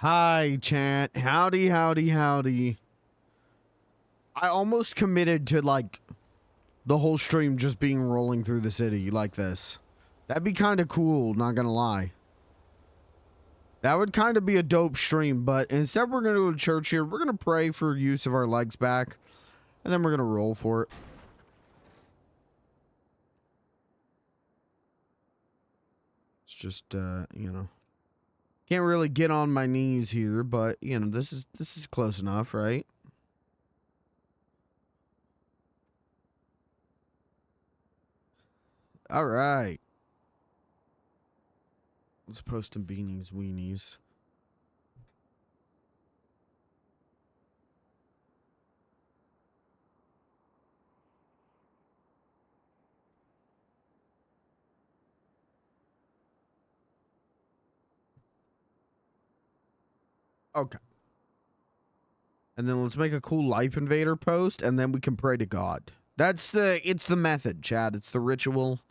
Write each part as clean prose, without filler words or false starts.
Hi, chat. Howdy, howdy, howdy. I almost committed to, like, the whole stream just being rolling through the city like this. That'd be kind of cool, not gonna lie. That would kind of be a dope stream, but instead we're gonna go to church here. We're gonna pray for use of our legs back, and then we're gonna roll for it. It's just, you know. Can't really get on my knees here, but, you know, this is close enough, right? All right. Let's post some beanies, weenies. Okay. And then let's make a cool Life Invader post, and then we can pray to God. It's the method, Chad. It's the ritual.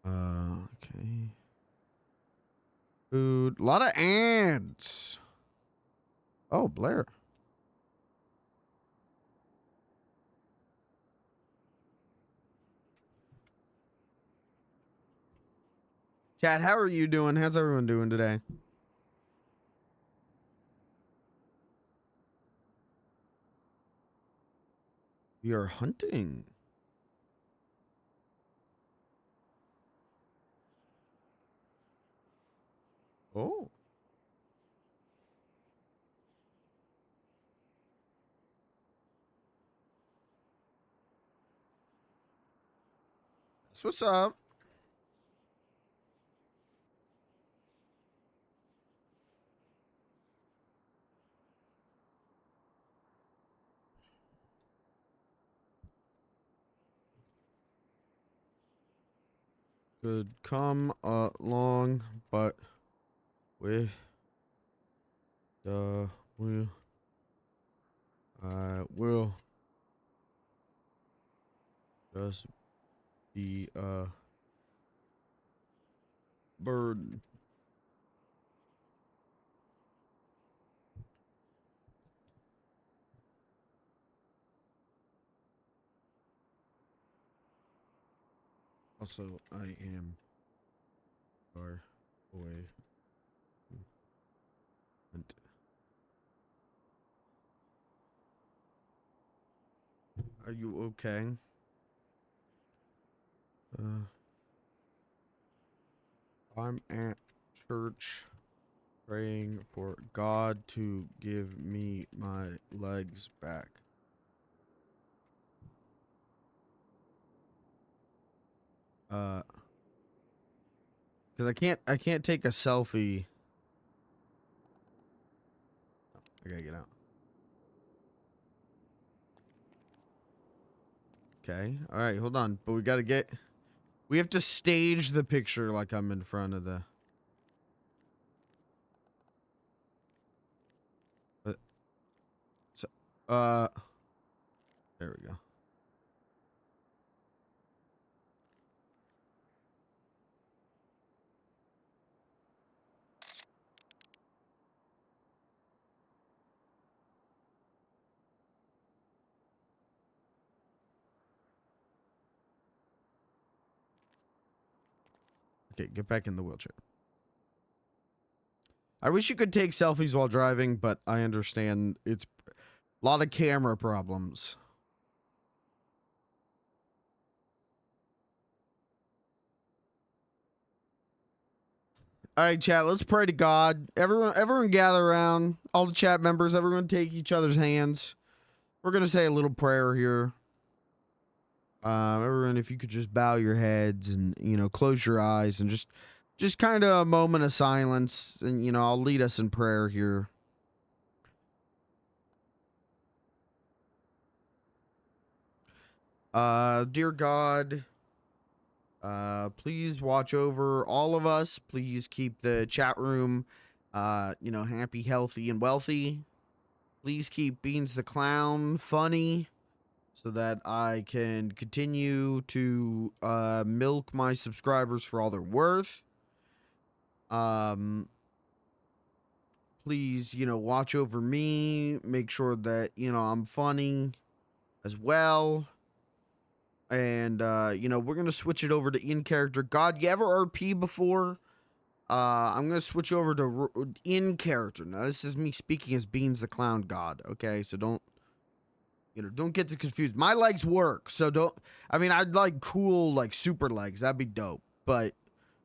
Okay. Food. A lot of ants. Oh, Blair. Chad, how are you doing? How's everyone doing today? We are hunting. Oh. That's what's up. Could come along, but with the will I will just be a burden. Also, I am far away. Are you okay? I'm at church praying for God to give me my legs back. Because I can't take a selfie. Oh, I gotta get out. Okay, all right, hold on. But we have to stage the picture like I'm in front of the. There we go. Okay, get back in the wheelchair. I wish you could take selfies while driving, but I understand it's a lot of camera problems. All right, chat, let's pray to God. Everyone gather around. All the chat members, everyone take each other's hands. We're going to say a little prayer here. Everyone, if you could just bow your heads and, you know, close your eyes and just kind of a moment of silence. And, you know, I'll lead us in prayer here. Dear God, please watch over all of us. Please keep the chat room, you know, happy, healthy, and wealthy. Please keep Beans the Clown funny so that I can continue to milk my subscribers for all they're worth. Um, please, you know, watch over me. Make sure that, you know, I'm funny as well. And, you know, we're going to switch it over to in-character. God, you ever RP before? I'm going to switch over to in-character. Now, this is me speaking as Beans the Clown God, okay? So don't, you know, don't get this confused. My legs work, so don't... I mean, I'd like cool, like, super legs. That'd be dope. But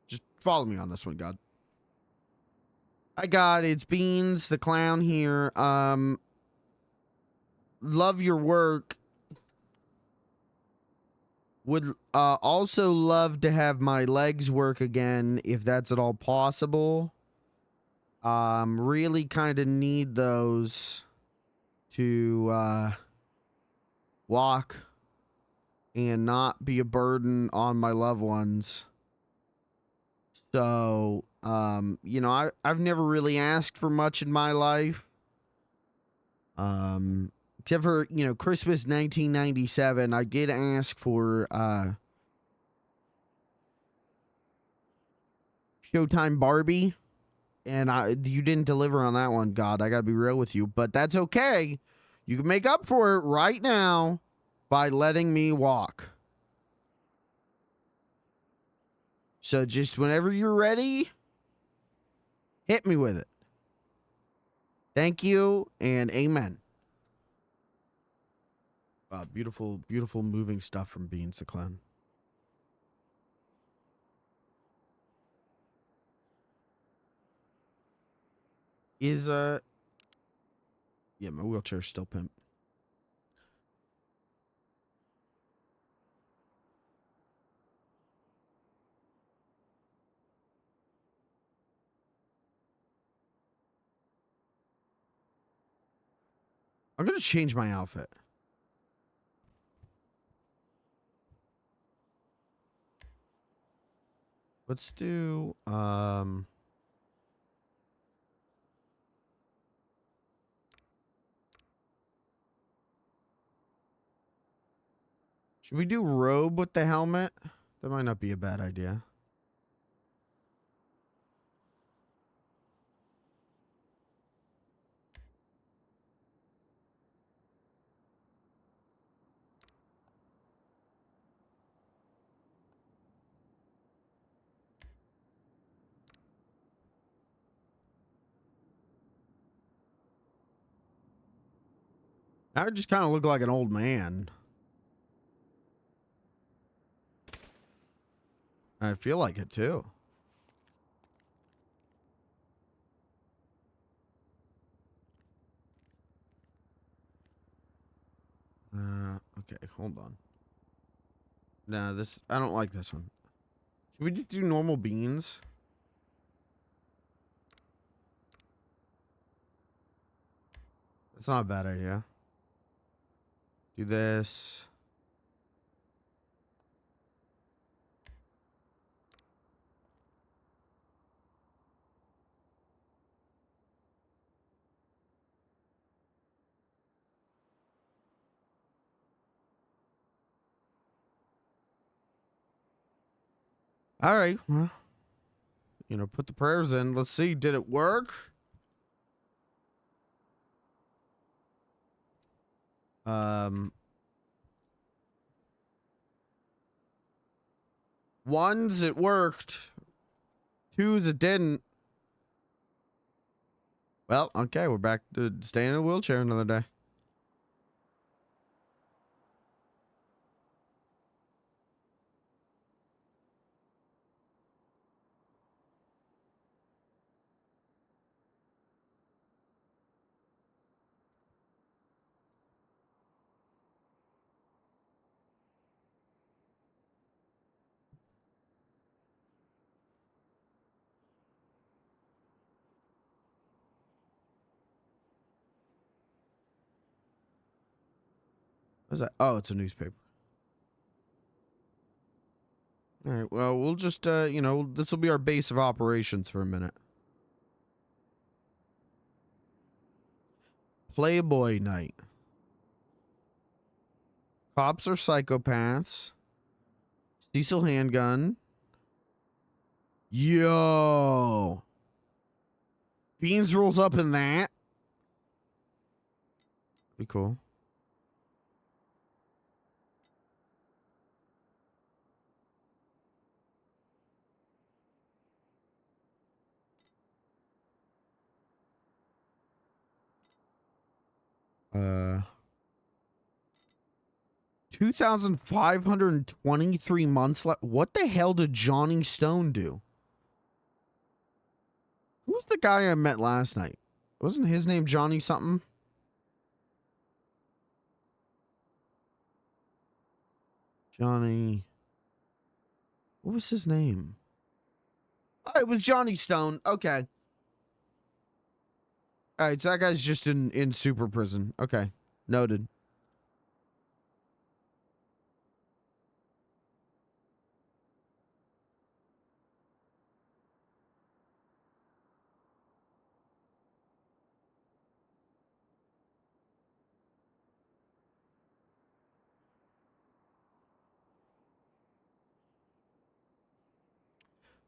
just follow me on this one, God. Hi, God. It's Beans the Clown here. Love your work. Would also love to have my legs work again, if that's at all possible. Really kind of need those to walk and not be a burden on my loved ones. So, you know, I've never really asked for much in my life. Except for, you know, Christmas 1997, I did ask for, Showtime Barbie, and you didn't deliver on that one, God. I gotta be real with you, but that's okay. You can make up for it right now by letting me walk. So just whenever you're ready, hit me with it. Thank you, and amen. Wow, beautiful, beautiful moving stuff from Beans the Clown. Is, yeah, my wheelchair's still pimp. I'm gonna change my outfit. Let's do, should we do robe with the helmet? That might not be a bad idea. I would just kind of look like an old man. I feel like it too. Okay, hold on. Nah, this, I don't like this one. Should we just do normal beans? That's not a bad idea. Do this. All right, well, you know, put the prayers in. Let's see, did it work? Ones, it worked. Twos, it didn't. Well, okay, we're back to staying in a wheelchair another day. What's that? Oh, it's a newspaper. All right, well, we'll just, you know, this will be our base of operations for a minute. Playboy night. Cops are psychopaths. Cecil handgun. Yo. Beans rolls up in that. Be cool. Uh, 2,523 months left. What the hell did Johnny Stone do? Who's the guy I met last night? Wasn't his name Johnny something? Johnny. What was his name? Oh, it was Johnny Stone. Okay. All right, so that guy's just in super prison. Okay. Noted.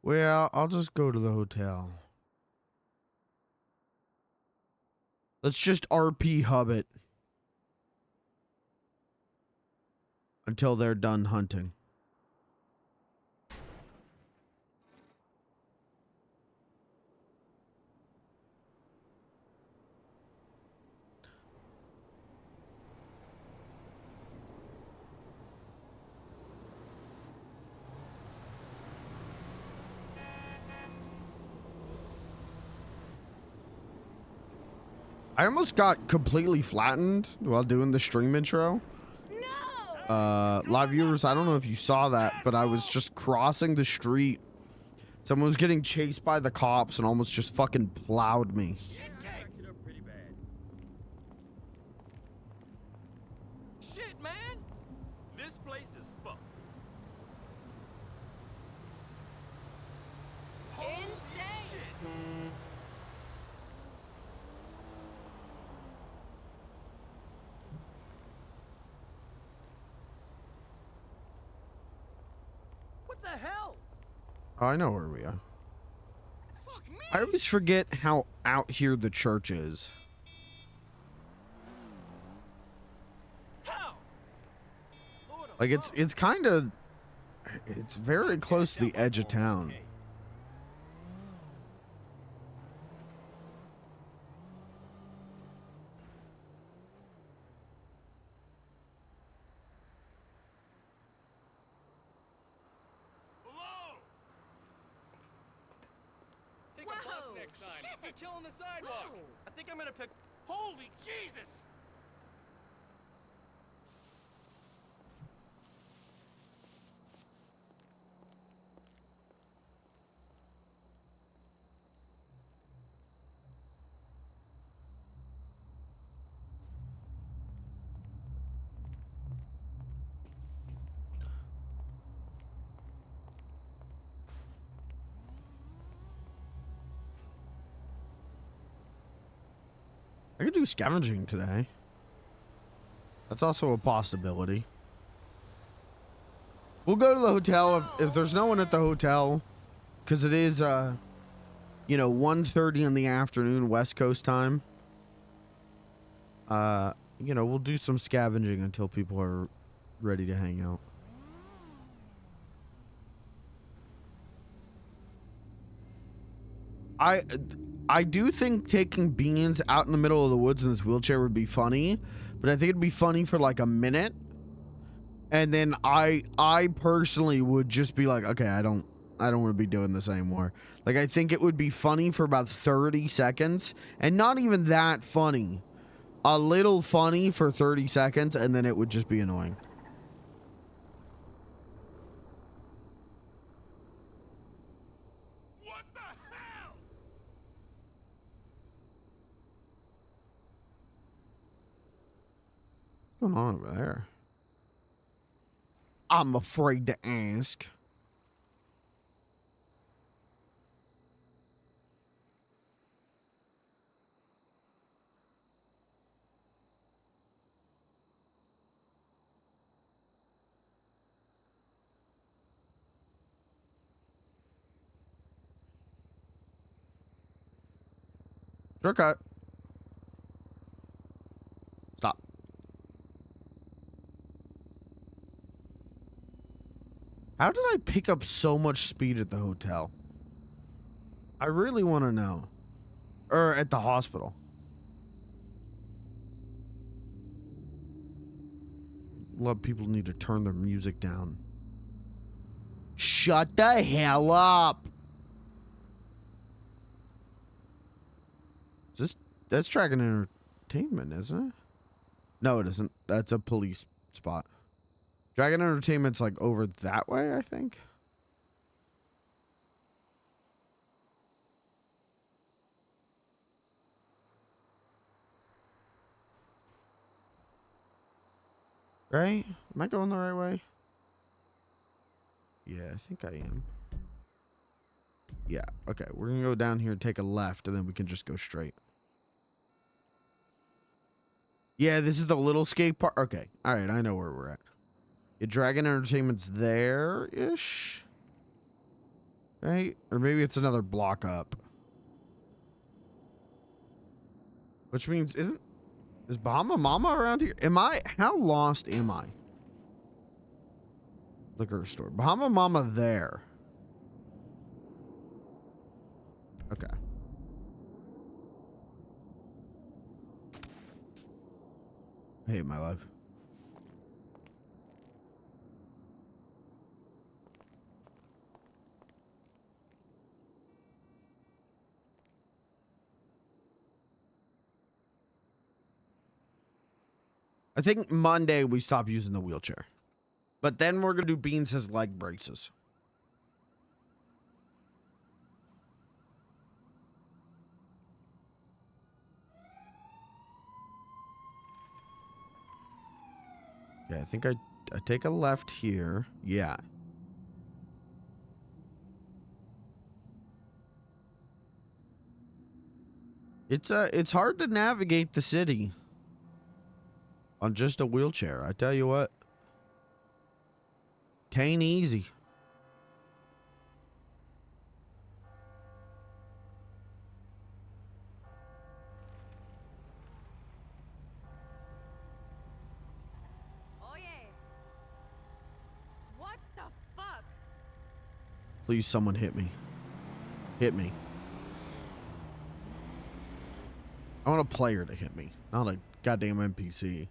Well, I'll just go to the hotel. Let's just RP hub it until they're done hunting. I almost got completely flattened while doing the stream intro. No! Live viewers, I don't know if you saw that, but I was just crossing the street. Someone was getting chased by the cops and almost just fucking plowed me. Shit, man! This place is fucked. Insane! What the hell? Oh, I know where we are. Fuck me! I always forget how out here the church is. How? Like it's kind of, it's very close to the edge of town. Take a bus next time. You're killing the sidewalk. I think I'm gonna pick. Holy Jesus! I could do scavenging today. That's also a possibility. We'll go to the hotel if there's no one at the hotel, because it is, you know, 1:30 in the afternoon West Coast time. You know, we'll do some scavenging until people are ready to hang out. I do think taking Beans out in the middle of the woods in this wheelchair would be funny, but I think it'd be funny for like a minute. And then I personally would just be like, okay, I don't want to be doing this anymore. Like, I think it would be funny for about 30 seconds, and not even that funny. A little funny for 30 seconds, and then it would just be annoying. What the hell? What's going on over there? I'm afraid to ask. Shortcut. Stop. How did I pick up so much speed at the hotel? I really want to know. Or at the hospital. A lot of people need to turn their music down. Shut the hell up! That's Dragon Entertainment, isn't it? No, it isn't. That's a police spot. Dragon Entertainment's like over that way, I think. Right? Am I going the right way? Yeah, I think I am. Yeah, okay. We're gonna go down here and take a left, and then we can just go straight. Yeah, this is the little skate park. Okay, alright, I know where we're at. Yeah, Dragon Entertainment's there-ish? Right? Or maybe it's another block up. Which means, is Bahama Mama around here? How lost am I? Liquor store. Bahama Mama there. Okay. I hate my life. I think Monday we stop using the wheelchair. But then we're going to do Beans as leg braces. Okay, I think I take a left here. Yeah. It's hard to navigate the city on just a wheelchair. I tell you what. Tain't easy. Oh yeah. What the fuck? Please, someone hit me. Hit me. I want a player to hit me, not a goddamn NPC.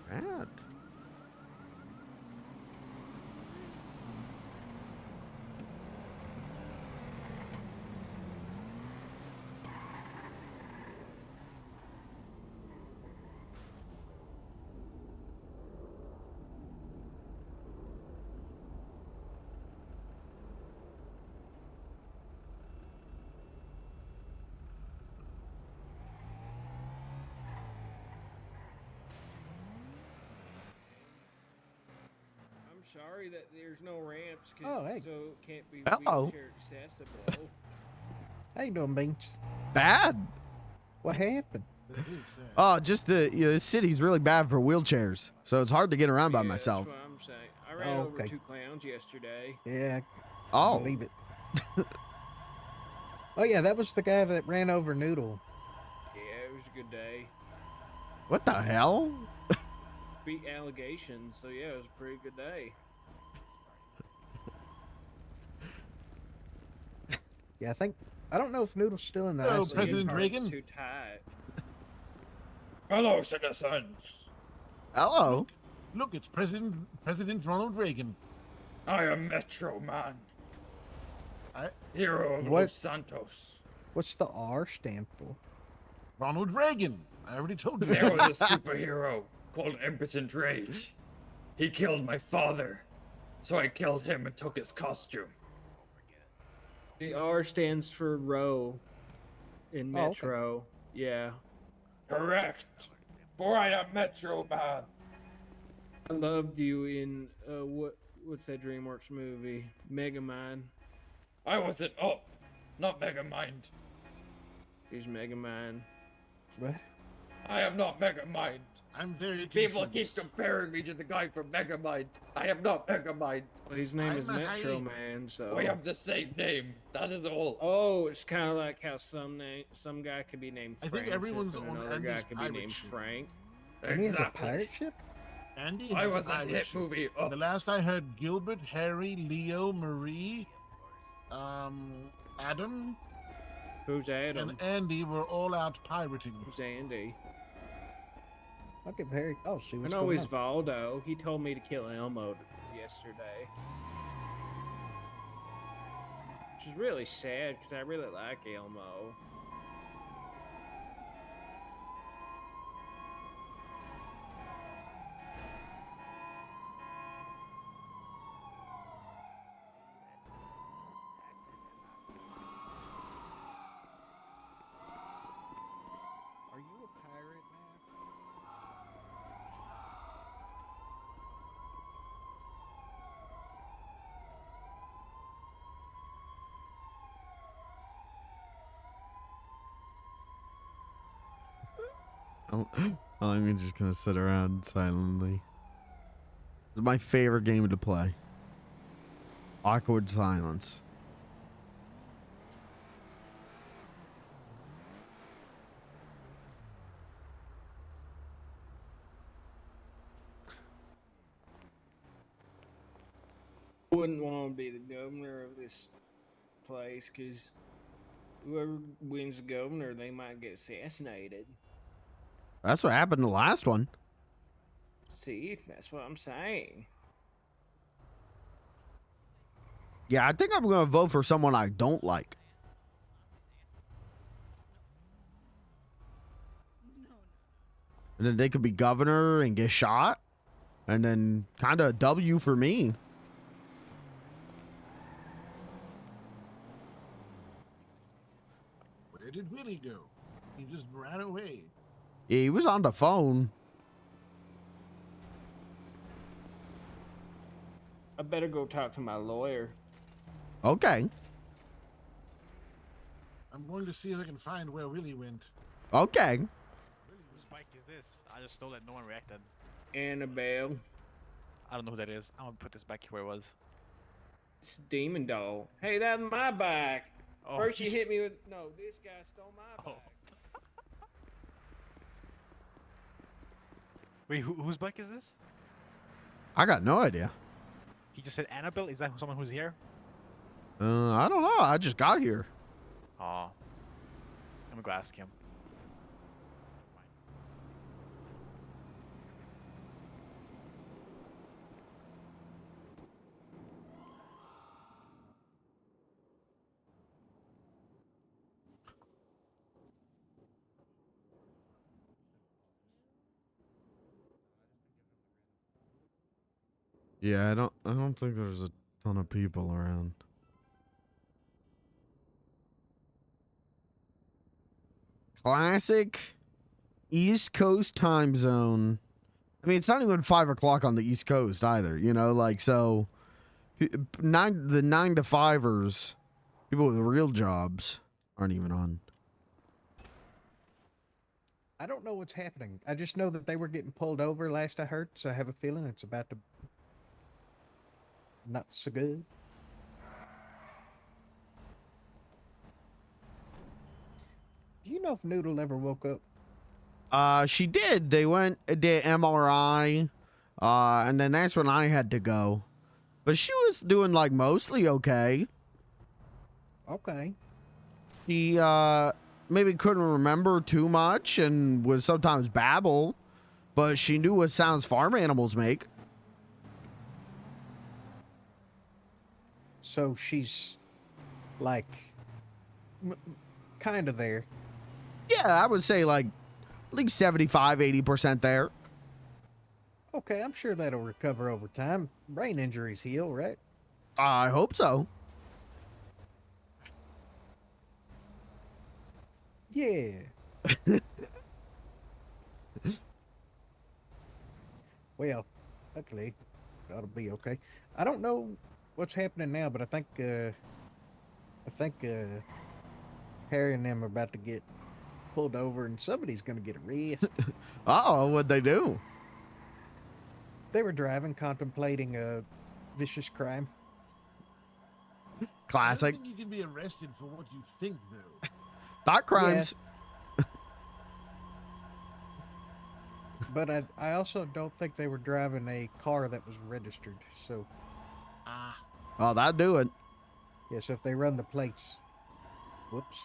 Bad. Sorry that there's no ramps, Oh, hey. so it can't be Hello. wheelchair accessible. How you doing, Beans? Bad. What happened? Oh, just the city's really bad for wheelchairs, so it's hard to get around by Yeah, myself. That's what I'm saying. I ran over okay. 2 clowns yesterday. Yeah, Oh, believe it. Oh yeah, that was the guy that ran over Noodle. Yeah, it was a good day. what the hell? Beat allegations, so yeah, it was a pretty good day. Yeah, I don't know if Noodle's still in the Hello, ICU. President Car's Reagan. Too tight. Hello, citizens. Hello. Look, it's President Ronald Reagan. I am Metro Man, I, hero of What? Los Santos. What's the R stand for? Ronald Reagan. I already told you. There was a superhero called Impotent Rage. He killed my father, so I killed him and took his costume. The R stands for row in Oh, okay. Metro. Yeah. Correct. For I am Metro Man. I loved you in what's that DreamWorks movie? Megamind. I wasn't up, not Megamind. Here's Megamind. What? I am not Megamind. I'm very People confused. keep comparing me to the guy from Megamind. I am not Megamind. Well, his name I'm is a Metro hyena. Man, so. We have the same name. That is all. Oh, it's kind of like how some guy could be named I Francis think everyone's and on another guy Andy's could be pirate named ship. Frank. And he has a Exactly. pirate ship? Andy I has was a in pirate hit ship. movie. The last I heard, Gilbert, Harry, Leo, Marie, Adam, Who's Adam? and Andy were all out pirating. Who's Andy? I'll give Harry. Oh, see I what's know going he's on. Valdo. He told me to kill Elmo yesterday. Which is really sad because I really like Elmo. Are you a pirate now? I'm just gonna sit around silently. It's my favorite game to play. Awkward silence. Wouldn't want to be the governor of this place because whoever wins the governor, they might get assassinated. That's what happened the last one. See, that's what I'm saying. Yeah, I think I'm gonna vote for someone I don't like. And then they could be governor and get shot. And then kind of a W for me. Where did Willie go? He just ran away. Yeah, he was on the phone. I better go talk to my lawyer. Okay. I'm going to see if I can find where Willie went. Okay. Whose bike is this? I just stole it. No one reacted. Annabelle. I don't know who that is. I'm gonna put this back where it was. It's Demon Doll. Hey, that's my bike. Oh, First you hit me with no. This guy stole my Oh. bike. Wait, whose bike is this? I got no idea. He just said Annabelle. Is that someone who's here? I don't know. I just got here. Oh, I'm gonna go ask him. Yeah, I don't think there's a ton of people around. Classic East Coast time zone. I mean, it's not even 5 o'clock on the East Coast either, you know, like, so the 9 to 5ers, people with real jobs aren't even on. I don't know what's happening. I just know that they were getting pulled over last I heard, so I have a feeling it's about to not so good. Do you know if Noodle ever woke up? She did. They did MRI, and then that's when I had to go. But she was doing like mostly okay. Okay. She maybe couldn't remember too much and would sometimes babble, but she knew what sounds farm animals make. So she's like kind of there. Yeah, I would say like at least 75, 80% there. Okay, I'm sure that'll recover over time. Brain injuries heal, right? I hope so. Yeah. Well, luckily, that'll be okay. I don't know what's happening now, but I think Harry and them are about to get pulled over, and somebody's gonna get arrested. Uh-oh, what'd they do? They were driving, contemplating a vicious crime. I Classic. don't think you can be arrested for what you think, though. Thought crimes. But I also don't think they were driving a car that was registered. So, Oh, that'd do it. yeah, so if they run the plates, whoops.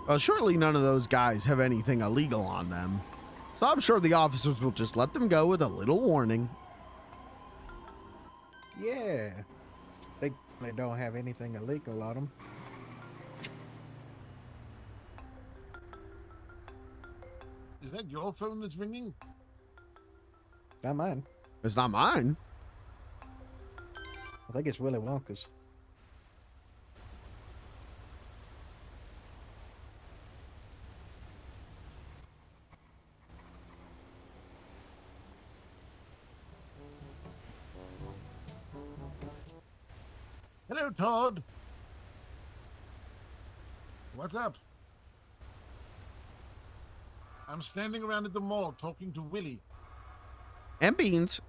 Well, surely none of those guys have anything illegal on them. So I'm sure the officers will just let them go with a little warning. Yeah. They don't have anything illegal on them. Is that your phone that's ringing? Not mine. It's not mine. I think it's Willy Wonka's. Hello, Todd. What's up? I'm standing around at the mall talking to Willie. And beans.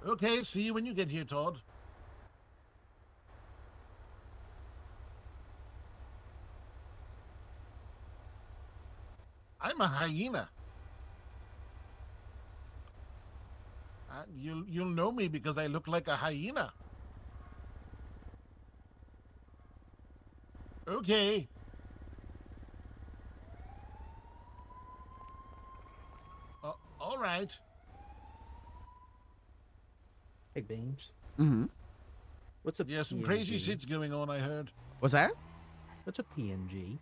Okay, see you when you get here, Todd. I'm a hyena. You'll know me because I look like a hyena. Okay. All right. Hey, Beams. Mm-hmm. What's a Yeah, some PNG? crazy shit's going on, I heard. What's that? What's a PNG?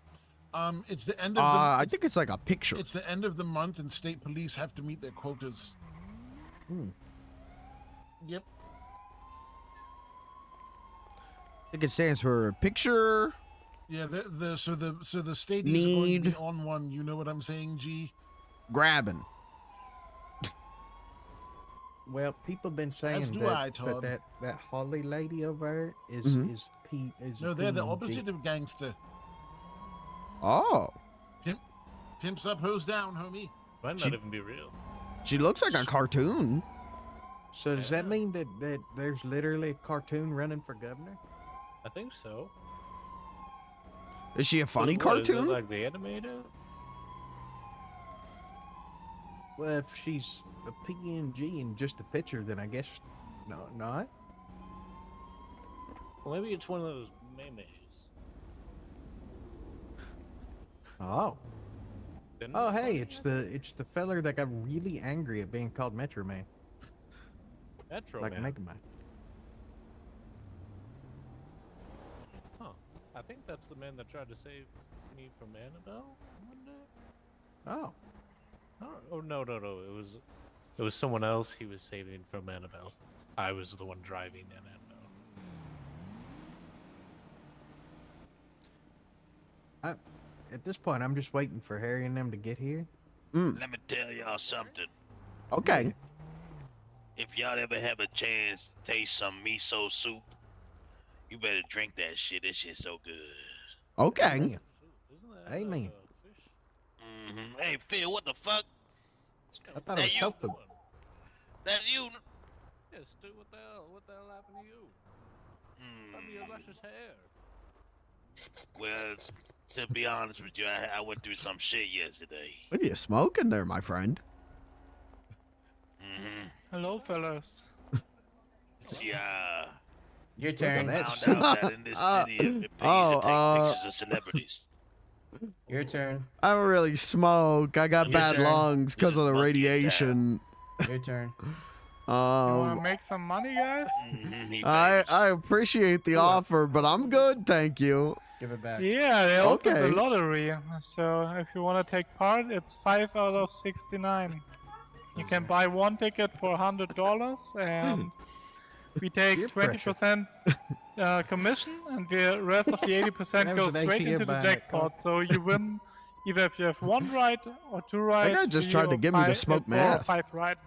It's the end of the I think it's like a picture. it's the end of the month and state police have to meet their quotas. Hmm. Yep. I think it stands for picture. Yeah, so the state is going to Need. be on one, you know what I'm saying, G? Grabbing. Well, people been saying As do that, I, Todd. that Holly lady over there is Mhm. is No, a they're the PNG. opposite of gangster. Oh. Pimps up, hoes down, homie. Might not even be real. She looks like a cartoon. So does that mean that there's literally a cartoon running for governor? I think so. Is she a funny What, is it cartoon? like the animated? Well, if she's a PNG and just a picture, then I guess not. Well, maybe it's one of those memes. Oh. Didn't Oh, it hey, say it's the feller that got really angry at being called Metro Man, Metro like Man. Mega Man. Huh. I think that's the man that tried to save me from Annabelle one day. Oh. Oh no. It was someone else he was saving from Annabelle. I was the one driving in Annabelle. At this point, I'm just waiting for Harry and them to get here. Let me tell y'all something. Okay. If y'all ever have a chance to taste some miso soup, you better drink that shit. That shit's so good. Okay. Amen. Isn't that Amen. fish? Hey, Phil, what the fuck? I thought it That was you? tofu. That you? Yeah, Stu, what the hell happened to you? What your luscious hair? Well, to be honest with you, I went through some shit yesterday. What are you smoking there, my friend? Hello, fellas. Yeah. Your Look at turn. that Found out that in this city, it pays to take pictures of celebrities. Your turn. I don't really smoke. I got Your bad turn. lungs because of the Monkey in town. radiation. Your turn. You wanna Um, make some money, guys? He I pays. appreciate the offer, but I'm good, thank you. Give it back. Yeah, they opened the Okay. lottery. So if you wanna take part, it's 5 out of 69. You can buy one ticket for $100, and we take Peer 20%. commission, and the rest of the 80% That goes was an straight ATM into the back. jackpot. So you win either if you have 1 ride or 2 rides. guy just 3 tried to or get me to 5 smoke 4 or meth. 5 rides.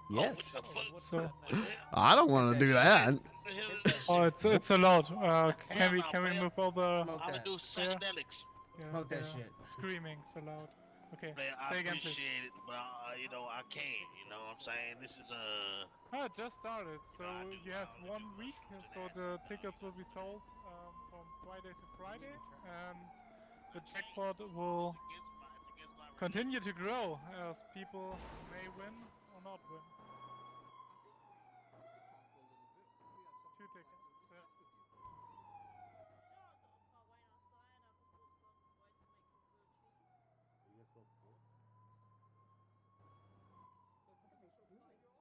Yes. What the fuck? So, What the hell? I don't want to do that. What the hell is that oh, shit? it's allowed. Hell Can we no, move all the Smoke I'ma that. do psychedelics. Smoke that shit. screaming's allowed? Okay, Player, I say again, please. appreciate it, but you know, I can't. You know what I'm saying? This is Oh, it just started, so I do- you I have only 1 do week, mushrooms so and the acid. tickets will be sold from Friday to Friday, and the jackpot will it's against my continue to grow as people may win or not win. 2 tickets. Yeah.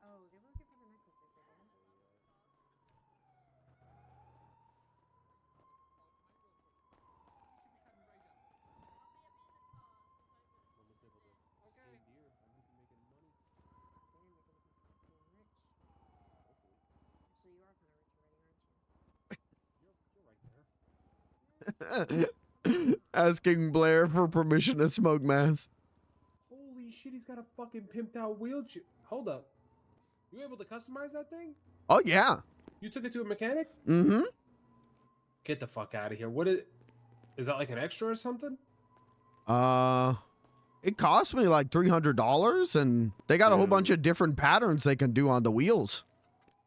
Oh, they were looking for the necklace, they said, wasn't it? Damn, you're gonna be fucking rich. Actually, you are kind of rich already, aren't you? Asking Blair for permission to smoke meth. Holy shit, he's got a fucking pimped out wheelchair. Hold up. You able to customize that thing? Oh yeah. You took it to a mechanic? Mm-hmm. Get the fuck out of here. What is that like an extra or something? It cost me like $300, and they got a whole bunch Dude. of different patterns they can do on the wheels.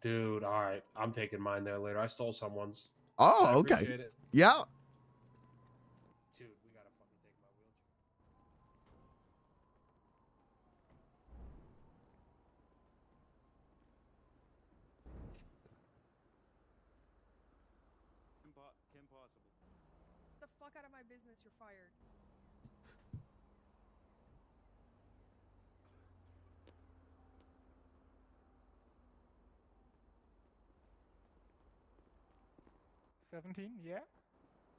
Dude, all right. I'm taking mine there later. I stole someone's. Oh, I okay. appreciate it. Yeah. Dude, we gotta fucking take my wheelchair. Kim Possible. Get the fuck out of my business, you're fired. $17, yeah.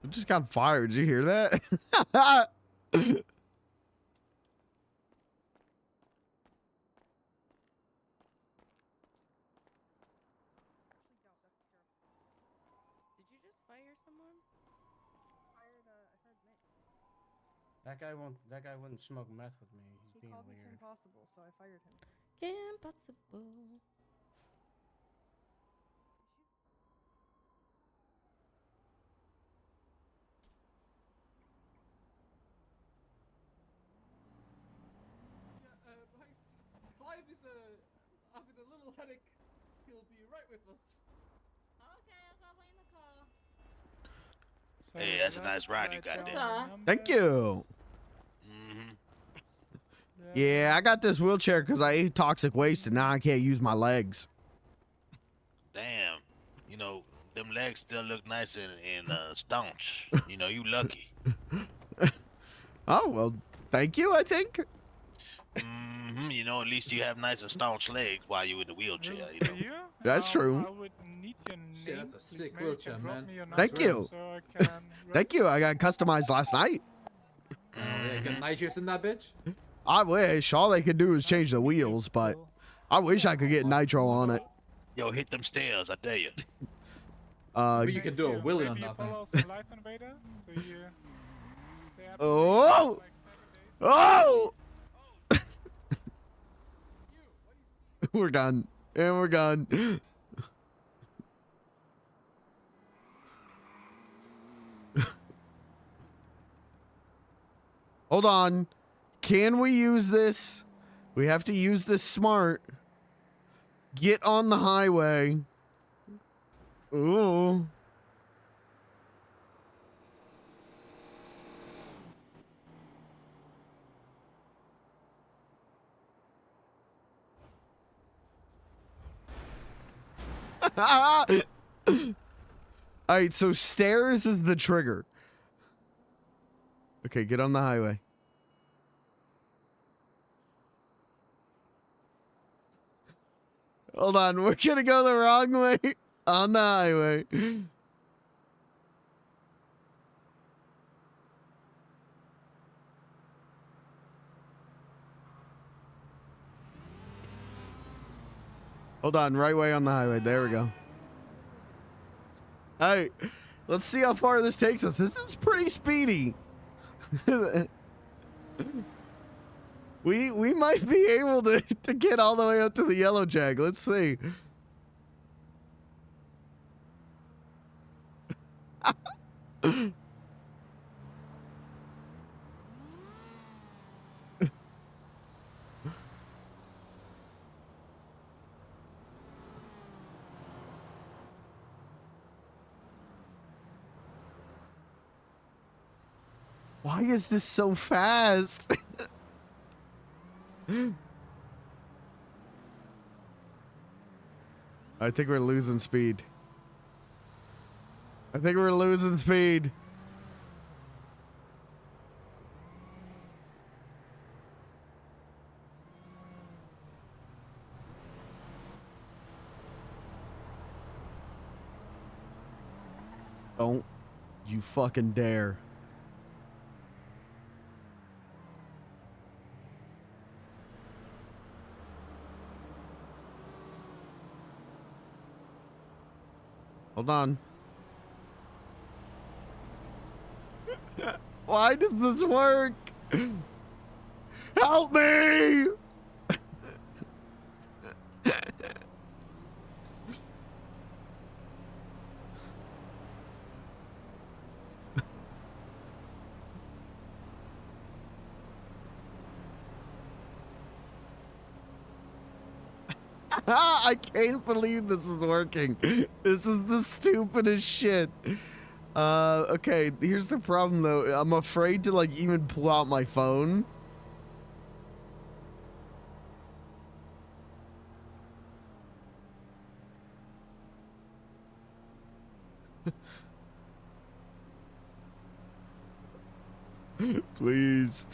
I just got fired. Did you hear that? Actually, don't. That's terrible. Did you just fire someone? Fired, I fired Nick. That guy wouldn't smoke meth with me. He's He being called me weird. impossible, so I fired him. Impossible. Clive is having a little headache. He'll be right with us. Okay, I'll go wait in the car. So Hey, that's a let's nice ride you write got down there. the Thank numbers. you. Mm-hmm. Yeah, I got this wheelchair because I ate toxic waste, and now I can't use my legs. Damn. You know, them legs still look nice and staunch. You know, you lucky. Oh, well, thank you, I think. Mm-hmm. You know, at least you have nice and staunch legs while you're in the wheelchair. You know. You? That's true. I would need your Shit, name. that's a please. sick Maybe you wheelchair, can drop man. me your Thank number you. So I can Thank you. I got customized last night. Oh, yeah, you got nitrous in that bitch? I wish. All they could do is change the wheels, but I wish I could get nitro on it. Yo, hit them stairs, I dare you. Maybe you can do a willy on Maybe you that thing. follow some Life Invader, so you stay up Oh! for like 7 days. Oh! We're gone. And we're gone. Hold on. Can we use this? We have to use this smart. Get on the highway. Ooh. Alright, so stairs is the trigger. Okay, get on the highway. Hold on, we're gonna go the wrong way on the highway. Hold on, right way on the highway. There we go. Hey, let's see how far this takes us. This is pretty speedy. we might be able to get all the way up to the yellow jag. Let's see. Why is this so fast? I think we're losing speed. I think we're losing speed. Don't you fucking dare. Hold on. Why does this work? Help me! I can't believe this is working. This is the stupidest shit. Okay, here's the problem though. I'm afraid to like even pull out my phone. Please,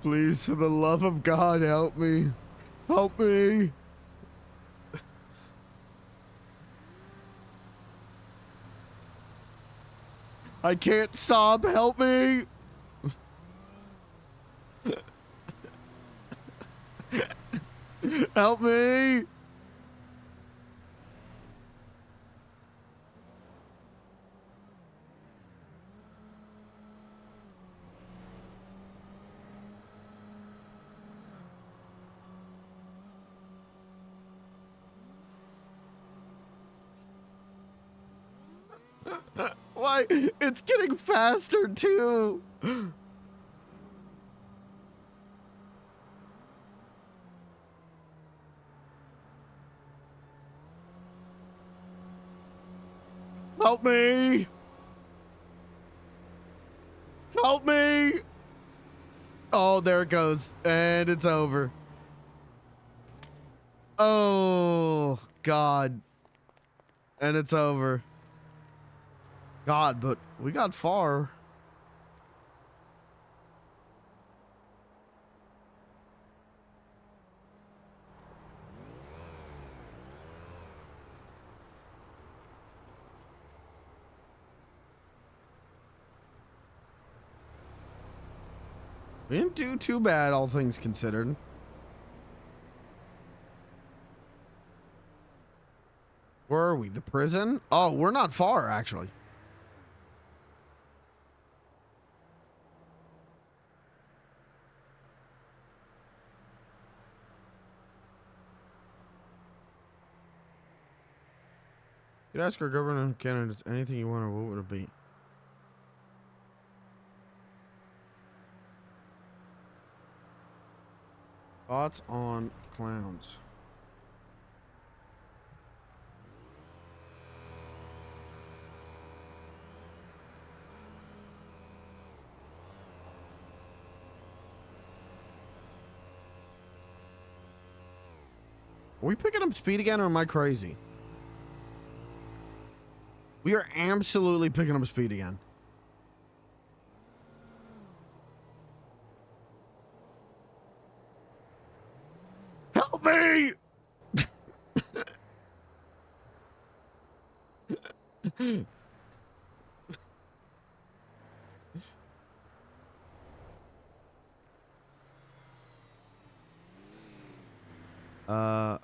please, for the love of God, help me. Help me. I can't stop. Help me. Help me. Why? It's getting faster too. Help me. Help me. Oh, there it goes. And it's over. Oh, God. And it's over. God, but we got far. We didn't do too bad, all things considered. Where are we? The prison? Oh, we're not far, actually. You could ask our government candidates anything you want, or what would it be? Thoughts on clowns? Are we picking up speed again, or am I crazy? We are absolutely picking up speed again. Help me!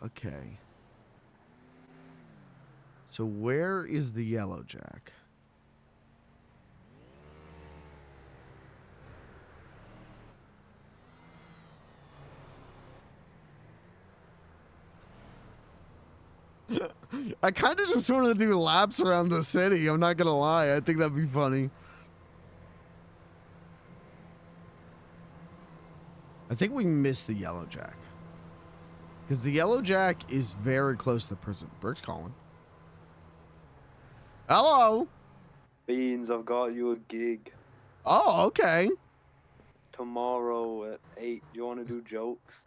Okay. So where is the yellow jack? I kind of just want to do laps around the city. I'm not gonna lie. I think that'd be funny. I think we missed the Yellow Jack. Because the Yellow Jack is very close to the prison. Burke's calling. Hello? Beans, I've got you a gig. Oh, okay. Tomorrow at 8. Do you want to do jokes?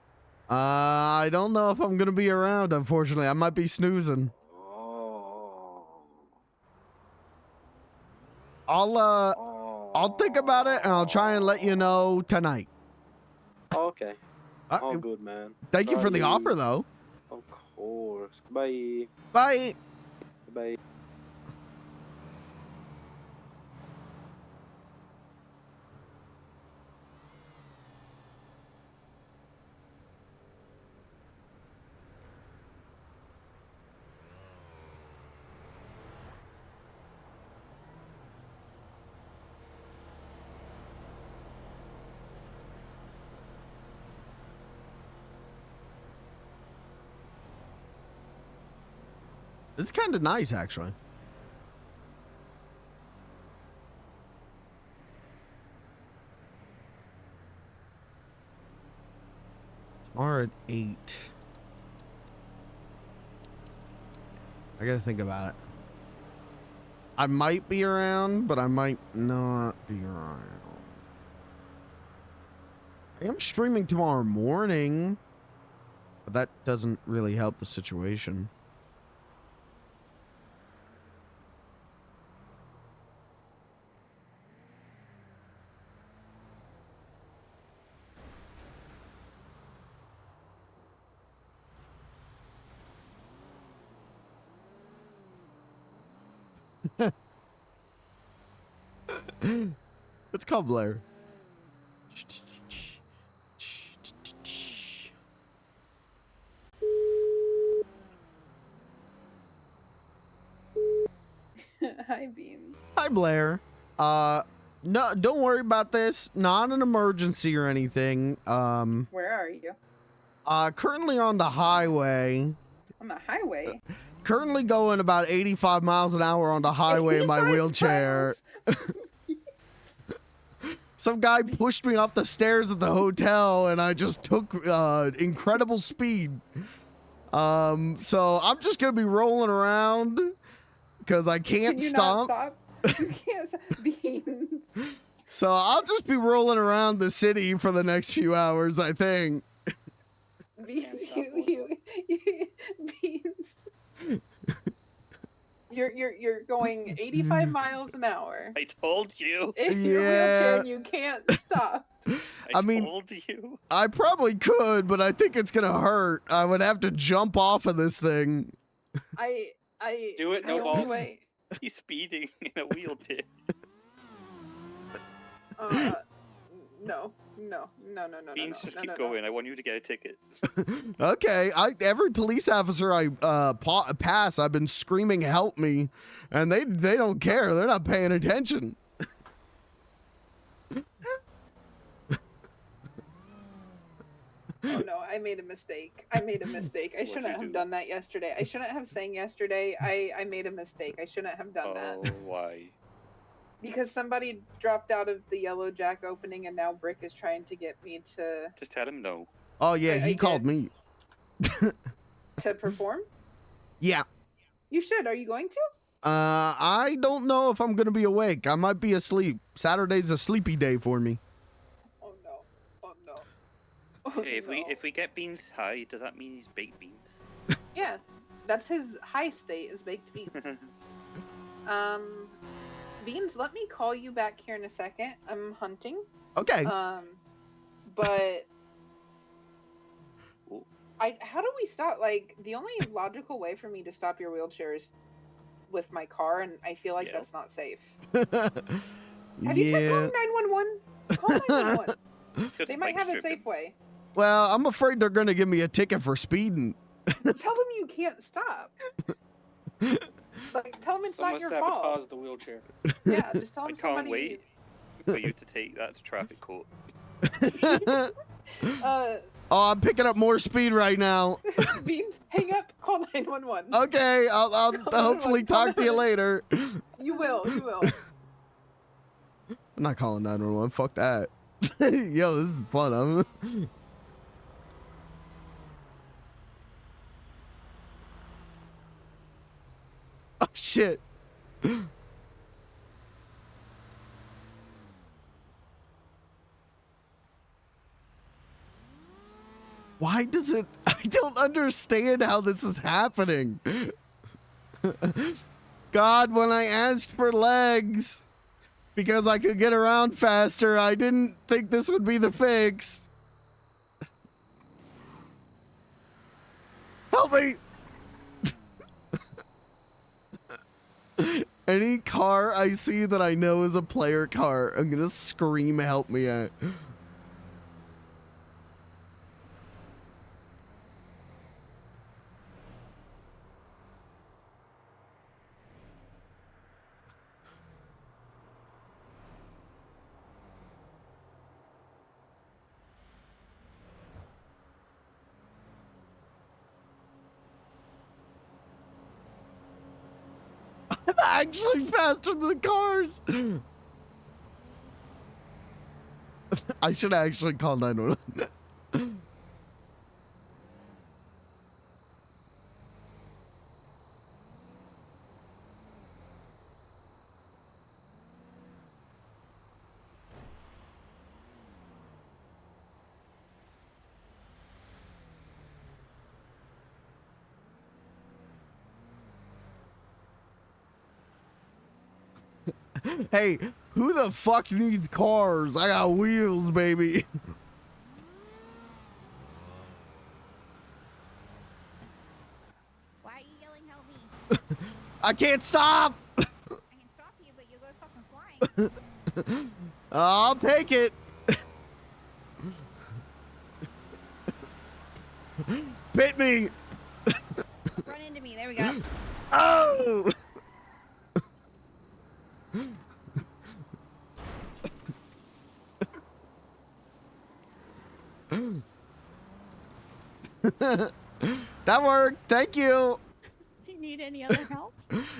I don't know if I'm going to be around, unfortunately. I might be snoozing. Oh. I'll think about it, and I'll try and let you know tonight. Okay. All good, man. Thank you for the offer, though. Of course. Bye. Bye. Bye. It's kind of nice, actually. Tomorrow at 8. I gotta think about it. I might be around, but I might not be around. I am streaming tomorrow morning, but that doesn't really help the situation. It's called Blair. Hi, Beans. Hi, Blair. No, don't worry about this. Not an emergency or anything. Where are you? Currently on the highway. On the highway? Currently going about 85 miles an hour on the highway in my wheelchair. Some guy pushed me up the stairs at the hotel, and I just took incredible speed. So I'm just gonna be rolling around because I can't Can you stop. Not stop? You can't stop. Beans. So I'll just be rolling around the city for the next few hours, I think. Beans, Beans. You're going 85 miles an hour. I told you. In your wheelchair and you can't stop. I mean, told you. I probably could, but I think it's gonna hurt. I would have to jump off of this thing. I Do it, the no only balls. way- He's speeding in a wheelchair. No. Beans, just keep going. I want you to get a ticket. Okay, every police officer I pass, I've been screaming "Help me," and they don't care. They're not paying attention. Oh no, I made a mistake. I What'd shouldn't you have do? done that yesterday. I shouldn't have sang yesterday. I made a mistake. I shouldn't have done that. Oh, why? Because somebody dropped out of the Yellow Jack opening and now Brick is trying to get me to Just tell him no. Oh yeah, I he called did. me. perform. Yeah. You should. Are you going to? I don't know if I'm gonna be awake. I might be asleep. Saturday's a sleepy day for me. Hey, if we get Beans high, does that mean he's baked beans? Yeah, that's his high state is baked beans. Beans, let me call you back here in a second. I'm hunting. Okay. But how do we stop? Like, the only logical way for me to stop your wheelchair is with my car, and I feel like that's not safe. Have you tried calling 911? Call 911. They might have a safe way. Well, I'm afraid they're gonna give me a ticket for speeding. Tell them you can't stop. Like, tell them it's Someone not your sabotage fault. the wheelchair. Yeah, just tell I them can't somebody. wait for you to take that to traffic court. Oh, I'm picking up more speed right now. Beans, hang up. Call call 911. Okay, I'll Call hopefully 911, call talk to you 911. later. You will. You will. I'm not calling 911. Fuck that. Yo, this is fun. Oh shit. Why does it? I don't understand how this is happening. God, when I asked for legs because I could get around faster, I didn't think this would be the fix. Help me. Any car I see that I know is a player car, I'm gonna scream help me at. I'm actually faster than the cars. I should actually call 911. Hey, who the fuck needs cars? I got wheels, baby. Why are you yelling help me? I can't stop. I can stop you, but you'll go fucking flying. I'll take it. Bit me. Run into me. There we go. Oh. That worked. Thank you. Do you need any other help?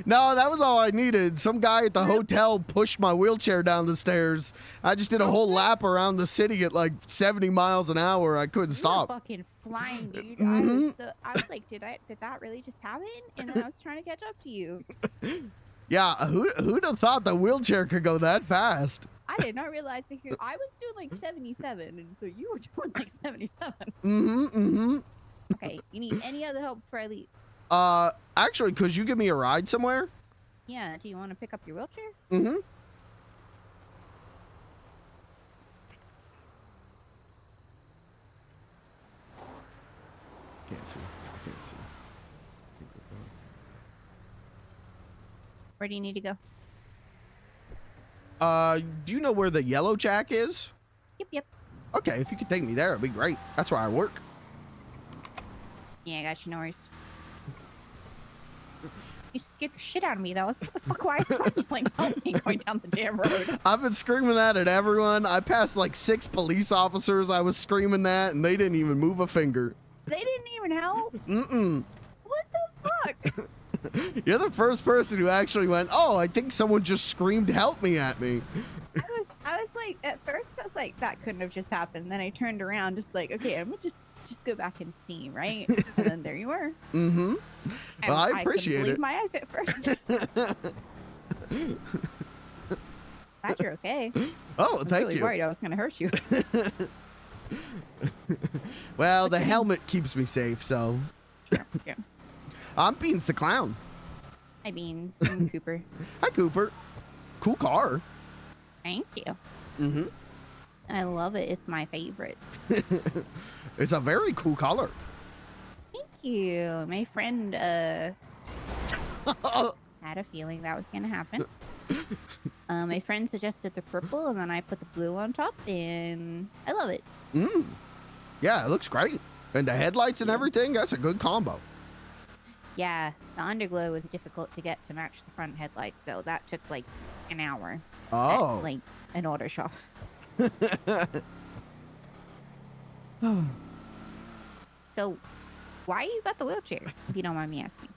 No, that was all I needed. Some guy at the hotel pushed my wheelchair down the stairs. I just did a whole lap around the city at like 70 miles an hour. I couldn't stop. You were fucking flying, dude. Mhm. I was like, did that really just happen? And then I was trying to catch up to you. Yeah, who'd have thought the wheelchair could go that fast? I did not realize that I was doing like 77, and so you were doing like 77. Okay, you need any other help before I leave? Actually, could you give me a ride somewhere? Yeah, do you want to pick up your wheelchair? Mm-hmm. Can't see. I can't see. Where do you need to go? Do you know where the Yellow Jack is? Yep. Okay, if you could take me there, it'd be great. That's where I work. Yeah, I got you, no worries. You scared the shit out of me, though. What the fuck? Why is someone like help me going down the damn road? I've been screaming that at everyone. I passed like 6 police officers. I was screaming that, and they didn't even move a finger. They didn't even help? Mm-mm. What the fuck? You're the first person who actually went, oh, I think someone just screamed help me at me. I was like, at first I was like, that couldn't have just happened. Then I turned around just like, okay, I'm gonna just go back and see, right? And then there you were. Mm-hmm. Well, I appreciate couldn't it. believe my eyes at first. Glad you're okay. Oh, I was thank really you. worried I was gonna hurt you. Well, the helmet keeps me safe, so. Yeah. I'm Beans the Clown. Hi, Beans. I'm Cooper. Hi, Cooper. Cool car. Thank you. Mm-hmm. I love it. It's my favorite. It's a very cool color. Thank you. My friend had a feeling that was gonna happen. My friend suggested the purple, and then I put the blue on top, and I love it. Yeah, it looks great. And the headlights and everything, that's a good combo. Yeah, the underglow was difficult to get to match the front headlights, so that took like an hour. Oh. At, like an auto shop. So, Why you got the wheelchair, if you don't mind me asking?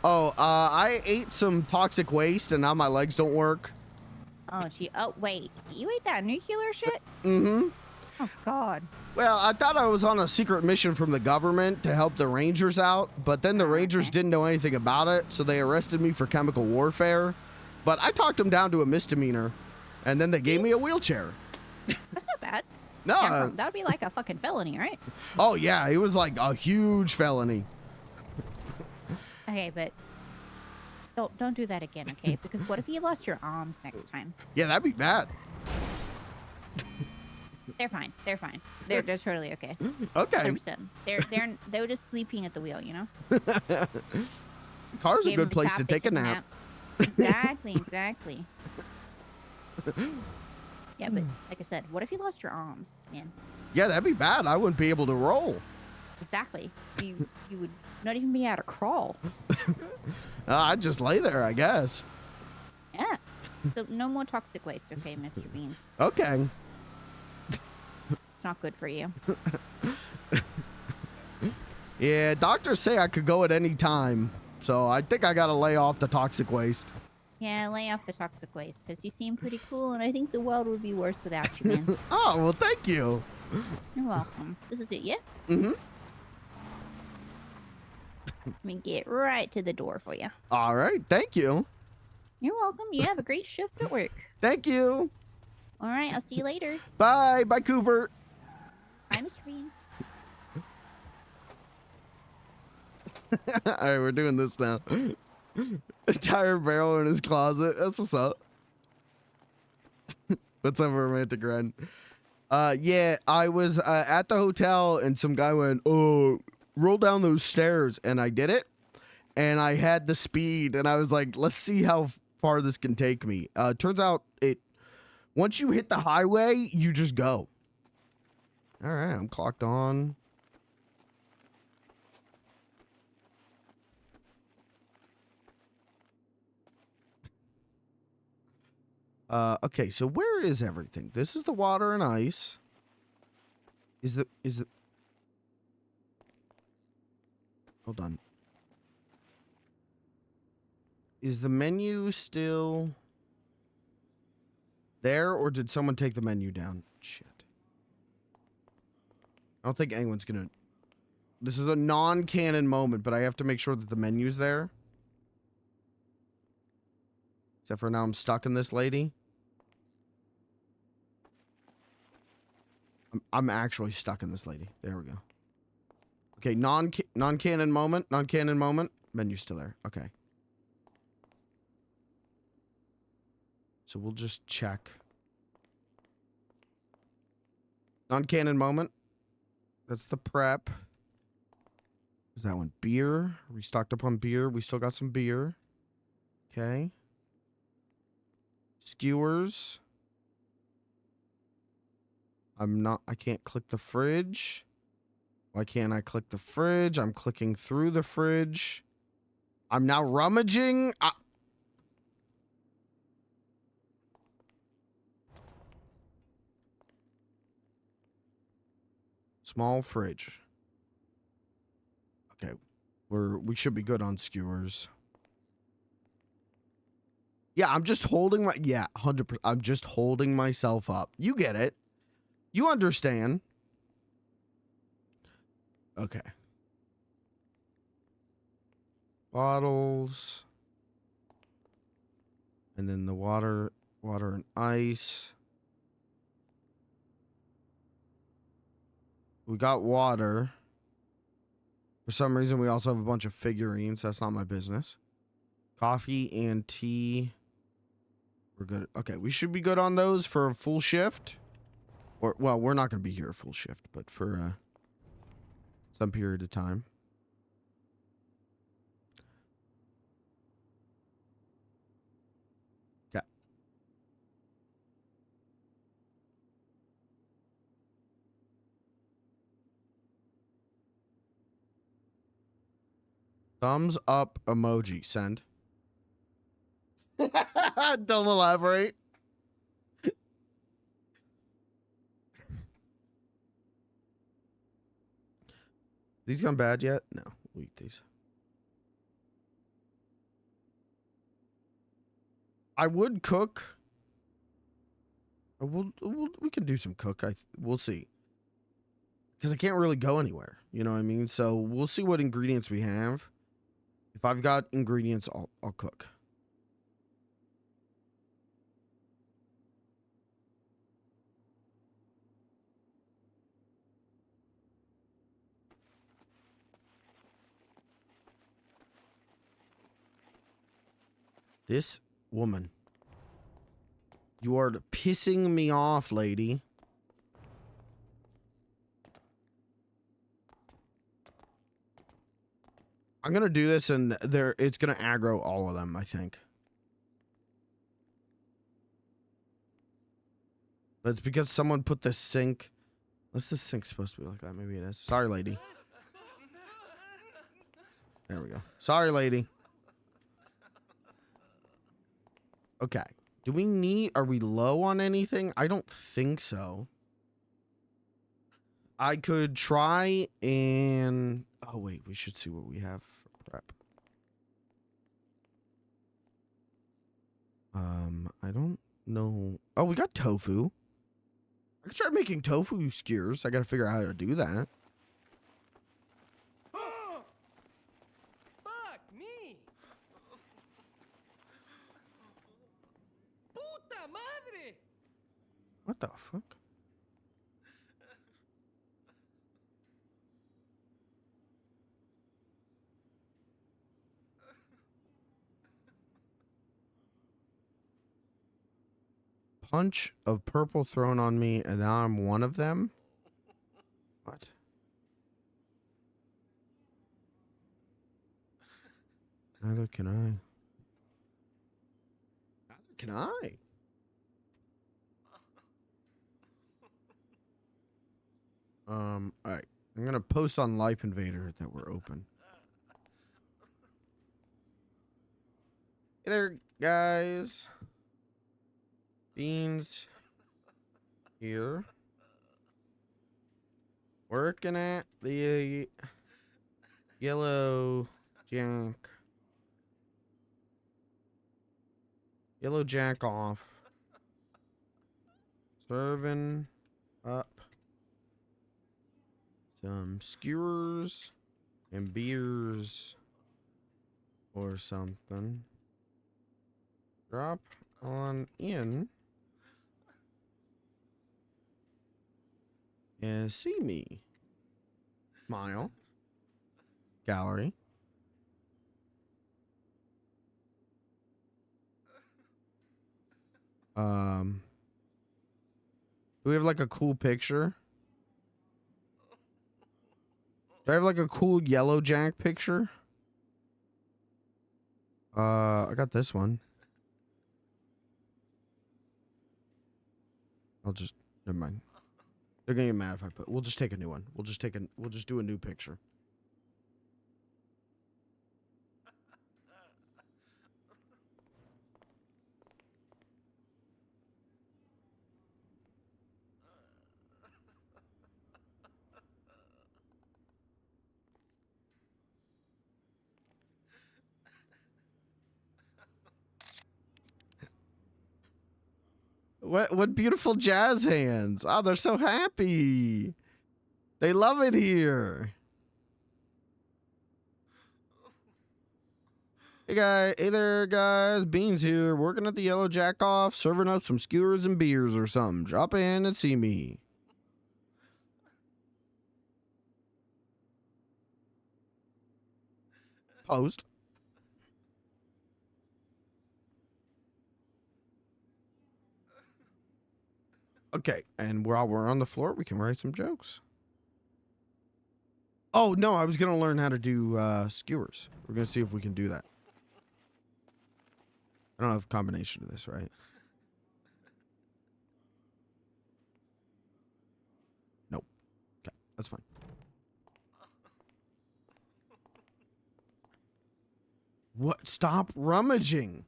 Oh, I ate some toxic waste and now my legs don't work. Oh, oh, wait. You ate that nuclear shit? Mm-hmm. Oh, God. Well, I thought I was on a secret mission from the government to help the Rangers out, but then the Rangers didn't know anything about it, so they arrested me for chemical warfare. But I talked them down to a misdemeanor, and then they gave me a wheelchair. That's not bad. No. That would be like a fucking felony, right? Oh, yeah, it was like a huge felony. Okay, but don't do that again, okay? Because what if you lost your arms next time? Yeah, that'd be bad. They're fine. They're fine. They're totally okay. Okay. 100%. They're just sleeping at the wheel, you know? Car's a Gave good them place shot, to they take a took nap. Exactly. Yeah, but like I said, what if you lost your arms, man? Yeah, that'd be bad. I wouldn't be able to roll. Exactly. You would not even be able to crawl. I'd just lay there, I guess. Yeah. So no more toxic waste, okay, Mr. Beans? Okay. It's not good for you. Yeah, doctors say I could go at any time, so I think I gotta lay off the toxic waste. Yeah, lay off the toxic waste, because you seem pretty cool, and I think the world would be worse without you, man. Oh, well, thank you. You're welcome. This is it, yeah? Mm-hmm. Let me get right to the door for you. All right, thank you. You're welcome. You have a great shift at work. Thank you. All right, I'll see you later. Bye. Bye, Cooper. Bye, Mr. Beans. All right, we're doing this now. Entire barrel in his closet. That's what's up. What's up, romantic Ren? Yeah, I was at the hotel and some guy went, "Oh, roll down those stairs," and I did it. And I had the speed, and I was like, "Let's see how far this can take me." Turns out once you hit the highway, you just go. All right, I'm clocked on. Okay, so where is everything? This is the water and ice. Is the Hold on. Is the menu still there, or did someone take the menu down? Shit. I don't think anyone's gonna... This is a non-canon moment, but I have to make sure that the menu's there. Except for now I'm stuck in this lady. I'm actually stuck in this lady. There we go. Okay, non-canon moment. Non-canon moment. Menu's still there. Okay. So we'll just check. Non-canon moment. That's the prep. Is that one? Beer. We stocked up on beer. We still got some beer. Okay. Skewers. I can't click the fridge. Why can't I click the fridge? I'm clicking through the fridge. I'm now rummaging. Small fridge. Okay. We should be good on skewers. Yeah, I'm just holding 100%. I'm just holding myself up. You get it. You understand. Okay. Bottles. And then the water and ice. We got water. For some reason, we also have a bunch of figurines. That's not my business. Coffee and tea. We're good. Okay, we should be good on those for a full shift. Or, well, we're not going to be here a full shift, but for some period of time. Okay. Thumbs up emoji. Send. Don't elaborate. These gone bad yet? No, we'll eat these. I would cook. We can do some cook. We'll see. Because I can't really go anywhere. You know what I mean? So we'll see what ingredients we have. If I've got ingredients, I'll cook. This woman. You are pissing me off, lady. I'm gonna do this and it's gonna aggro all of them, I think. But it's because someone put the sink. What's this sink supposed to be like that? Maybe it is. Sorry, lady. There we go. Sorry, lady. Okay. Are we low on anything? I don't think so. I could try and... Oh, wait. We should see what we have for prep. I don't know. Oh, we got tofu. I could try making tofu skewers. I gotta figure out how to do that. Fuck me! Puta madre! What the fuck? Punch of purple thrown on me, and now I'm one of them? What? Neither can I. Neither can I. Alright. I'm gonna post on Life Invader that we're open. Hey there, guys. Beans. Here. Working at the Yellow Jack. Yellow Jack off. Serving up some skewers and beers or something. Drop on in and see me. Smile. Gallery. Do we have like a cool picture? Do I have like a cool Yellow Jack picture? I got this one. Never mind. They're gonna get mad if I put. We'll just take a new one. We'll just do a new picture. What beautiful jazz hands. Oh, they're so happy. They love it here. Hey there, guys. Beans here, working at the Yellow Jack off, serving up some skewers and beers or something. Drop in and see me. Post. Okay, and while we're on the floor, we can write some jokes. Oh, no, I was going to learn how to do skewers. We're going to see if we can do that. I don't have a combination of this, right? Nope. Okay, that's fine. What? Stop rummaging.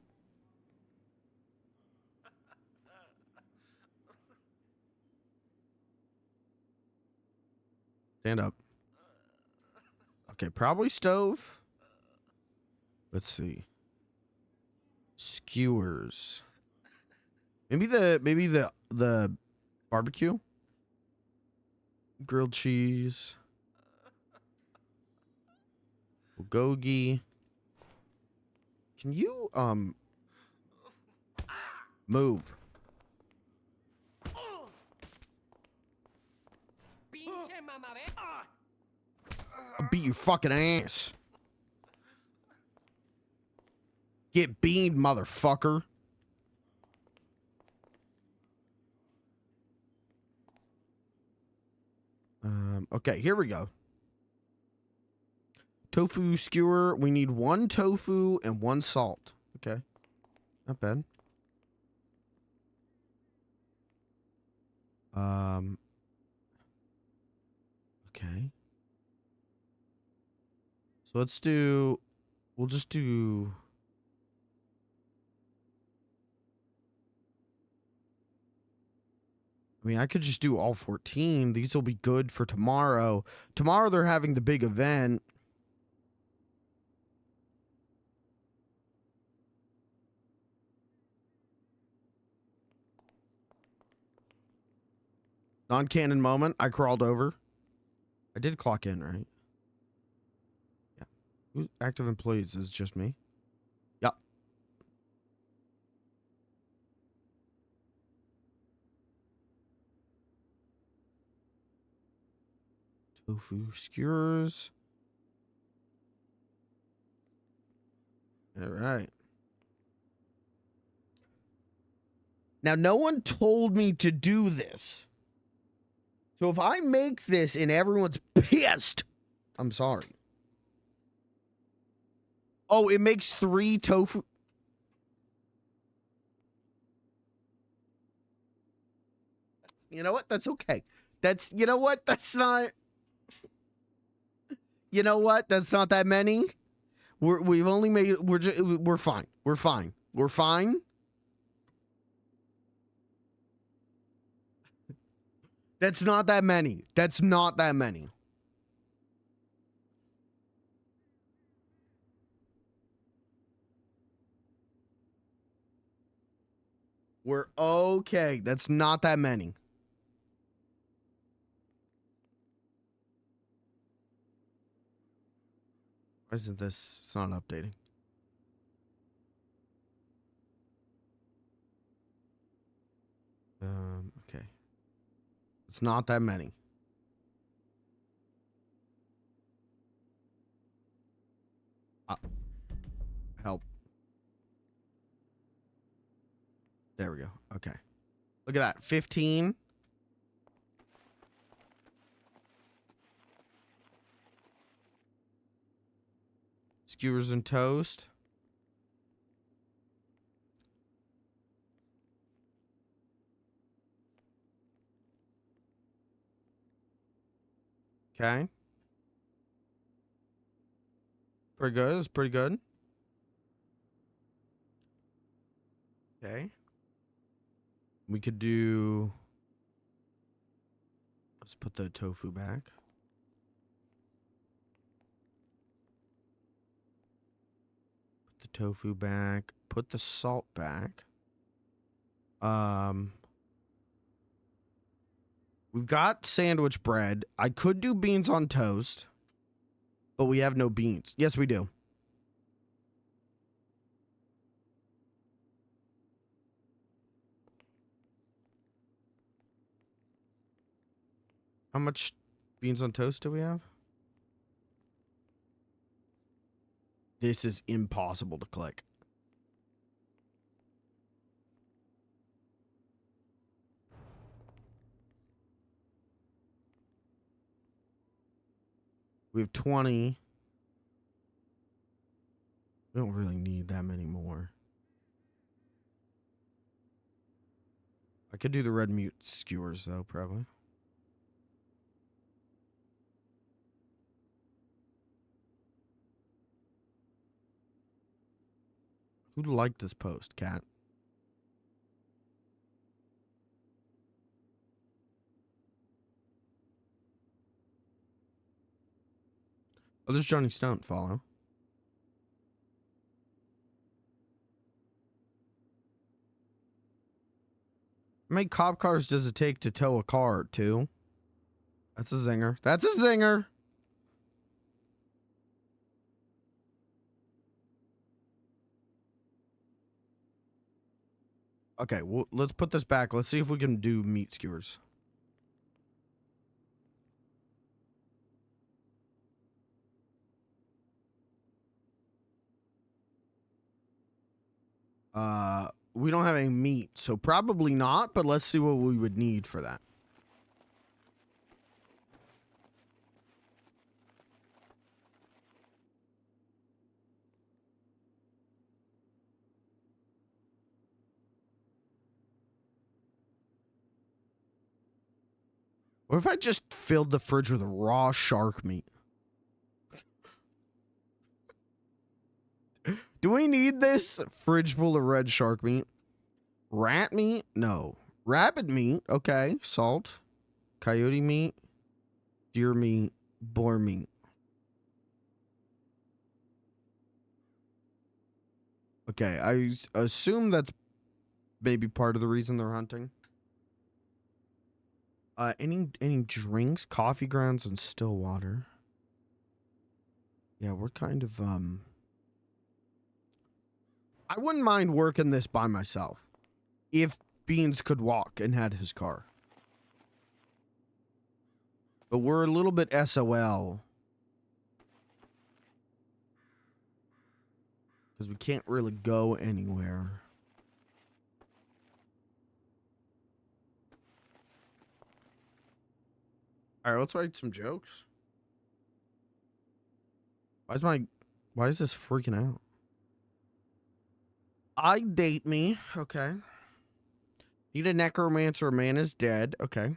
Stand up. Okay, probably stove. Let's see. Skewers. Maybe the barbecue. Grilled cheese. Bulgogi. Can you move? I'll beat your fucking ass. Get beamed, motherfucker. Okay, here we go. Tofu skewer. We need 1 tofu and 1 salt. Okay. Not bad. Okay. So let's do, we'll just do, I mean, I could just do all 14. These will be good for tomorrow. Tomorrow they're having the big event. Non-canon moment. I crawled over. I did clock in, right? Yeah. Who's active employees? Is it just me? Yep. Tofu skewers. All right. Now, no one told me to do this. So if I make this and everyone's pissed, I'm sorry. Oh, it makes 3 tofu. You know what? That's okay. That's, you know what? That's not, you know what? That's not that many. We've only made, we're fine. We're fine. We're fine. That's not that many. That's not that many. We're okay. That's not that many. Why isn't this? It's not updating. Okay. It's not that many. Help. There we go. Okay. Look at that. 15. Skewers and toast. Okay. Pretty good. It's pretty good. Okay. We could do... Let's put the tofu back. Put the tofu back. Put the salt back. We've got sandwich bread. I could do beans on toast, but we have no beans. Yes, we do. How much beans on toast do we have? This is impossible to click. We have 20. We don't really need that many more. I could do the red meat skewers, though, probably. Who liked this post, Cat? Oh, there's Johnny Stone. Follow. How many cop cars does it take to tow a car? 2? That's a zinger. That's a zinger. Okay, well, let's put this back. Let's see if we can do meat skewers. We don't have any meat, so probably not, but let's see what we would need for that. What if I just filled the fridge with raw shark meat? Do we need this fridge full of red shark meat? Rat meat? No. Rabbit meat? Okay. Salt. Coyote meat. Deer meat. Boar meat. Okay. I assume that's maybe part of the reason they're hunting. Any drinks? Coffee grounds and still water. Yeah, we're kind of, I wouldn't mind working this by myself. If Beans could walk and had his car. But we're a little bit SOL. Because we can't really go anywhere. Alright, let's write some jokes. Why is this freaking out? I date me. Okay. Need a necromancer. A man is dead. Okay.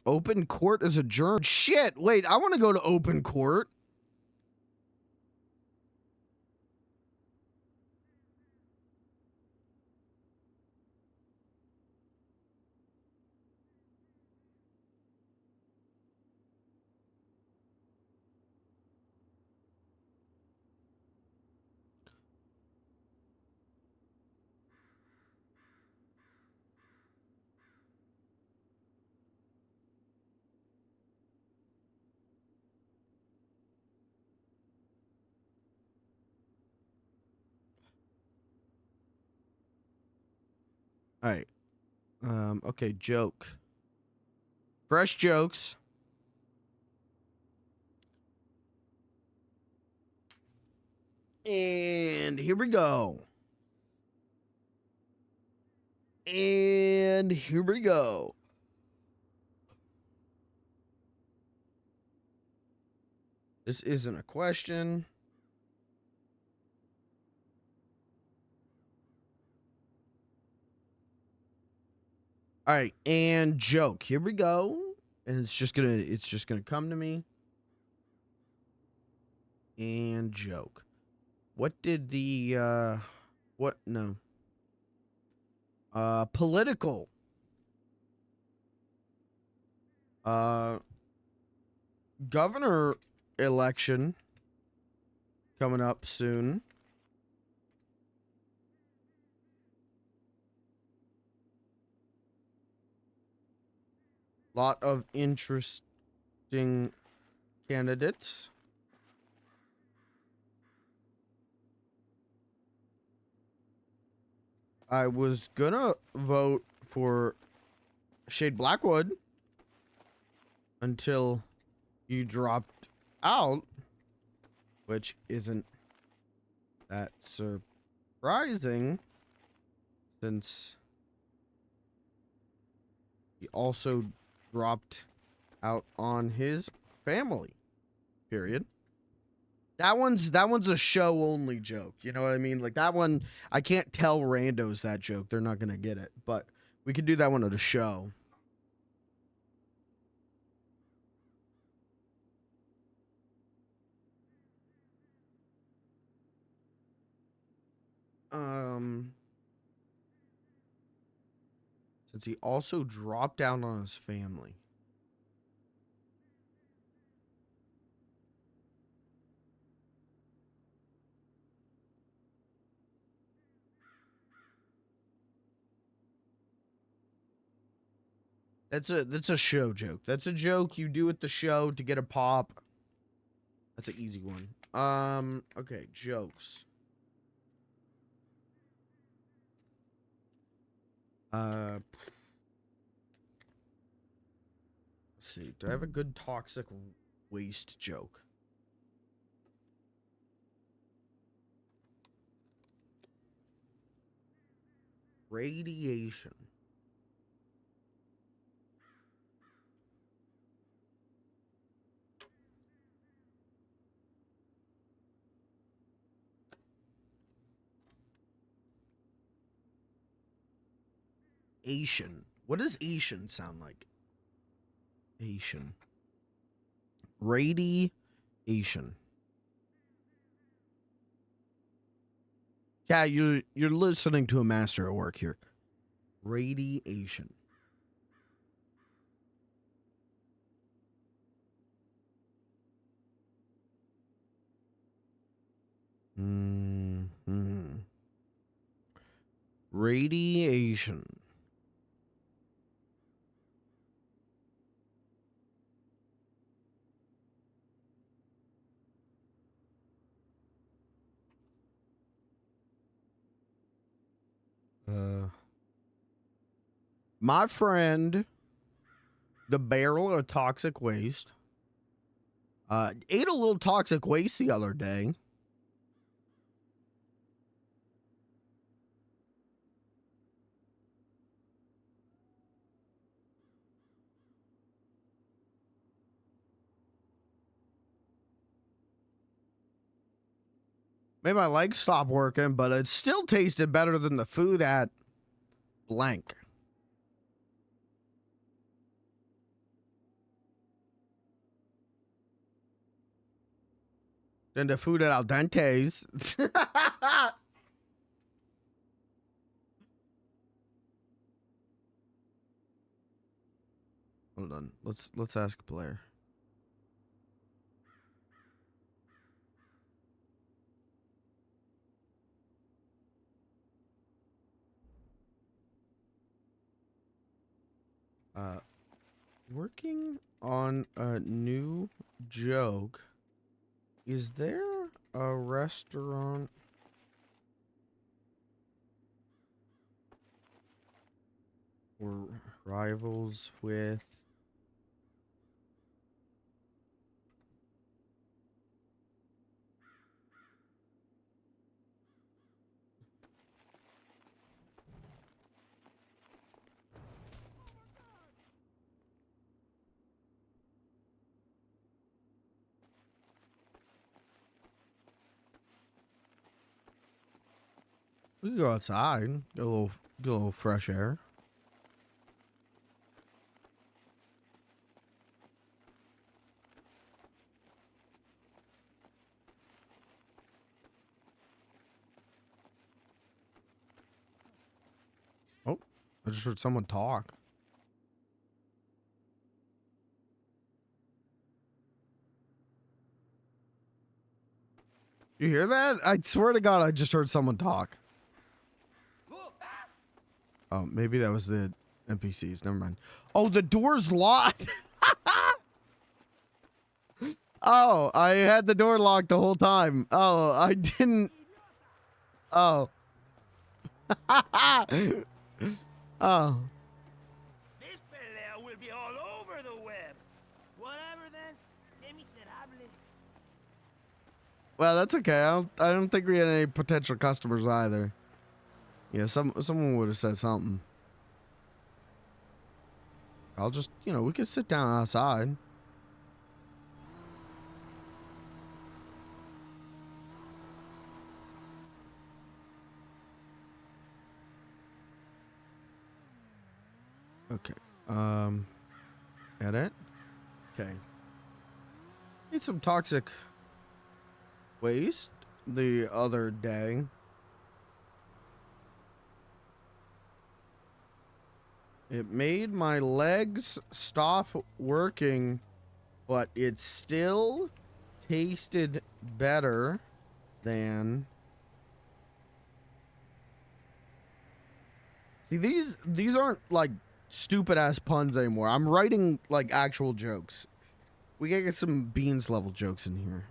Open court is adjourned. Shit. Wait, I want to go to open court. All right. Okay, joke. Fresh jokes. And here we go. And here we go. This isn't a question. All right, and joke. Here we go. And it's just gonna come to me. And joke. What did the what no. Political. Governor election coming up soon. Lot of interesting candidates. I was gonna vote for Shade Blackwood until you dropped out, which isn't that surprising since he also dropped out on his family. Period. That one's a show only joke. You know what I mean? Like that one, I can't tell randos that joke. They're not gonna get it. But we could do that one at a show. Since he also dropped out on his family. That's a show joke. That's a joke you do at the show to get a pop. That's an easy one. Okay, jokes. Let's see. Do I have a good toxic waste joke? Radiation. Asian. What does Asian sound like? Asian. Radiation. Yeah, you're listening to a master at work here. Radiation. Radiation. My friend, the barrel of toxic waste, ate a little toxic waste the other day. Made my legs stop working, but it still tasted better than the food at blank. Than the food at Al Dente's. Hold on. Let's ask a player. Working on a new joke. Is there a restaurant or rivals with we can go outside, get a little fresh air. Oh, I just heard someone talk. You hear that? I swear to God, I just heard someone talk. Oh, maybe that was the NPCs. Never mind. Oh, the door's locked. Oh, I had the door locked the whole time. Oh, I didn't. Oh. Oh. This pelea will be all over the web. Whatever then. Que miserable. Well, that's okay. I don't think we had any potential customers either. Yeah, someone would have said something. I'll just, we could sit down outside. Okay. Edit. Okay. Need some toxic waste the other day. It made my legs stop working, but it still tasted better than... See, these aren't like stupid ass puns anymore. I'm writing like actual jokes. We gotta get some Beans level jokes in here.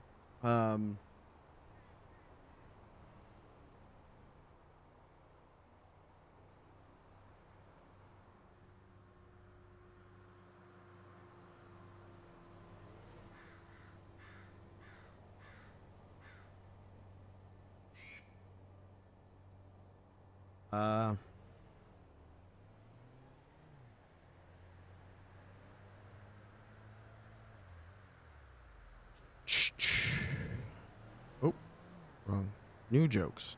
Oh, wrong. New jokes.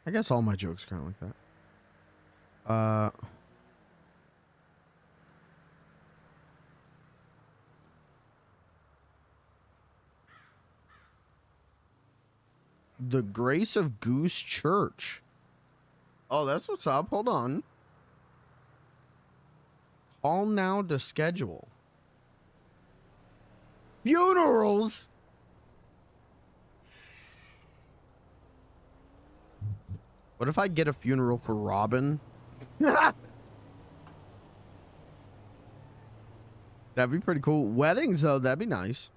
I guess all my jokes kind of like that. The Grace of Goose Church. Oh, that's what's up. Hold on. Call now to schedule. Funerals? What if I get a funeral for Robin? That'd be pretty cool. Weddings, though, that'd be nice.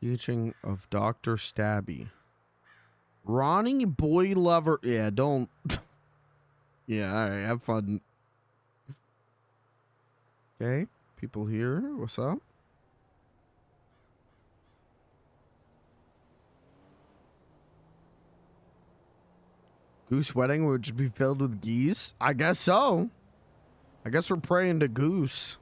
Teaching of Dr. Stabby. Ronnie Boy Lover. Yeah, don't. Yeah, all right, have fun. Okay, people here. What's up? Goose wedding would be filled with geese? I guess so. I guess we're praying to Goose.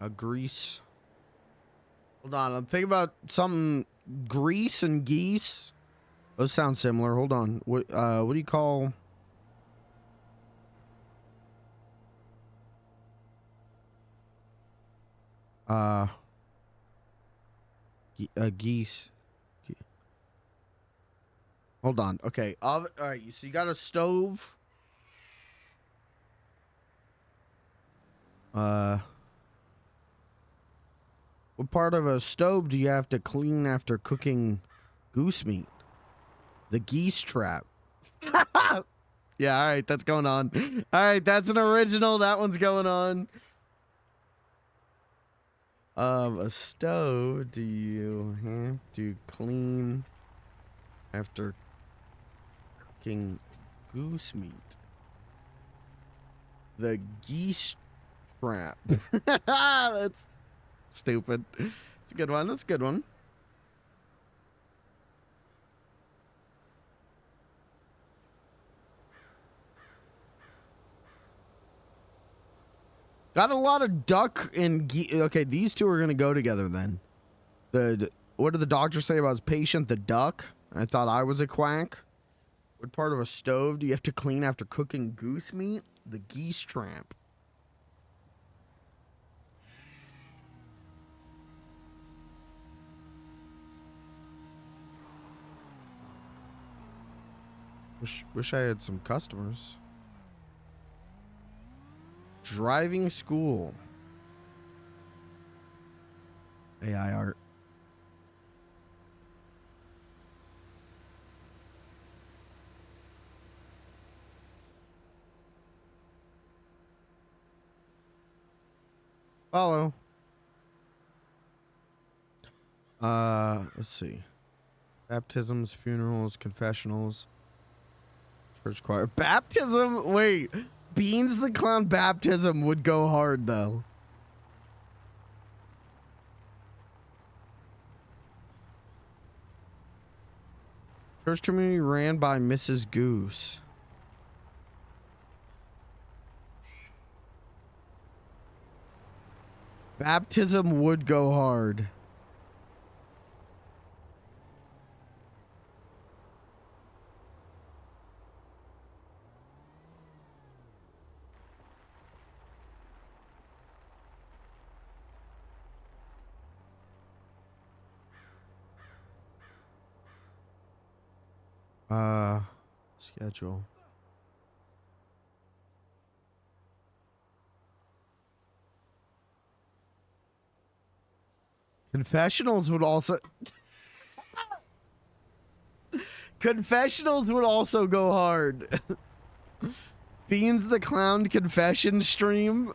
A grease. Hold on, I'm thinking about something. Grease and geese. Those sound similar. Hold on. What do you call? Geese. Hold on. Okay. All right. So you got a stove. What part of a stove do you have to clean after cooking goose meat? The geese trap. Yeah, all right, that's going on. All right, that's an original. That one's going on. A stove do you have to clean after cooking goose meat? The geese trap. That's stupid. It's a good one. That's a good one. Got a lot of duck and geese. Okay, these two are gonna go together then. What did the doctor say about his patient, the duck? I thought I was a quack. What part of a stove do you have to clean after cooking goose meat? The geese tramp. Wish I had some customers. Driving school. AI art. Follow. Let's see. Baptisms, funerals, confessionals, church choir. Baptism? Wait. Beans the Clown baptism would go hard, though. Church community ran by Mrs. Goose. Baptism would go hard. Schedule. Confessionals would also Confessionals would also go hard. Beans the Clown confession stream.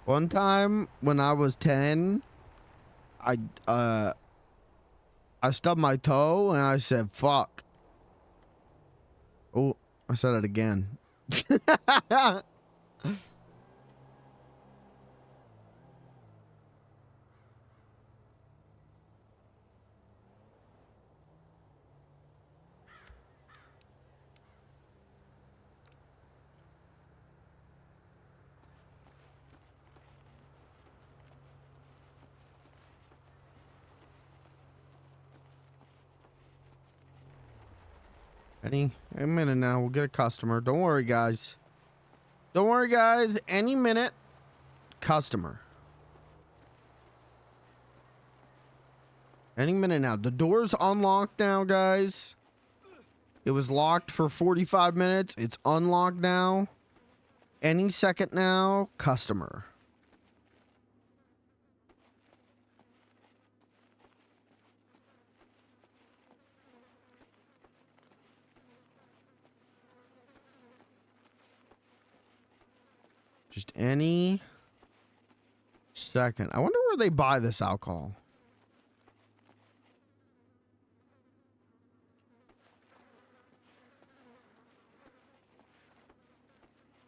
One time when I was 10, I stubbed my toe and I said fuck. Oh, I said it again. Any minute now, we'll get a customer. Don't worry, guys. Don't worry, guys. Any minute, customer. Any minute now. The door's unlocked now, guys. It was locked for 45 minutes. It's unlocked now. Any second now, customer. Just any second. I wonder where they buy this alcohol.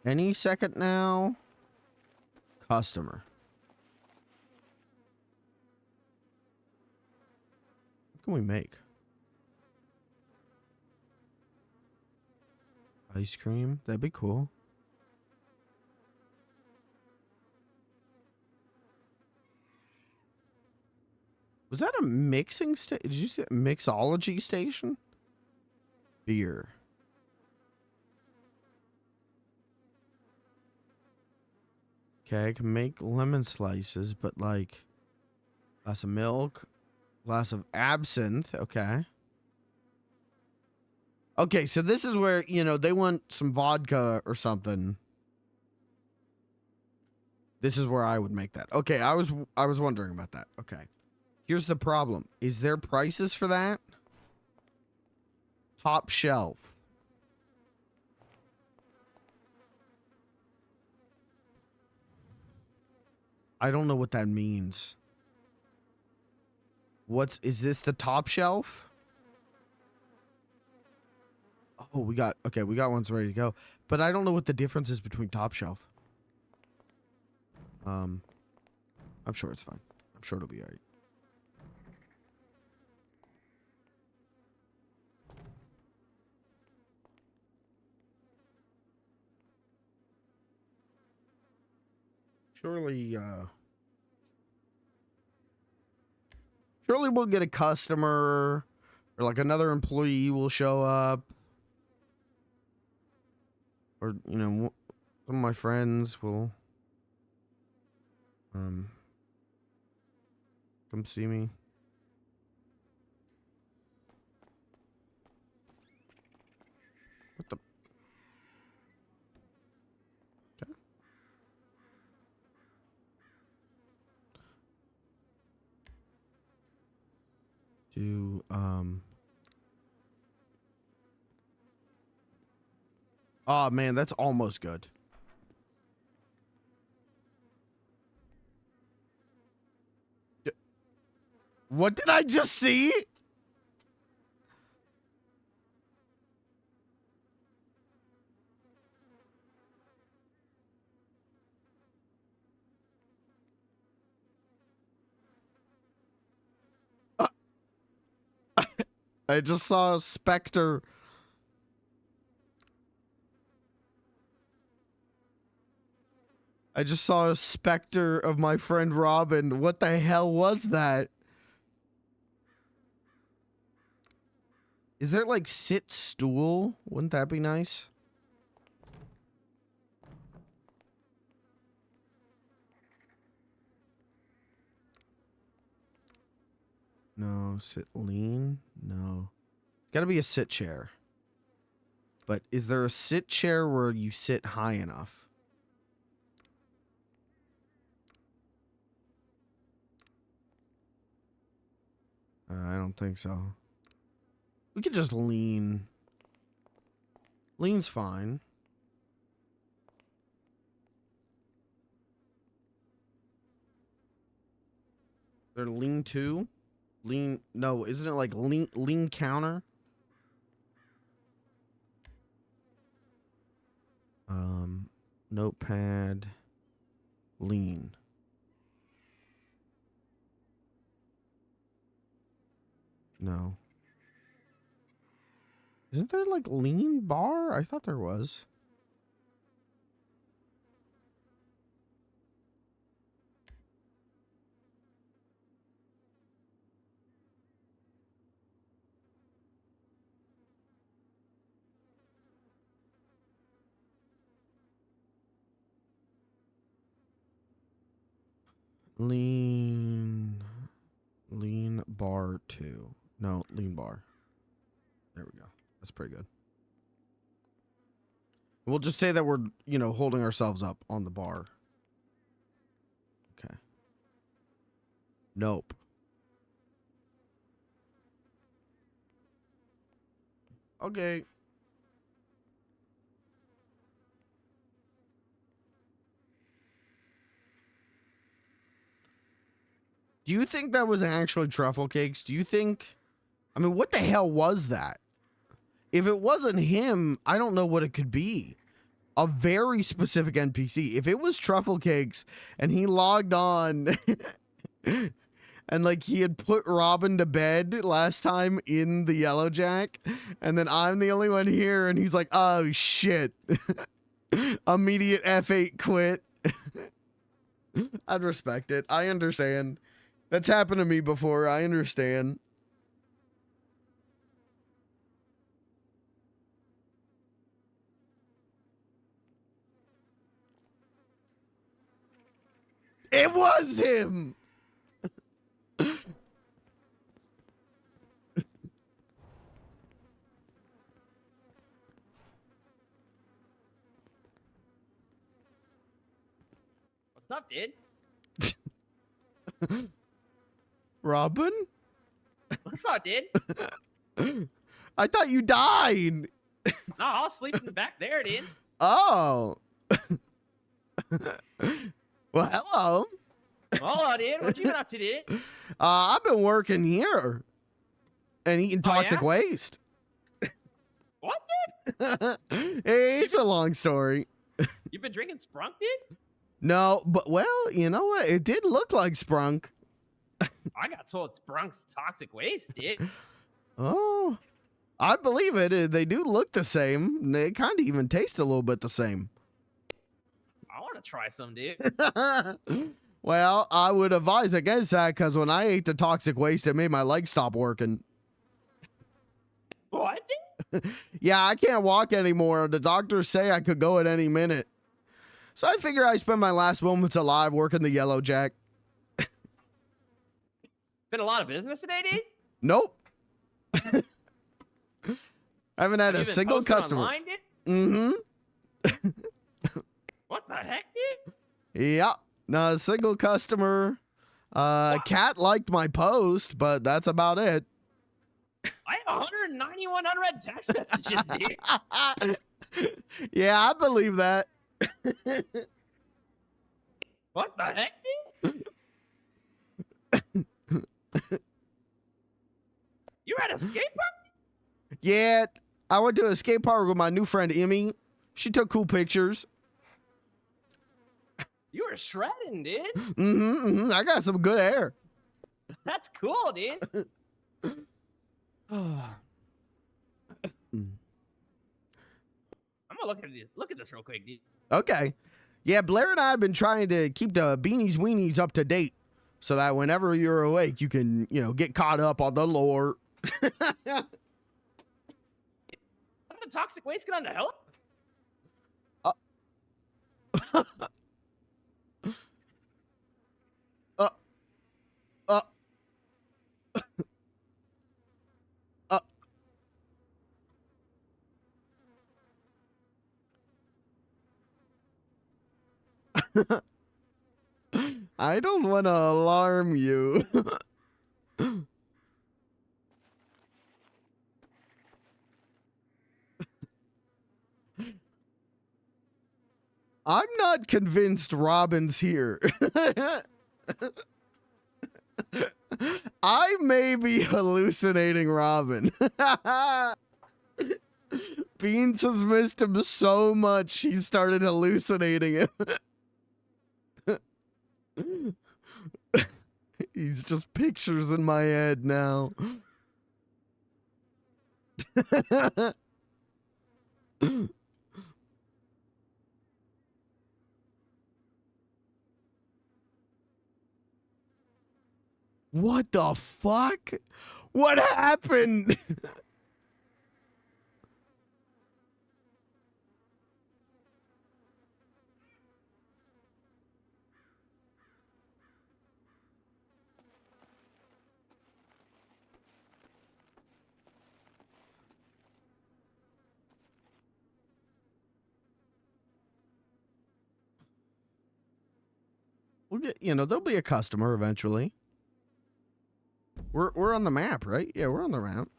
Any second now, customer. What can we make? Ice cream? That'd be cool. Was that a mixing station? Did you say mixology station? Beer. Okay, I can make lemon slices, but like glass of milk, glass of absinthe. Okay. Okay, so this is where, you know, they want some vodka or something. This is where I would make that. Okay, I was wondering about that. Okay. Here's the problem. Is there prices for that? Top shelf. I don't know what that means. Is this the top shelf? Oh, we got ones ready to go. But I don't know what the difference is between top shelf. I'm sure it's fine. I'm sure it'll be alright. Surely we'll get a customer or like another employee will show up. Or, you know, some of my friends will come see me. What the? Okay. Oh man, that's almost good. What did I just see? I just saw a specter. I just saw a specter of my friend Robin. What the hell was that? Is there like sit stool? Wouldn't that be nice? No, sit lean? No. It's gotta be a sit chair. But is there a sit chair where you sit high enough? I don't think so. We could just lean. Lean's fine. There lean two? Lean, no, isn't it like lean counter? Notepad, lean. No. Isn't there like lean bar? I thought there was. Lean bar 2. No, lean bar. There we go. That's pretty good. We'll just say that we're, you know, holding ourselves up on the bar. Okay. Nope. Okay. Do you think that was actually truffle cakes? Do you think... I mean, what the hell was that? If it wasn't him, I don't know what it could be. A very specific NPC. If it was truffle cakes and he logged on and like he had put Robin to bed last time in the Yellow Jack, and then I'm the only one here and he's like, oh shit. Immediate F8 quit. I'd respect it. I understand. That's happened to me before. I understand. It was him! What's up, dude? Robin? What's up, dude? I thought you died! No, I was sleeping back there, dude. Oh. Well, hello. Hello, dude. What you been up to, dude? I've been working here and eating toxic waste. What, dude? Hey, it's a long story. You been drinking Sprunk, dude? No, but well, you know what? It did look like Sprunk. I got told Sprunk's toxic waste, dude. Oh, I believe it. They do look the same. They kind of even taste a little bit the same. I want to try some, dude. Well, I would advise against that because when I ate the toxic waste, it made my legs stop working. What? Yeah, I can't walk anymore. The doctors say I could go at any minute. So I figure I spend my last moments alive working the Yellow Jack. Been a lot of business today, dude? Nope. I haven't had Have a you been single posting customer. online, dude? Mm-hmm. What the heck, dude? Yeah, not a single customer. Cat liked my post, but that's about it. I have 191 unread text messages, dude. Yeah, I believe that. What the heck, dude? You were at a skate park? Yeah, I went to a skate park with my new friend Emmy. She took cool pictures. You were shredding, dude. I got some good hair. That's cool, dude. I'm gonna look at this real quick, dude. Okay. Yeah, Blair and I have been trying to keep the beanies weenies up to date so that whenever you're awake, you can, you know, get caught up on the lore. How did the toxic waste get on the hell? I don't want to alarm you. I'm not convinced Robin's here. I may be hallucinating Robin. Beans has missed him so much, he started hallucinating him. He's just pictures in my head now. What the fuck? What happened? We'll get, you know, there'll be a customer eventually. We're on the map, right? Yeah, we're on the map.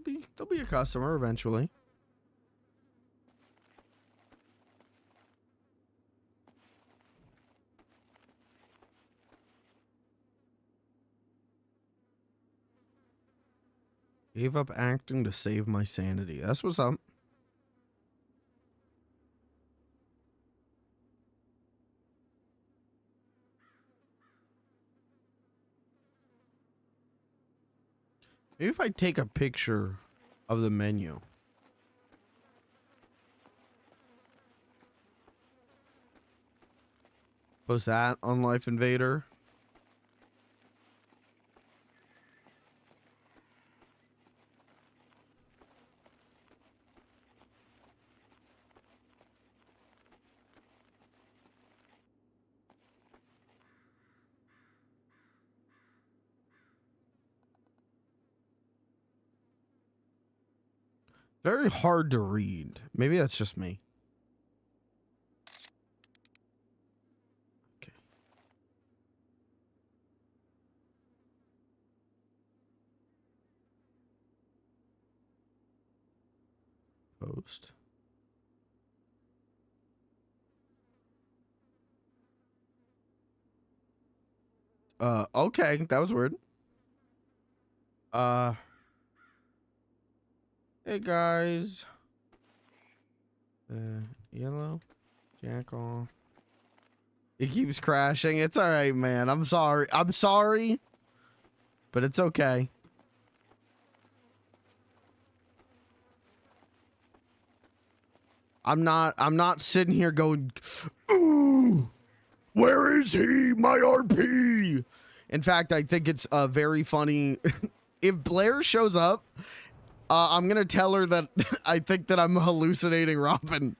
There'll be a customer eventually. Gave up acting to save my sanity. That's what's up. Maybe if I take a picture of the menu. Post that on Life Invader. Very hard to read. Maybe that's just me. Okay. Post. Okay, that was weird. Hey guys. Yellow. Jack off. It keeps crashing. It's alright, man. I'm sorry. I'm sorry. But it's okay. I'm not sitting here going, ooh, where is he? My RP. In fact, I think it's very funny. If Blair shows up, I'm gonna tell her that I think that I'm hallucinating Robin.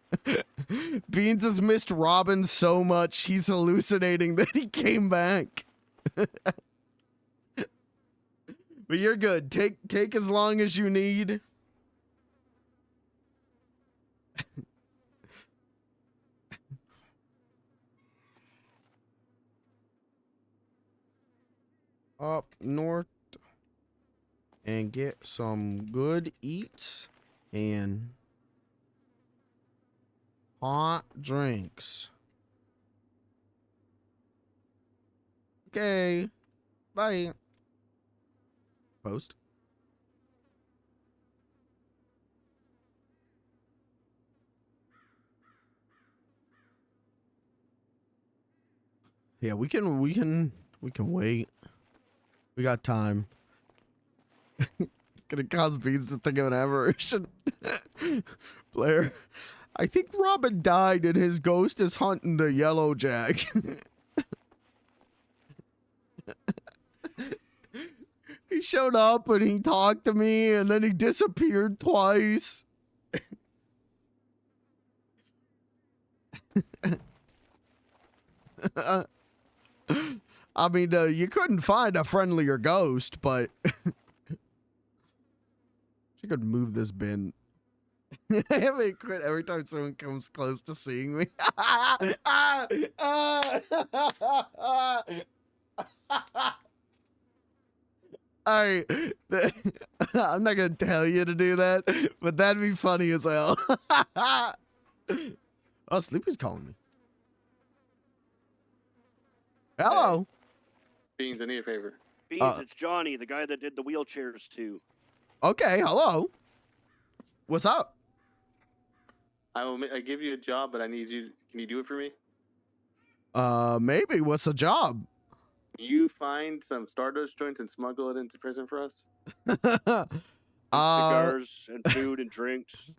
Beans has missed Robin so much, he's hallucinating that he came back. But you're good. Take as long as you need. Up north and get some good eats and hot drinks. Okay, bye. Post. Yeah, we can wait. We got time. Gonna cause Beans to think of an aberration. Blair, I think Robin died and his ghost is hunting the yellow jack. He showed up and he talked to me and then he disappeared twice. I mean, you couldn't find a friendlier ghost, but she could move this bin. I may quit every time someone comes close to seeing me. Alright, I'm not gonna tell you to do that, but that'd be funny as hell. Oh, Sleepy's calling me. Hello. Beans, I need a favor. Beans, it's Johnny, the guy that did the wheelchairs too. Okay, hello. What's up? I give you a job, but I need you. Can you do it for me? Maybe. What's the job? You find some Stardust joints and smuggle it into prison for us? Cigars and food and drinks.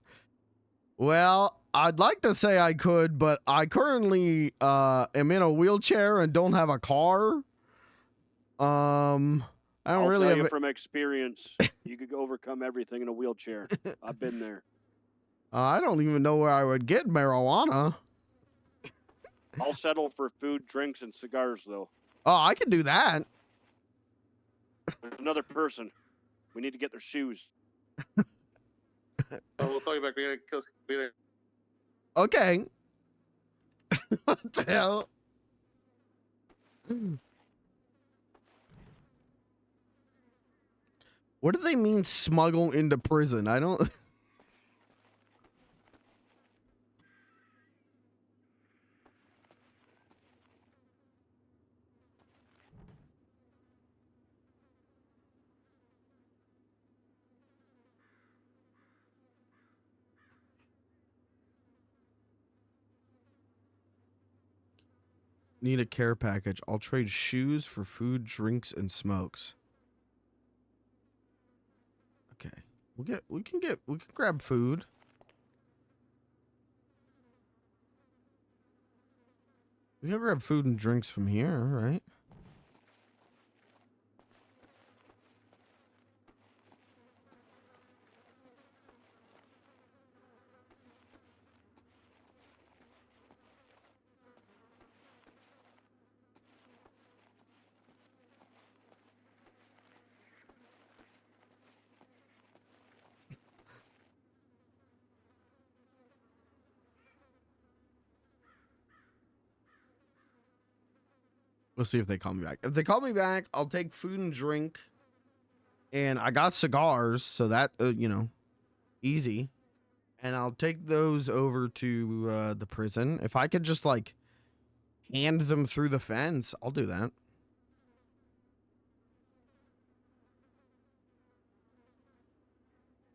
Well, I'd like to say I could, but I currently am in a wheelchair and don't have a car. I don't really tell have you from experience, you could overcome everything in a wheelchair. I've been there. I don't even know where I would get marijuana. I'll settle for food, drinks, and cigars, though. Oh, I can do that. There's another person. We need to get their shoes. Oh, we'll call you back. We gotta. Okay. What the hell? What do they mean smuggle into prison? I don't... Need a care package. I'll trade shoes for food, drinks, and smokes. Okay. We can grab food. We can grab food and drinks from here, right? We'll see if they call me back. If they call me back, I'll take food and drink. And I got cigars, so that, you know, easy. And I'll take those over to the prison. If I could just, like, hand them through the fence, I'll do that.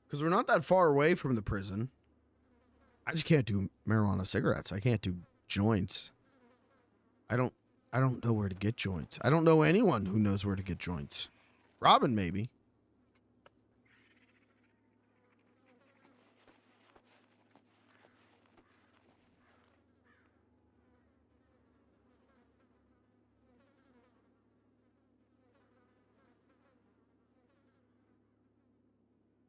Because we're not that far away from the prison. I just can't do marijuana cigarettes. I can't do joints. I don't know where to get joints. I don't know anyone who knows where to get joints. Robin, maybe.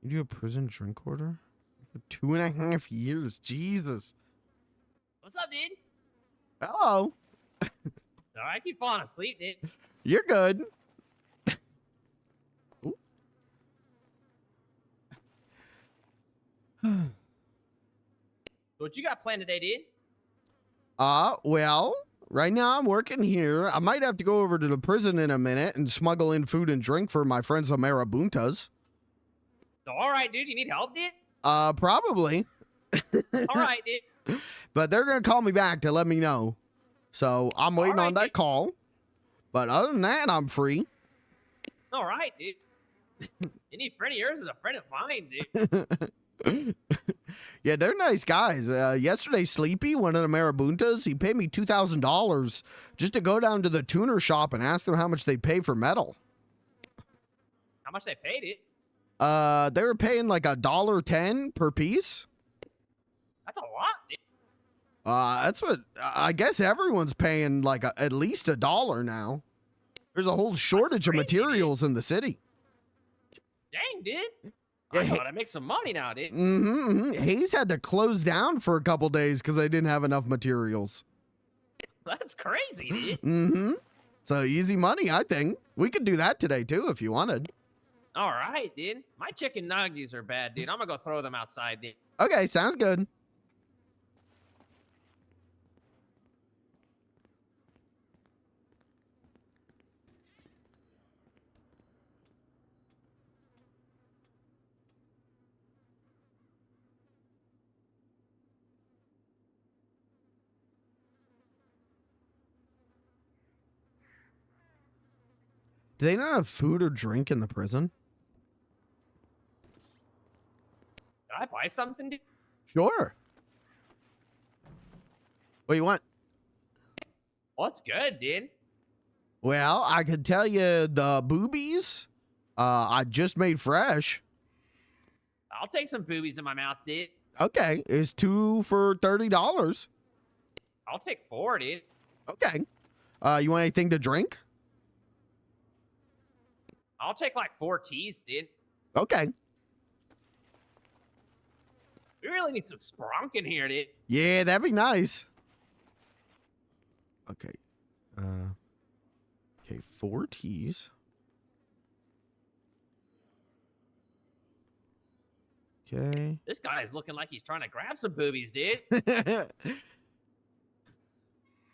You do a prison drink order? For 2.5 years. Jesus. What's up, dude? Hello. I keep falling asleep, dude. You're good. What you got planned today, dude? Well, right now I'm working here. I might have to go over to the prison in a minute and smuggle in food and drink for my friends the Marabuntas. All right, dude. You need help, dude? Probably. All right, dude. But they're going to call me back to let me know. So I'm waiting on that call. But other than that, I'm free. All right, dude. Any friend of yours is a friend of mine, dude. Yeah, they're nice guys. Yesterday, Sleepy, one of the Marabuntas, he paid me $2,000 just to go down to the tuner shop and ask them how much they pay for metal. How much they paid it? They were paying like $1.10 per piece. That's a lot, That's what I guess everyone's paying like at least $1 now. There's a whole shortage of materials in the city. Dang, dude. Yeah, I thought I'd make some money now, dude. Hayes had to close down for a couple days because they didn't have enough materials. That's crazy, dude. So easy money, I think. We could do that today too if you wanted. All right, dude. My chicken nuggets are bad, dude. I'm gonna go throw them outside, dude. Okay, sounds good. Do they not have food or drink in the prison? Did I buy something, dude? Sure. What do you want? What's good, dude? Well, I could tell you the boobies I just made fresh. I'll take some boobies in my mouth, dude. Okay, it's 2 for $30. I'll take 4, dude. Okay. You want anything to drink? I'll take like 4 teas, dude. Okay. We really need some sprunk in here, dude. Yeah, that'd be nice. Okay. Okay, 4 teas. Okay. This guy's looking like he's trying to grab some boobies, dude.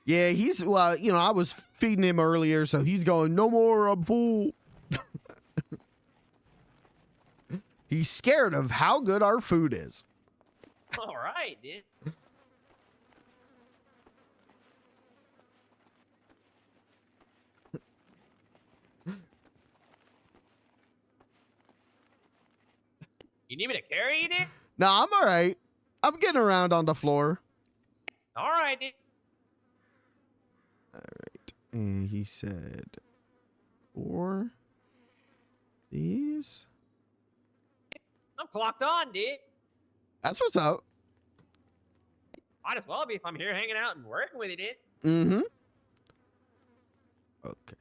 Yeah, he's, well, you know, I was feeding him earlier, so he's going, no more, I'm full. He's scared of how good our food is. All right, dude. You need me to carry you, dude? No, I'm all right. I'm getting around on the floor. All right, dude. All right. And he said 4 these. I'm clocked on, dude. That's what's up. Might as well be if I'm here hanging out and working with you, dude. Mm-hmm. Okay.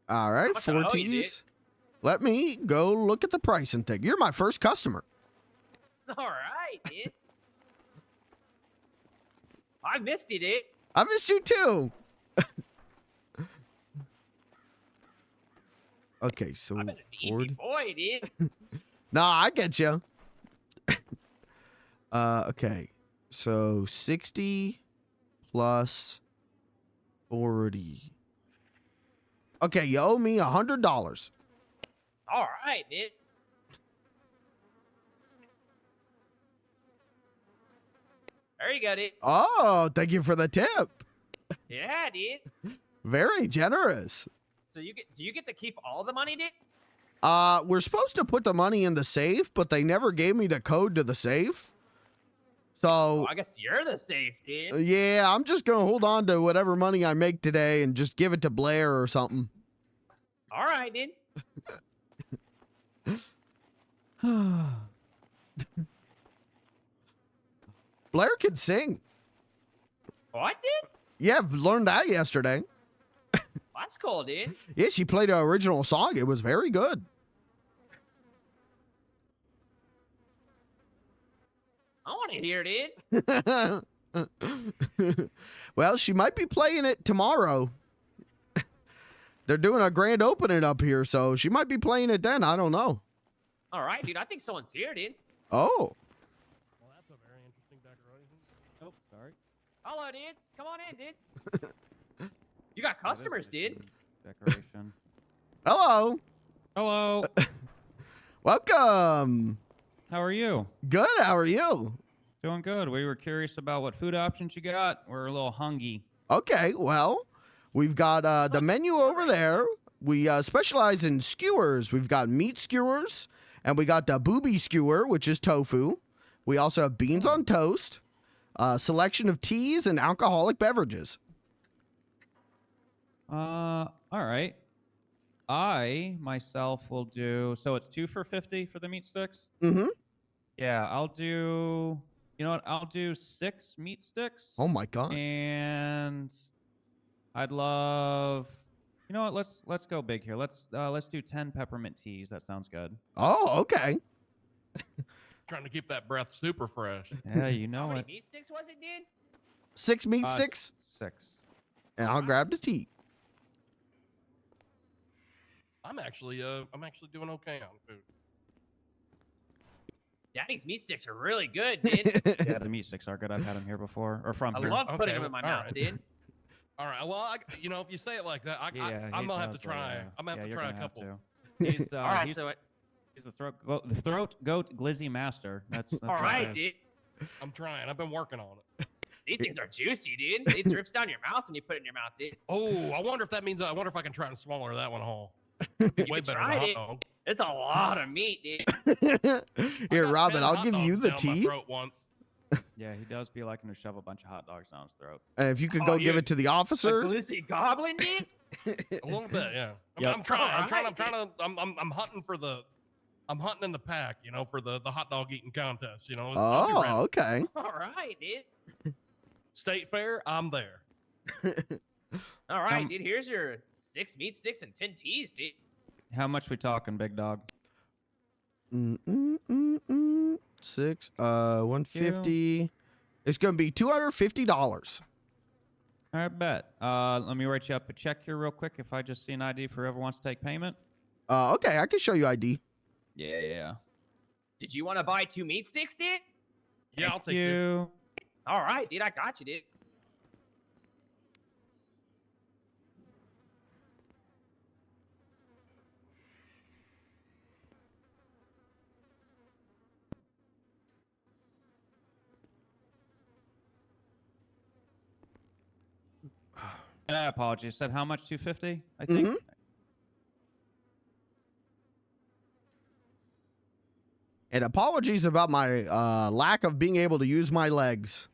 All right, much I 4 owe you, dude? teas. Let me go look at the pricing thing. You're my first customer. All right, dude. I missed you, dude. I missed you too. Okay, so I've been an easy 40. boy, dude. No, I get you. Okay, so 60 plus 40. Okay, you owe me $100. All right, dude. There you go, dude. Oh, thank you for the tip. Yeah, dude. Very generous. So do you get to keep all the money, dude? We're supposed to put the money in the safe, but they never gave me the code to the safe. So Oh, I guess you're the safe, dude. yeah, I'm just gonna hold on to whatever money I make today and just give it to Blair or something. All right, dude. Blair can sing. What, dude? Yeah, I've learned that yesterday. That's cool, dude. Yeah, she played an original song. It was very good. I want to hear it, dude. Well, she might be playing it tomorrow. They're doing a grand opening up here, so she might be playing it then. I don't know. All right, dude. I think someone's here, dude. Oh. Well, that's a very interesting decoration. Oh, sorry. Hello, dudes. Come on in, dude. You got customers, dude. Decoration. Hello. Hello. Welcome. How are you? Good. How are you? Doing good. We were curious about what food options you got. We're a little hungry. Okay. Well, we've got the menu over there. We specialize in skewers. We've got meat skewers, and we got the booby skewer, which is tofu. We also have beans on toast, selection of teas and alcoholic beverages. All right. I myself will do. So it's 2 for $50 for the meat sticks. Mm-hmm. Yeah, I'll do You know what? I'll do 6 meat sticks. Oh my god. And I'd love. You know what? Let's go big here. Let's do 10 peppermint teas. That sounds good. Oh, okay. Trying to keep that breath super fresh. Yeah, you know How many it. meat sticks was it, dude? 6 meat sticks. 6. And I'll grab the tea. I'm actually doing okay on food. Daddy's meat sticks are really good, dude. Yeah, the meat sticks are good. I've had them here before, or from I here. love putting Okay, them in my all mouth, right. dude. All right. Well, if you say it like that, I'm Yeah, gonna have to he does, try. yeah. I'm gonna have to you're try a gonna have couple. to. He's, All right, he's, so he's the throat goat glizzy master. That's all what right, it is. dude. I'm trying. I've been working on it. These things are juicy, dude. It drips down your mouth when you put it in your mouth, dude. Oh, I wonder if that means. I wonder if I can try and swallow that one whole. You Way can better try than a it. hot dog. It's a lot of meat, dude. Here, I got Robin, 10 I'll hot give you dogs the down my tea. throat once. Yeah, he does be liking to shove a bunch of hot dogs down his throat. And if you could Oh, go give you- it to the A officer. glizzy goblin, dude. A little bit, yeah. Yep. I'm trying. I'm Alright, trying to. I'm hunting for the. I'm hunting in the pack, you know, for the hot dog eating contest. You know. I'll be ready. Oh, okay. All right, dude. State fair, I'm there. All right, dude. Here's your 6 meat sticks and 10 teas, dude. How much we talking, big dog? 6, 150. It's gonna be $250. All right, bet. Let me write you up a check here real quick. If I just see an ID for whoever wants to take payment. Okay, I can show you ID. Yeah. Did you want to buy 2 meat sticks, dude? Yeah, I'll take you. two. All right, dude. I got you, dude. And I apologize. Said how much? 250? I think. And apologies about my lack of being able to use my legs.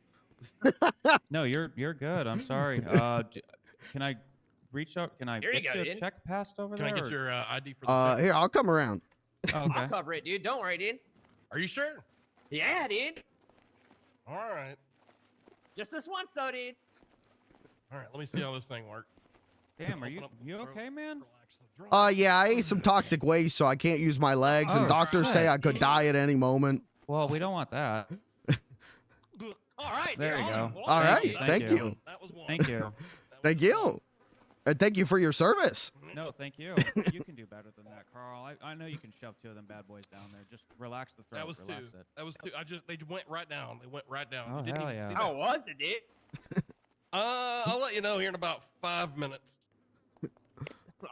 No, you're good. I'm sorry. Can I reach out? Can I Here you get go, you a dude. check passed over Can there? I get or- your ID for the check? Here, I'll come around. Oh, okay. I'll cover it, dude. Don't worry, dude. Are you sure? Yeah, dude. All right. Just this once, though, dude. All right. Let me see how this thing works. Damn, are Open you up the throat, okay, man? relax the throat. Yeah, I ate some toxic waste, so I can't use my legs, and Oh, doctors say shit. I could die at any moment. Well, we don't want that. All right, There dude. you go. All Thank right, you, thank you. That was one. Thank you. Thank you. And thank you for your service. No, thank you. You can do better than that, Carl. I know you can shove 2 of them bad boys down there. Just relax the throat. That was relax two. it. That was two. They went right down. They went right down. Oh, You didn't hell even yeah. see How that. was it, dude? I'll let you know here in about 5 minutes.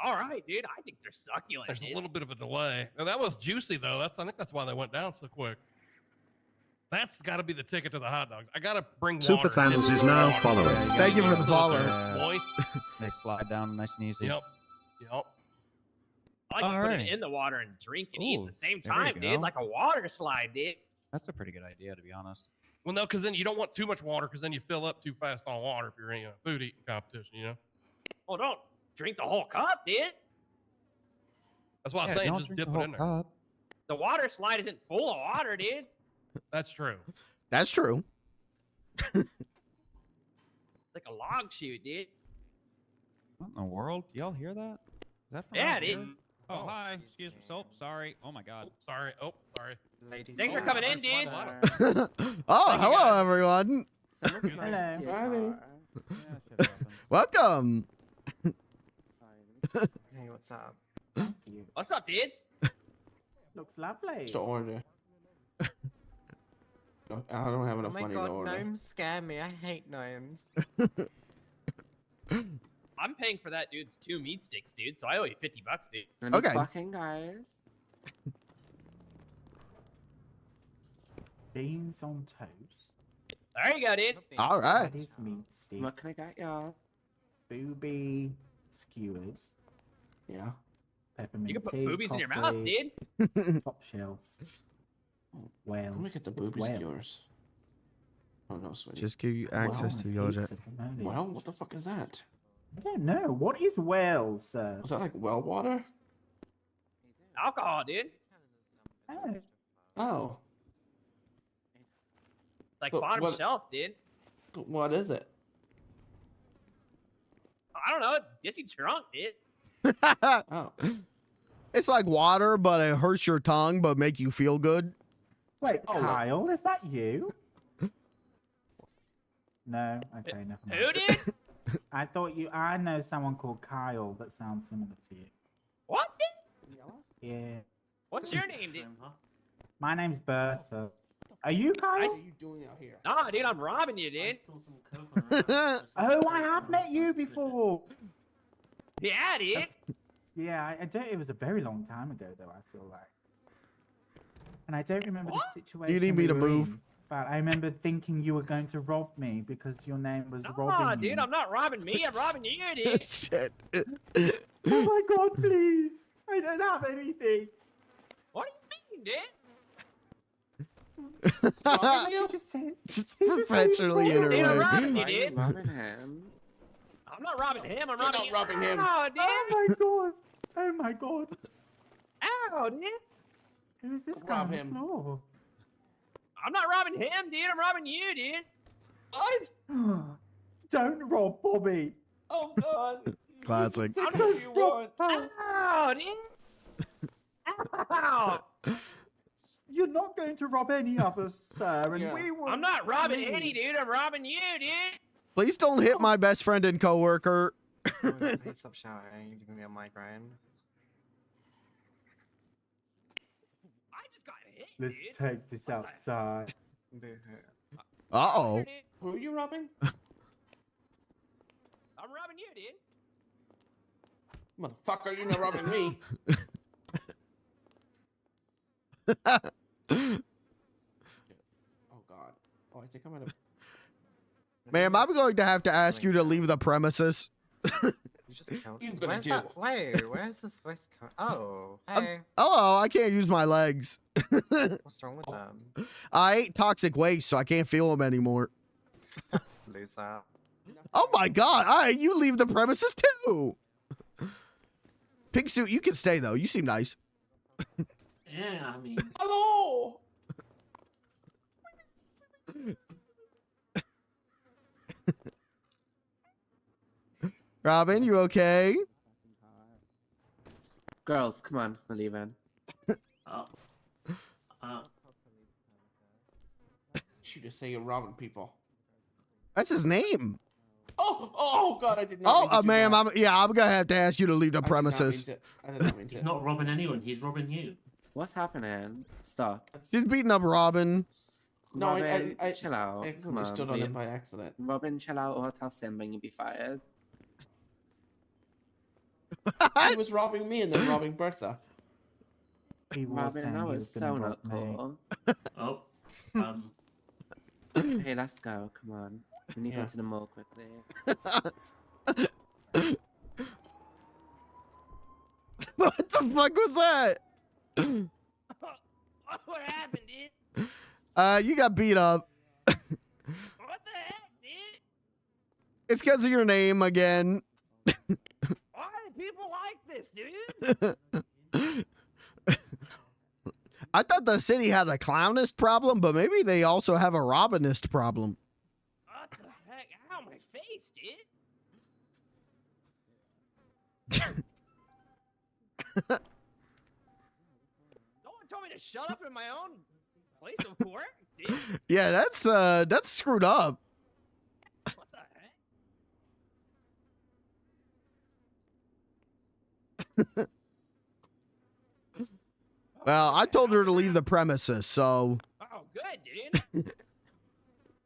All right, dude. I think they're succulent, There's dude. a little bit of a delay. Now, that was juicy though. I think that's why they went down so quick. That's got to be the ticket to the hot dogs. I got to bring water. Super fans is now following. Thank you for the follow. Moist. They slide down nice and easy. Yep. I like to put it Alright. in the water and drink and eat at Ooh, the same there you time, dude. go. Like a water slide, dude. That's a pretty good idea, to be honest. Well, no, because then you don't want too much water, because then you fill up too fast on water if you're in a food eating competition. You know. Well, don't drink the whole cup, dude. That's why I'm Yeah, saying don't just drink dip the it whole in there. cup. The water slide isn't full of water, dude. That's true. That's true. It's like a log chute, dude. What in the world? Do y'all hear that? Is that from Yeah, out here? dude. Oh, hi. Excuse me. So sorry. Oh my God. Sorry. Oh, sorry. Ladies. Thanks for coming in, dude. Oh, hello, everyone. Hello. Welcome. Hey, what's up? Thank you. What's up, dudes? Looks lovely. To order. No, I don't have Oh enough my money god, to order. gnomes scare me. I hate gnomes. I'm paying for that dude's 2 meat sticks, dude. So I owe you $50, dude. Really Okay. Fucking guys. Beans on toast. There you go, dude. All right. That is meat stick. What can I get y'all? Booby skewers. Yeah. Peppermint You can put tea, boobies in your mouth, coffee, dude. Top shelf. Well, Let me get the it's boobies well. yours. Oh no, sweetie. Just give you access to the yellow jet. Well, what the fuck is that? I don't know. What is well, sir? Was that like well water? Alcohol, dude. Oh. Oh. Like But bottom what- shelf, dude. What is it? I don't know. Dizzy drunk, dude. Oh. It's like water, but it hurts your tongue, but make you feel good. Wait, Oh, no. Kyle, is that you? No, okay, never mind. Who did? I thought you. I know someone called Kyle that sounds similar to you. What? Yeah. What's your name, dude? My name's Bertha. Are you Kyle? What are you doing out here? Nah, dude, I'm robbing you, dude. Oh, I have met you before. Yeah, dude. Yeah, I don't. It was a very long time ago, though. I feel like, and I don't remember What? the situation. Do you need me we to were move? in, but I remember thinking you were going to rob me because your name was Nah, Robin. dude, I'm not robbing me. I'm robbing you, dude. Shit. Oh my God! Please, I don't have anything. What do you mean, dude? What did you just say? Just He just said he's perpetually robbing in her Dude, I'm way. robbing you, Why are you dude. robbing him? I'm not robbing him. I'm You're robbing not you. robbing him. Ow, dude. Oh my God! Oh my God! Ow, dude. Who is this guy Rob on the him. floor? I'm not robbing him, dude. I'm robbing you, dude. What? Don't rob Bobby. Oh God. Classic. You can do what you want. Ow, dude. Ow. You're not going to rob any of us, sir, and Yeah. we will. I'm not robbing any, dude. I'm robbing you, dude. Please don't hit my best friend and coworker. Please stop shouting. You're giving me a migraine. I just got hit, Let's dude. take this outside. Boo-hoo. Uh-oh. Dude, Who are you robbing? I'm robbing you, dude. Motherfucker, you're not robbing me. Oh God. Oh, I think I'm gonna. Ma'am, I'm going to have to ask you to leave the premises. You just killed You me. gonna Where's do? that? Wait, where's this voice coming? Oh, hey. Oh, I can't use my legs. What's wrong with them? I ate toxic waste, so I can't feel them anymore. Lose that. Oh my God. All right, you leave the premises too. Pink suit, you can stay though. You seem nice. Yeah, I mean, Hello. Robin, you okay? girls, come on, we're leaving. Oh. You just say you're robbing people. That's his name. Oh God, I did not. mean to do ma'am, that. I'm gonna have to ask you to leave the I did not mean premises. to- I did not mean He's to. not robbing anyone, he's robbing you. What's happening? Stop. She's beating up Robin. No, Robin, I chill out. Come accidentally on, stood on please. him by accident. Robin, chill out or I'll tell Simba and you'll be fired. He was robbing me and then robbing Bertha. He was Robin, saying that he was was so gonna not rob me. cool. Oh. Hey, let's go. Come on. We need to Yeah. go to the mall quickly. What the fuck was that? What happened, dude? You got beat up. What the heck, dude? It's because of your name again. Why do people like this, dude? I thought the city had a clownist problem, but maybe they also have a Robinist problem. What the heck? Ow, my face, dude. No one told me to shut up in my own place of work, dude. Yeah, that's screwed up. What the heck? Well, I told her to leave the premises, so Oh, good, dude.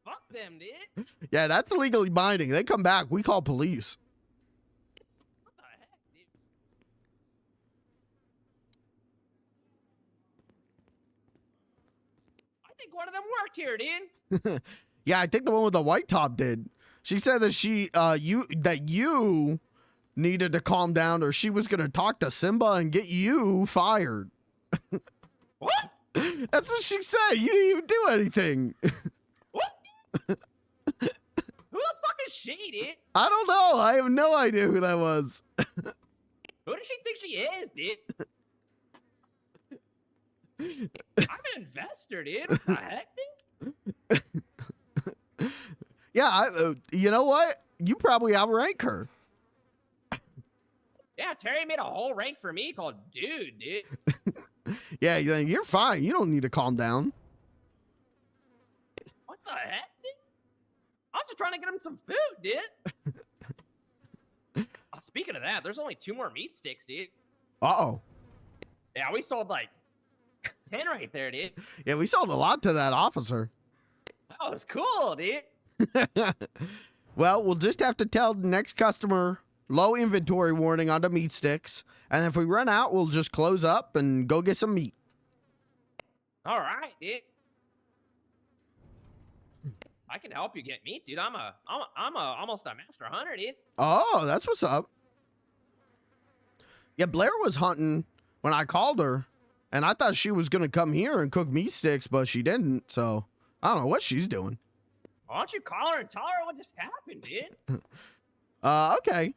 Fuck them, dude. yeah, that's legally binding. They come back, we call police. What the heck, dude? I think one of them worked here, dude. Yeah, I think the one with the white top did. She said that you needed to calm down or she was gonna talk to Simba and get you fired. What? That's what she said. You didn't even do anything. What? Who the fuck is she, dude? I don't know. I have no idea who that was. Who does she think she is, dude? I'm an investor, dude. What the heck, dude? Yeah, you know what? You probably outrank her. Yeah, Terry made a whole rank for me called Dude. Yeah, you're fine. You don't need to calm down. What the heck, dude? I was just trying to get him some food, dude. Speaking of that, there's only 2 more meat sticks, dude. Uh-oh. Yeah, we sold like 10 right there, dude. Yeah, we sold a lot to that officer. That was cool, dude. Well, we'll just have to tell the next customer low inventory warning on the meat sticks. And if we run out, we'll just close up and go get some meat. All right, dude. I can help you get meat, dude. I'm almost a master hunter, dude. Oh, that's what's up. Yeah, Blair was hunting when I called her, and I thought she was going to come here and cook meat sticks, but she didn't, so I don't know what she's doing. Why don't you call her and tell her what just happened, dude? Okay.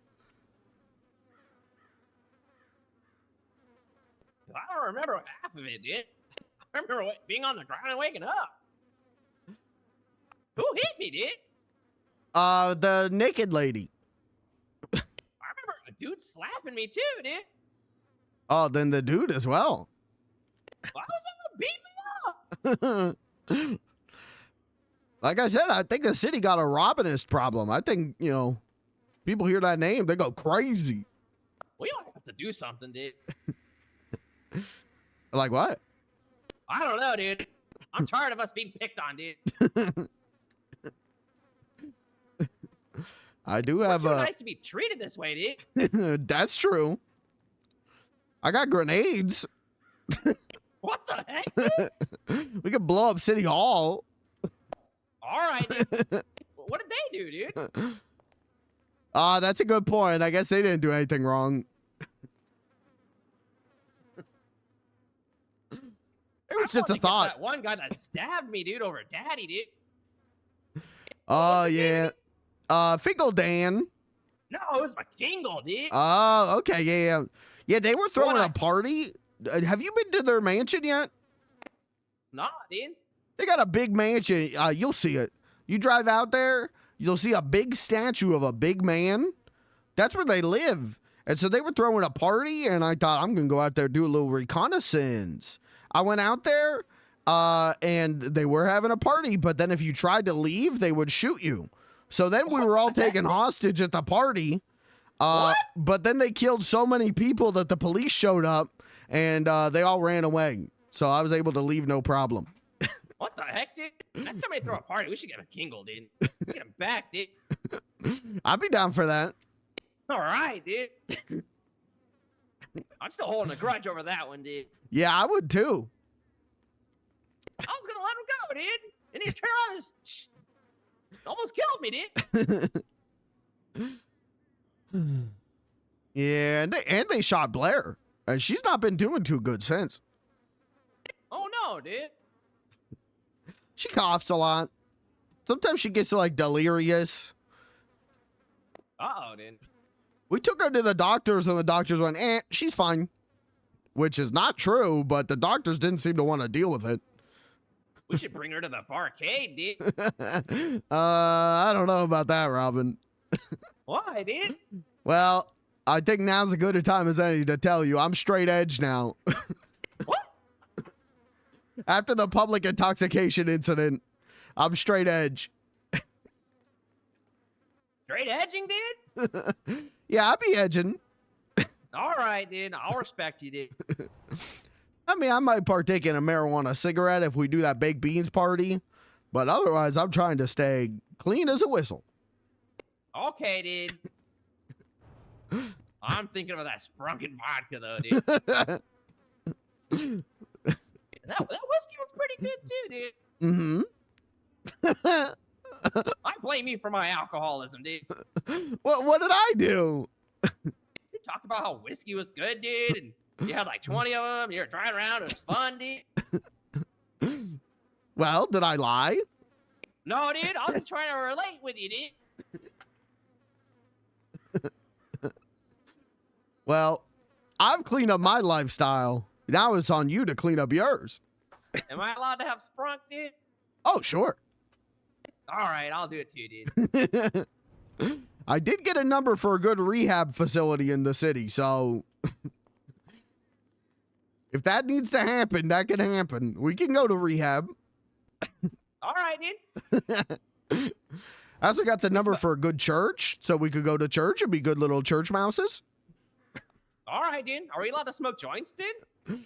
I don't remember half of it, dude. I remember being on the ground and waking up. Who hit me, dude? The naked lady. I remember a dude slapping me too, dude. Oh, then the dude as well. Why was someone beat me up? Like I said, I think the city got a robbingist problem. I think, people hear that name, they go crazy. We all have to do something, dude. Like what? I don't know, dude. I'm tired of us being picked on, dude. I do have We're too nice to be treated this way, dude. That's true. I got grenades. What the heck, dude? We could blow up City Hall. All right, dude. What did they do, dude? That's a good point. I guess they didn't do anything wrong. It was just a thought. That one guy that stabbed me, dude, over Daddy, dude. Oh, yeah. Finkel Dan. No, it was McKingle, dude. Oh, okay. Yeah. Yeah, they were throwing a party. Have you been to their mansion yet? Nah, dude. They got a big mansion. You'll see it. You drive out there, you'll see a big statue of a big man. That's where they live. And so they were throwing a party, and I thought, I'm going to go out there and do a little reconnaissance. I went out there, and they were having a party, but then if you tried to leave, they would shoot you. So then we were all taken hostage at the party. But then they killed so many people that the police showed up, and they all ran away. So I was able to leave no problem. What the heck, dude? Next time they throw a party, we should get McKingle, dude. Get him back, dude. I'd be down for that. All right, dude. I'm still holding a grudge over that one, dude. Yeah, I would too. I was gonna let him go, dude. And he turned on his... Almost killed me, dude. Yeah, and they shot Blair. And she's not been doing too good since. Oh, no, dude. She coughs a lot. Sometimes she gets like delirious. Uh-oh, dude. We took her to the doctors, and the doctors went, she's fine. Which is not true, but the doctors didn't seem to want to deal with it. We should bring her to the barcade, dude. I don't know about that, Robin. Why, dude? Well, I think now's as good a time as any to tell you. I'm straight edge now. What? After the public intoxication incident, I'm straight edge. Straight edging, dude? Yeah, I'll be edging. All right, dude. I'll respect you, dude. I mean, I might partake in a marijuana cigarette if we do that baked beans party, but otherwise, I'm trying to stay clean as a whistle. Okay, dude. I'm thinking of that sprunken vodka, though, dude. that whiskey was pretty good, too, dude. Mm-hmm. I blame you for my alcoholism, dude. What did I do? You talked about how whiskey was good, dude, and you had like 20 of them. You were driving around. It was fun, dude. Well, did I lie? No, dude. I was trying to relate with you, dude. Well, I've cleaned up my lifestyle. Now it's on you to clean up yours. Am I allowed to have sprunk, dude? Oh, sure. All right, I'll do it too, dude. I did get a number for a good rehab facility in the city, so if that needs to happen, that can happen. We can go to rehab. All right, dude. I also got the number for a good church, so we could go to church and be good little church mouses. All right, dude. Are we allowed to smoke joints, dude?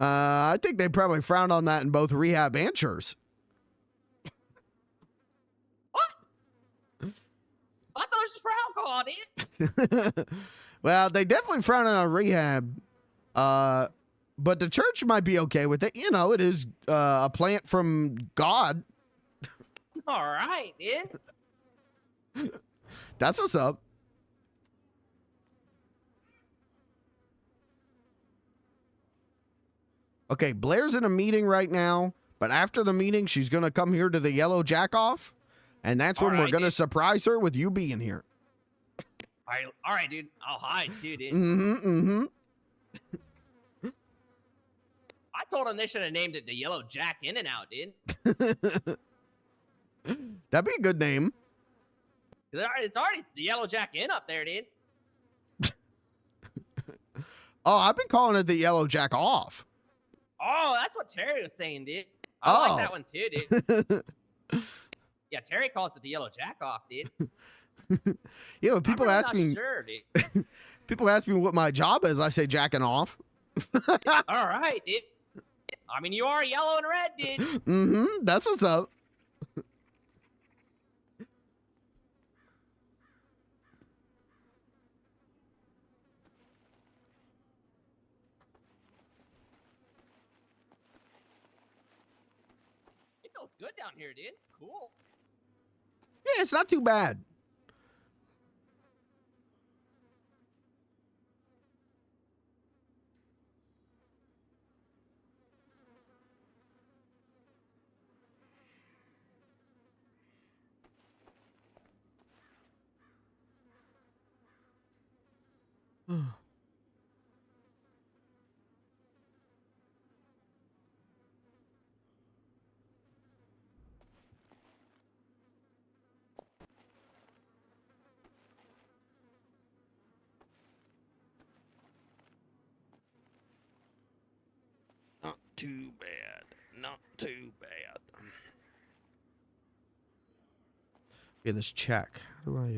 I think they probably frowned on that in both rehab and church. I thought it was just for alcohol, dude. Well, they definitely frown on rehab. But the church might be okay with it. You know, it is a plant from God. All right, dude. That's what's up. Okay, Blair's in a meeting right now, but after the meeting, she's going to come here to the Yellow Jack Off, and that's when we're going to surprise her with you being here. All right, dude. I'll hide too, dude. I told them they should have named it the Yellow Jack In and Out, dude. That'd be a good name. It's already the Yellow Jack Inn up there, dude. Oh, I've been calling it the Yellow Jack Off. Oh, that's what Terry was saying, dude. I like that one too, dude. Yeah, Terry calls it the Yellow Jack Off, dude. Yeah, when people I'm really ask not me, sure, dude. people ask me what my job is, I say jacking off. All right, dude. I mean, you are yellow and red, dude. That's what's up. It feels good down here, dude. It's cool. Yeah, it's not too bad. Not too bad. Not too bad. Yeah, this check. How do I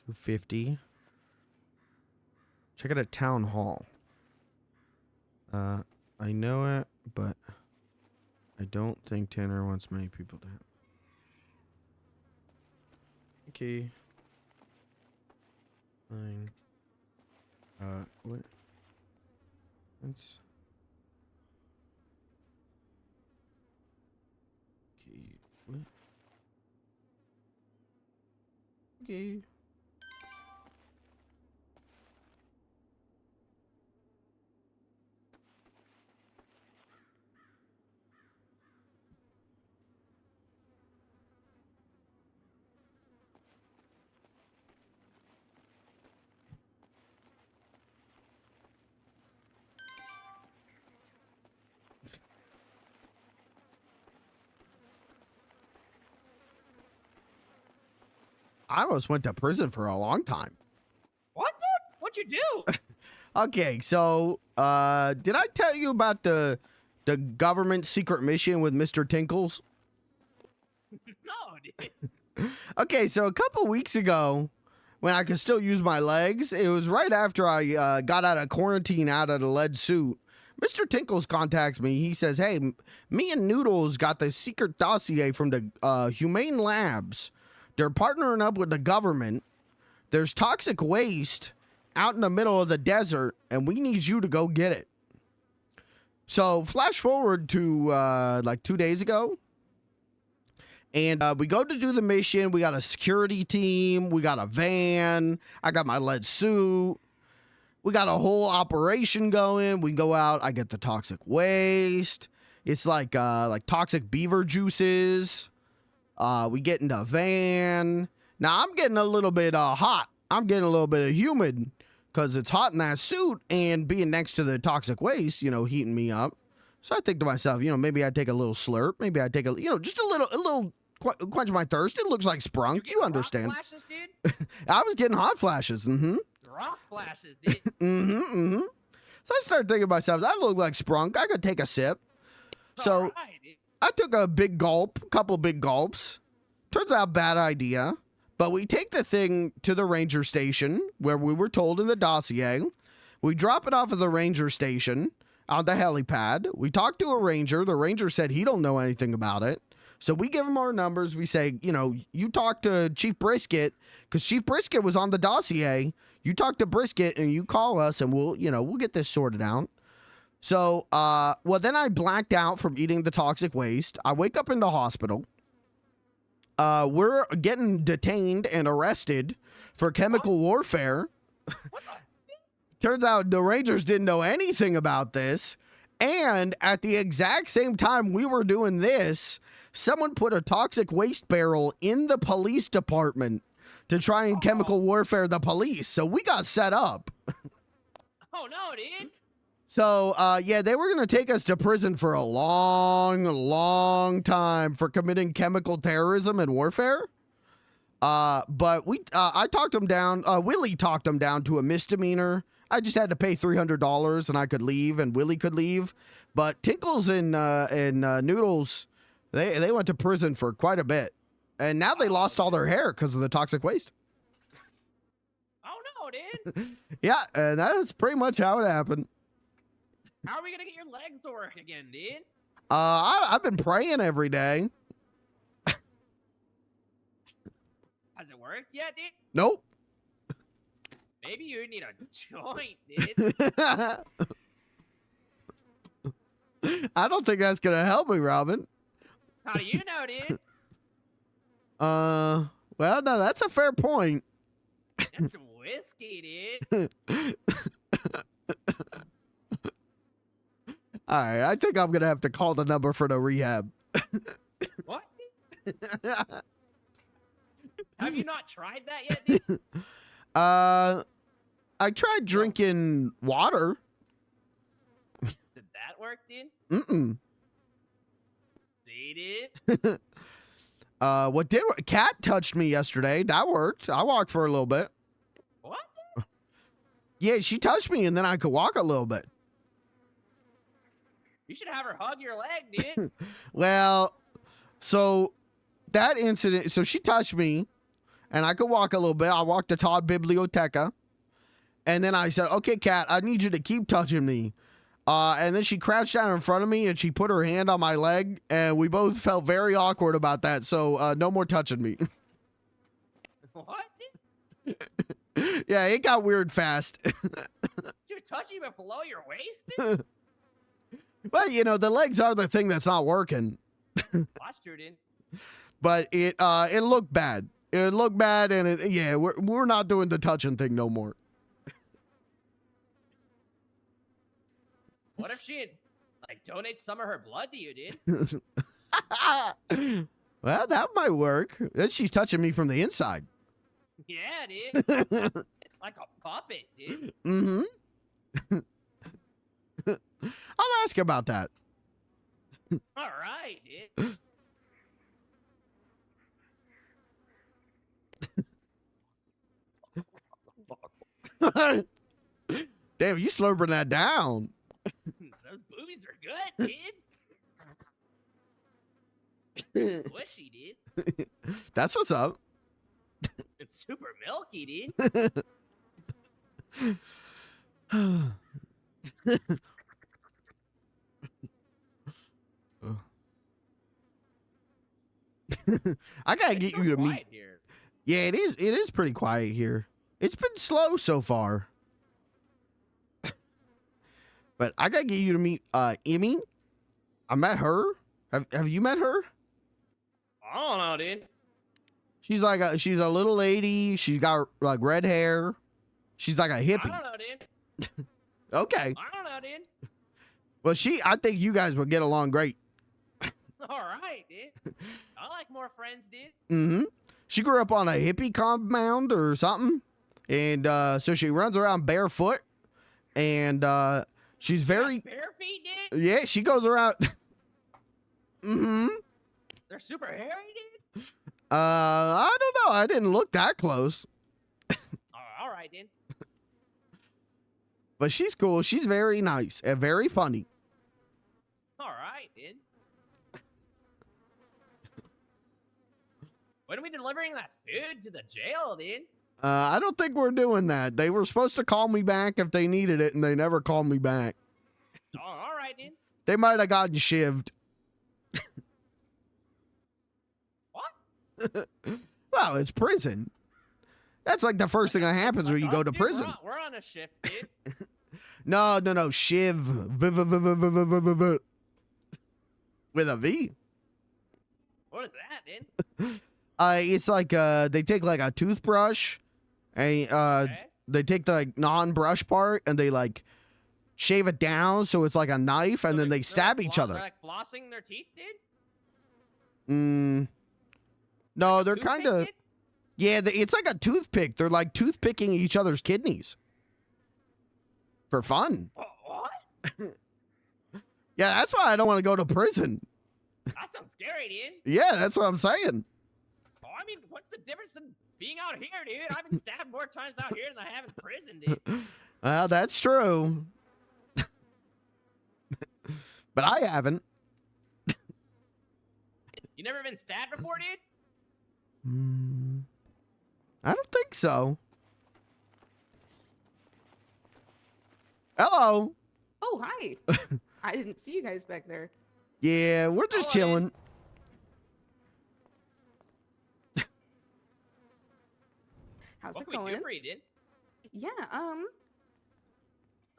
250? Check it at town hall. I know it, but I don't think Tanner wants many people to have. Okay. Fine. What? Let's. Okay. What? Okay. I almost went to prison for a long time. What, dude? What'd you do? Okay, so did I tell you about the government secret mission with Mr. Tinkles? No, dude. Okay, so a couple weeks ago, when I could still use my legs, it was right after I got out of quarantine out of the lead suit. Mr. Tinkles contacts me. He says, hey, me and Noodles got the secret dossier from the Humane Labs. They're partnering up with the government. There's toxic waste out in the middle of the desert, and we need you to go get it. So flash forward to like 2 days ago. And we go to do the mission. We got a security team. We got a van. I got my lead suit. We got a whole operation going. We go out. I get the toxic waste. It's like toxic beaver juices. We get into a van. Now I'm getting a little bit hot. I'm getting a little bit humid because it's hot in that suit and being next to the toxic waste, you know, heating me up. So I think to myself, you know, maybe I take a little slurp. Maybe I take a, you know, just a little quench my thirst. It looks like Sprunk. You understand. Flashes, dude? I was getting hot flashes. Mm-hmm. Rock flashes, dude. Mm-hmm. Mm-hmm. So I started thinking to myself, that looked like Sprunk. I could take a sip. So Alright, dude. I took a big gulp, couple big gulps. Turns out bad idea. But we take the thing to the ranger station where we were told in the dossier. We drop it off at the ranger station on the helipad. We talk to a ranger. The ranger said he don't know anything about it. So we give him our numbers. We say, you know, you talk to Chief Brisket because Chief Brisket was on the dossier. You talk to Brisket and you call us and we'll get this sorted out. So, well, then I blacked out from eating the toxic waste. I wake up in the hospital. We're getting detained and arrested for chemical warfare. Turns out the Rangers didn't know anything about this. And at the exact same time we were doing this, someone put a toxic waste barrel in the police department to try and chemical warfare the police. So we got set up. Oh, no, dude. So, yeah, they were going to take us to prison for a long, long time for committing chemical terrorism and warfare. But I talked them down. Willie talked them down to a misdemeanor. I just had to pay $300 and I could leave and Willie could leave. But Tinkles and Noodles, they went to prison for quite a bit. And now they lost all their hair because of the toxic waste. Oh, no, dude. Yeah, and that's pretty much how it happened. How are we going to get your legs to work again, dude? I've been praying every day. Has it worked yet, dude? Nope. Maybe you need a joint, dude. I don't think that's going to help me, Robin. How do you know, dude? Well, no, that's a fair point. That's some whiskey, dude. All right, I think I'm going to have to call the number for the rehab. What? Have you not tried that yet, dude? I tried drinking water. Did that work, dude? Mm-mm. See, dude? What did work? Cat touched me yesterday. That worked. I walked for a little bit. What? Yeah, she touched me and then I could walk a little bit. You should have her hug your leg, dude. Well, so that incident, so she touched me and I could walk a little bit. I walked to Todd Biblioteca and then I said, okay, Cat, I need you to keep touching me. And then she crouched down in front of me and she put her hand on my leg and we both felt very awkward about that. So no more touching me. What? Yeah, it got weird fast. You're touching me below your waist, dude? Well, you know, the legs are the thing that's not working. That's true, dude. But it looked bad. It looked bad, and yeah, we're not doing the touching thing no more. What if she like donates some of her blood to you, dude? Well, that might work. Then she's touching me from the inside. Yeah, dude. Like a puppet, dude. Mm-hmm. I'll ask about that. All right, dude. Damn, you slurping that down. Those boobies are good, dude. Squishy, dude. That's what's up. It's super milky, dude. I gotta get you to meet. Here. Yeah, it is. It is pretty quiet here. It's been slow so far. But I gotta get you to meet Emmy. I met her. Have you met her? I don't know, dude. She's like she's a little lady. She's got like red hair. She's like a hippie. I don't know, dude. Okay. I don't know, dude. Well, I think you guys would get along great. All right, dude. I like more friends, dude. Mm-hmm. She grew up on a hippie compound or something. And so she runs around barefoot. And she's very... Bare feet, dude? Yeah, she goes around... Mm-hmm. They're super hairy, I don't know. I didn't look that close. All right, then. But she's cool. She's very nice and very funny. All right, then. When are we delivering that food to the jail, then? I don't think we're doing that. They were supposed to call me back if they needed it, and they never called me back. Oh, all right, then. They might have gotten shivved. What? Well, it's prison. That's like the first thing that happens when you go to prison. We're on a shift, dude. No. Shiv. With a V. What is that, then? It's like they take like a toothbrush, and they take the like, non-brush part and they like shave it down so it's like a knife, and then they stab each other. They're like flossing their teeth, dude? No, they're kind of. Yeah, it's like a toothpick. They're like toothpicking each other's kidneys for fun. What? Yeah, that's why I don't want to go to prison. That sounds scary, dude. Yeah, that's what I'm saying. Oh, I mean, what's the difference in being out here, dude? I've been stabbed more times out here than I have in prison, dude. Well, that's true. But I haven't. You never been stabbed before, dude? I don't think so. Hello. Oh, hi. I didn't see you guys back there. Yeah, we're just chilling. How's What it can we going? do for you, dude? Yeah,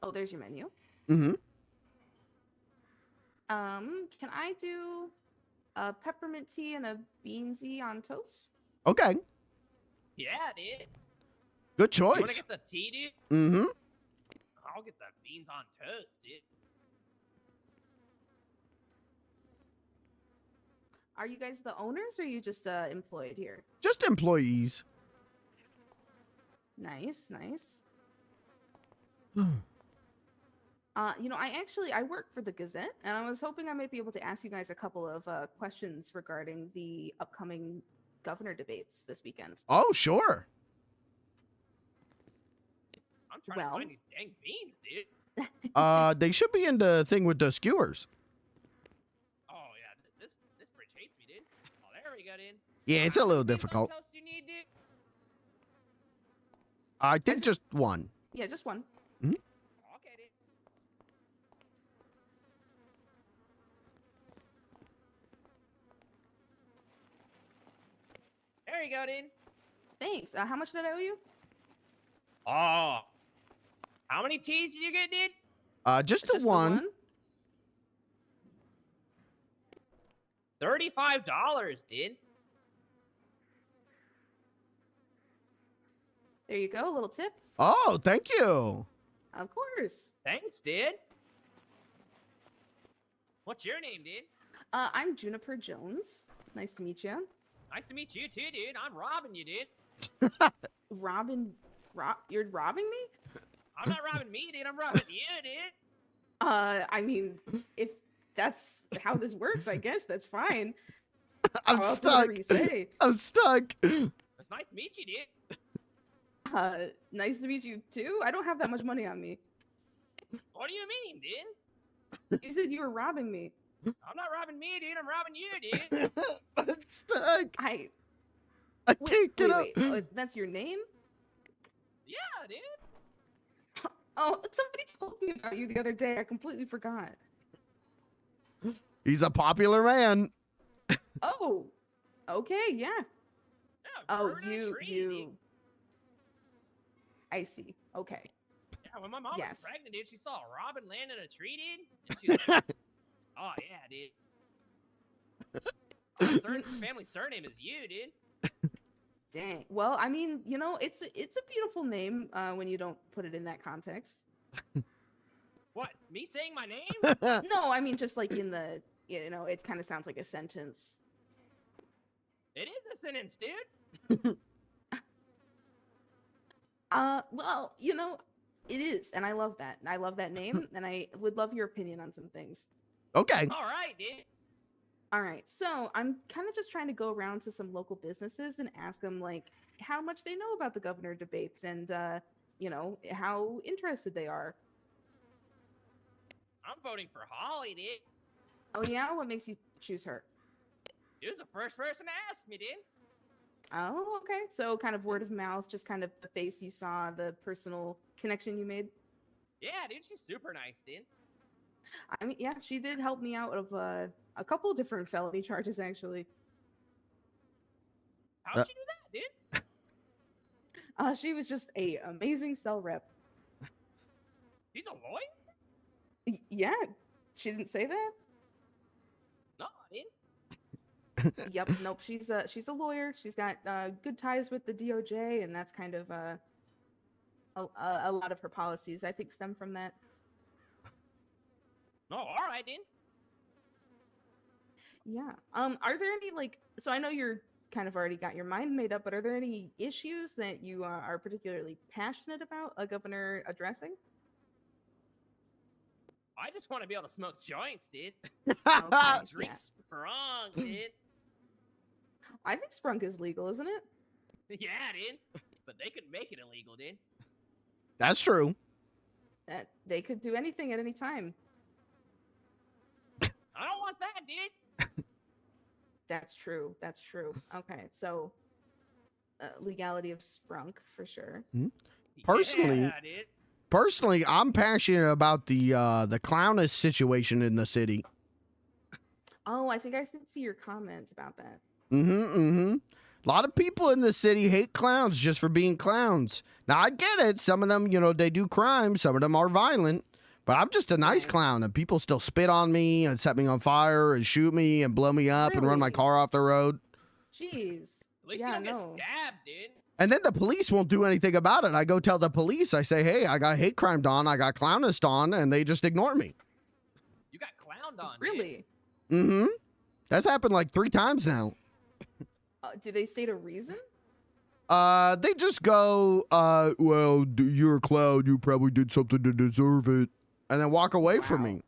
oh, there's your menu. Mm-hmm. Can I do a peppermint tea and a beansy on toast? Okay. Yeah, dude. Good You want to choice. get the tea, dude? Mm-hmm. I'll get the beans on toast, dude. Are you guys the owners or are you just employed here? Just employees. Nice, nice. You know, I work for the Gazette, and I was hoping I might be able to ask you guys a couple of questions regarding the upcoming governor debates this weekend. Oh, sure. I'm trying to find these dang beans, dude. They should be in the thing with the skewers. Oh, yeah. This fridge hates me, dude. Oh, there we go, dude. Yeah, it's a little difficult. Toast you need, dude? I think just one. Yeah, just one. Mhm. Okay, dude. There you go, dude. Thanks. How much did I owe you? Oh. How many teas did you get, dude? Just the one. $35, dude. There you go, a little tip. Oh, thank you. Of course. Thanks, dude. What's your name, dude? I'm Juniper Jones. Nice to meet you. Nice to meet you, too, dude. I'm robbing you, dude. You're robbing me? I'm not robbing me, dude. I'm robbing you, dude. I mean, if that's how this works, I guess that's fine. I'm I'll do stuck. whatever you say. I'm stuck. It's nice to meet you, dude. Nice to meet you too. I don't have that much money on me. What do you mean, dude? You said you were robbing me. I'm not robbing me, dude. I'm robbing you, dude. I'm stuck. I can't get up. That's your name? Yeah, dude. Oh, somebody told me about you the other day. I completely forgot. He's a popular man. Oh, okay, yeah. Oh, you. I see. Okay. Yeah, when my mom Yes. was pregnant, dude, she saw a robin land in a tree, dude. And she was like, oh, yeah, dude. Family surname is you, dude. Dang. Well, I mean, you know, it's a beautiful name when you don't put it in that context. What? Me saying my name? No, I mean just like in the, you know, it kind of sounds like a sentence. It is a sentence, dude. Well, you know, it is, and I love that. I love that name, and I would love your opinion on some things. Okay. All right, dude. All right, so I'm kind of just trying to go around to some local businesses and ask them like how much they know about the governor debates and how interested they are. I'm voting for Holly, dude. Oh yeah, what makes you choose her? She was the first person to ask me, dude. Oh, okay. So kind of word of mouth, just kind of the face you saw, the personal connection you made. Yeah, dude, she's super nice, dude. I mean, yeah, she did help me out of a couple different felony charges, actually. How'd she do that, dude? She was just a amazing cell rep. She's a lawyer? Yeah, she didn't say that? No, dude. Yep, nope. She's a lawyer. She's got good ties with the DOJ, and that's kind of a lot of her policies, I think, stem from that. No, all right, dude. Yeah. Are there any so I know you're kind of already got your mind made up, but are there any issues that you are particularly passionate about a governor addressing? I just want to be able to smoke joints, dude. Okay, Drink Sprung, dude. I think Sprunk is legal, isn't it? Yeah, dude. But they could make it illegal, dude. That's true. That they could do anything at any time. I don't want that, dude. That's true. That's true. Okay, so legality of Sprunk for sure. Personally, Yeah, dude. personally, I'm passionate about the clownist situation in the city. Oh, I think I did see your comment about that. A lot of people in the city hate clowns just for being clowns. Now, I get it. Some of them, they do crimes. Some of them are violent. But I'm just a nice clown, and people still spit on me and set me on fire and shoot me and blow me up and run my Really? car off the road. Jeez. At least Yeah, you don't get no. stabbed, dude. And then the police won't do anything about it. I go tell the police. I say, hey, I got hate crimed on. I got clownist on, and they just ignore me. You got clowned on, Really? That's happened like 3 times now. Do they state a reason? They just go, well, you're a clown. You probably did something to deserve it. And then walk away from me.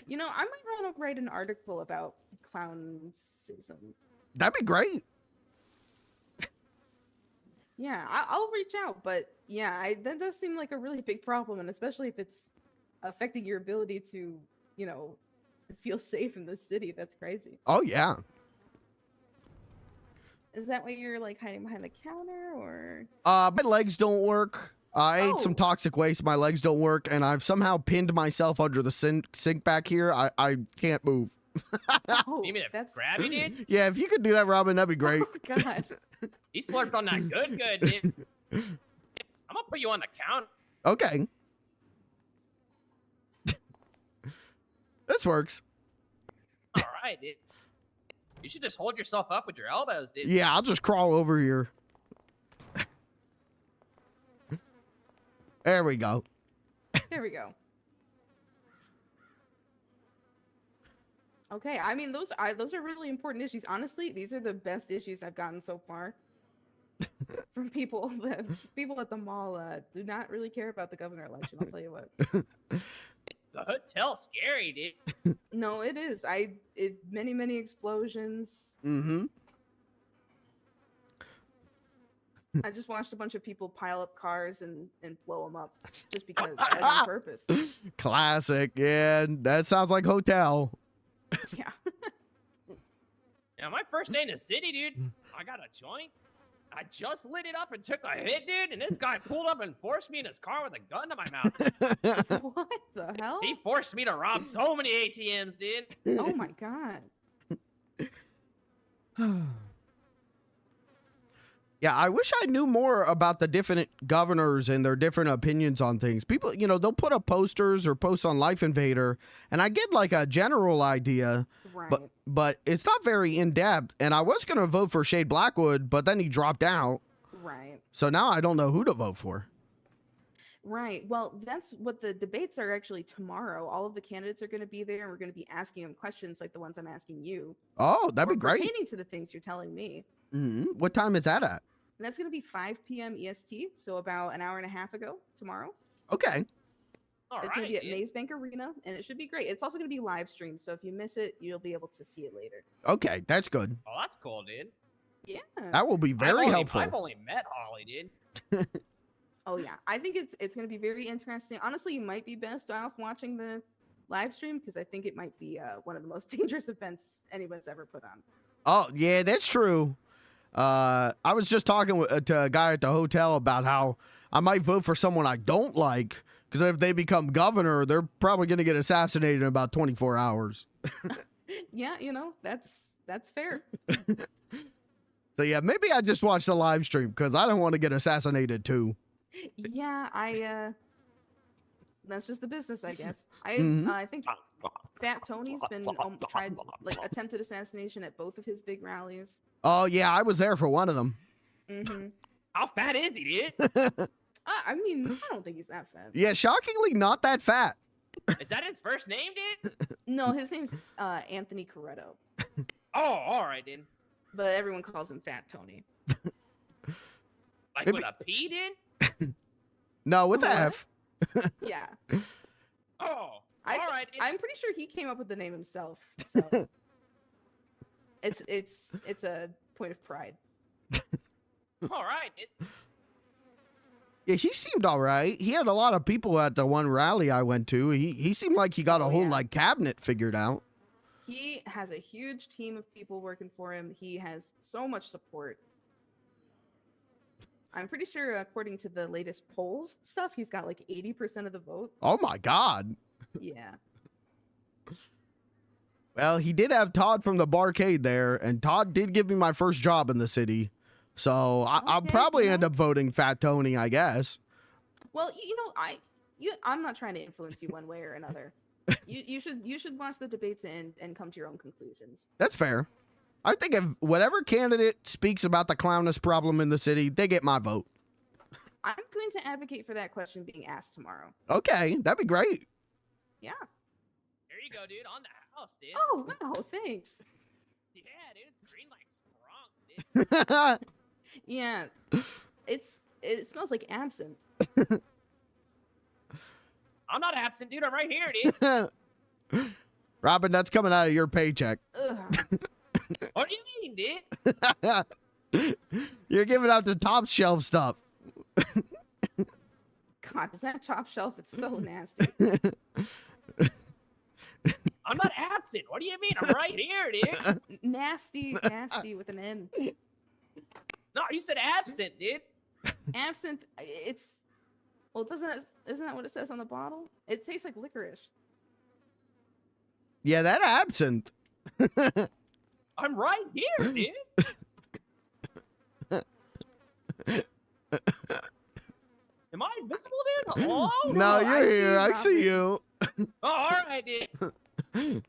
I might want to write an article about clownsism. That'd be great. Yeah, I'll reach out, but yeah, that does seem like a really big problem, and especially if it's affecting your ability to, feel safe in the city. That's crazy. Oh, yeah. Is that why you're hiding behind the counter, or? My legs don't work. I ate some toxic waste. My legs don't work, and I've somehow pinned myself under the sink back here. I can't move. Oh, You mean to grab you, dude? Yeah, if you could do that, Robin, that'd be great. Oh, God. He slurped on that good, dude. I'm gonna put you on the counter. Okay. This works. All right, dude. You should just hold yourself up with your elbows, dude. Yeah, I'll just crawl over here. There we go. There we go. Okay, I mean those are really important issues. Honestly, these are the best issues I've gotten so far from people. People at the mall do not really care about the governor election. I'll tell you what. The hotel's scary, dude. No, it is. Many explosions. I just watched a bunch of people pile up cars and blow them up just because, like, on purpose. Classic. Yeah, that sounds like hotel. Yeah. Yeah, my first day in the city, dude, I got a joint. I just lit it up and took a hit, dude, and this guy pulled up and forced me in his car with a gun to my mouth. What the hell? He forced me to rob so many ATMs, dude. Oh my God. Yeah, I wish I knew more about the different governors and their different opinions on things. People, they'll put up posters or posts on Life Invader, and I get like a general idea, Right. but it's not very in-depth. And I was going to vote for Shade Blackwood, but then he dropped out. Right. So now I don't know who to vote for. Right. Well, that's what the debates are actually tomorrow. All of the candidates are going to be there, and we're going to be asking them questions like the ones I'm asking you. Oh, that'd or be great. Pertaining to the things you're telling me. What time is that at? And that's going to be 5 p.m. EST, so about an hour and a half ago tomorrow. Okay. It's gonna be at dude. Maze Bank Arena, and it should be great. It's also gonna be live streamed, so if you miss it, you'll be able to see it later. Okay, that's good. Oh, that's cool, dude. Yeah. That will be very helpful. I've only met Holly, dude. Oh yeah, I think it's gonna be very interesting. Honestly, you might be best off watching the live stream because I think it might be one of the most dangerous events anyone's ever put on. Oh, yeah, that's true. I was just talking to a guy at the hotel about how I might vote for someone I don't like because if they become governor, they're probably going to get assassinated in about 24 hours. Yeah, that's fair. So, yeah, maybe I just watch the live stream because I don't want to get assassinated too. Yeah, that's just the business, I guess. I think Fat Tony's been attempted assassination at both of his big rallies. Oh, yeah, I was there for one of them. Mm-hmm. How fat is he, dude? I mean, I don't think he's that fat. Yeah, shockingly not that fat. Is that his first name, dude? No, his name's Anthony Corretto. Oh, all right, dude. But everyone calls him Fat Tony. Like with a P, dude? No, with the F. Yeah. Oh, all right. I'm pretty sure he came up with the name himself. So it's a point of pride. All right. Yeah, he seemed all right. He had a lot of people at the one rally I went to. He seemed like he got a whole like cabinet figured out. He has a huge team of people working for him. He has so much support. I'm pretty sure, according to the latest polls stuff, he's got like 80% of the vote. Oh my God. Yeah. Well, he did have Todd from the barcade there, and Todd did give me my first job in the city. So I'll probably end up voting Fat Tony, I guess. Well, I'm not trying to influence you one way or another. You should watch the debates and come to your own conclusions. That's fair. I think if whatever candidate speaks about the clownness problem in the city, they get my vote. I'm going to advocate for that question being asked tomorrow. Okay, that'd be great. Yeah. There you go, dude. On the house, dude. Oh, wow, thanks. Yeah, dude. It's green like sprung, dude. Yeah. It smells like absinthe. I'm not absent, dude. I'm right here, dude. Robin, that's coming out of your paycheck. What do you mean, dude? You're giving out the top shelf stuff. God, is that top shelf? It's so nasty. I'm not absent. What do you mean? I'm right here, dude. Nasty with an N. No, you said absent, dude. Absinthe, isn't that what it says on the bottle? It tastes like licorice. Yeah, that absinthe. I'm right here, dude. Am I invisible, dude? Hello? No, you're here. I see you. Oh, all right, dude.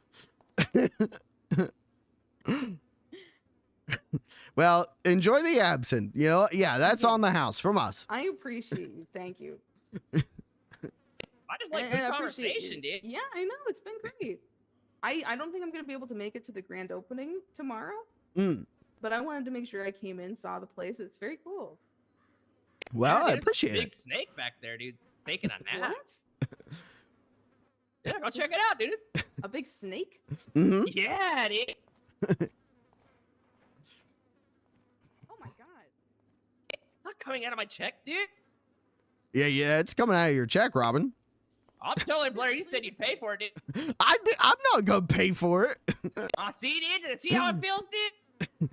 Well, enjoy the absinthe. You know, yeah, that's on the house from us. I appreciate you. Thank you. I just like good I appreciate conversation, you. dude. Yeah, I know. It's been great. I don't think I'm going to be able to make it to the grand opening tomorrow, but I wanted to make sure I came in, saw the place. It's very cool. Well, I dude, appreciate big it. snake back there, dude. Taking a nap. What? Yeah, go check it out, dude. A big snake? Mm-hmm. Yeah, dude. Oh my God. Not coming out of my check, dude. Yeah, it's coming out of your check, Robin. I'm telling Blair, you said you'd pay for it, dude. I'm not gonna pay for it. See, dude? See how it feels, dude?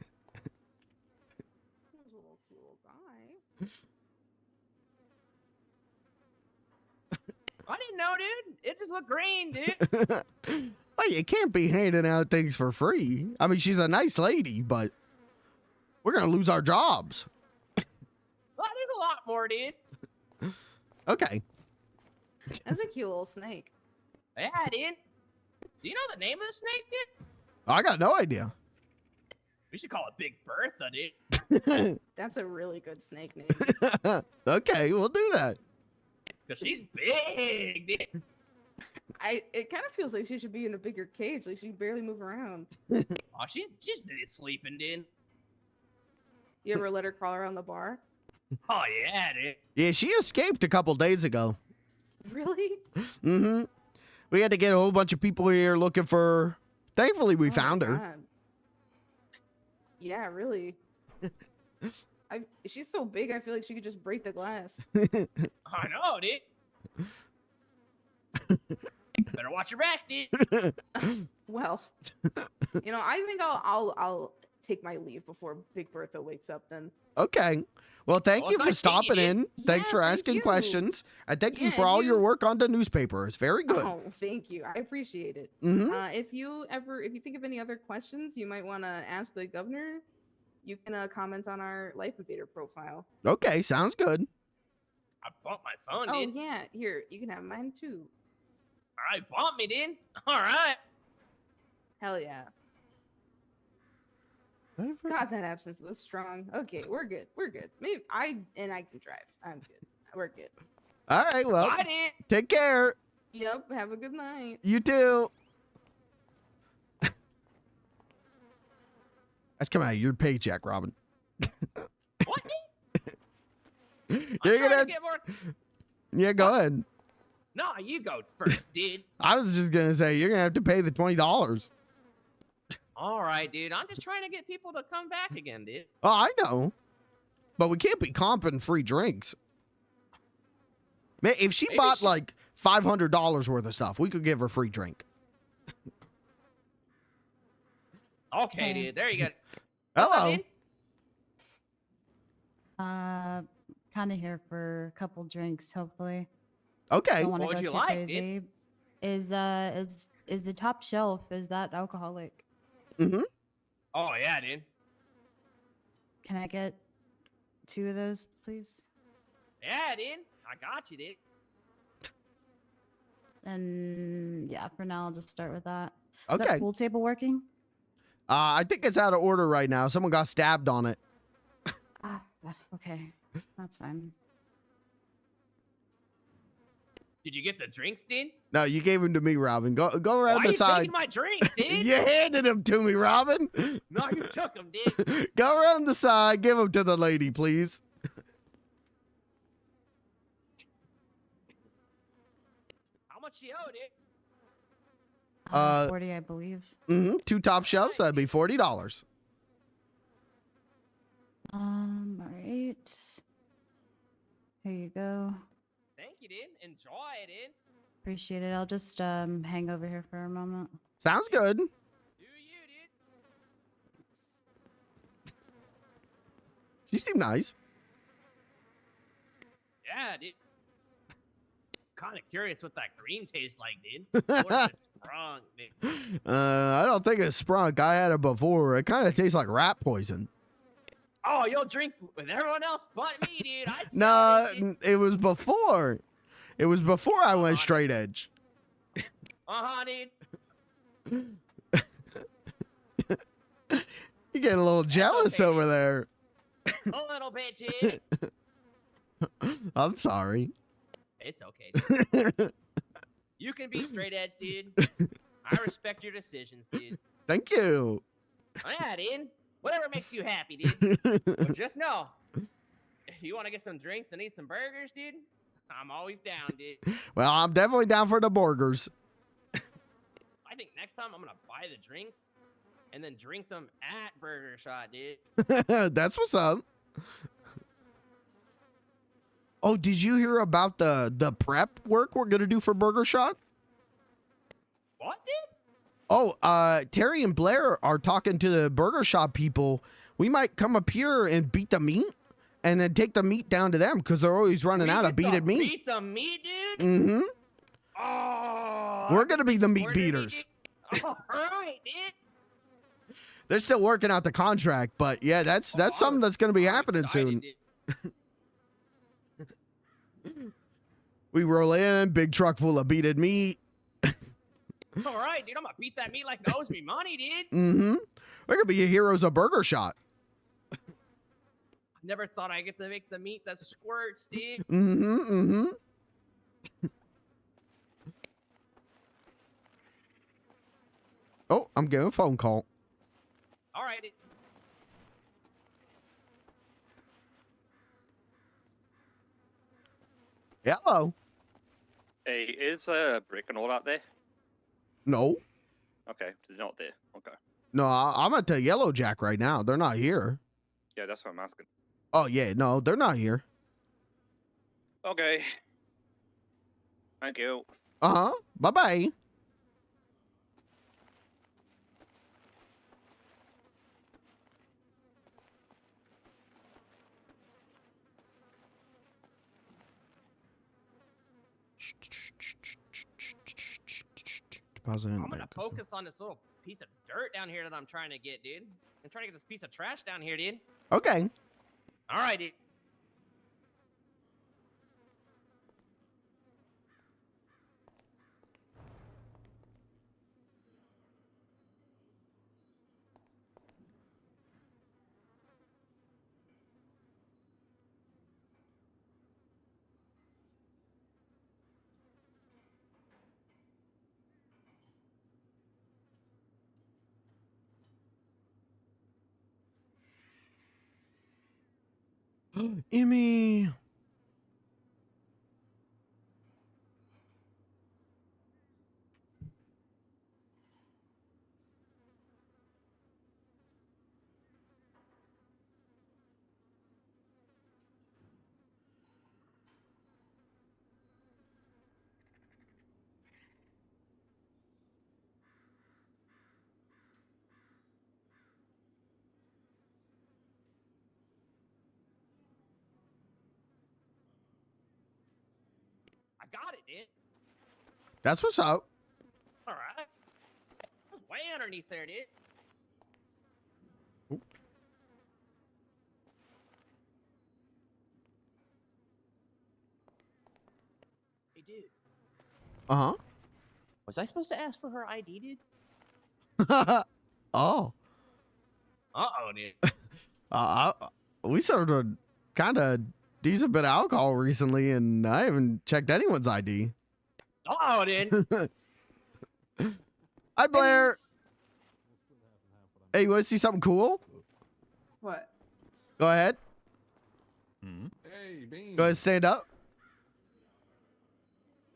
I didn't know, dude. It just looked green, dude. Well, you can't be handing out things for free. I mean, she's a nice lady, but we're gonna lose our jobs. Well, there's a lot more, dude. Okay. That's a cute little snake. Yeah, dude. Do you know the name of the snake, dude? I got no idea. We should call it Big Bertha, dude. That's a really good snake name. Okay, we'll do that. Cause she's big, dude. It kind of feels like she should be in a bigger cage. Like she can barely move around. Oh, she's sleeping, dude. You ever let her crawl around the bar? Oh yeah, dude. Yeah, she escaped a couple days ago. Really? Mm-hmm. We had to get a whole bunch of people here looking for. Thankfully, we Oh my found her. God. Yeah, really. She's so big. I feel like she could just break the glass. I know, dude. Better watch your back, dude. Well, I think I'll take my leave before Big Bertha wakes up. Then. Okay. Well, thank Well, you it's for nice meeting you, stopping in. dude. Thanks Yeah, for thank asking you. questions. And thank you Yeah, for if all your you- work on the newspaper. It's very good. Oh, thank you. I appreciate it. Mhm. If you think of any other questions you might want to ask the governor, you can comment on our Life Invader profile. Okay, sounds good. I bumped my phone, Oh dude. yeah, here you can have mine too. All right, bump me, dude. All right. Hell yeah. God, that absence was strong. Okay, we're good. We're good. Maybe I can drive. I'm good. We're good. All right, well, Bye, dude. take care. Yep. Have a good night. You too. That's coming out of your paycheck, Robin. What? You're I'm trying gonna. to get more. Yeah, go ahead. No, you go first, dude. I was just gonna say you're gonna have to pay the $20. All right, dude. I'm just trying to get people to come back again, dude. Oh, I know, but we can't be comping free drinks. Man, if she Maybe bought she- like $500 worth of stuff, we could give her a free drink. Okay, Hey. dude. There you go. What's up, Hello. dude? Kind of here for a couple drinks, hopefully. Okay. Don't want to What go would you too like, crazy. Is the top shelf, is that alcoholic? Mm-hmm. Oh yeah, dude. Can I get 2 of those, please? Yeah, dude. I got you, dude. And yeah, for now I'll just start with that. Is Okay. that pool table working? I think it's out of order right now. Someone got stabbed on it. Okay, that's fine. Did you get the drinks, dude? No, you gave him to me, Robin. Go Why around are the you side. taking my drinks, dude? You handed him to me, Robin. No, you took them, dude. Go around the side. Give him to the lady, please. How much you owe, dude? 40, I believe. 2 top shelves. That'd be $40. All right. Here you go. Thank you, dude. Enjoy it, dude. Appreciate it. I'll just hang over here for a moment. Sounds good. Do you, dude? She seemed nice. Yeah, dude. Kind of curious what that green tastes like, dude. What if it's sprung, dude? I don't think it's sprunk. I had it before. It kind of tastes like rat poison. Oh, you'll drink with everyone else but me, dude. I smell No, this, dude. it was before. It was before I went straight edge. Uh-huh, dude. You're getting a little jealous okay. over there. A little bit, dude. I'm sorry. It's okay, dude. You can be straight edge, dude. I respect your decisions, dude. Thank you. Yeah, dude. Whatever makes you happy, dude. But just know, if you want to get some drinks and eat some burgers, dude, I'm always down, dude. Well, I'm definitely down for the burgers. I think next time I'm gonna buy the drinks and then drink them at Burger Shot, dude. That's what's up. Oh, did you hear about the prep work we're gonna do for Burger Shot? What, dude? Oh, Terry and Blair are talking to the Burger Shop people. We might come up here and beat the meat, and then take the meat down to them because they're always running out of beaten meat. Beat the meat, dude? Mm-hmm. Oh, We're gonna be the meat squirted me, beaters. dude. All right, dude. They're still working out the contract, but yeah, that's something that's gonna be happening soon. We roll in, big truck full of beaten meat. All right, dude. I'm gonna beat that meat like it owes me money, dude. Mm-hmm. We're gonna be your heroes of Burger Shot. Never thought I'd get to make the meat that squirts, dude. Mm-hmm. Mm-hmm. Oh, I'm getting a phone call. All right, dude. Hello. Hey, is Brick and all out there? No. Okay, they're not there. Okay. No, I'm at the Yellow Jack right now. They're not here. Yeah, that's what I'm asking. Oh, yeah. No, they're not here. Okay. Thank you. Uh-huh. Bye-bye. Deposit in I'm gonna bank. focus on this little piece of dirt down here that I'm trying to get, dude. I'm trying to get this piece of trash down here, dude. Okay. All right, dude. Emmy. I got it, dude. That's what's up. All right. It was way underneath there, dude. Hey, dude. Uh-huh. Was I supposed to ask for her ID, dude? Oh. Uh-oh, dude. We served a kind of decent bit of alcohol recently, and I haven't checked anyone's ID. Uh-oh, dude. Hi, Blair. Hey, you want to see something cool? What? Go ahead. Hey, Bean. Go ahead, stand up.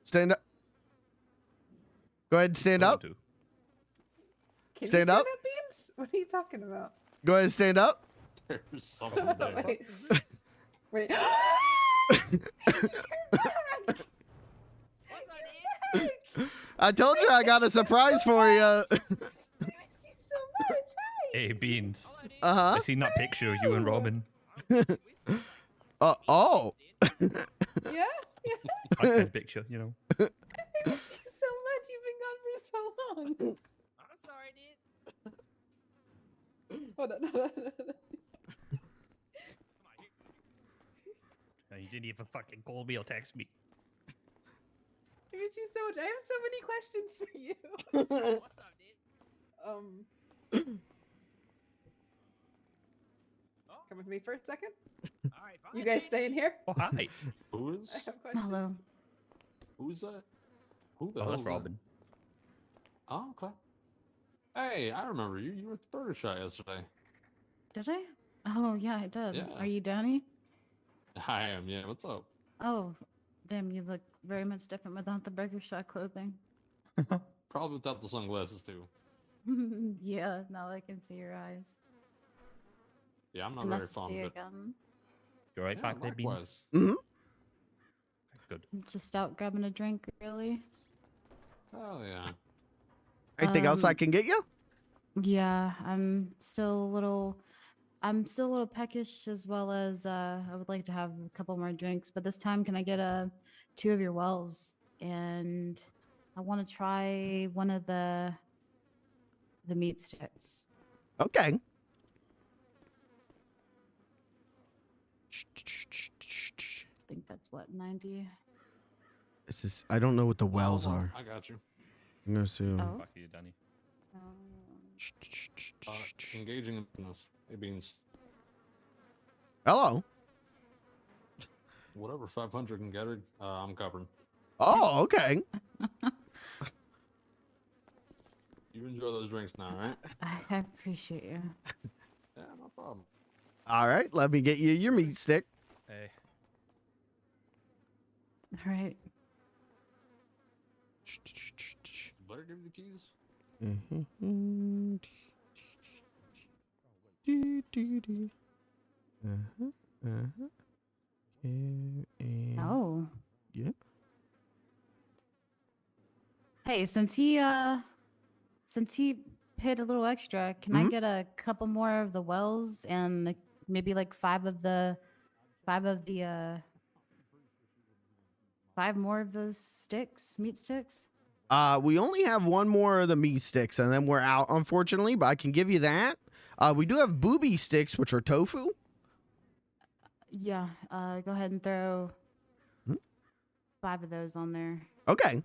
Stand up. Go ahead and stand up. Can Stand you up. Beans? What are you talking about? Go ahead and stand up. There's something there. Wait. Wait. I told you I got a surprise for you. Hey, Beans. Uh-huh. I seen that picture of you and Robin. Oh. Yeah? I said picture, you know. I miss you so much. You've been gone for so long. I'm sorry, dude. Hold on. You didn't even fucking call me or text me. I miss you so much. I have so many questions for you. What's up, dude? Come with me for a second. All right, bye. You guys staying here? Oh, hi. Who is? I have questions. Hello. Who's that? Who the Oh, hell that's is that? Robin. Oh, okay. Hey, I remember you. You were at the burger shop yesterday. Did I? Oh, yeah, I did. Yeah. Are you Danny? I am. Yeah. What's up? Oh, damn, you look very much different without the burger shot clothing. Probably without the sunglasses too. Yeah, now I can see your eyes. Yeah, I'm not And very nice to fond see of you it. again. You alright Yeah, back there, Beans? likewise. Mm-hmm. Good. Just out grabbing a drink, really? Oh yeah. Anything else I can get you? Yeah, I'm still a little peckish, as well as I would like to have a couple more drinks, but this time can I get 2 of your wells? And I want to try one of the meat sticks. Okay. I think that's what, 90? This is. I don't know what the wells Hold on, are. I got you. I'm gonna assume. Oh. Fuck you, Danny. Engaging in business. Hey, Beans. Hello. Whatever 500 can get her, I'm covering. Oh, okay. You enjoy those drinks now, right? I appreciate you. Yeah, no problem. All right. Let me get you your meat stick. Hey. All right. Blair give you the keys? Oh. Yeah. Hey, since he paid a little extra, can I get a couple more of the wells and maybe like five more of those sticks, meat sticks? We only have one more of the meat sticks, and then we're out, unfortunately. But I can give you that. We do have booby sticks, which are tofu. Yeah. Go ahead and throw 5 of those on there. Okay.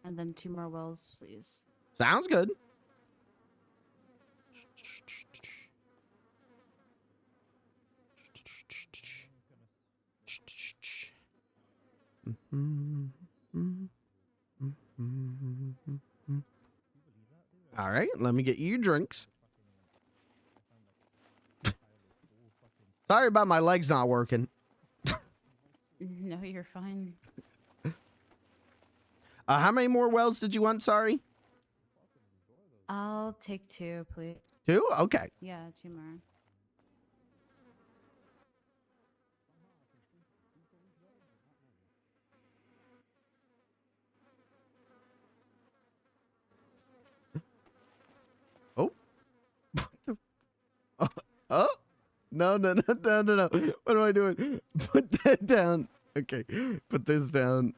And then 2 more wells, please. Sounds good. All right, let me get you your drinks. Sorry about my legs not working. No, you're fine. How many more wells did you want? Sorry. I'll take 2, please. 2? Okay. Yeah, 2 more. Oh. Oh. No. What am I doing? Put that down. Okay. Put this down.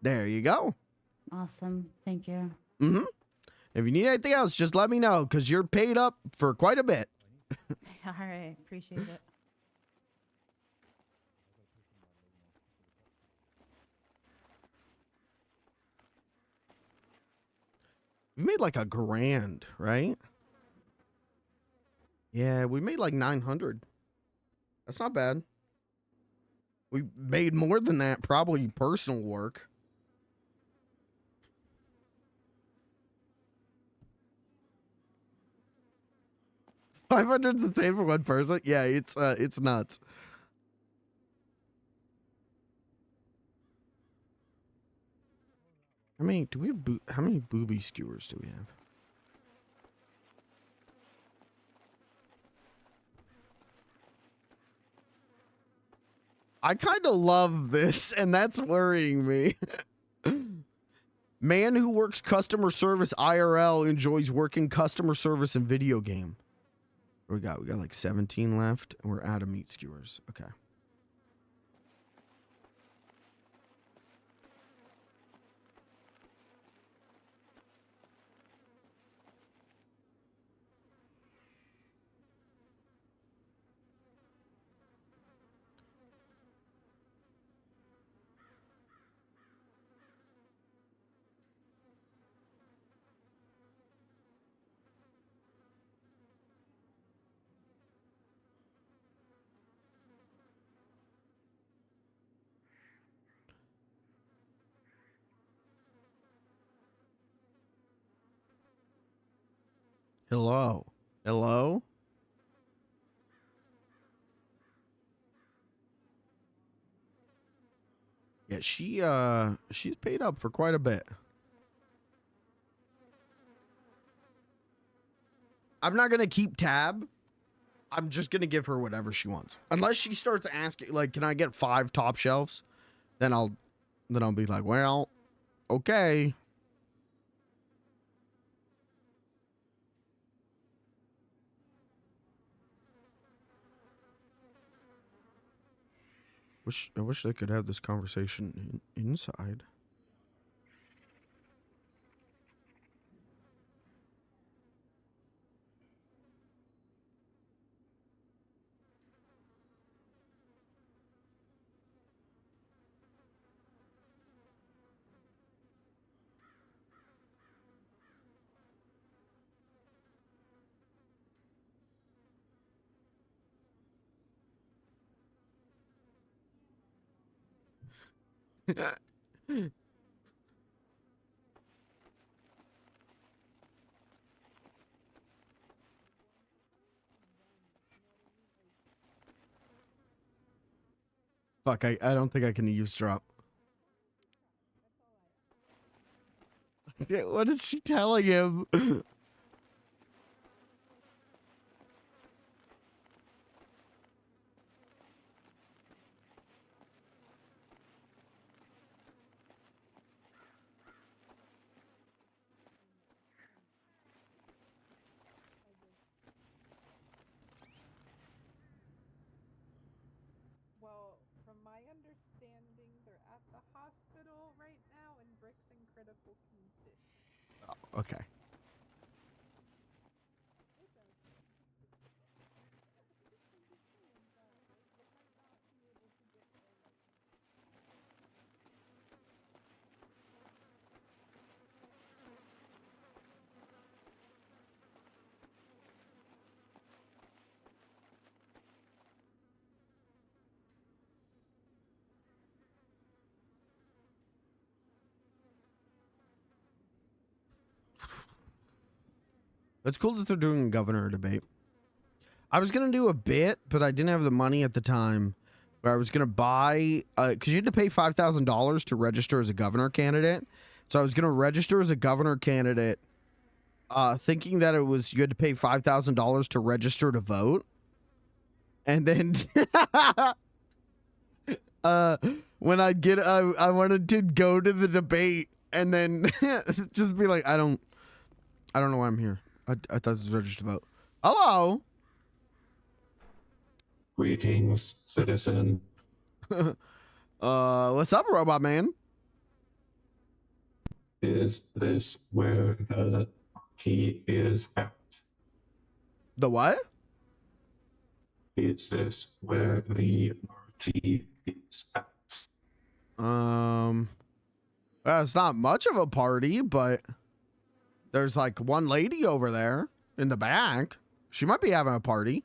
There you go. Awesome. Thank you. If you need anything else, just let me know, because you're paid up for quite a bit. All right. Appreciate it. We made like $1,000, right? Yeah, we made like 900. That's not bad. We made more than that, probably personal work. $500's insane for one person. Yeah, it's nuts. How many do we have? How many booby skewers do we have? I kind of love this, and that's worrying me. Man who works customer service IRL enjoys working customer service in video game. What we got? We got like 17 left, and we're out of meat skewers. Okay. Hello. Hello? Yeah, she's paid up for quite a bit. I'm not gonna keep tab. I'm just gonna give her whatever she wants. Unless she starts asking, like, can I get 5 top shelves? Then I'll be like, well, okay. I wish they could have this conversation inside. Fuck, I don't think I can eavesdrop. Yeah, what is she telling him? Well, from my understanding, they're at the hospital right now, and Brick's in critical condition. Oh, okay. It's cool that they're doing a governor debate. I was gonna do a bit, but I didn't have the money at the time. Where I was gonna buy, because you had to pay $5,000 to register as a governor candidate. So I was gonna register as a governor candidate, thinking that it was you had to pay $5,000 to register to vote, and then, when I wanted to go to the debate, and then just be like, I don't know why I'm here. I thought this was registered to vote. Hello. Greetings, citizen. What's up, robot man? Is this where the key is at? The what? Is this where the party is at? Well, it's not much of a party, but there's like one lady over there in the back. She might be having a party.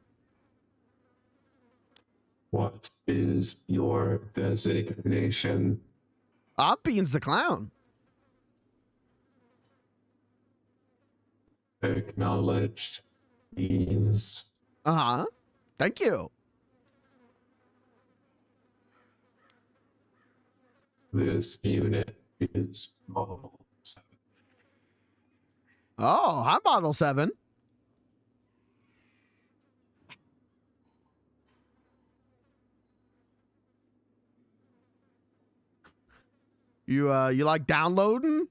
What is your designation? Beans the clown. Acknowledged. Beans. Uh-huh. Thank you. This unit is model 7. Oh, hi, Model 7. You like downloading?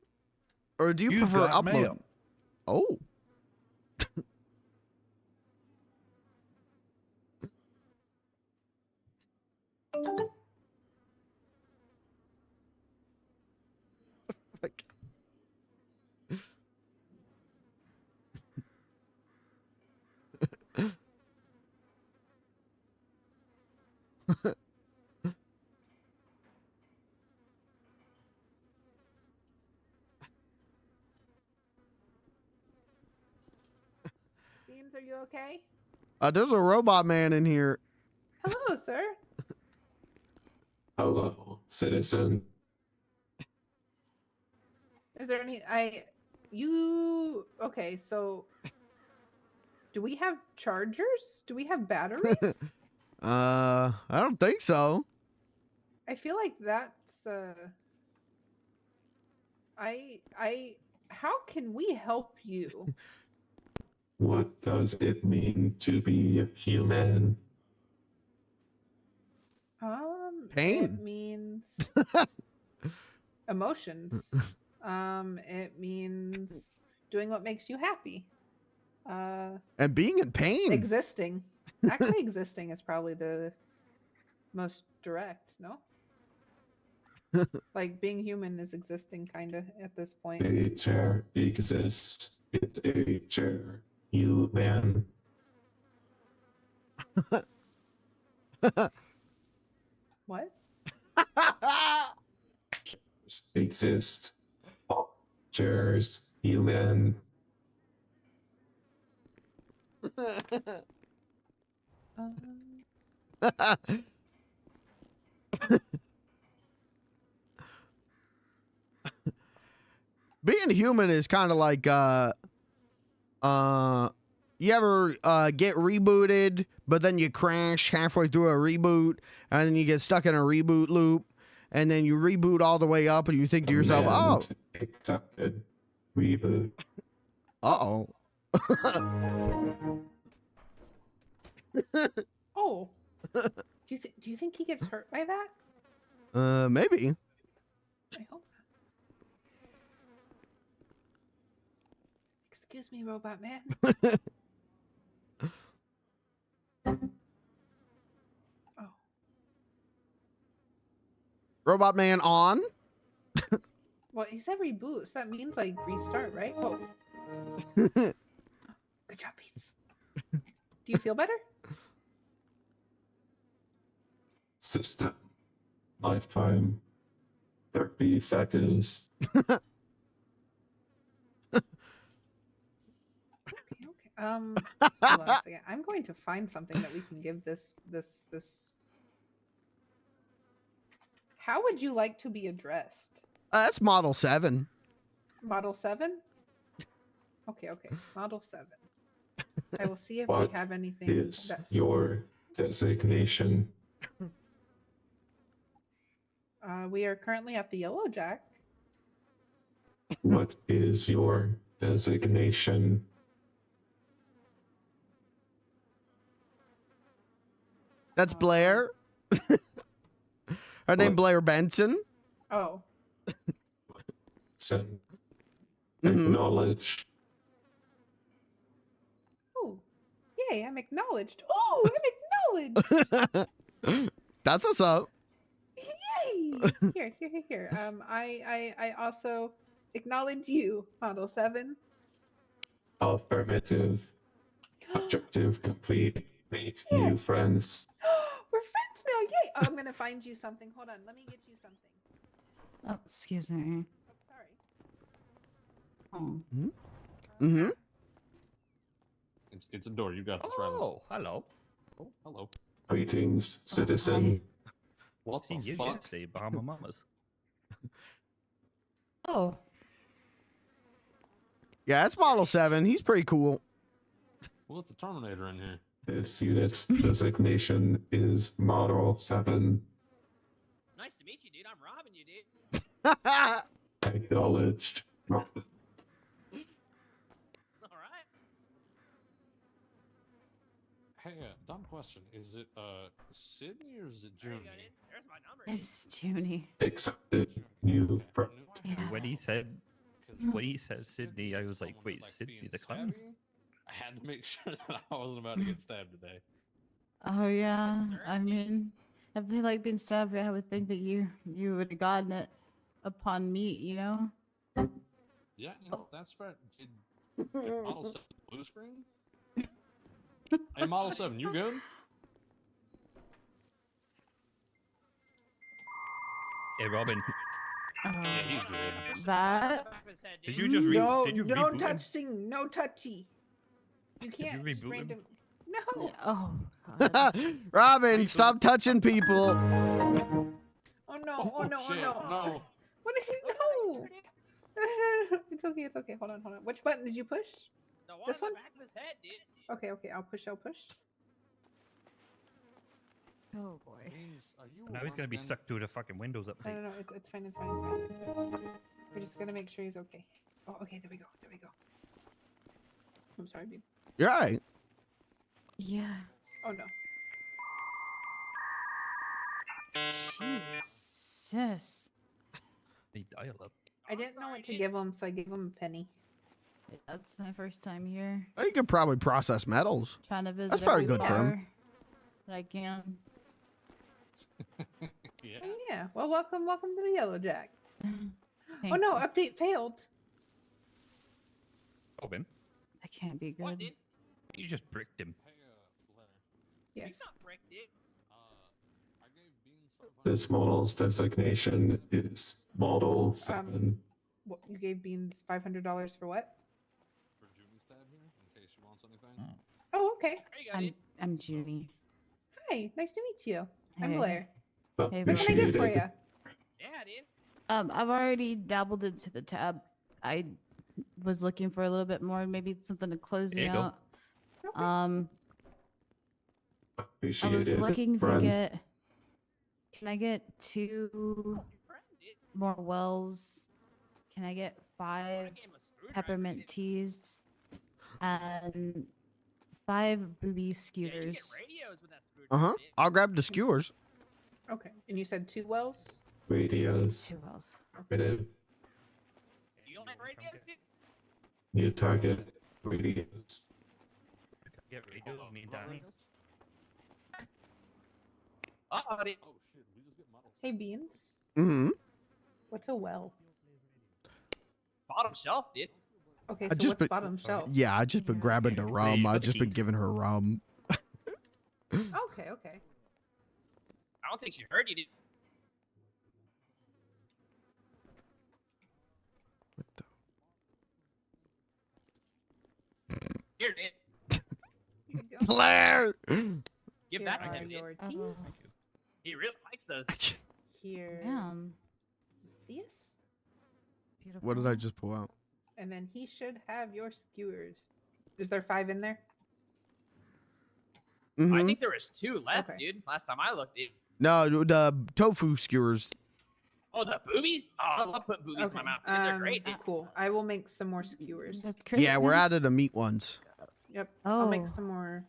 Or do you prefer got uploading? mail. Oh. James, are you okay? There's a robot man in here. Hello, sir. Hello, citizen. Is there any okay, so do we have chargers? Do we have batteries? I don't think so. I feel like that's how can we help you? What does it mean to be human? Pain. It means emotions. It means doing what makes you happy. And being in pain. Existing. Actually, existing is probably the most direct, no? Like being human is existing kind of at this point. A chair exists. It's a chair. Human. What? Exist. All chairs. Human. Being human is kind of like You ever get rebooted, but then you crash halfway through a reboot, and then you get stuck in a reboot loop, and then you reboot all the way up, and you think to yourself, "Oh, accepted. Reboot. uh-oh." Oh. Do you think he gets hurt by that? Maybe. I hope not. Excuse me, robot man. Oh. Robot man on. Well, he said reboot, so that means like restart, right? Oh. Good job, Beats. Do you feel better? System. Lifetime. 30 seconds. Hold on a second. I'm going to find something that we can give this. How would you like to be addressed? That's Model 7. Model 7? Okay. Model 7. I will see if What we have anything. is That's... your designation? We are currently at the Yellow Jack. What is your designation? That's Blair. Her name Blair Benson. Oh. Send. Acknowledge. Oh. Yay, I'm acknowledged. Oh, I'm acknowledged. That's what's up. Yay! Here. I also acknowledge you, Model 7. Affirmative. Objective complete. Make new friends. We're friends now. Yay! Oh, I'm gonna find you something. Hold on. Let me get you something. Oh, excuse me. Sorry. Oh. Mm-hmm. It's a door. You got this, right? Oh, hello. Oh, hello. Greetings, citizen. What the You fuck? yesterday, Bahama Mamas. Oh. Yeah, that's Model 7. He's pretty cool. We'll let the Terminator in here. This unit's designation is Model 7. Nice to meet you, dude. I'm robbing you, dude. Acknowledged. All right. Hey, dumb question. Is it Sydney or is it There you June? go, dude. There's my number. It's Junie. Accepted. New friend. When he said Sydney, I was like, wait, Sydney the clown? I had to make sure that I wasn't about to get stabbed today. Oh yeah. I mean, if they like being stabbed, I would think that you would have gotten it upon meat, you know? Yeah, you know, that's fair. Did Model 7 blue screen? Hey, Model 7, you good? Hey, Robin. Yeah, he's good. That. Did you just No, did you no reboot him? touching, no touchy. You can't you just reboot him? random. No. Oh. Robin, stop touching people. Oh no! Oh no! Oh shit, no! no. What did you know? It's okay. Hold on. Which button did you push? The one This on the one? back of his head, dude. Okay. I'll push. Oh boy. Now he's gonna be stuck to the fucking Windows update. No. It's fine. We're just gonna make sure he's okay. Oh, okay. There we go. I'm sorry, dude. You're right. Yeah. Oh no. Jesus. They dial up. I didn't know what to give him, so I gave him a penny. That's my first time here. Oh, you could probably process metals. Trying to visit. That's probably every good for him. bar that I can. Yeah. Oh, yeah. Well, welcome to the Yellow Jack. Oh Thank no, you. update failed. Robin, That can't be What, good. dude? you just bricked him. Yes. He's not bricked, dude. This model's designation is Model 7. What, you gave Beans $500 for what? For Junie's tab here, in case she wants anything. Oh, okay. There you go, dude. I'm Junie. Hi, nice to meet you. I'm Hey. Blair. Hey, What can I get for Appreciated. you? Yeah, dude. I've already dabbled into the tab. I was looking for a little bit more, maybe something to close There me you go. out. I Appreciate was it, looking to friend. get. Can I get 2 more wells? Can I get 5 peppermint teas and 5 booby skewers? I'll grab the skewers. Okay. And you said 2 wells? Radios. 2 wells. Rated. You don't have radios, dude? New target. Radios. Get radio, me and Danny. Dude. Hey, Beans. Mm-hmm. What's a well? Bottom shelf, dude. Okay, I so just what's been, bottom shelf? Yeah, I just been grabbing the rum. I just been giving her rum. Okay, okay. I don't think she heard you, dude. Here, dude. Blair. Give that to Here him, are dude. your teas. He really likes those. Here. Damn. This. Beautiful. What did I just pull out? And then he should have your skewers. Is there 5 in there? I think there was 2 left, Okay. dude. Last time I looked, dude. No, the tofu skewers. Oh, the boobies? Oh, I love putting boobies in my mouth. Dude. They're great, dude. Cool. I will make some more skewers. Yeah, we're out of the meat ones. Yep. I'll make Oh. some more.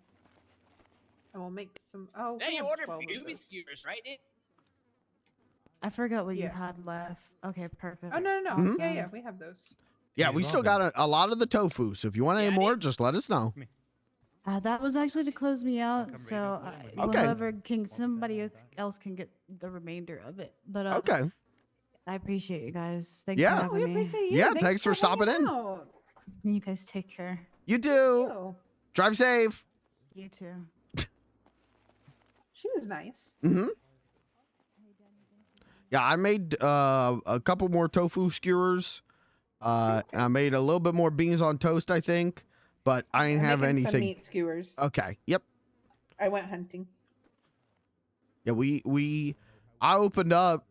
I will make some. Oh, Hey, we you have ordered 12 of booby those. skewers, right, dude? I forgot what you Yeah. had left. Okay, perfect. Oh, no, no, no. Awesome. Yeah, yeah, we have those. Yeah, we still got a lot of the tofu. So if you want any more, just let us know. That was actually to close me out, so Okay. whoever can, somebody else can get the remainder of it. But Okay. I appreciate you guys. Thanks Yeah. for having We me. appreciate you. Yeah, thanks for stopping in. out. You guys take care. You do. You. Drive safe. You too. She was nice. Mm-hmm. Yeah, I made a couple more tofu skewers. I made a little bit more beans on toast, I think, but I didn't I'm have making some anything. meat skewers. Okay. Yep. I went hunting. Yeah, I opened up,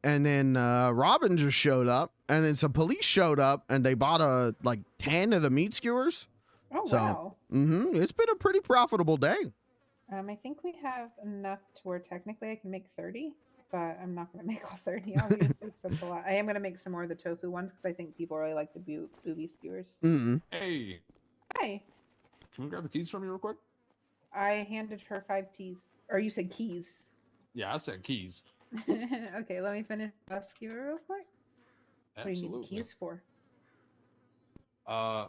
and then Robin just showed up, and then some police showed up, and they bought like 10 of the meat skewers. Oh, So, wow. it's been a pretty profitable day. I think we have enough to where technically I can make 30, but I'm not going to make all 30, obviously, 'cause that's a lot. I am going to make some more of the tofu ones because I think people really like the booby skewers. Mm-hmm. Hey, Hi. can we grab the keys from you real quick? I handed her 5 teas. Or you said keys. Yeah, I said keys. Okay, let me finish the skewer real quick. What do you need the Absolutely. keys for?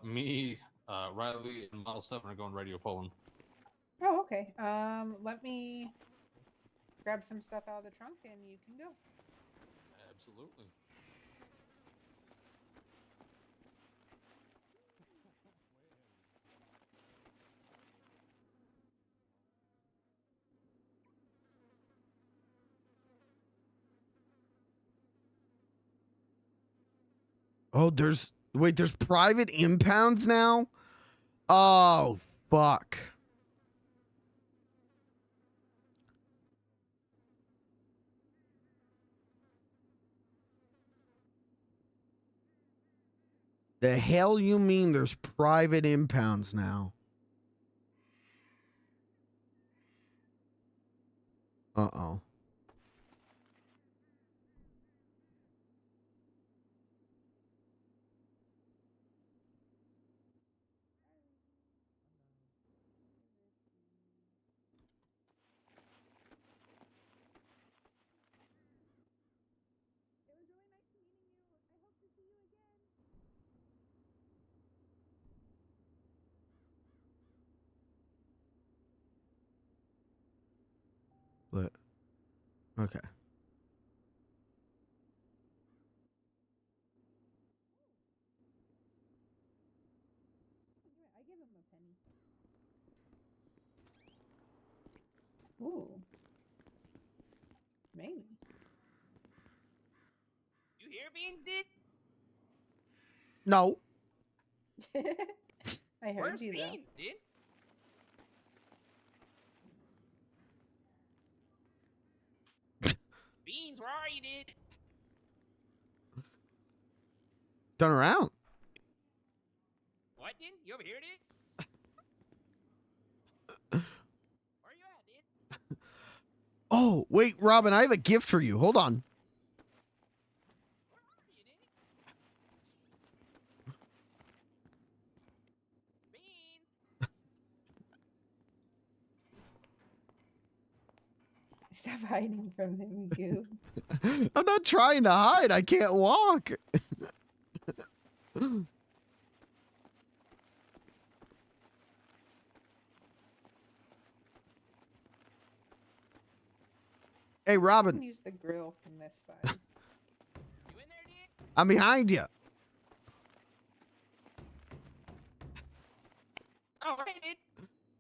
Me, Riley, and Model 7 are going radio polling. Oh, okay. Let me grab some stuff out of the trunk and you can go. Absolutely. Oh, there's private impounds now? Oh, fuck. The hell you mean there's private impounds now? Uh-oh. But, okay. Ooh. Maybe. You hear Beans, dude? No. I heard Where's you, though. Beans, dude? Beans, where are you, dude? Turn around. What, dude? You over here, dude? Oh, wait, Robin, I have a gift for you. Hold on. Stop hiding from him, you. I'm not trying to hide. I can't walk. Hey, I Robin, can use the grill from this side. I'm behind you.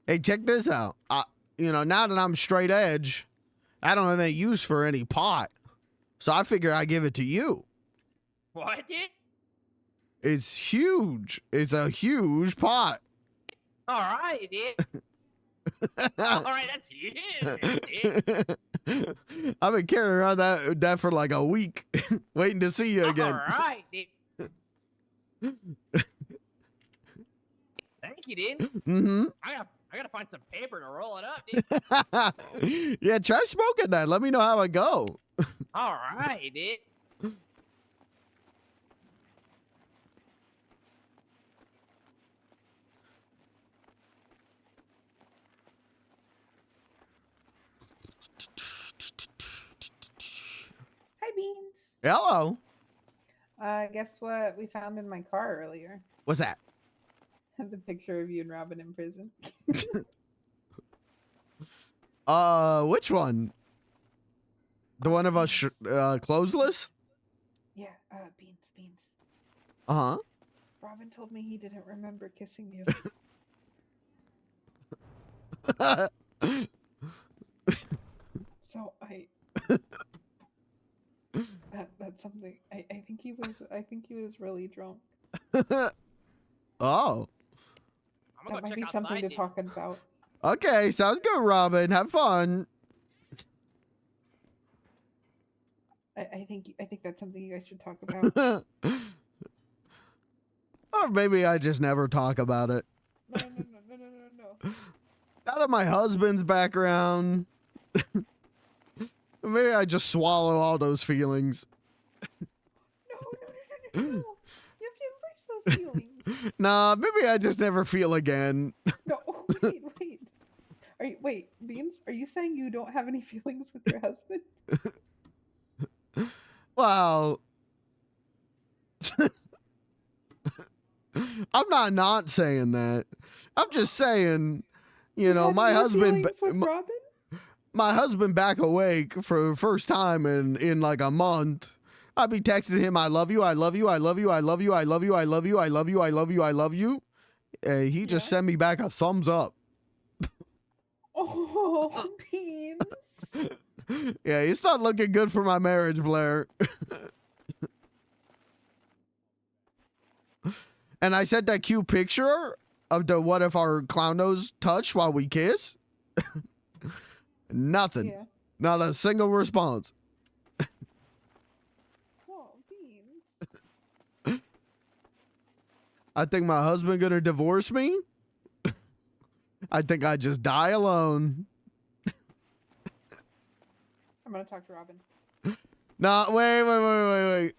Hey, check this out. Now that I'm straight edge, I don't have any use for any pot. So I figure I give it to you. What, dude? It's huge. It's a huge pot. All right, dude. All right, that's huge, dude. I've been carrying around that for like a week, waiting to see you again. All right, dude. Thank you, dude. Mm-hmm. I gotta find some paper to roll it up, dude. Yeah, try smoking that. Let me know how it go. All right, dude. Hi, Beans. Hello. Guess what we found in my car earlier? What's that? The picture of you and Robin in prison. Which one? The one of us clothesless? Yeah, Beans. Uh-huh. Robin told me he didn't remember kissing you. So that's something. I think he was really drunk. Oh. That might be something to talk about. Okay, sounds good, Robin. Have fun. I think that's something you guys should talk about. Or maybe I just never talk about it. No. Now that my husband's back around, maybe I just swallow all those feelings. No. You have to embrace those feelings. Nah, maybe I just never feel again. No, wait. Wait, Beans, are you saying you don't have any feelings with your husband? Well, I'm not saying that. I'm just saying, my husband, my husband back awake for the first time in like a month. I'd be texting him, I love you, I love you, I love you, I love you, I love you, I love you, I love you, I love you, I love you. He just sent me back a thumbs up. Oh, Beans. Yeah, it's not looking good for my marriage, Blair. And I sent that cute picture of the what if our clown nose touch while we kiss. Nothing. Yeah. Not a single response. Oh, Beans. I think my husband gonna divorce me. I think I just die alone. I'm gonna talk to Robin. Nah, wait.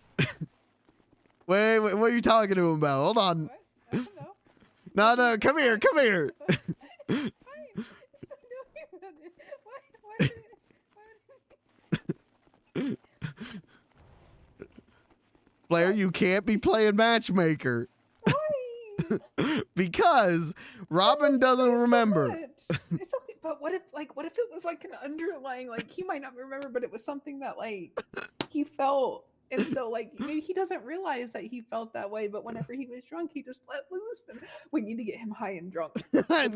Wait, what are you talking to him about? Hold on. No, come here. Blair, you can't be playing matchmaker. Because Robin doesn't remember. It's okay, but what if it was like an underlying, like he might not remember, but it was something that like he felt, and so like maybe he doesn't realize that he felt that way, but whenever he was drunk, he just let loose, and we need to get him high and drunk.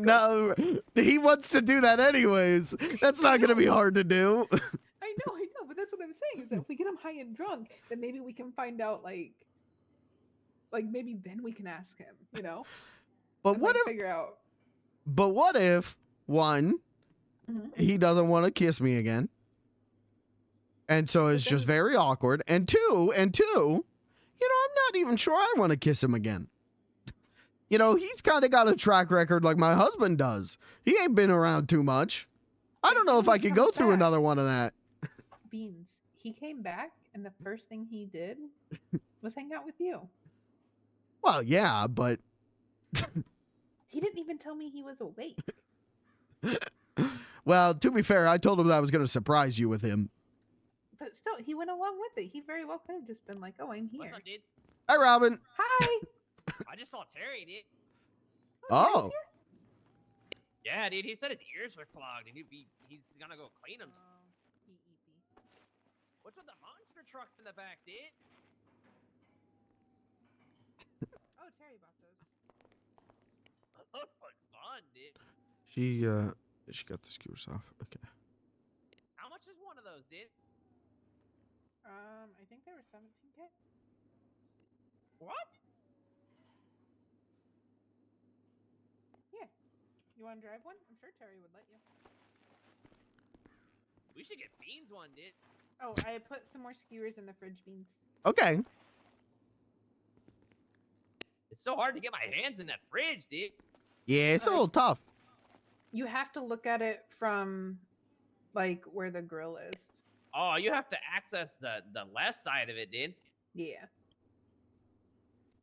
No, he wants to do that anyways. That's not going to be hard to do. I know, but that's what I'm saying is that if we get him high and drunk, then maybe we can find out like maybe then we can ask him, But and, what if figure out? But what if one, he doesn't want to kiss me again, and so it's just very awkward, and two, I'm not even sure I want to kiss him again. He's kind of got a track record like my husband does. He ain't been around too much. I don't know if I could go through back. another one of that. Beans. He came back, and the first thing he did was hang out with you. Well, yeah, but He didn't even tell me he was awake. well, to be fair, I told him that I was going to surprise you with him. But still, he went along with it. He very well could have just been like, "Oh, I'm here." What's up, dude? Hi, Robin. Hi. I just saw Terry, dude. Oh. Yeah, dude. He said his ears were clogged, and he's gonna go clean them. What's with the monster trucks in the back, dude? Oh, Terry bought those. Those look fun, dude. She got the skewers off. Okay. How much is one of those, dude? I think they were 17K. What? Yeah. You want to drive one? I'm sure Terry would let you. We should get Beans one, dude. Oh, I put some more skewers in the fridge, Beans. Okay. It's so hard to get my hands in that fridge, dude. Yeah, it's a little tough. You have to look at it from, like, where the grill is. Oh, you have to access the left side of it, dude. Yeah.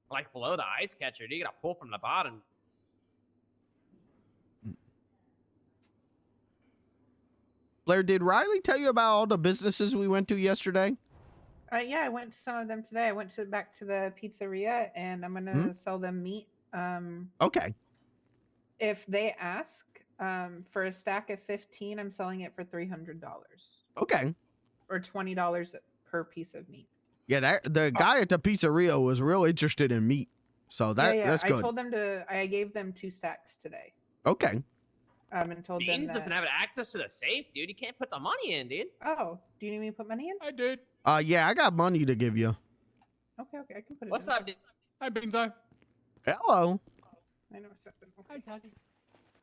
Like below the ice catcher, dude. You gotta pull from the bottom. Blair, did Riley tell you about all the businesses we went to yesterday? Yeah, I went to some of them today. I went back to the pizzeria, and I'm gonna sell them meat. Okay. If they ask for a stack of 15, I'm selling it for $300. Okay. Or $20 per piece of meat. Yeah, the guy at the pizzeria was real interested in meat, so that's good. I told them I gave them 2 stacks today. Okay. And told Beans them doesn't have access to the safe, dude. You can't put the money in, dude. Oh, do you need me to put money in? I did. Yeah, I got money to give you. Okay, I can put it What's in. up, dude? Hi, Beanzo. Hello. I know something. Okay. Hi, Daddy.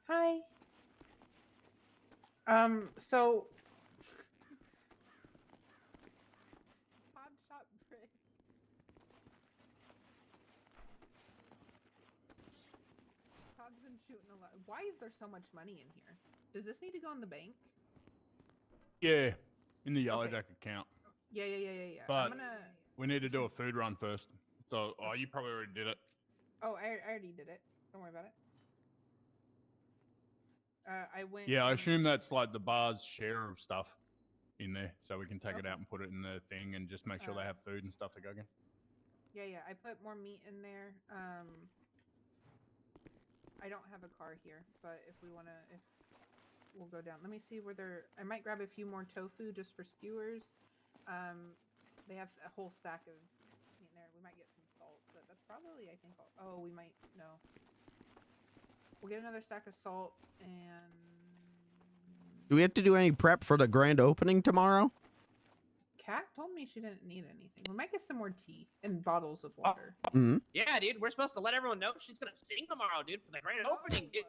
Hi. So Todd shot Brick. Todd's been shooting a lot. Why is there so much money in here? Does this need to go in the bank? Yeah, in the Yellow Jacket account. Yeah. But I'm gonna. we need to do a food run first. So, you probably already did it. Oh, I already did it. Don't worry about it. I went. Yeah, I assume that's like the bar's share of stuff in there, so we can take it out and put it in the thing and just make sure they have food and stuff to go again. Yeah. I put more meat in there. I don't have a car here, but if we'll go down. Let me see where they're. I might grab a few more tofu just for skewers. They have a whole stack of meat in there. We might get some salt, but that's probably, I think. Oh, we might no. We'll get another stack of salt and. Do we have to do any prep for the grand opening tomorrow? Kat told me she didn't need anything. We might get some more tea and bottles of water. Yeah, dude. We're supposed to let everyone know she's gonna sing tomorrow, dude, for the grand opening, dude.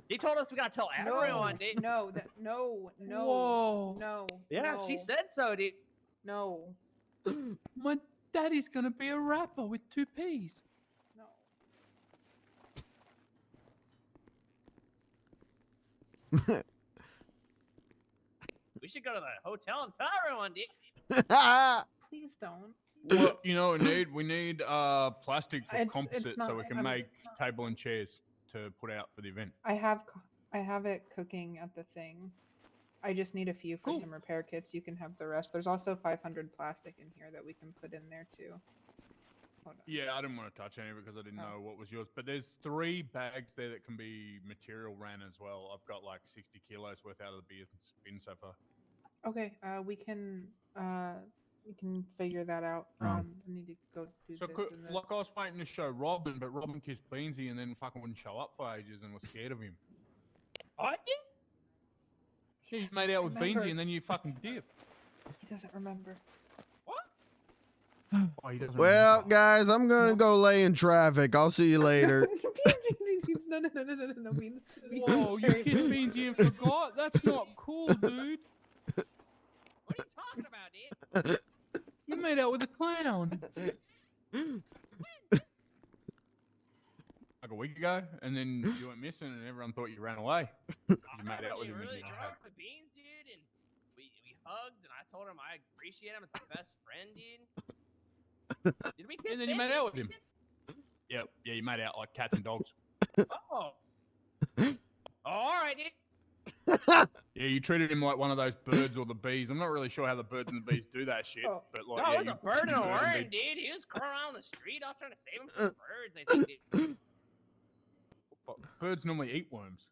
He told us we gotta tell everyone, dude. No. Whoa. No. Yeah, no, she said so, dude. No. My daddy's gonna be a rapper with 2 P's. We should go to the hotel and tell everyone, dude. Please don't. Well, you know what we need? We need plastic for It's composite not- so we can I mean, make table and chairs to put out for the event. I have it cooking at the thing. I just need a few for some repair kits. You can have the rest. There's also 500 plastic in here that we can put in there too. Hold on. Yeah, I didn't want to touch any because I didn't know what was yours. But there's 3 bags there that can be material ran as well. I've got like 60 kilos worth out of the bin so far. Okay, we can figure that out. I need to go do So, this. and then- like, I was waiting to show Robin, but Robin kissed Beansy and then fucking wouldn't show up for ages and was scared of him. What? Yeah, you made out with remember. Beansy and then you fucking dipped. He doesn't remember. Oh, he doesn't Well, guys, I'm gonna go lay in traffic. I'll see you later. No. Whoa, you kissed Beansy and forgot? That's not cool, dude. What are you talking about, dude? You made out with a clown. Like a week ago, and then you went missing and everyone thought you ran away. You made out with him. Really and you drunk with Beans, dude? hugged, and I told him I appreciate him as my best friend, dude. Did we kiss? And then you made out with him. Yep. Yeah, you made out like cats and dogs. Oh. All right, dude. Yeah, you treated him like one of those birds or the bees. I'm not really sure how the birds and the bees do that shit, but like, No, yeah, it was a bird and a worm, dude. He was crawling around the street. I was trying to save him from the birds. I think, dude. Birds normally eat worms.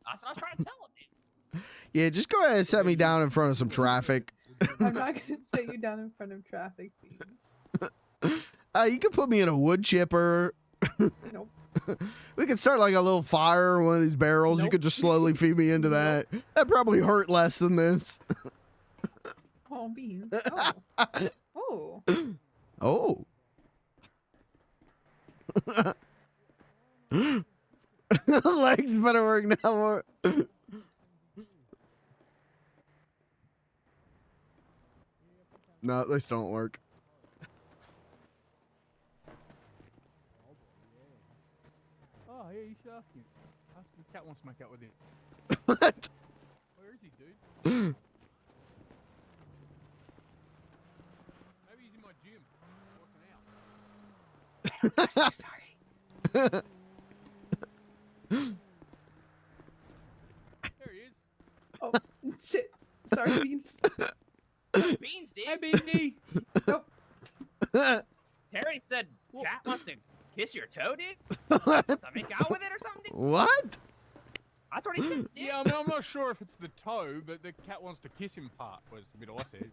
That's what I was trying to tell him, dude. Yeah, just go ahead and set me down in front of some traffic. I'm not gonna set you down in front of traffic, Beans. You can put me in a wood chipper. Nope. We could start like a little fire in one of these barrels. You could just slowly feed me into that. That probably hurt less than this. Oh, Beans. Oh. Oh. Legs better work now more. No, they still don't work. Oh, yeah, you should ask him. Ask if the cat wants to make out with you. What? Where is he, dude? Maybe he's in my gym, working out. I'm so sorry. There he is. Oh, shit. Sorry, Beans. Beans, dude. Hey, Beansy. Terry said cat wants to kiss your toe, dude. Wants to make out with it or something, dude. What? That's what he said, dude. Yeah, I mean, I'm not sure if it's the toe, but the cat wants to kiss him part was the bit I said.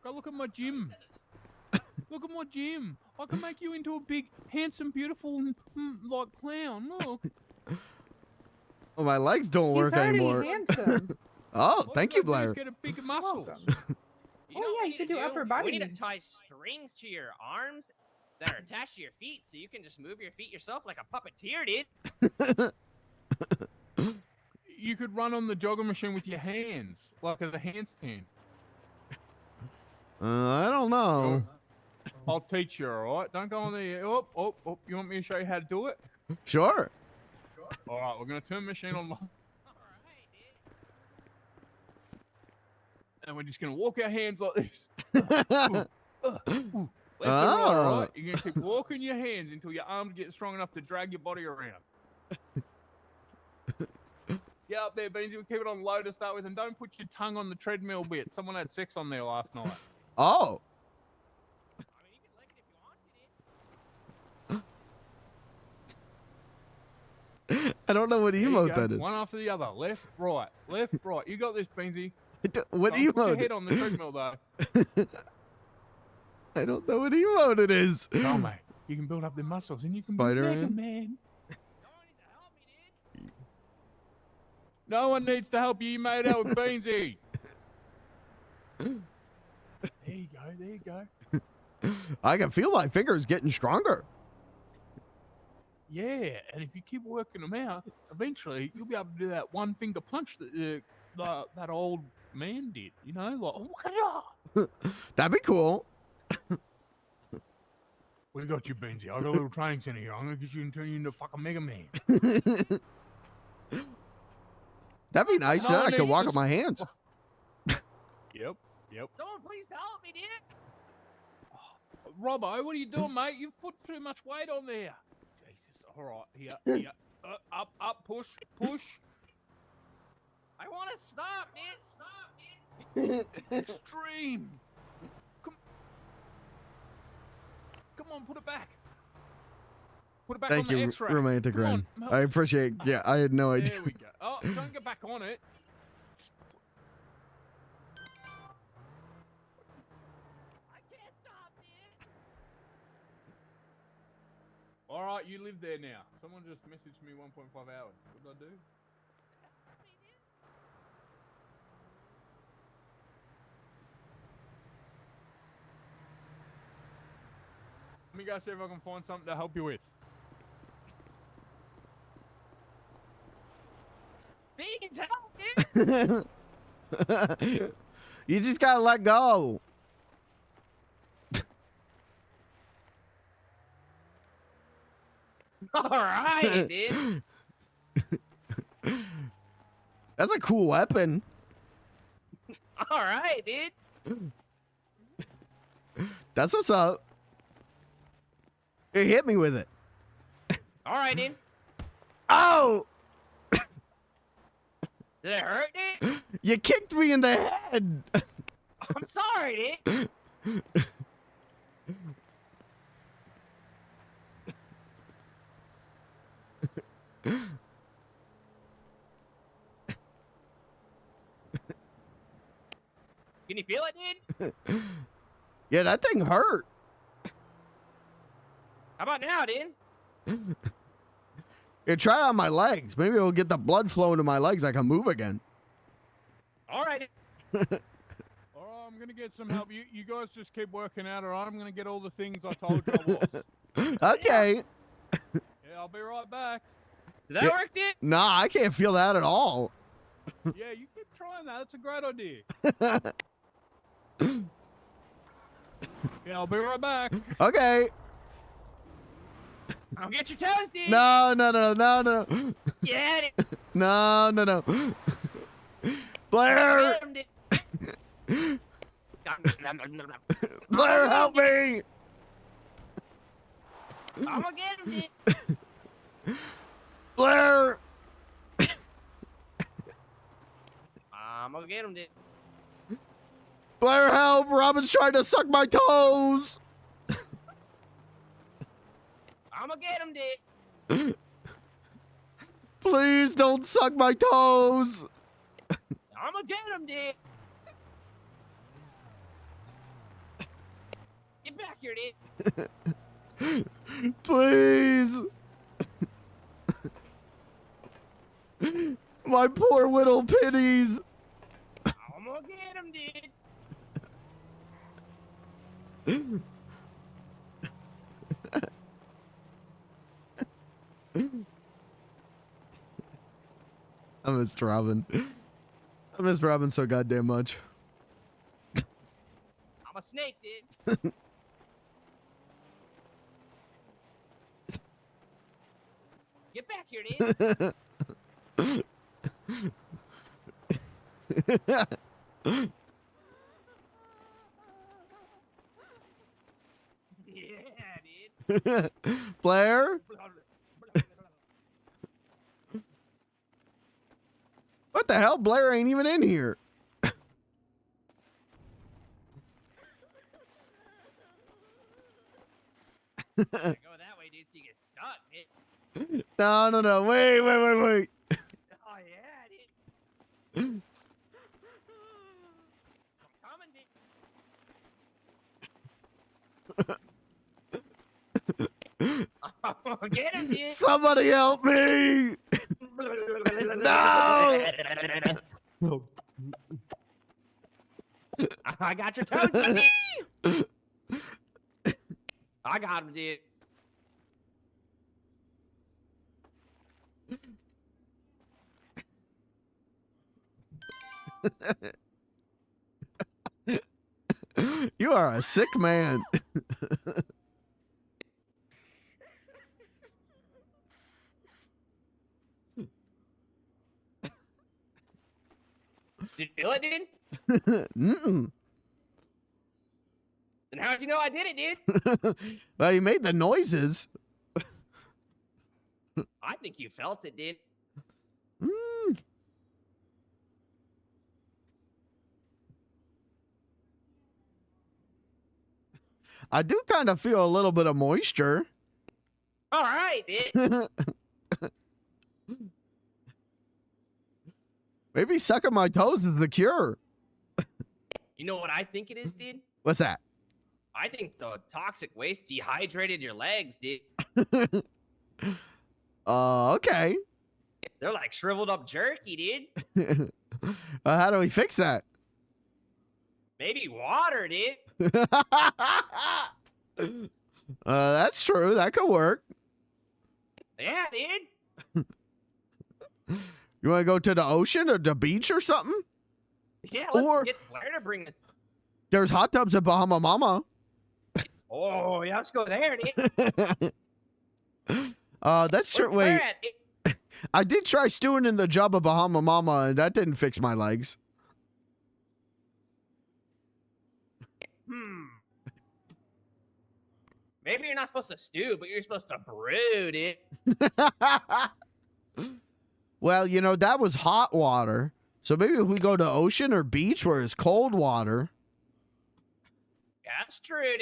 Go look at my gym. Look at my gym. I can make you into a big, handsome, beautiful, like clown. Look. Well, my legs don't work anymore. Handsome. Oh, thank you, Blair. Get a bigger muscles. Oh, yeah, you could do upper body. We need to tie strings to your arms that are attached to your feet so you can just move your feet yourself like a puppeteer, dude. You could run on the jogging machine with your hands, like as a handstand. I don't know. I'll teach you, all right? Don't go on there. Oh, you want me to show you how to do it? Sure. All right, we're going to turn the machine on. And we're just going to walk our hands like this. Left and right, all right? You're going to keep walking your hands until your arms get strong enough to drag your body around. Get up there, Beansy. We'll keep it on low to start with. And don't put your tongue on the treadmill bit. Someone had sex on there last night. Oh. I don't know what emote that is. One after the other. Left, right. Left, right. You got this, Beansy. What Don't put your emote? head on the treadmill, though. I don't know what emote it is. No, mate. You can build up the muscles and you can be Spider-Man? Mega Man. No one needs to help you. You made out with Beansy. There you go. There you go. I can feel my fingers getting stronger. Yeah, and if you keep working them out, eventually you'll be able to do that one finger punch that that old man did. You know, like That'd be cool. We got you, Beansy. I got a little training center here. I'm gonna get you and turn you into fucking Mega Man. That'd be nice. No I one could needs walk to- on my hands. Yep. Someone please help me, dude. Robbo, what are you doing, mate? You've put too much weight on there. Jesus. All right. Here. Up. Push. I want to stop, dude. Extreme. Come on, put it back. Put it back Thank on the you, X-ray. romantic Come Ren. on. I appreciate. Yeah, I had no idea. There we go. Oh, don't get back on it. I can't stop, dude. All right, you live there now. Someone just messaged me 1.5 hours. What did I do? Let me go see if I can find something to help you with. Beans, help, dude. You just gotta let go. All right, dude. That's a cool weapon. All right, dude. That's what's up. Here, hit me with it. All right, dude. Oh! Did it hurt, dude? You kicked me in the head. I'm sorry, dude. Can you feel it, dude? Yeah, that thing hurt. How about now, dude? Here, try it on my legs. Maybe it'll get the blood flowing to my legs. I can move again. All right. All right, I'm gonna get some help. You guys just keep working out, or I'm gonna get all the things I told you I was. Okay. Yeah, I'll be right back. Did that work, dude? Nah, I can't feel that at all. Yeah, you keep trying that. That's a great idea. Yeah, I'll be right back. Okay. I'll get your toes, dude. No. Yeah, dude. No. Blair! Get him, dude. Blair, help me! I'm gonna get him, dude. Blair! I'm gonna get him, dude. Blair, help! Robin's trying to suck my toes! I'm gonna get him, dude. Please don't suck my toes! I'm gonna get him, dude. Get back here, dude. Please! My poor little pitties! I'm gonna get him, dude. I missed Robin. I missed Robin so goddamn much. I'm a snake, dude. Get back here, dude. Yeah, dude. Blair? What the hell? Blair ain't even in here. Go that way, dude, so you get stuck, dude. No. Wait. Oh, yeah, dude. I'm coming, dude. I'm gonna get him, dude. Somebody help me! No! I got your toes, dude. I got him, dude. You are a sick man. Did you feel it, dude? Mm-mm. Then how'd you know I did it, dude? Well, you made the noises. I think you felt it, dude. Mm. I do kind of feel a little bit of moisture. All right, dude. Maybe sucking my toes is the cure. You know what I think it is, dude? What's that? I think the toxic waste dehydrated your legs, dude. Okay. They're like shriveled up jerky, dude. How do we fix that? Maybe water, dude. That's true. That could work. Yeah, dude. You want to go to the ocean or the beach or something? Yeah, let's Or- get Blair to bring this. There's hot tubs at Bahama Mama. Oh, yeah, let's go there, dude. That's true. Where's Blair Wait, at, dude? I did try stewing in the Jabba Bahama Mama, and that didn't fix my legs. Maybe you're not supposed to stew, but you're supposed to brew, dude. Well, you know, that was hot water. So maybe if we go to ocean or beach where it's cold water. That's true,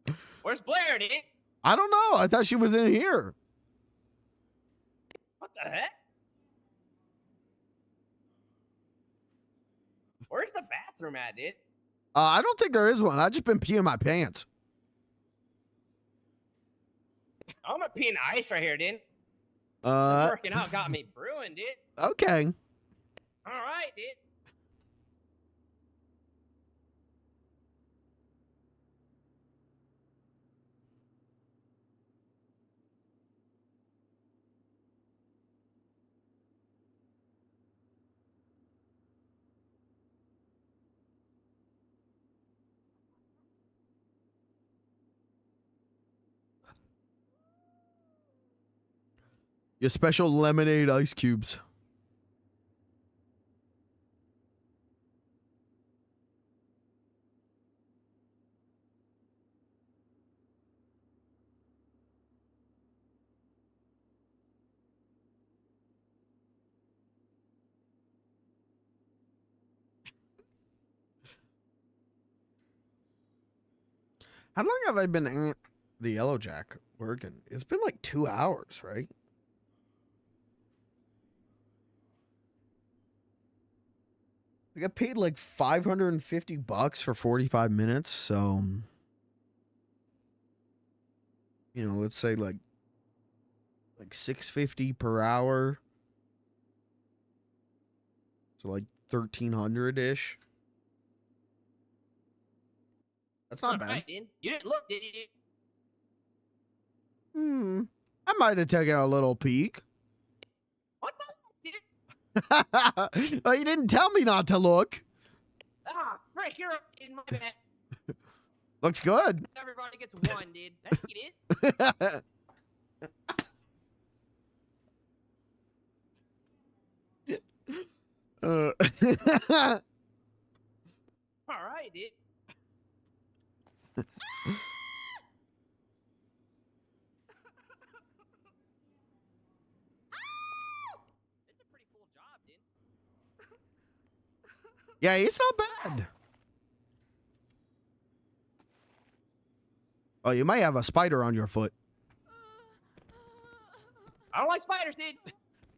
dude. Where's Blair, dude? I don't know. I thought she was in here. What the heck? Where's the bathroom at, dude? I don't think there is one. I just been peeing my pants. I'm gonna pee in the ice right here, dude. This Uh, working out got me brewing, dude. okay. All right, dude. Your special lemonade ice cubes. How long have I been at the Yellow Jack working? It's been like 2 hours, right? I got paid like $550 for 45 minutes, so you know, let's say like $650 per hour. So like 1,300-ish. That's not bad. Right, dude. You didn't look, did you? I might have taken a little peek. What the heck, dude? Well, you didn't tell me not to look. Ah, frick, you're in my bed. Looks good. Everybody gets one, dude. Thank you, dude. All right, dude. It's a pretty cool job, dude. Yeah, it's not bad. Oh, you might have a spider on your foot. I don't like spiders, dude.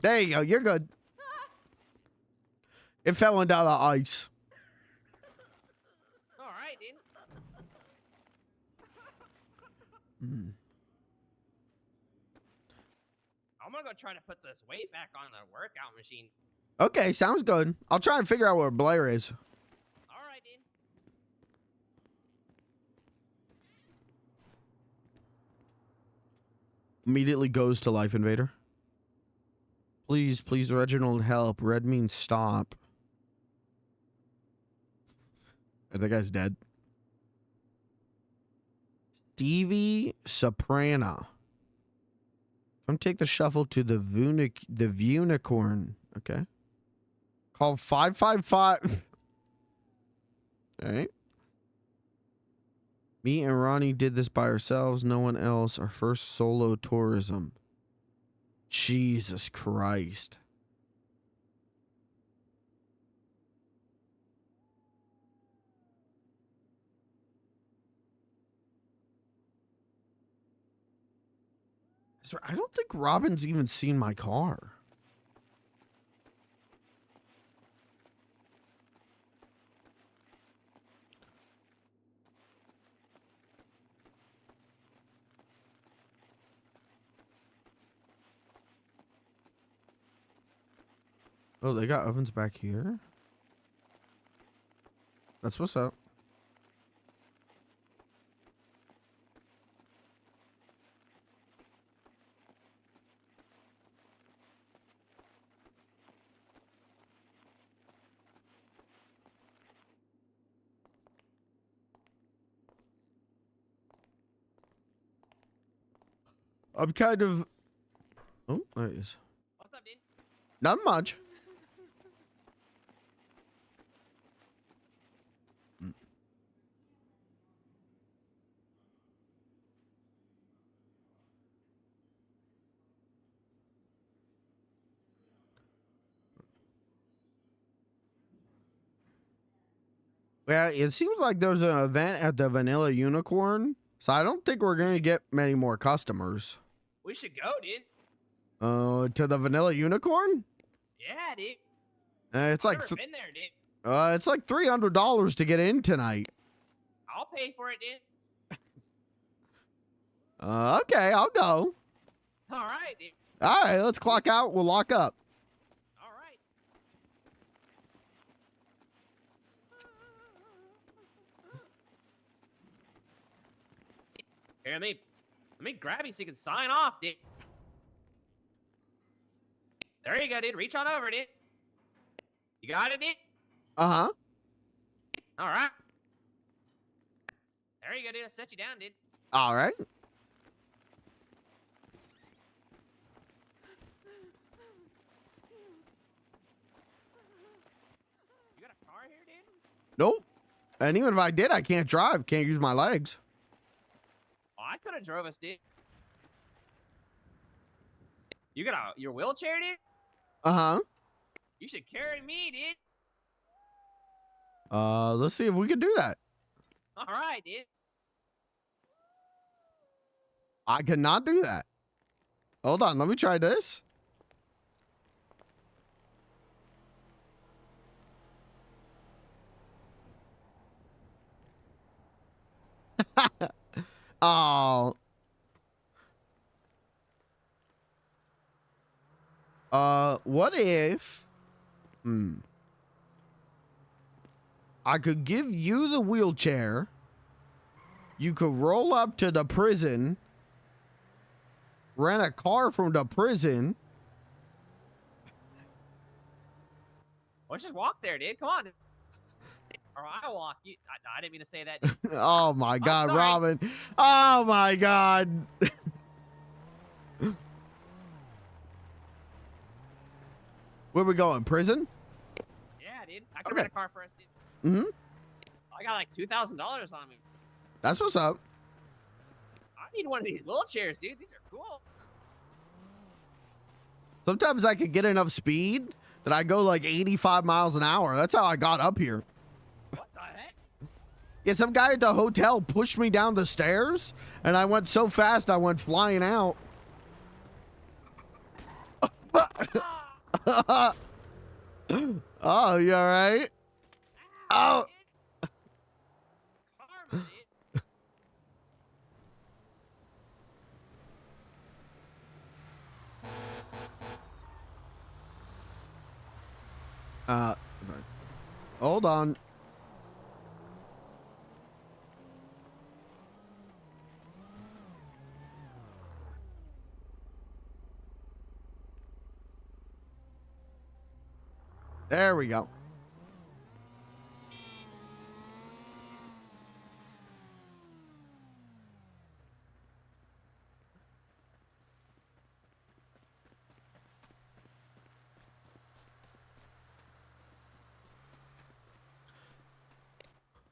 There you go. You're good. It fell into the ice. All right, dude. I'm gonna go try to put this weight back on the workout machine. Okay, sounds good. I'll try and figure out where Blair is. All right, dude. Immediately goes to Life Invader. Please, please, Reginald, help. Red means stop. That guy's dead. Stevie Soprano. Come take the shuffle to the Vunicorn. Okay. Call 555. All right. Me and Ronnie did this by ourselves. No one else. Our first solo tourism. Jesus Christ. I don't think Robin's even seen my car. Oh, they got ovens back here? That's what's up. I'm kind of Oh, nice. What's up, dude? Not much. Yeah, it seems like there's an event at the Vanilla Unicorn, so I don't think we're gonna get many more customers. We should go, dude. To the Vanilla Unicorn? Yeah, dude. It's like I've never been there, dude. it's like $300 to get in tonight. I'll pay for it, dude. Okay, I'll go. All right, dude. All right, let's clock out. We'll lock up. All right. Here, let me grab you so you can sign off, dude. There you go, dude. Reach on over, dude. You got it, dude? Uh-huh. All right. There you go, dude. I'll set you down, dude. All right. You got a car here, dude? Nope. And even if I did, I can't drive. Can't use my legs. Oh, I could have drove us, dude. You got your wheelchair, dude? Uh-huh. You should carry me, dude. Let's see if we can do that. All right, dude. I cannot do that. Hold on, let me try this. Oh. What if... I could give you the wheelchair. You could roll up to the prison. Rent a car from the prison. Let's just walk there, dude. Come on. Or I'll walk. I didn't mean to say that, dude. Oh my God, sorry. Robin. Oh my God. Where we going? Prison? Yeah, dude. I can rent a car for us, dude. Mm-hmm. I got like $2,000 on me. That's what's up. I need one of these wheelchairs, dude. These are cool. Sometimes I could get enough speed that I go like 85 miles an hour. That's how I got up here. What the heck? Yeah, some guy at the hotel pushed me down the stairs, and I went so fast I went flying out. Oh, you all right? Oh. Hold on. There we go.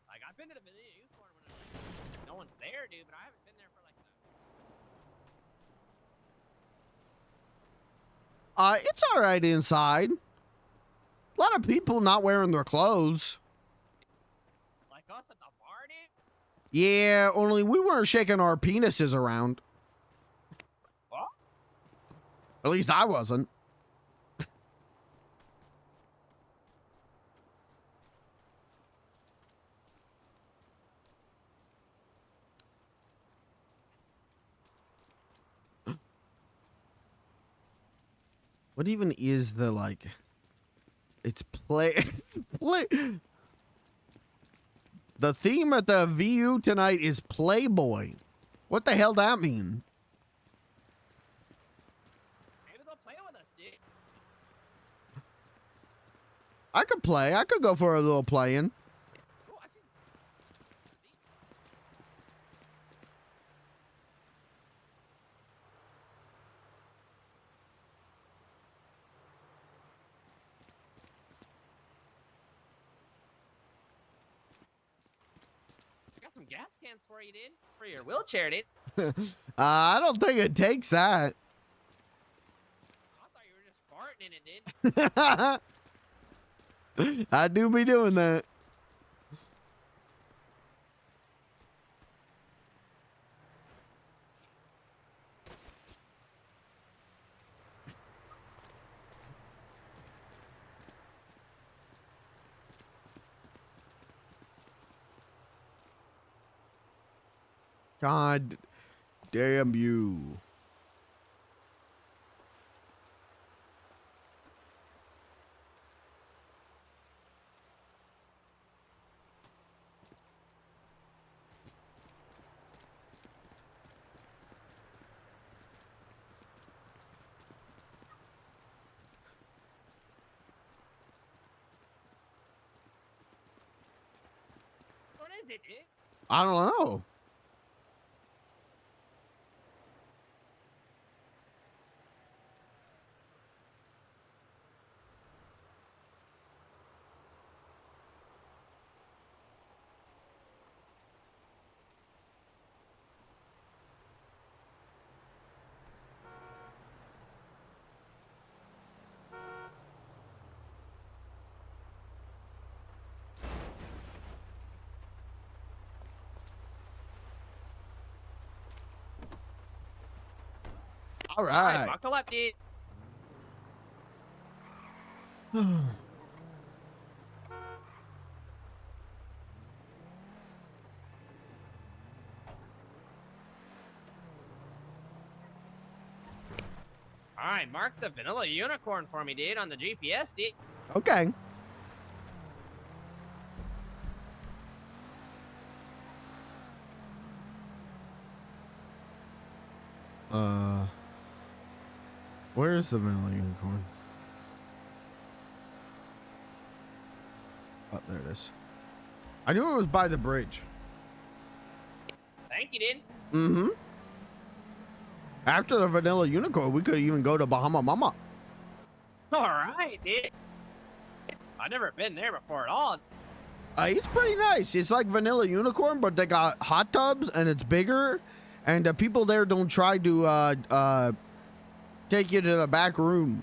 Like, I've been to the Vanilla Unicorn when no one's there, dude, but I haven't been there for like It's all right inside. A lot of people not wearing their clothes. like us at the bar, dude. Yeah, only we weren't shaking our penises around. What? At least I wasn't. What even is the, like... It's play... It's play... The theme at the VU tonight is Playboy. What the hell that mean? Maybe they'll play with us, dude. I could play. I could go for a little playing. Cool, I see. some gas cans for you, dude. For your wheelchair, dude. I don't think it takes that. I thought you were just farting in it, dude. I do be doing that. God damn you. What is it, dude? I don't know. All right. Buckle up, dude. All right, mark the vanilla unicorn for me, dude, on the GPS, dude. Okay. Where's the vanilla unicorn? Oh, there it is. I knew it was by the bridge. Thank you, dude. Mm-hmm. After the vanilla unicorn, we could even go to Bahama Mama. All right, dude. I've never been there before at all. It's pretty nice. It's like vanilla unicorn, but they got hot tubs and it's bigger. And the people there don't try to take you to the back room.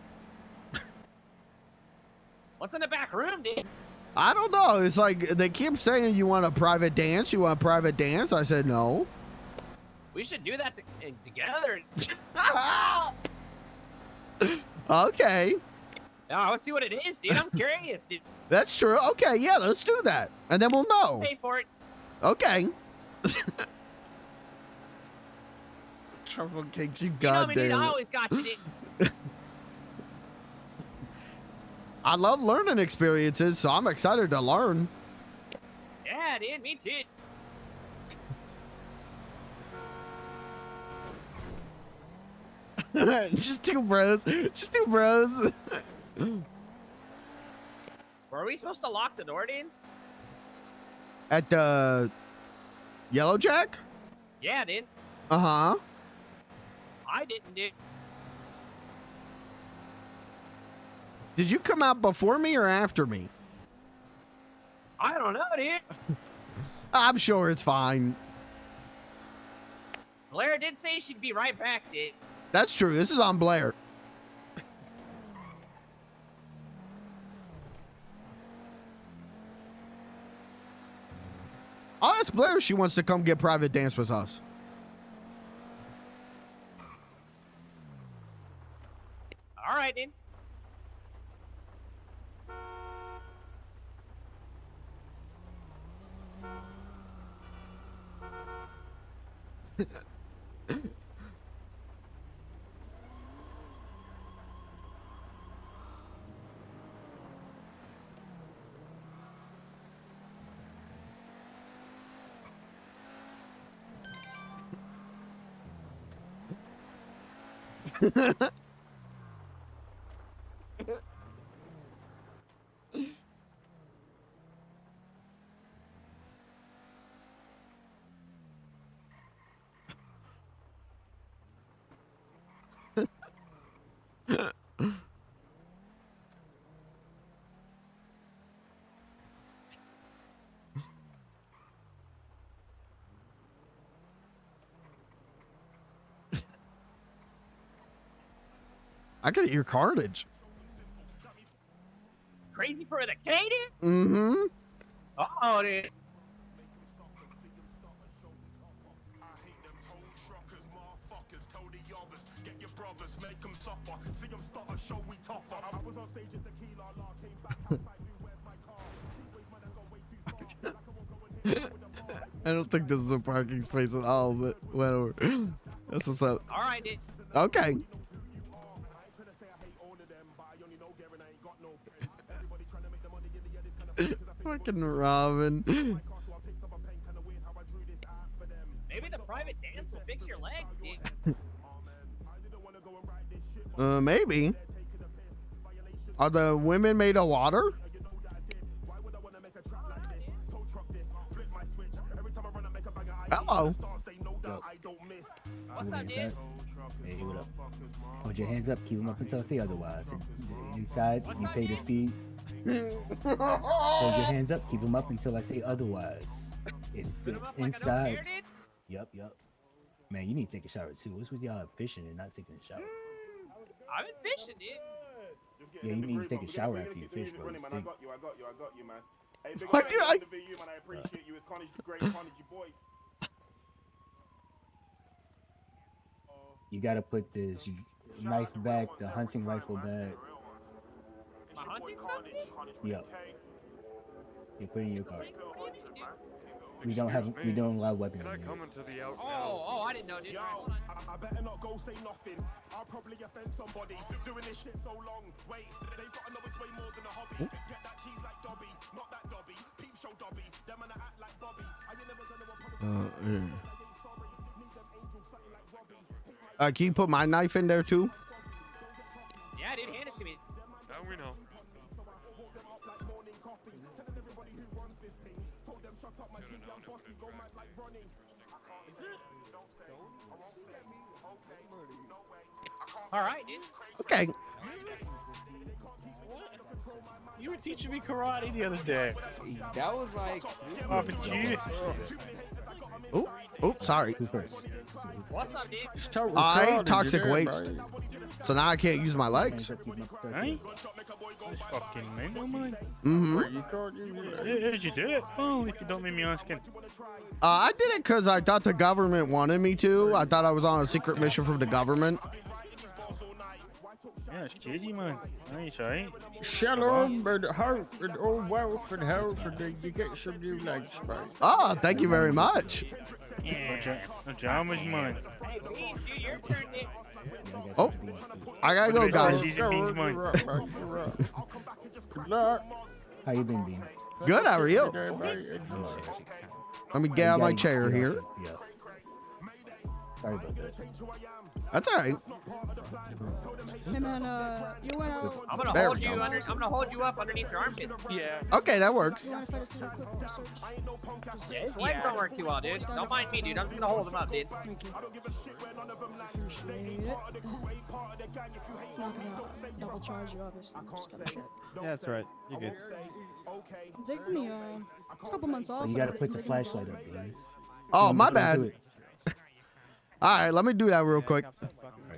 What's in the back room, dude? I don't know. It's like they keep saying you want a private dance. You want a private dance? I said no. We should do that together. Okay. I want to see what it is, dude. I'm curious, dude. That's true. Okay, yeah, let's do that. And then we'll know. Pay for it. Okay. Truffle cakes, you You know me, dude. goddamn. I always got you, dude. I love learning experiences, so I'm excited to learn. Yeah, dude. Me too. Just two bros. Just two bros. Were we supposed to lock the door, dude? At the Yellow Jack? Yeah, dude. Uh-huh. I didn't, dude. Did you come out before me or after me? I don't know, dude. I'm sure it's fine. Blair did say she'd be right back, dude. That's true. This is on Blair. I'll ask Blair if she wants to come get private dance with us. All right, dude. I could hear carnage. Crazy for the K, dude? Mm-hmm. Oh, dude. I don't think this is a parking space at all, but whatever. That's what's up. All right, dude. Okay. Fucking Robin. Maybe the private dance will fix your legs, dude. Maybe. Are the women made of water? Hello. What's up, dude? Hey, what up? Hold your hands up, keep them up until I say otherwise. Inside, you pay the fee. Hold your hands up, keep them up until I say otherwise. Inside. Yup. Man, you need to take a shower too. What's with y'all fishing and not taking a shower? I've been fishing, dude. Yeah, you need to take a shower after you fish, bro. You stink. I got you, man. Hey, big What up do to I- the VU, man. I appreciate you. It's Carnage, the great Carnage, boy. You gotta put this knife back, the hunting rifle back. My hunting stuff, dude? Yup. You put it in your car. We don't allow weapons in here. Oh, I didn't know, dude. Yo, I better not go say nothing. I'll probably offend somebody. Doing this shit so long. Wait, they've got to know it's way more than a hobby. Get that cheese like Dobby, not that Dobby. Peep show Dobby. Them and I act like Bobby. I ain't never gonna Can you put my knife in there too? Yeah, dude, hand it to me. Now we know. All right, dude. Okay. You were teaching me karate the other day. That was like. Oh, sorry. Who's first? What's up, dude? I ate toxic waste, so now I can't use my legs. Hey? Fucking man, no mind. Mm-hmm. Did you do it? Oh, if you don't mind me asking. I did it because I thought the government wanted me to. I thought I was on a secret mission from the government. Yeah, it's cheesy, man. Nice, right? Shalom, but hope and all wealth and health, and you get some new legs, mate. Oh, thank you very much. Yeah. Pajamas, man. Hey, Beans, dude, your turn, dude. Oh, I gotta go, guys. Good luck. How you been, Bean? Good, how are you? Let me get out my chair here. Yeah. Sorry about that. That's all right. Hey man, you went out. I'm gonna There hold we you go. under. I'm gonna hold you up underneath your armpits. Yeah. Okay, that works. You wanna fight us to a quick search? Yeah, his legs don't work too well, dude. Don't mind me, dude. I'm just gonna hold him up, dude. Thank you. Appreciate it. Not gonna double charge you, obviously. Just gotta check. Yeah, that's right. You're good. Take me a couple months off. You gotta put the flashlight up, Beans. Oh, my Don't do bad. it. All right, let me do that real quick.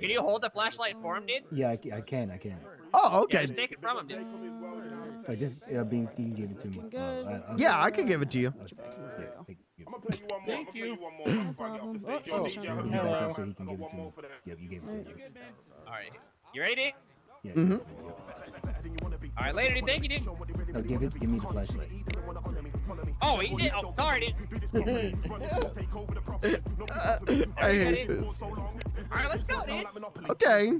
Can you hold the flashlight for him, dude? Yeah, I can. Oh, Yeah, okay. just take it from him, dude. But just Beans, you can give it to me. Yeah, I can give it to you. Thank you. No problem. Oh, You back up so he can give it to me. Yep, you gave it to me. All right. You ready, dude? Yeah. Mm-hmm. All right, later, dude. Thank you, dude. No, give me the flashlight. Oh, he did. Oh, sorry, dude. I hate this. All right, let's go, dude. Okay.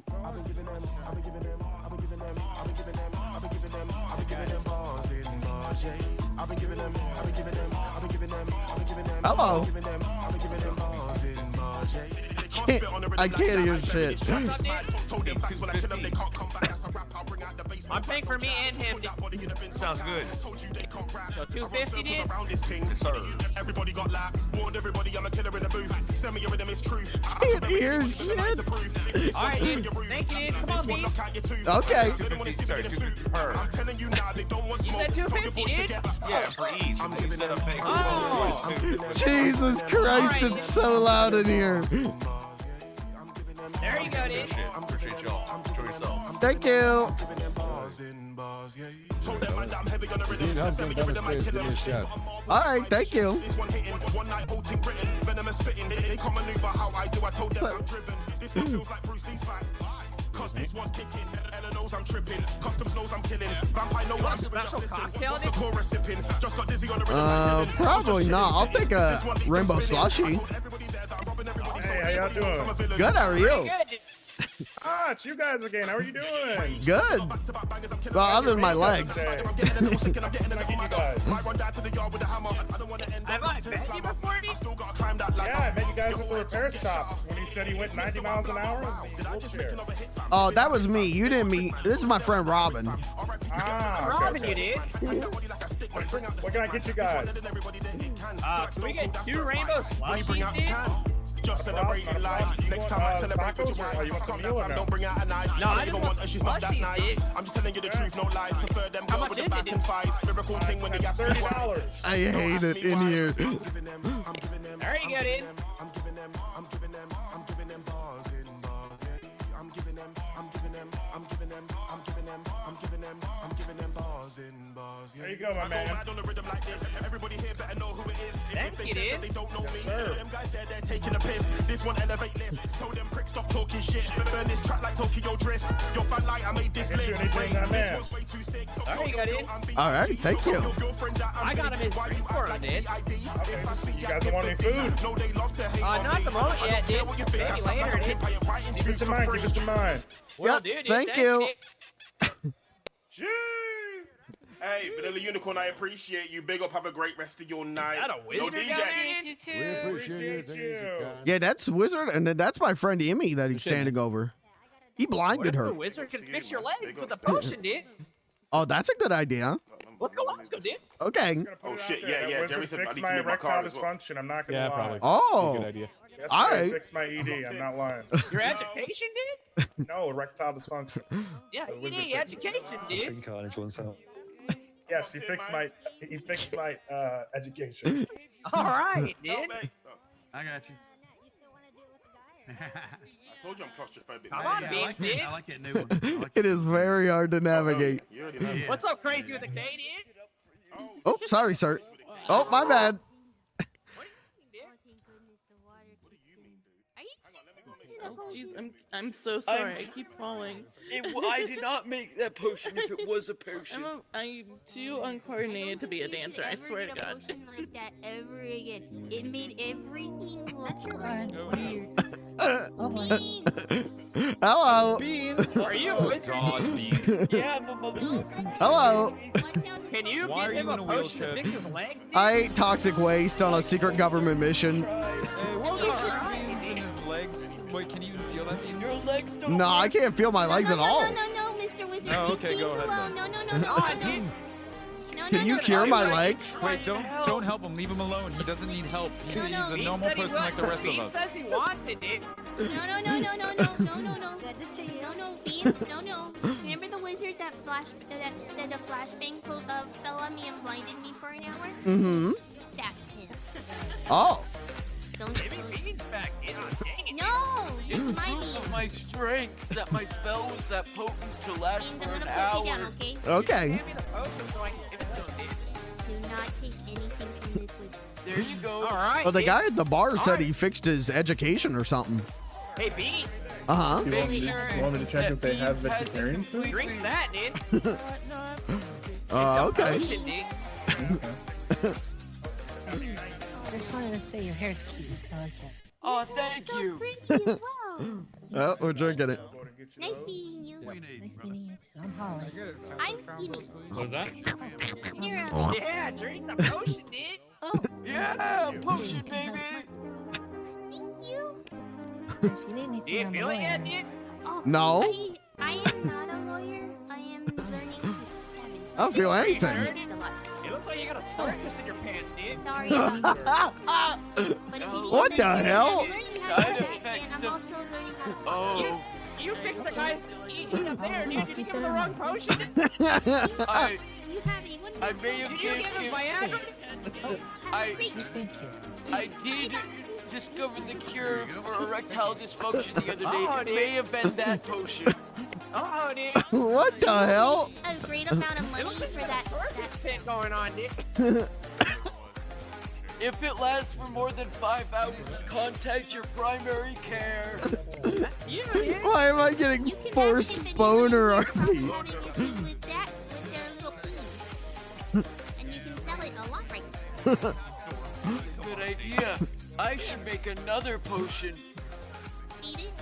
Hello. I can't hear shit. I'm paying for me and him. Dude. Sounds good. So 250, dude. Yes, sir. Everybody got lapped. Warned everybody I'm a killer in the booth. Send me your rhythm, it's true. Can't hear shit. All right, dude. Thank you, dude. Come on, dude. Okay. 250, sorry, 250 per. I'm telling you now, they don't want You said 250, dude. Yeah, for each. I'm giving that up. Oh. Jesus Christ, it's so loud in here. There you go, dude. Appreciate y'all. Enjoy yourself. thank you. All right, thank you. Cause this one's kicking, Ella knows I'm tripping, Customs knows I'm killing, Vampire know I'm special cocktail, the chorus sipping, just got dizzy on the rhythm. Probably not. I'll take a rainbow slushy. Hey, how y'all doing? Good, how are you? Ah, it's you guys again. How are you doing? Good. Well, other than my legs. Have I met you before? Yeah, I met you guys at the repair shop when he said he went 90 miles an hour in the wheelchair. Oh, that was me. You didn't meet. This is my friend Robin. Ah, Robin, you did. What can I get you guys? Can we get 2 rainbow slushies, dude? Just celebrating life. Next time I celebrate with your wife, come down, fam, don't bring out a knife. No, I even want her, she's not that nice. I'm just telling you the truth, no lies. Prefer them girl with the back and thighs. Miracle thing when they gas me. $30. I hate it in here. There you go, dude. I'm giving them bars in bars. I'm giving them bars in bars. There you go, my man. On a rhythm like this. Everybody here better know who it is. Thank you, dude. They don't know me. Sir. Them guys they're taking a piss. This one elevate lift. Tell them pricks stop talking shit. Burn this track like Tokyo Drift. Your fan like I made this lit. Wait, this one's way too sick. There you go, dude. All right, thank you. I got him in street for him, dude. You guys want any food? Not at the moment yet, dude. Maybe later, dude. Keep this in mind, keep this in mind. Well, Yep, dude, thank you. Hey, Vanilla Unicorn, I appreciate you. Big up, have a great rest of your night. Is that a wizard DJ. down there? You too. We appreciate you. Yeah, that's Wizard, and then that's my friend Emmy that he's standing over. He blinded The her. wizard can fix your legs with a potion, dude. Oh, that's a good idea. Let's go, dude. Okay. Oh shit, yeah. Jerry said I Fix need my to move my car erectile as well. dysfunction. I'm not gonna lie. probably. Oh. Good idea. Yesterday All I right. fixed my ED. I'm not lying. Your education, dude? No, erectile dysfunction. Yeah, The you wizard need fixed it. education, dude. Yes, he fixed my education. All right, dude. I got you. I told you I'm claustrophobic. Come on, Beans, dude. I like that new one. I like It is very hard to navigate. You already know. What's up, crazy with the K, dude? Oh, sorry, sir. Oh, my bad. Jeez, I'm so sorry. I keep falling. I did not make that potion if it was a potion. I'm too uncoordinated to be a dancer. I swear to God. Like that ever again. It made everything look Hello. Beans. Are you a wizard? Yeah, I'm a motherfucker. Hello. Can you Why give are you him a in a potion to wheelchair? fix his legs? I ate toxic waste on a secret government mission. Hey, what about Beans in his legs? Wait, can you even feel that, Beans? Your legs don't. No, I can't feel my legs at all. No, Mr. Wizard. Oh, leave okay, Beans go ahead alone. then. No. Can you cure my legs? Wait, don't help him. Leave him alone. He doesn't need help. He's a normal person like the rest of us. Beans says he wants it, dude. No. Beans, no. Remember the wizard that did a flashbang spell on me and blinded me for an hour? Mm-hmm. That's him. Oh. Don't Maybe Beans back, dude. Oh, dang it. No, it's my proof Beans. of my strength that my spell was that potent to last Beans, for I'm an gonna put you hour. down, okay? Okay. Give me the potion so I can give it to him, dude. Do not take anything from this wizard. There you go. All right. Well, the dude. guy at the bar said he fixed his education or something. Hey, Beans. Uh-huh. Make sure You want me to check if they have Beans has vegetarian it food? Drink completely. that, dude. Okay. Potion, dude. I just wanted to say your hair's cute. I like it. Oh, thank So you. pretty as well. Oh, we're drinking it. Nice meeting you. What do you need? Nice meeting you too. I'm Holly. I'm Emmy. What was that? You're Yeah, drink the potion, dude. Oh, Yeah, potion, baby. thank you. Do you feel it yet, dude? Oh, No. I am not a lawyer. I am learning to scavenge. I don't feel Are you anything. sure, dude? It looks like you got a circus in your pants, dude. Sorry about that. But if you need What to the make sure hell? I'm learning how to Side do that, effects and I'm of- also learning how to Oh, You fixed the guy's eating up there, dude. Did you give him the wrong potion? I You have a one. I may have Did you give him been. Viagra? I did discover the cure for erectile dysfunction the other day. Oh, It may have been that potion. Oh, dude. What the hell? A great amount of money for that. Circus tent going on, dude. If it lasts for more than 5 hours, contact your primary care. Yeah, dude. Why am I getting forced boner RP? Having issues with that, with their little pee. And you can sell it a lot right now. That's a good idea. I should make another potion. Eat it.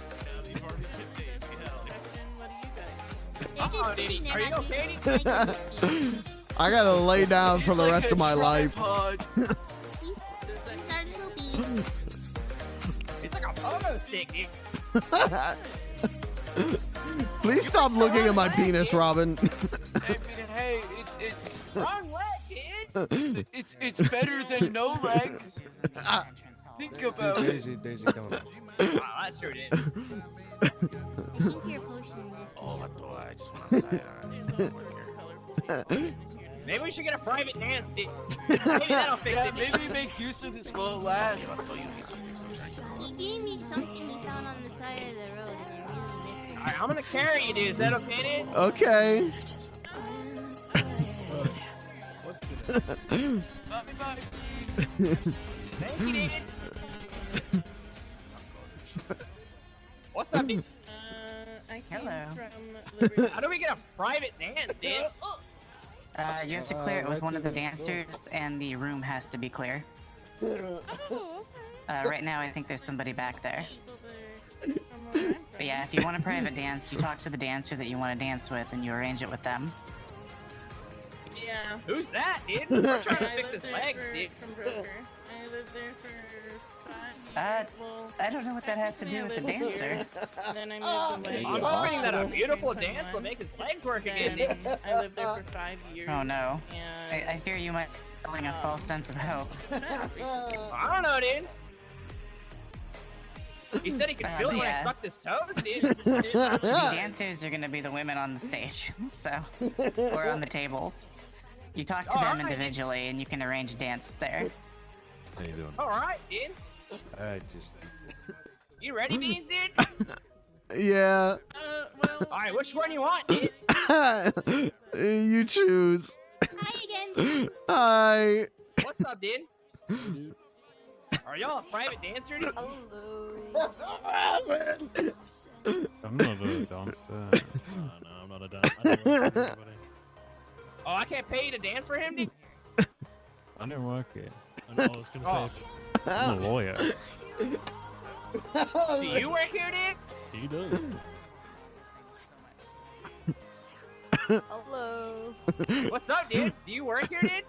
Oh, dude. Are you okay? I gotta lay down for the He's rest like of my a life. tripod. He's our little bee. It's like a pogo stick, dude. Please stop looking at my penis, Robin. I mean, hey, it's Wrong leg, dude. it's better than no leg. Think about it. Daisy, come on. Wow, that's true, dude. I think your potion is. Oh, boy, I just want to say, Maybe we should get a private dance, dude. Maybe that'll fix Yeah, it. maybe make use of this while it lasts. He gave me something he found on the side of the road, and I really miss it. Alright, I'm gonna carry you, dude. Is that okay, dude? Okay. Bye. Thank you, dude. What's up, dude? Hello. How do we get a private dance, dude? You have to clear it with one of the dancers, and the room has to be clear. Right now, I think there's somebody back there. But yeah, if you want a private dance, you talk to the dancer that you want to dance with, and you arrange it with them. Yeah. Who's that, dude? We're trying to fix his legs, dude. I lived there for 5 years. I don't know what that has to do with the dancer. Then I moved away. I'm hoping that a beautiful dance will make his legs work again, dude. I lived there for 5 years. Oh no. And I fear you might be feeling a false sense of hope. I don't know, dude. He said he could feel it when I yeah. sucked his toes, dude. The dancers are gonna be the women on the stage, so, or on the tables. You talk to them Alright. individually, and you can arrange a dance there. How you doing? Alright, dude. I just. You ready, Beans, dude? Yeah. Alright, which one you want, dude? You choose. Hi again. Hi. What's up, dude? Are y'all a private dancer, dude? I'm not a dancer. No, I'm not a dancer. I don't work for anybody. Oh, I can't pay you to dance for him, dude? I don't work here. I know what I was going to say. I'm a lawyer. Do you work here, dude? He does. Hello. What's up, dude? Do you work here, dude?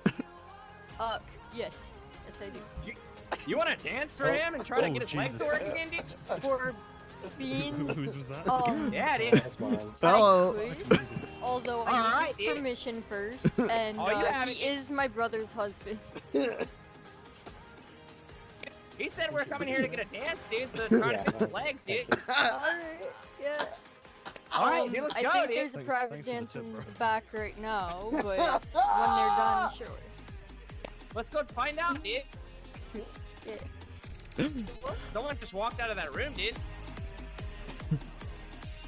Yes. Yes, I do. You want to dance for him and try to get his legs to work again, dude? For Beans. Whose was that? Yeah, dude. Hello. I could, although I Alright, need his dude. permission first, and Oh, you have he it. is my brother's husband. He said we're coming here to get a dance, dude, so try to fix his legs, dude. Alright, yeah. Alright, dude, let's I go, think dude. there's a private Thanks for the dance tip, in bro. the back right now, but when they're done, sure. Let's go find out, dude. Yeah. Someone just walked out of that room, dude.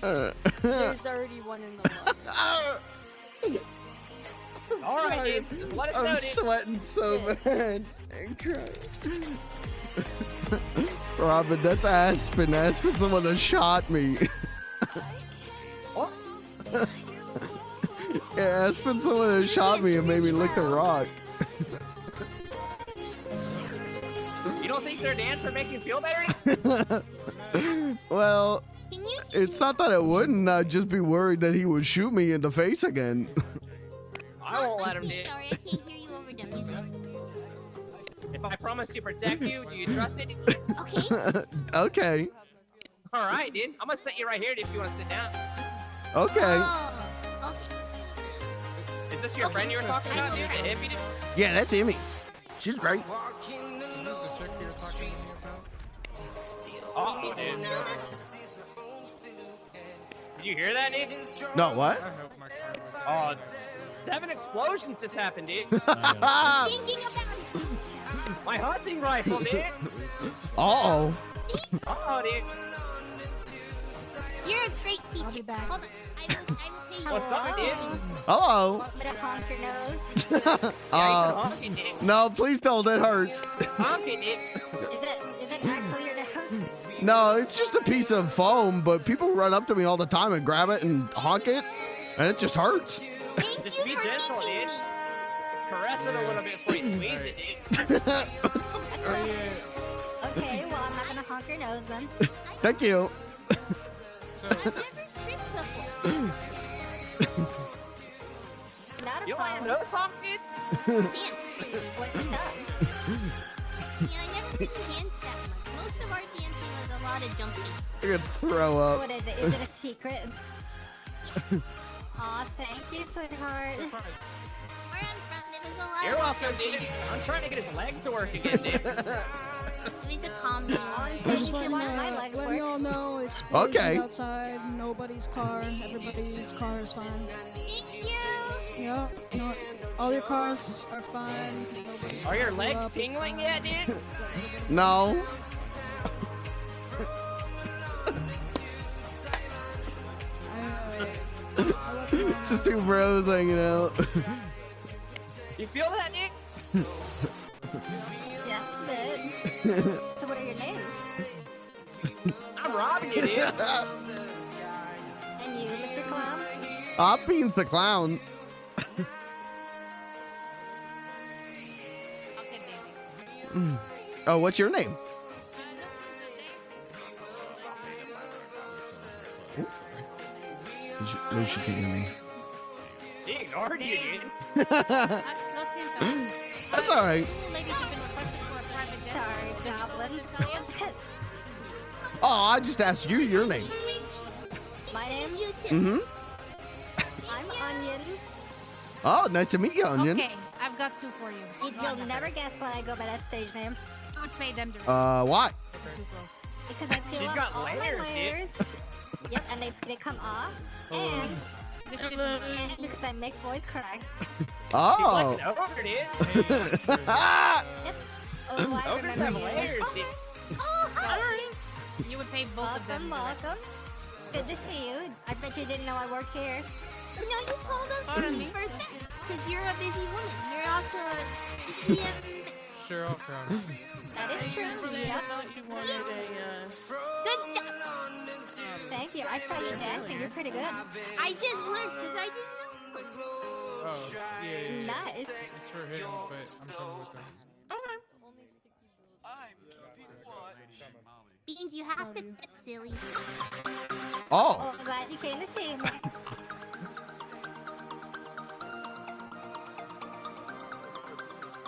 There's already one in the line. Alright, dude. Let us know, I'm dude. sweating so bad. And crying. Robin, that's Aspen. Aspen's the one that shot me. What? Yeah, Aspen's the one that shot me and made me lick the rock. You don't think their dance would make you feel better? Well, it's not that it wouldn't. I'd just be worried that he would shoot me in the face again. I won't let him, dude. Sorry, I can't hear you over the music. If I promise to protect you, do you trust it? Okay. Okay. Alright, dude. I'm gonna set you right here if you want to sit down. Okay. Oh, okay. Is this your friend you were talking about, dude? The hippie dude? Yeah, that's Emmy. She's great. Oh, dude. Did you hear that, dude? No, what? Oh, 7 explosions just happened, dude. Thinking about it. My hunting rifle, dude. Uh-oh. Oh, dude. You're a great teacher. I'll be back. Hold on. I will pay you. What's up, dude? Hello. Want me to honk your nose? Yeah, you can honk it, dude. No, please don't. It hurts. Honk it, dude. Is it actually your nose? No, it's just a piece of foam, but people run up to me all the time and grab it and honk it, and it just hurts. Just be gentle, dude. Just caress it a little bit before you squeeze it, dude. Okay, well, I'm not gonna honk your nose then. Thank you. Not a You want problem. your nose honked, dude? What's up? Yeah, I never did dance that much. Most of our dancing was a lot of jumping. I'm gonna throw up. What is it? Is it a secret? Aw, thank you, sweetheart. Where I'm from, it was a lot You're of welcome, jumping. dude. I'm trying to get his legs to work again, dude. It's a combo. Just letting y'all know, explosion Okay. outside, nobody's car, everybody's car is fine. Yeah, no, all your cars are fine. nobody's Are your blew legs up, it's tingling fine. yet, dude? No. Just two bros hanging out. You feel that, dude? Yes, bit. So what are your names? I'm robbing you, dude. And you, Mr. Clown? Beans the clown. Oh, what's your name? No, she can't hear me. He ignored you, dude. That's all right. Sorry, Goblin. Oh, I just asked you your name. My name? Mm-hmm. I'm Onion. Oh, nice to meet you, Onion. Okay, I've got two for you. You'll never guess why I go by that stage name. Don't pay them to Why? Because I peel She's off got all my layers, dude. layers. Yep, and they come off. And because I make boys cry. Oh. She's like an ogre, dude. Yep. Oh, I Ogres remember have you. layers, dude. Oh, hi. You would pay both of them. Welcome. Good to see you. I bet you didn't know I work here. No, you told us when we first met. Because you're a busy woman. You're also a... Sure, I'll come. That is true. Yep. Good job. Thank you. I saw you dancing. You're pretty good. I just learned because I didn't know. Oh, yeah. Nice. It's for him, but I'm coming with him. Beans, you have to tip, silly. Oh. I'm glad you came to see me.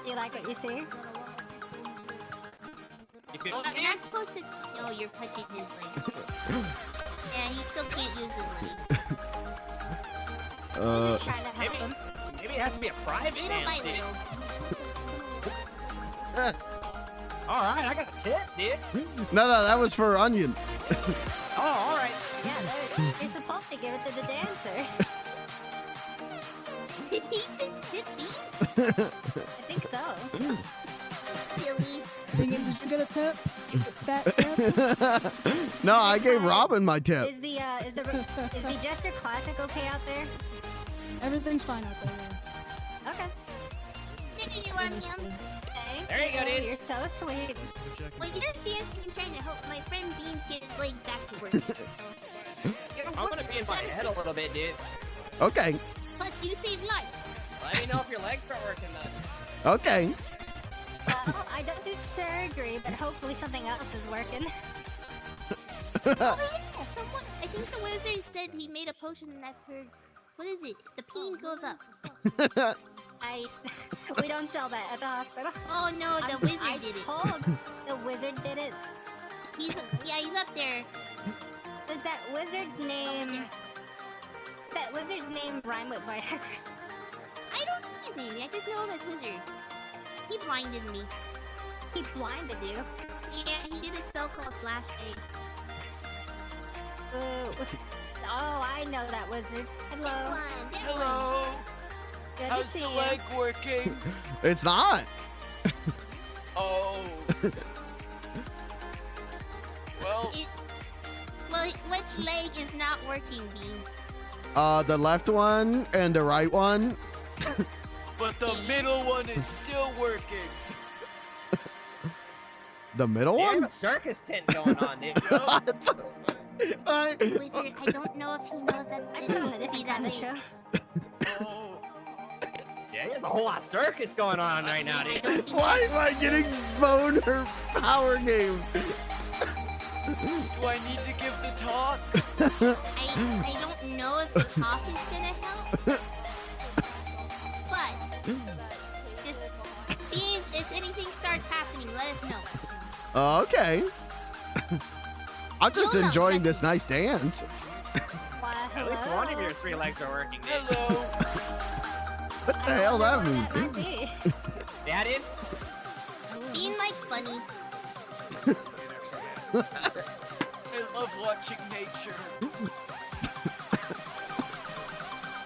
You like what you see? You feel that, You're dude? not supposed to... Oh, you're touching his legs. Yeah, he still can't use his legs. I'm just trying to help him. Maybe it has to be a private Little dance, by dude. little. All right, I got a tip, dude. No, that was for Onion. Oh, all right. Yeah, you're supposed to give it to the dancer. Did he just tip me? I think so. Silly. Did you get a tip? Fat tip? No, I gave Robin my tip. Is the Jester Classic okay out there? Everything's fine out there. Yeah. Okay. There you are, ma'am. Thank There you go, dude. You're so sweet. Well, you're dancing and trying to help my friend Beans get his legs back to work. I'm gonna be in my head a little bit, dude. Okay. Plus, you save lives. Let me know if your legs start working then. Okay. Well, I don't do surgery, but hopefully something else is working. Oh yeah, someone. I think the wizard said he made a potion that could. What is it? The peen goes up. We don't sell that at the hospital. Oh no, the wizard did it. The wizard did it. He's up there. Does that wizard's name? That wizard's name rhyme with Viagra? I don't know his name. I just know him as Wizard. He blinded me. He blinded you? Yeah, he did a spell called Flashlight. Oh, I know that wizard. Hello. Hello. Good How's to see the you. leg working? It's not. Oh. Well, Well, which leg is not working, Bean? The left one and the right one. But the middle one is still working. The middle Yeah, I have one? a circus tent going on, dude. Wizard, I don't know if he knows that it's supposed to be that way. Yeah, there's a whole lot of circus going on right now, dude. Why am I getting boner power game? Do I need to give the talk? I don't know if the talk is gonna help. But just Beans, if anything starts happening, let us know. Okay. I'm just You'll know, enjoying this nice dance. At least one of your 3 legs are working, dude. Hello. What the hell that mean? Yeah, dude. Bean likes bunnies. I love watching nature.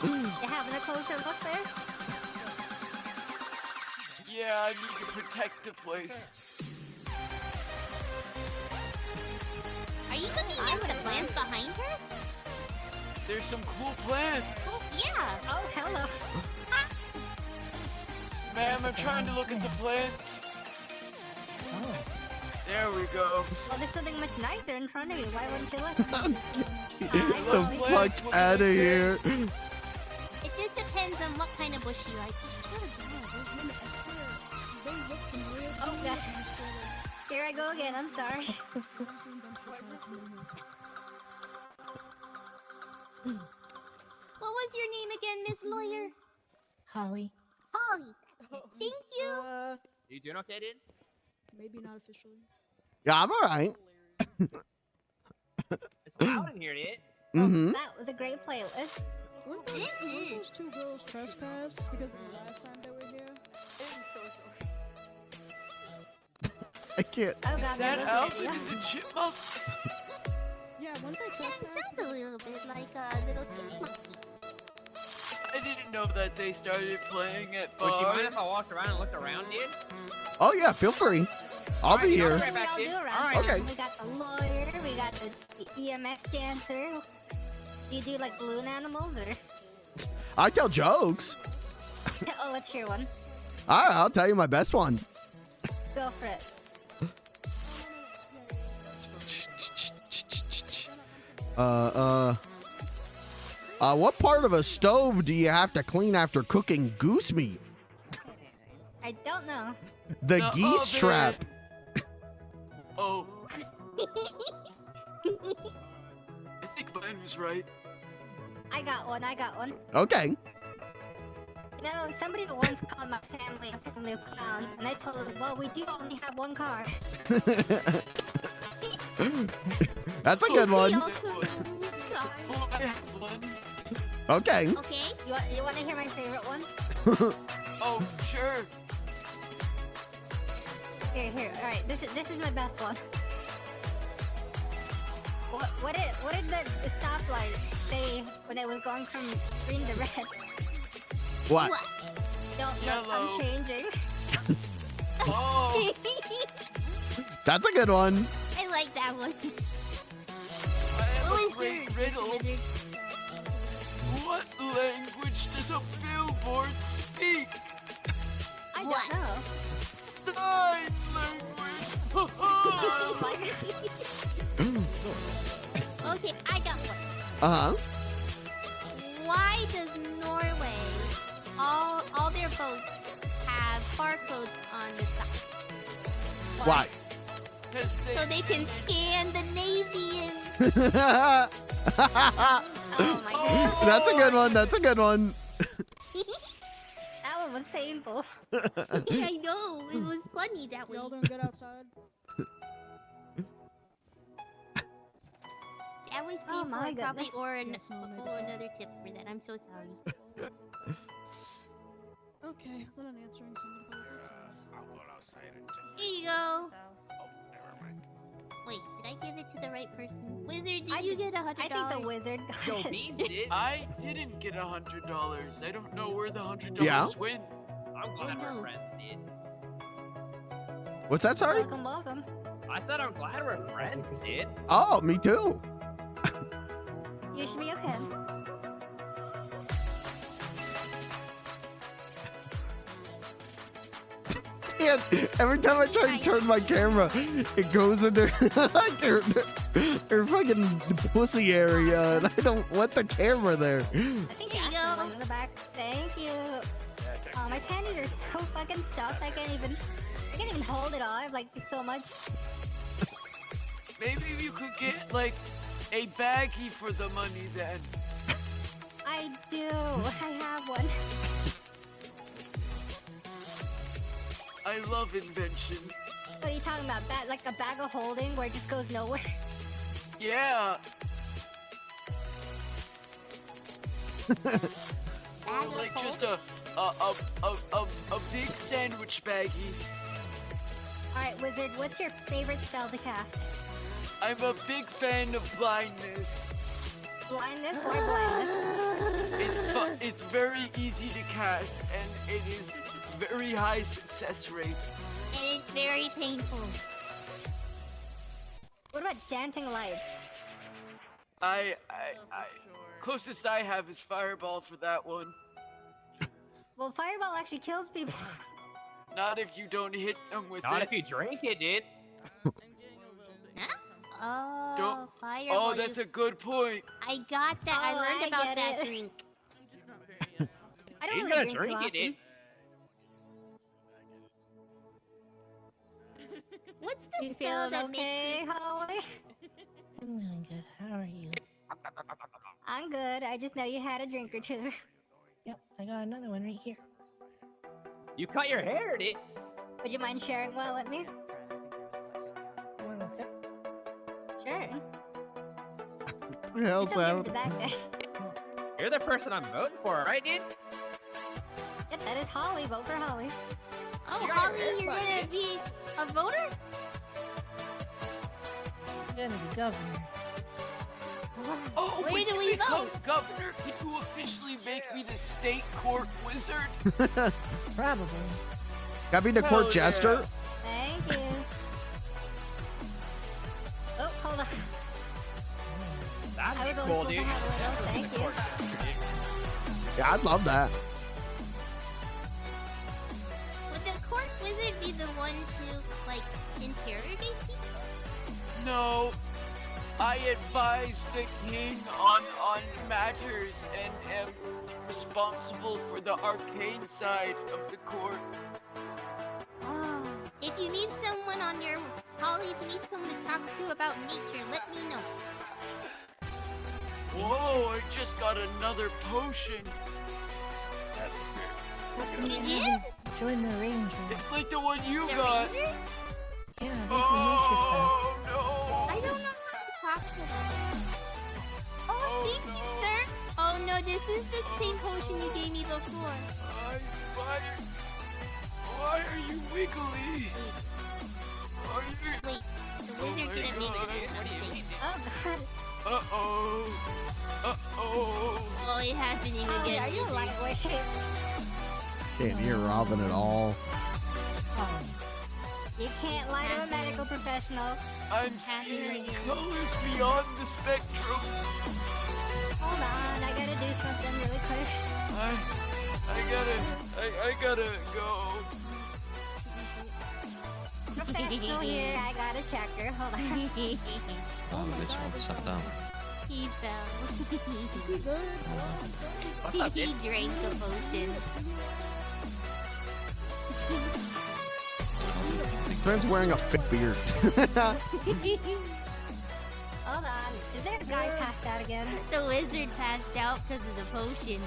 You having a closer look there? Yeah, I need to protect the place. Are you looking at the plants behind her? There's some cool plants. Yeah. Oh, hello. Ma'am, I'm trying to look at the plants. There we go. Well, there's something much nicer in front of you. Why wouldn't you look? Get the fuck out of here. It just depends on what kind of bush you like. Oh, God. Here I go again. I'm sorry. What was your name again, Miss Lawyer? Holly. Holly. Thank you. You doing okay, dude? Maybe not officially. Yeah, I'm alright. It's loud in here, dude. Mm-hmm. That was a great playlist. Weren't those 2 girls trespassed because the last time they were here? I'm so sorry. I can't. Oh, God, Is there that goes Alvin the and the Chipmunks? Yeah, weren't they Yeah, it trespassed? sounds a little bit like a little chipmunk. I didn't know that they started playing at Would bars. you mind if I walked around and looked around, dude? Oh yeah, feel free. I'll be here. What do we all do around Okay. here? We got the lawyer, we got the EMS dancer. Do you do like balloon animals or? I tell jokes. Oh, let's hear one. Alright, I'll tell you my best one. Go for it. What part of a stove do you have to clean after cooking goose meat? I don't know. The The geese oven. trap. Oh. I think mine was right. I got one. Okay. You know, somebody once called my family a family of clowns, and I told them, well, we do only have one car. That's a good one. Oh, I have one. Okay. Okay. You want to hear my favorite one? Oh, sure. Here. All right, this is my best one. What did the stoplight say when it was going from green to red? What? Don't look, Yellow. I'm changing. Oh, That's a good one. I like that one. I have Who a is great yours, Mr. riddle. Wizard? What language does a billboard speak? I What? don't know. Sign language. Oh my god. Okay, I got one. Uh-huh. Why does Norway, all their boats have barcodes on the side? Why? So they can scan the Navy and... Oh my god. That's a good one. That's a good one. That one was painful. I know, it was funny that way. Y'all doing good outside? That was Oh painful, my I probably goodness. or Yes, no, maybe so. another tip for that. I'm so sorry. Okay, I'm not answering somebody outside. I'll go outside and check. Here you go. Oh, never mind. Wait, did I give it to the right person? Wizard, did I you did- get $100? I think the wizard got Yo, it. Beans did. I didn't get $100. I don't know where the $100 Yeah? went. I'm glad we're friends, dude. What's that, sorry? Welcome. I said I'm glad we're friends, dude. Oh, me too. You should be okay. Yeah, every time I try to turn my camera, it goes into like their fucking pussy area, and I don't want the camera there. I think you go. In the back. Thank you. Oh, my panties are so fucking stuffed. I can't even hold it on. Like so much. Maybe you could get like a baggie for the money then. I do. I have one. I love invention. What are you talking about? Like a bag of holding where it just goes nowhere? Yeah. Or like just a big sandwich baggie. Alright, Wizard, what's your favorite spell to cast? I'm a big fan of blindness. Blindness or blindness? It's very easy to cast and it is very high success rate. And it's very painful. What about dancing lights? Closest I have is fireball for that one. Well, fireball actually kills people. Not if you don't hit them with Not it. if you drink it, dude. Oh, fireball. Oh, that's a good point. I got that. I learned about that drink. I don't He's really gonna drink drink too it, dude. What's the You spell feeling that okay, makes you... Holly? I'm doing good. How are you? I'm good. I just know you had a drink or two. Yep, I got another one right here. You cut your hair, dude. Would you mind sharing one with me? You want a sip? Sure. What the hell's Just don't give it that? to that guy. You're the person I'm voting for, right, dude? Yep, that is Holly. Vote for Holly. Oh, You got Holly, your hair you're cut, gonna dude. be a voter? You're gonna be governor. Oh, Where when do you Oh. we become vote? governor, can you officially make me the state court wizard? Probably. Gotta be the Hell court jester. Thank you. Oh, hold on. That'd I be was only cool, supposed to dude. have a little. Thank you. Yeah, I'd love that. Would the court wizard be the one to, like, interrogate people? No. I advise the king on matters and am responsible for the arcane side of the court. Oh. If you need someone on your... Holly, if you need someone to talk to about nature, let me know. Whoa, I just got another potion. You did? Join the Rangers. It's like the one you The got. Rangers? Yeah, they do Oh, no. I don't know how to talk to them. Oh, thank you, sir. Oh no, this is the same potion you gave me before. Why are you wiggly? Are you... Wait, the wizard didn't make it. Oh, God. Uh-oh. Uh-oh. Oh, it's happening Holly, again. are you a wizard. lightweight? Can't hear Robin at all. You can't lie to a medical professional. I'm seeing colors beyond the spectrum. Hold on, I gotta do something really quick. I gotta go. Professional here, I gotta check her. Hold on. Oh, bitch, what's up, down? He fell. What's up, He dude? drank the potion. This man's wearing a thick beard. Hold on. Is there a guy passed out again? The wizard passed out because of the potion.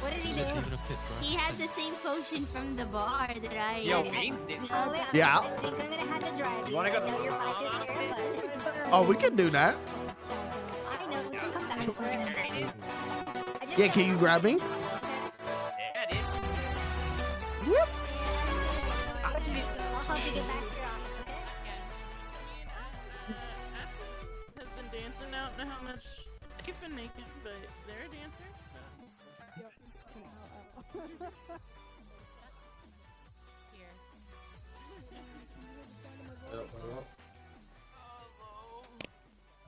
What did he Is do? it even a pit, bro? He had the same potion from the bar that I Yo, had. Beans did. Holly, Yeah. I think I'm gonna have to drive You you. wanna I go- know your bike is here, but... Oh, we can do that. I know, we can come back for it. I just Yeah, got- can you grab me? Yeah, dude. Whoop. I'll help you get back to your office, okay? Has been dancing. I don't know how much they've been making, but they're a dancer.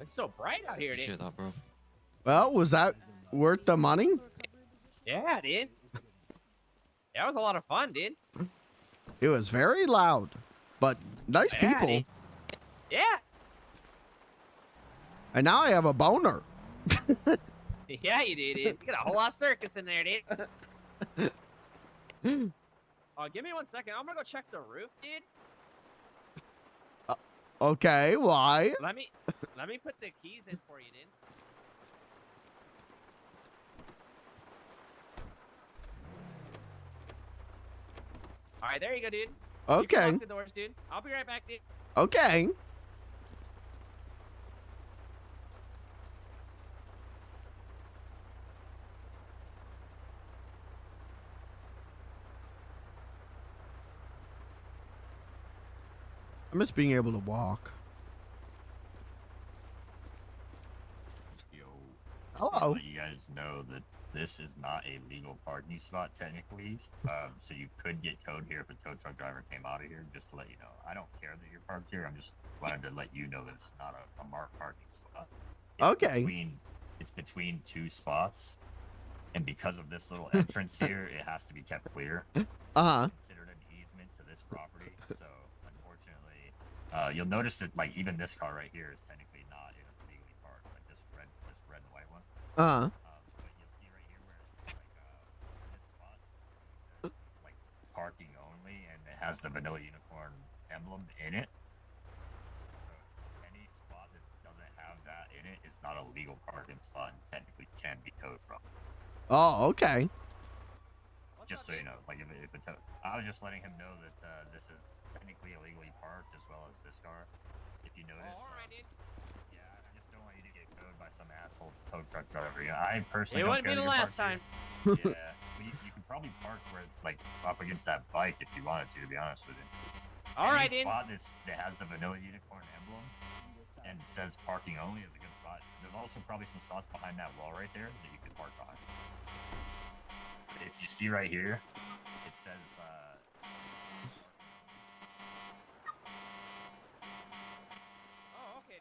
It's so bright out here, dude. Appreciate that, bro. Well, was that worth the money? Yeah, dude. That was a lot of fun, dude. It was very loud, but nice Yeah, people. dude. Yeah. And now I have a boner. Yeah, you do, dude. You got a whole lot of circus in there, dude. Oh, give me 1 second. I'm gonna go check the roof, dude. Okay, why? Let me put the keys in for you, dude. All right, there you go, dude. You can Okay. lock the doors, dude. I'll be right back, dude. Okay. I miss being able to walk. Hello. Let you guys know that this is not a legal parking spot technically, so you could get towed here if a tow truck driver came out of here. Just to let you know, I don't care that you're parked here. I'm just wanted to let you know that it's not a marked parking spot. It's between two spots, and because of this little entrance here, it has to be kept clear. Uh-huh. It's considered an easement to this property, so unfortunately, you'll notice that like even this car right here is technically not legally parked, like this red and white one. Uh-huh. But you'll see right here where it's like this spot says, like parking only, and it has the vanilla unicorn emblem in it. So any spot that doesn't have that in it is not a legal parking spot and technically can be towed from. Oh, okay. Just so you know, like if it I was just letting him know that this is technically illegally parked as well as this car. If you notice. Yeah, I just don't want you to get towed by some asshole tow truck driver. Yeah, I personally. It don't wouldn't care be that the you're last time. parked here. Yeah, well, you can probably park where like up against that bike if you wanted to be honest with you. All right, Any dude. spot that has the vanilla unicorn emblem and says parking only is a good spot. There's also probably some spots behind that wall right there that you can park on. If you see right here, it says. Oh, okay,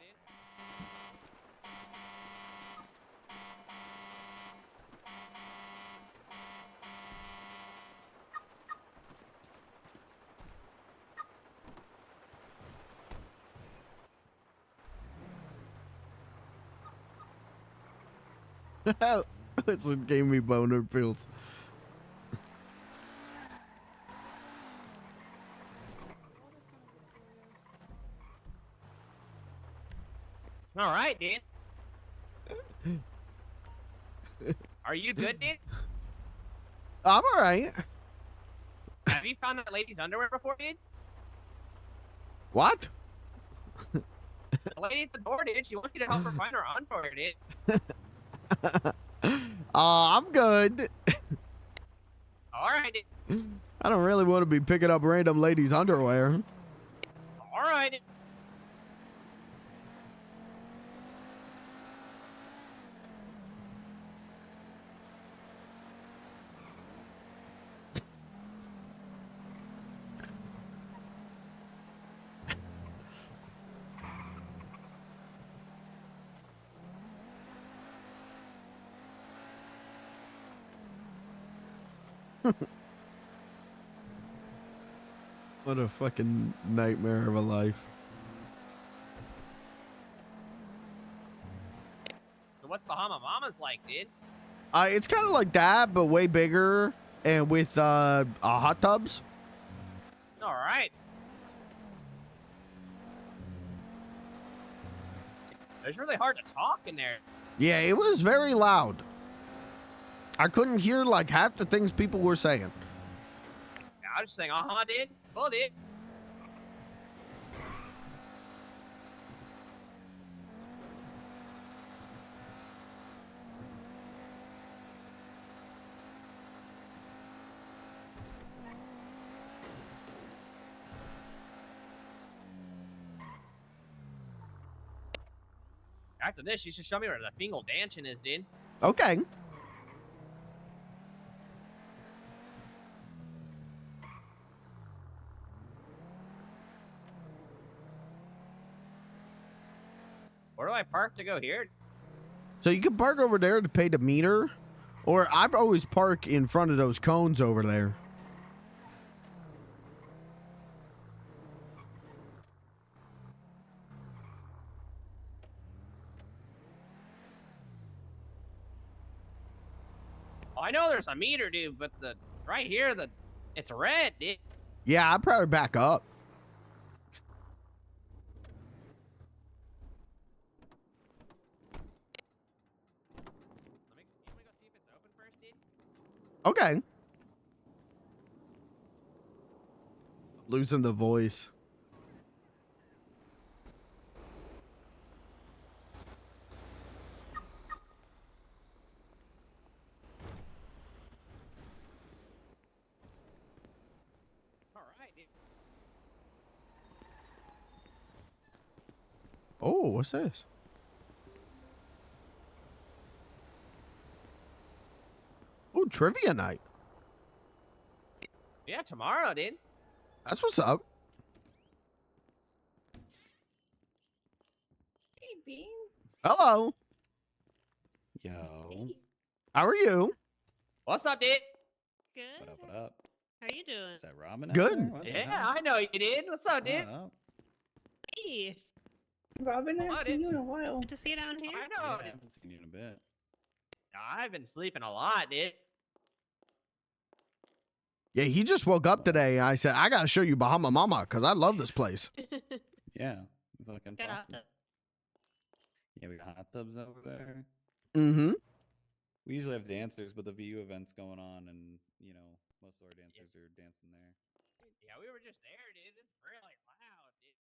dude. That's what gave me boner pills. All right, dude. Are you good, dude? I'm alright. Have you found that lady's underwear before, dude? What? The lady at the door, dude. She wants you to help her find her underwear, dude. I'm good. All right, dude. I don't really want to be picking up random ladies' underwear. All right. Dude. What a fucking nightmare of a life. So what's Bahama Mama's like, dude? It's kind of like that, but way bigger and with hot tubs. All right. It's really hard to talk in there. Yeah, it was very loud. I couldn't hear like half the things people were saying. I was just saying, dude. Cool, dude. After this, you should show me where the Fingal Danchin is, dude. Okay. Where do I park to go here? So you can park over there to pay the meter, or I always park in front of those cones over there. I know there's a meter, dude, but the right here, it's red, dude. Yeah, I'd probably back up. Okay. Losing the voice. All right, dude. Oh, what's this? Oh, trivia night. Yeah, tomorrow, dude. That's what's up. Hey, Bean. Hello. Yo. How are you? What's up, dude? Good. What up, what up? How you doing? Is that Robin? out Good. there? What the Yeah, hell? I know you did. What's up, dude? What up? Hey. Robin, I Hello, haven't seen dude. you in a while. Good to see you down here. I Yeah, know. I dude. haven't seen you in a bit. I've been sleeping a lot, dude. Yeah, he just woke up today. I said, I got to show you Bahama Mama because I love this place. Yeah. Fucking Get out. poppin'. Yeah, we got hot tubs over there. Mm-hmm. We usually have dancers, but the VU event's going on, and you know most of our dancers are dancing there. Yeah, we were just there, dude. It's really loud, dude.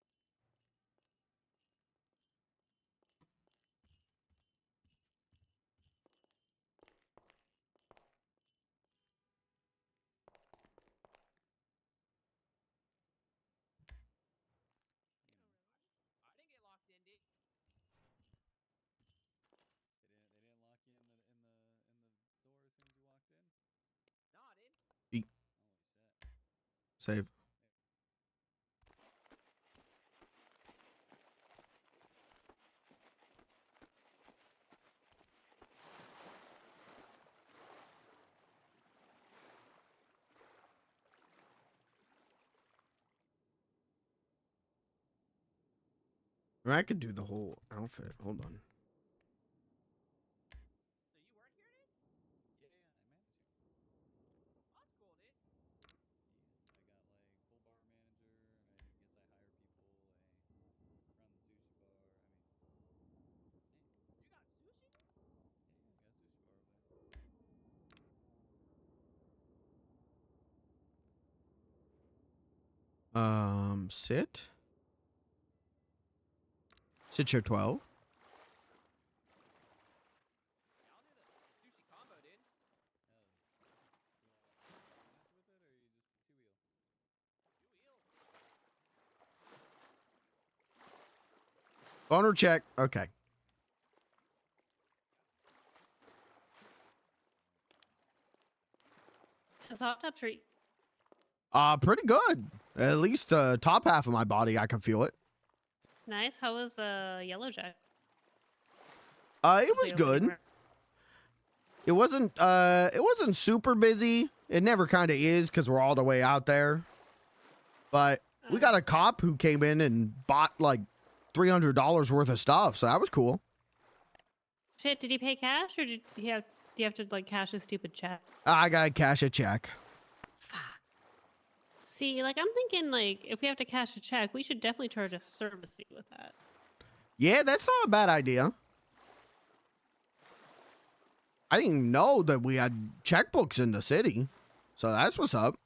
I didn't get locked in, dude. They didn't lock you in the door as soon as you walked in. Nah, dude. Eat. Holy shit. Save. Or I could do the whole outfit. Hold on. So you work here, dude? Yeah, I manage you. That's cool, dude. I got like full bar manager, and I guess I hire people. I run the sushi bar. I mean, You got sushi, dude? yeah, we got a sushi bar over there. Sit. Sit chair 12. Yeah, I'll do the sushi combo, dude. You want with it, or you just two wheel? Boner check. Okay. How's the hot tub treat? Pretty good. At least top half of my body, I can feel it. Nice. How was Yellow Jack? It was good. It wasn't super busy. It never kind of is because we're all the way out there. But we got a cop who came in and bought like $300 worth of stuff, so that was cool. Shit, did he pay cash or do you have to like cash a stupid check? I gotta cash a check. See, like I'm thinking like if we have to cash a check, we should definitely charge a service fee with that. Yeah, that's not a bad idea. I didn't know that we had checkbooks in the city, so that's what's up.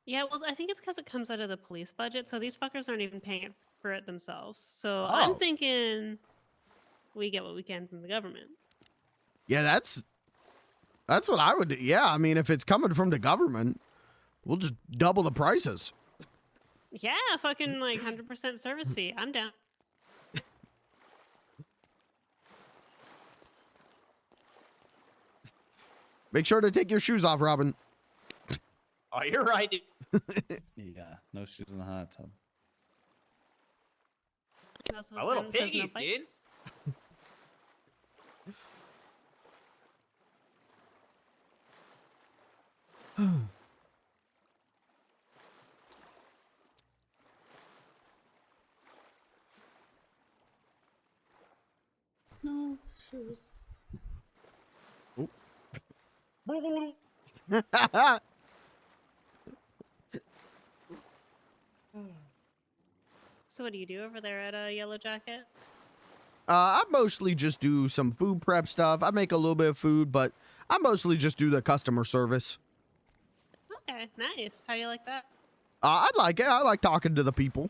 Yeah, well, I think it's because it comes out of the police budget, so these fuckers aren't even paying for it themselves. So Oh. I'm thinking we get what we can from the government. Yeah, that's what I would do. Yeah, I mean, if it's coming from the government, we'll just double the prices. Yeah, fucking like 100% service fee. I'm down. Make sure to take your shoes off, Robin. Oh, you're right, dude. Yeah, no shoes in the hot tub. My little piggies, dude. No shoes. So what do you do over there at a Yellow Jacket? I mostly just do some food prep stuff. I make a little bit of food, but I mostly just do the customer service. Okay, nice. How do you like that? I like it. I like talking to the people.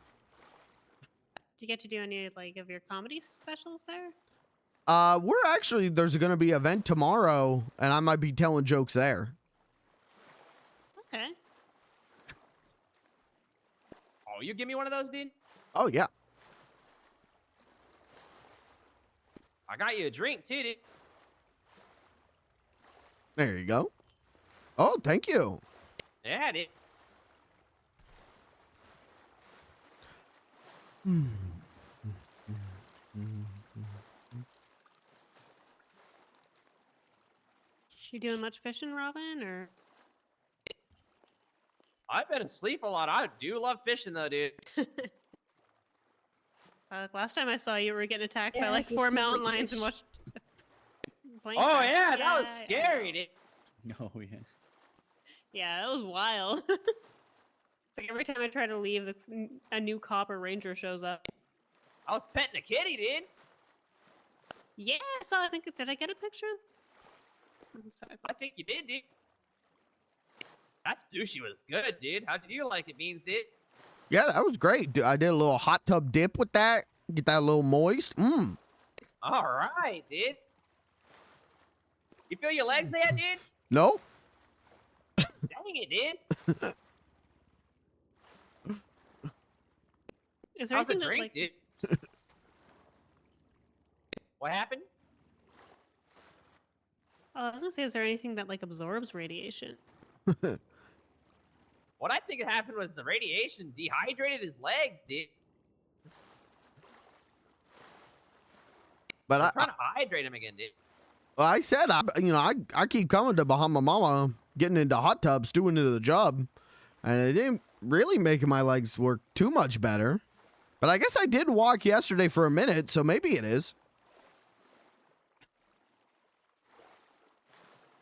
Do you get to do any like of your comedy specials there? We're actually, there's going to be an event tomorrow, and I might be telling jokes there. Okay. Oh, you give me one of those, dude? Oh, yeah. I got you a drink, too, dude. There you go. Oh, thank you. Yeah, dude. You doing much fishing, Robin, or? I've been asleep a lot. I do love fishing, though, dude. Last time I saw you, we were getting attacked by Yeah, like he 4 smells like mountain lions fish. and watched. Oh, yeah, that was scary, dude. Oh, yeah. Yeah, that was wild. It's like every time I try to leave, a new cop or ranger shows up. I was petting a kitty, dude. Yeah, I saw. I think did I get a picture? I think you did, dude. That sushi was good, dude. How did you like it, Beans, dude? Yeah, that was great. I did a little hot tub dip with that. Get that a little moist. Mmm. All right, dude. You feel your legs there, dude? Nope. Dang it, dude. Is there How's the anything that, drink, like, dude? What happened? Oh, I was gonna say, is there anything that like absorbs radiation? What I think happened was the radiation dehydrated his legs, dude. But I'm trying to hydrate him again, dude. well, I said, I keep coming to Bahama Mama, getting into hot tubs, doing into the job, and it didn't really make my legs work too much better. But I guess I did walk yesterday for a minute, so maybe it is.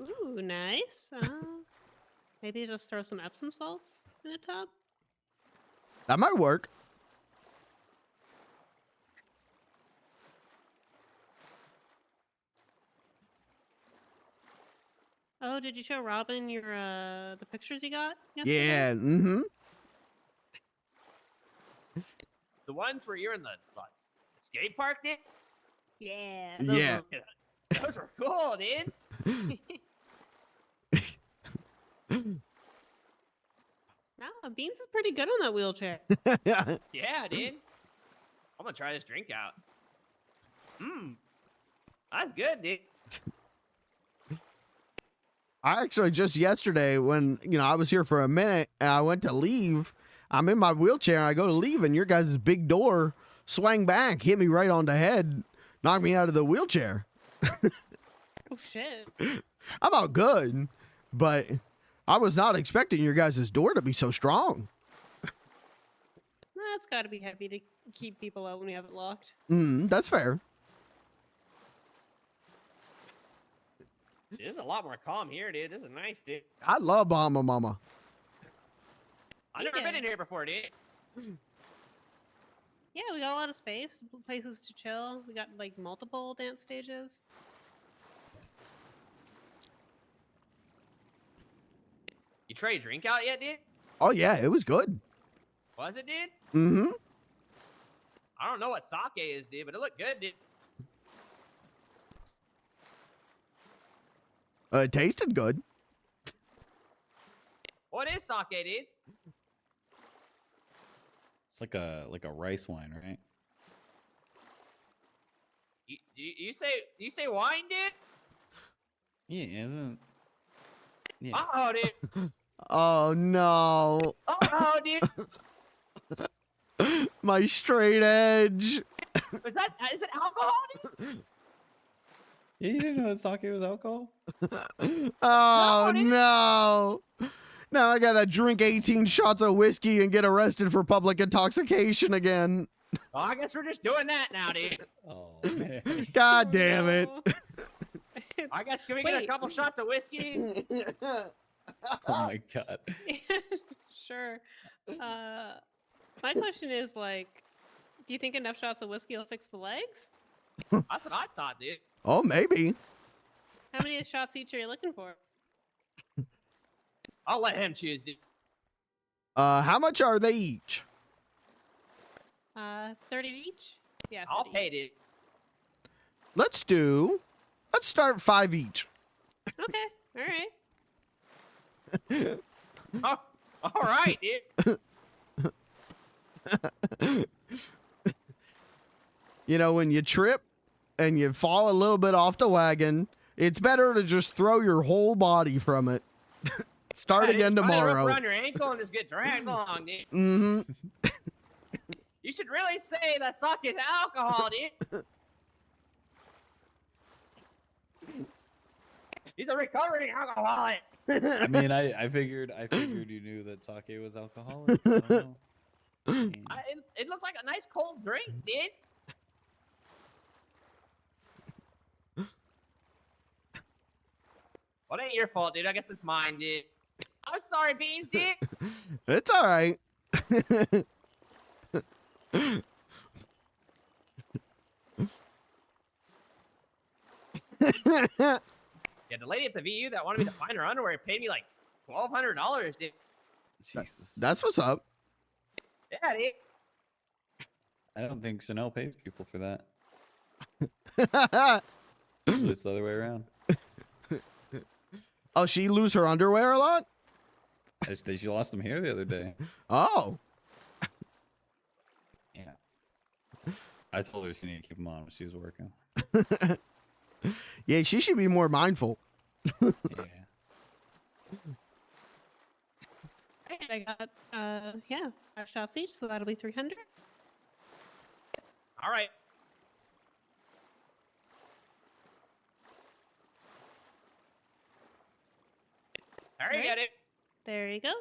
Ooh, nice. Maybe just throw some Epsom salts in a tub. That might work. Oh, did you show Robin your the pictures you got yesterday? Yeah, mm-hmm. The ones where you're in the skate park, dude? Yeah. Yeah. Those were cool, dude. No, Beans is pretty good on that wheelchair. Yeah, dude. I'm gonna try this drink out. Mmm. That's good, dude. I actually just yesterday when, I was here for a minute and I went to leave, I'm in my wheelchair and I go to leave and your guys' big door swang back, hit me right on the head, knocked me out of the wheelchair. Oh, shit. I'm all good, but I was not expecting your guys' door to be so strong. That's got to be heavy to keep people out when we have it locked. That's fair. This is a lot more calm here, dude. This is nice, dude. I love Bahama Mama. I've never been in here before, dude. Yeah, we got a lot of space, places to chill. We got like multiple dance stages. You try your drink out yet, dude? Oh, yeah, it was good. Was it, dude? Mm-hmm. I don't know what sake is, dude, but it looked good, dude. It tasted good. What is sake, dude? It's like a rice wine, right? You say wine, dude? Yeah, isn't? Yeah. Uh-oh, dude. Oh, no. Uh-oh, dude. My straight edge. Is it alcohol? Dude? Yeah, you didn't know that sake was alcohol? Oh no! Now I gotta drink 18 shots of whiskey and get arrested for public intoxication again. Well, I guess we're just doing that now, dude. Oh man. God damn it! I guess can we get a couple shots of whiskey? Oh my god. Sure. My question is like, do you think enough shots of whiskey will fix the legs? That's what I thought, dude. Oh, maybe. How many shots each are you looking for? I'll let him choose, dude. How much are they each? 30 each? Yeah. I'll pay, dude. Let's start 5 each. Okay. All right. Oh, all right, dude. You know, when you trip and you fall a little bit off the wagon, it's better to just throw your whole body from it. Start Yeah, again dude, try to tomorrow. wrap around your ankle and just get dragged along, dude. Mm-hmm. You should really say that sake is alcohol, dude. He's a recovering alcoholic. I mean, I figured you knew that sake was alcoholic. I don't know. It looked like a nice cold drink, dude. Well, it ain't your fault, dude. I guess it's mine, dude. I'm sorry, Beans, dude. It's all right. Yeah, the lady at the VU that wanted me to find her underwear paid me like $1,200, dude. Jesus. That's what's up. Yeah, dude. I don't think Chanel pays people for that. Usually it's the other way around. Oh, she lose her underwear a lot? She lost them here the other day. Oh. Yeah. I told her she needed to keep them on when she was working. Yeah, she should be more mindful. Yeah. Alright, I got 5 shots each, so that'll be 300. All right. All right, get it. There you go.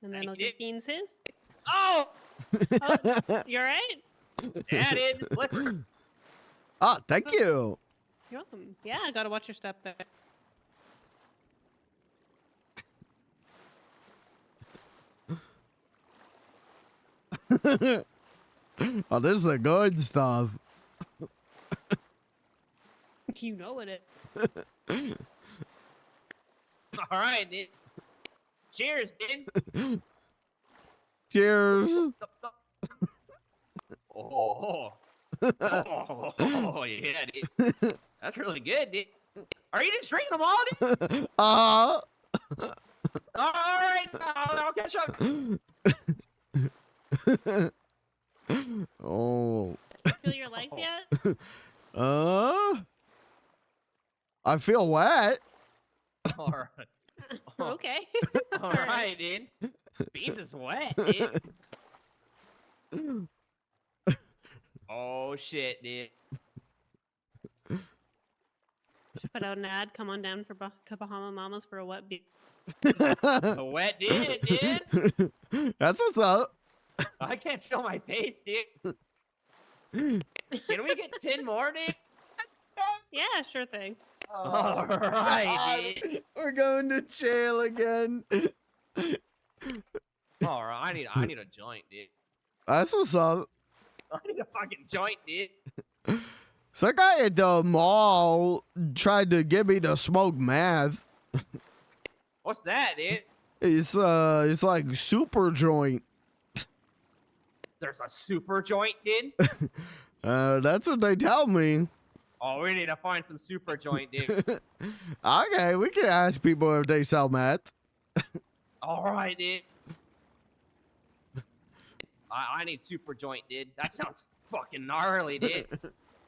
And then I'll give Beans his. Oh! You alright? Yeah, dude. It's slippery. Ah, thank you. You're welcome. Yeah, I gotta watch your step there. Oh, this is the good stuff. You know it. All right, dude. Cheers, dude. Cheers. Oh. Oh, yeah, dude. That's really good, dude. Are you just drinking them all, dude? All right, I'll catch up. Oh. Feel your legs yet? I feel wet. All right. Okay. All right, dude. Beans is wet, dude. Oh, shit, dude. Should put out an ad. Come on down for Bahama Mamas for a wet beat. A wet dude. That's what's up. I can't feel my face, dude. Can we get 10 more, dude? Yeah, sure thing. All right, dude. We're going to jail again. All right, I need a joint, dude. That's what's up. I need a fucking joint, dude. Some guy at the mall tried to get me to smoke meth. What's that, dude? It's like super joint. There's a super joint, dude. That's what they tell me. Oh, we need to find some super joint, dude. Okay, we can ask people if they sell meth. All right, dude. I need super joint, dude. That sounds fucking gnarly, dude.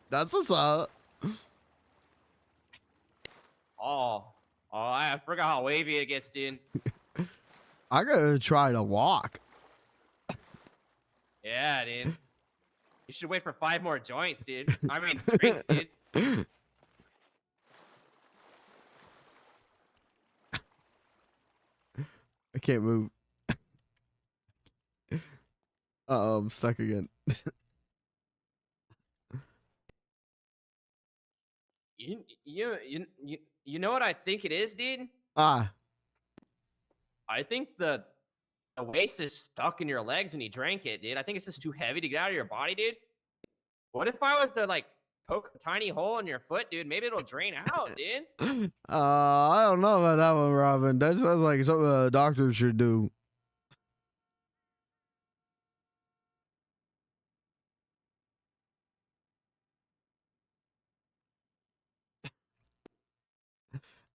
That's what's up. Oh, I forgot how wavy it gets, dude. I gotta try to walk. Yeah, dude. You should wait for 5 more joints, dude. I mean, drinks, dude. I can't move. Uh-oh, I'm stuck again. You know what I think it is, dude? Ah. I think the waste is stuck in your legs when you drank it, dude. I think it's just too heavy to get out of your body, dude. What if I was to like poke a tiny hole in your foot, dude? Maybe it'll drain out, dude. I don't know about that one, Robin. That sounds like something a doctor should do.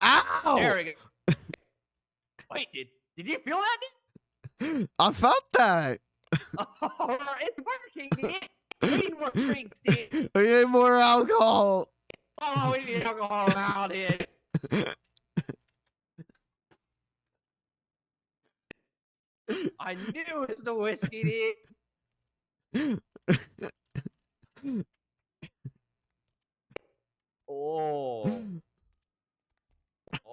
Ow! There we go. Wait, did you feel that, dude? I felt that. Oh, it's working, dude. We need more drinks, dude. We need more alcohol. Oh, we need alcohol now, dude. I knew it was the whiskey, dude. Oh.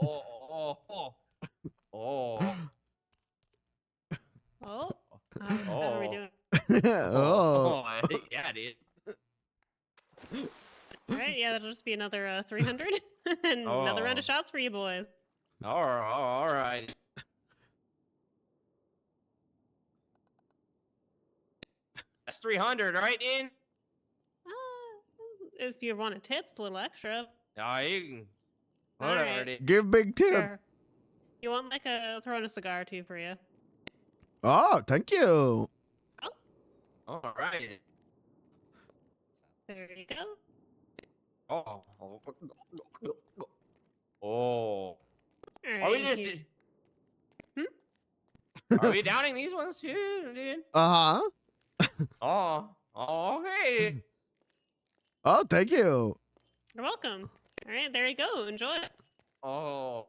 Oh. Oh. Oh. How are we doing? Oh. Yeah, dude. All right, yeah, that'll just be another 300 and another round of shots for you boys. All right. That's 300, right, dude? If you want a tip, it's a little extra. Oh, you can. All Whatever, right. dude. Give big tip. Sure. You want like a throw in a cigar too for you? Oh, thank you. All right. There you go. Oh. Oh. All right. Are we just? Hmm? Are we downing these ones too, dude? Uh-huh. Oh. Okay. Oh, thank you. You're welcome. All right, there you go. Enjoy it. Oh.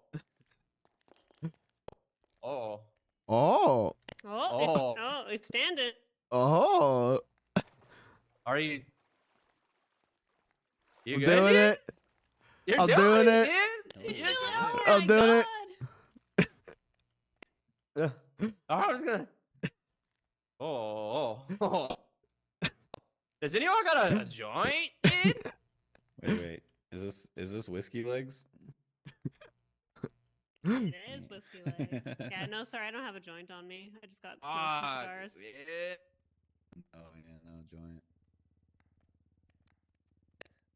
Oh. Oh. Oh, it's standing. Oh. Are you? You I'm good, doing dude? it. You're I'm doing it. dude. You're I'm doing it. I was gonna. Oh. Does anyone got a joint, dude? Wait. Is this whiskey legs? It is whiskey legs. Yeah, no, sorry, I don't have a joint on me. I just got smokes and cigars. Oh yeah, no joint.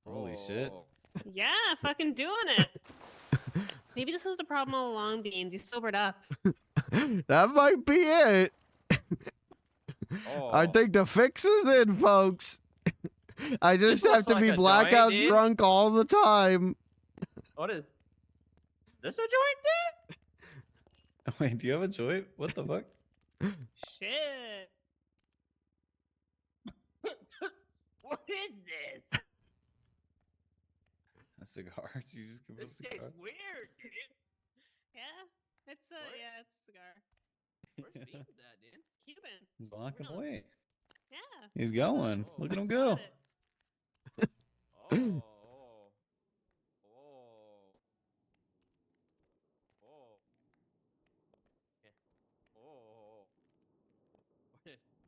Holy shit. Yeah, fucking doing it. Maybe this was the problem all along, Beans. You sobered up. That might be it. I think the fix is in, folks. I just have looks to like be a blackout joint, dude. drunk all the time. What is this? A joint, dude? Wait, do you have a joint? What the fuck? Shit. What is this? A cigar? Did you just give us This a cigar? tastes weird, dude. Yeah, it's it's a cigar. Where's Beans at, dude? Cuban. He's walking away. Yeah. He's going. Look at him go. Oh.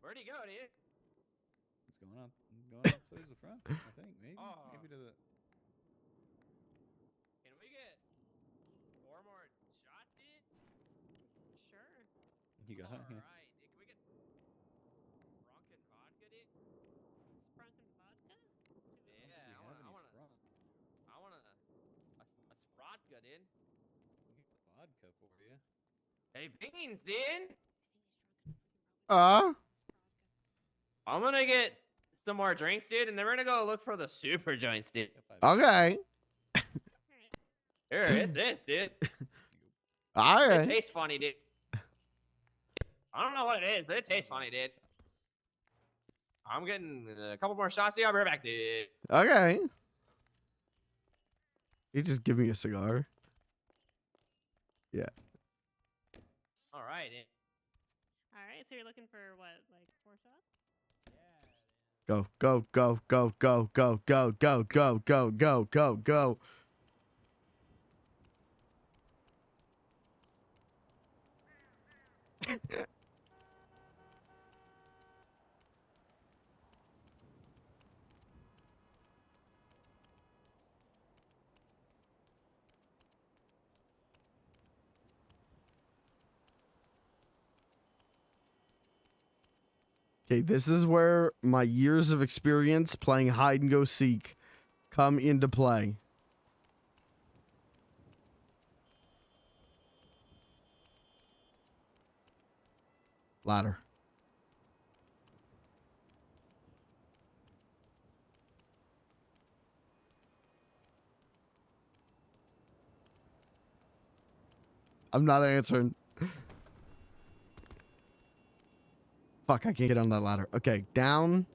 Where'd he go, dude? He's going up. Towards the front. I think maybe. Maybe to the. Can we get 4 more shots, dude? Sure. You got it. Yeah. Alright, dude. Can we get Sprunken vodka, dude? Sprunken vodka? Yeah, I want a Sprodka, dude. We'll get the vodka for you. Hey, Beans, dude. I'm gonna get some more drinks, dude, and then we're gonna go look for the super joints, dude. Okay. Here, hit this, dude. All It right. tastes funny, dude. I don't know what it is, but it tastes funny, dude. I'm getting a couple more shots, dude. I'll be right back, dude. Okay. You just give me a cigar. Yeah. All right, dude. All right, so you're looking for what, like 4 shots? Go, go, go, go, go, go, go, go, go, go, go, go, go. Okay, this is where my years of experience playing hide and go seek come into play. Ladder. I'm not answering. Fuck, I can't get on that ladder. Okay, down.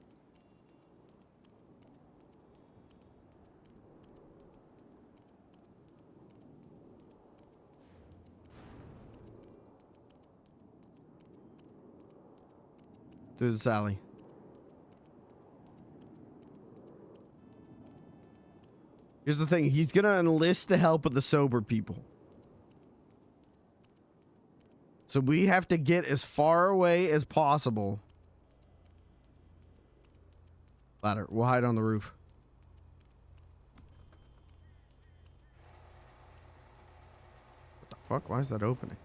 Through this alley. Here's the thing. He's going to enlist the help of the sober people. So we have to get as far away as possible. Ladder. We'll hide on the roof. What the fuck? Why is that opening?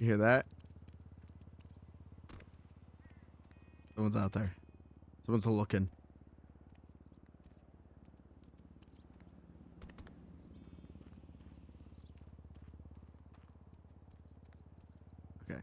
You hear that? Someone's out there. Someone's looking. Okay.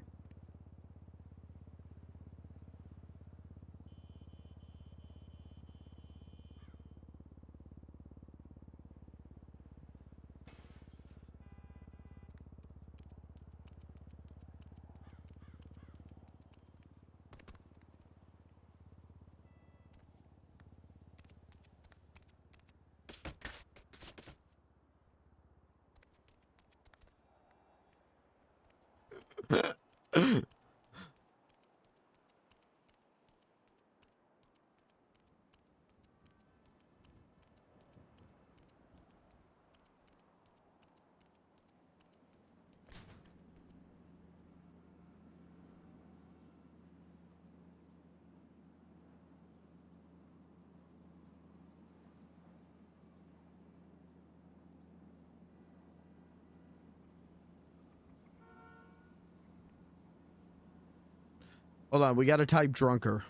Hold on, we gotta type drunker.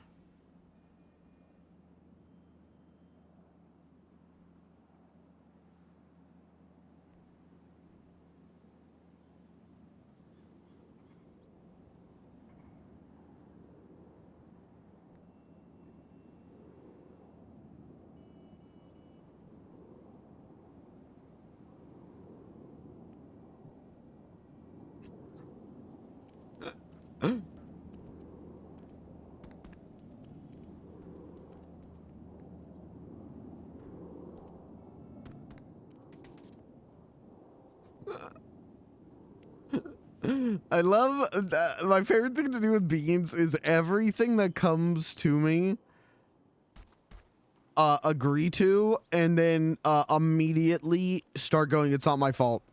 I love that. My favorite thing to do with beans is everything that comes to me, agree to, and then immediately start going, it's not my fault.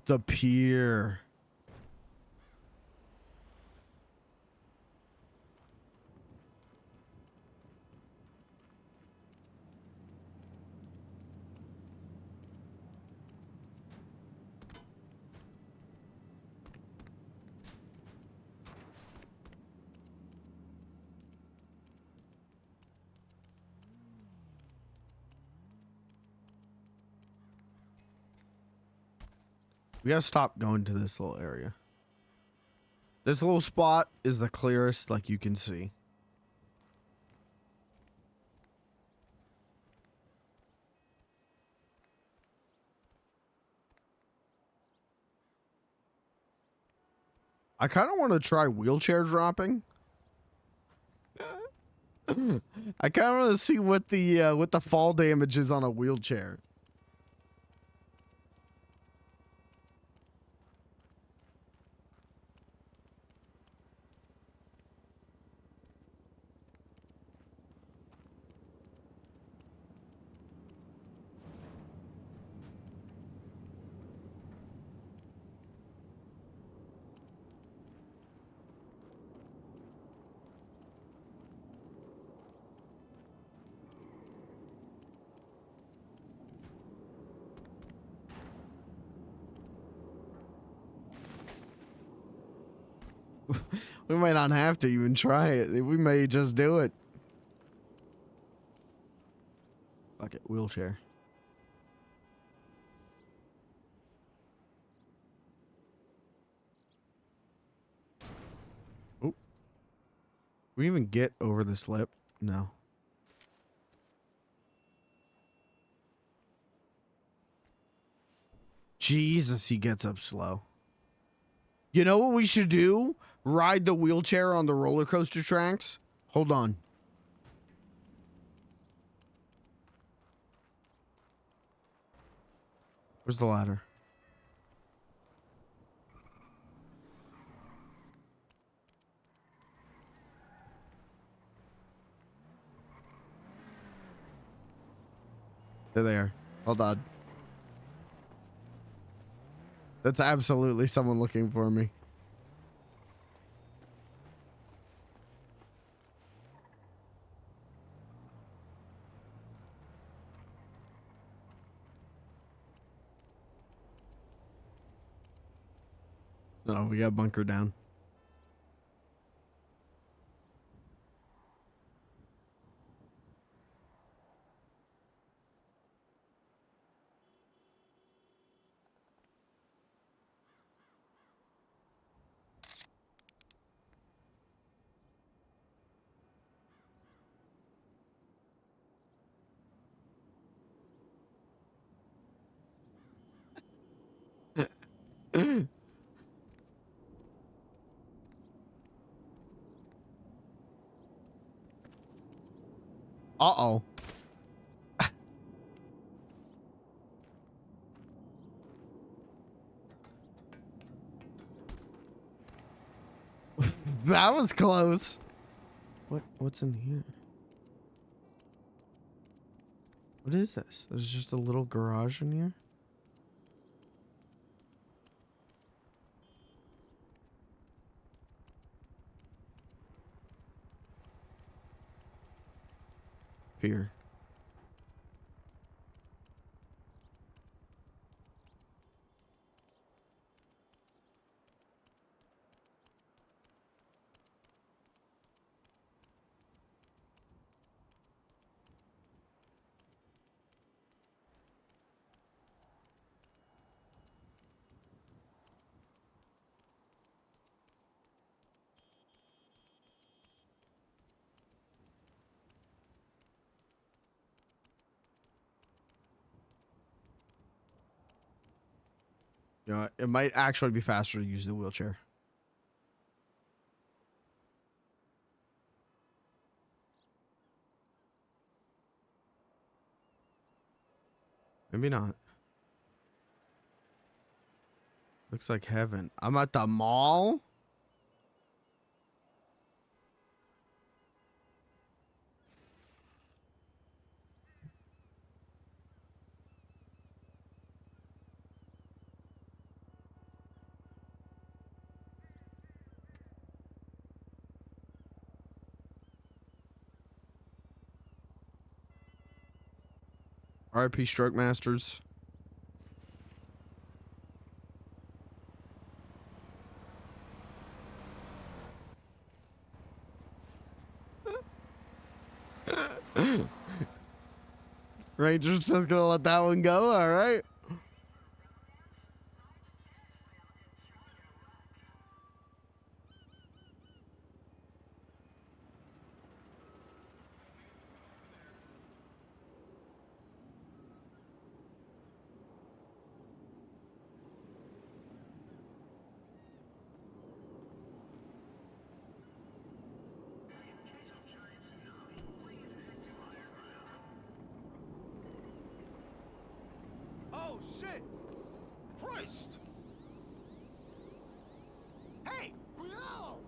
The pier. We gotta stop going to this little area. This little spot is the clearest, like you can see. I kind of want to try wheelchair dropping. I kind of want to see what the fall damage is on a wheelchair. We might not have to even try it. We may just do it. Fuck it, wheelchair. Oh. We even get over this lip? No. Jesus, he gets up slow. You know what we should do? Ride the wheelchair on the roller coaster tracks? Hold on. Where's the ladder? They're there. Hold on. That's absolutely someone looking for me. No, we got bunker down. Uh-oh. That was close. What's in here? What is this? There's just a little garage in here? Here. You know, it might actually be faster to use the wheelchair. Maybe not. Looks like heaven. I'm at the mall? RP Stroke Masters. Ranger's just gonna let that one go, alright. shit! Christ! Hey! No!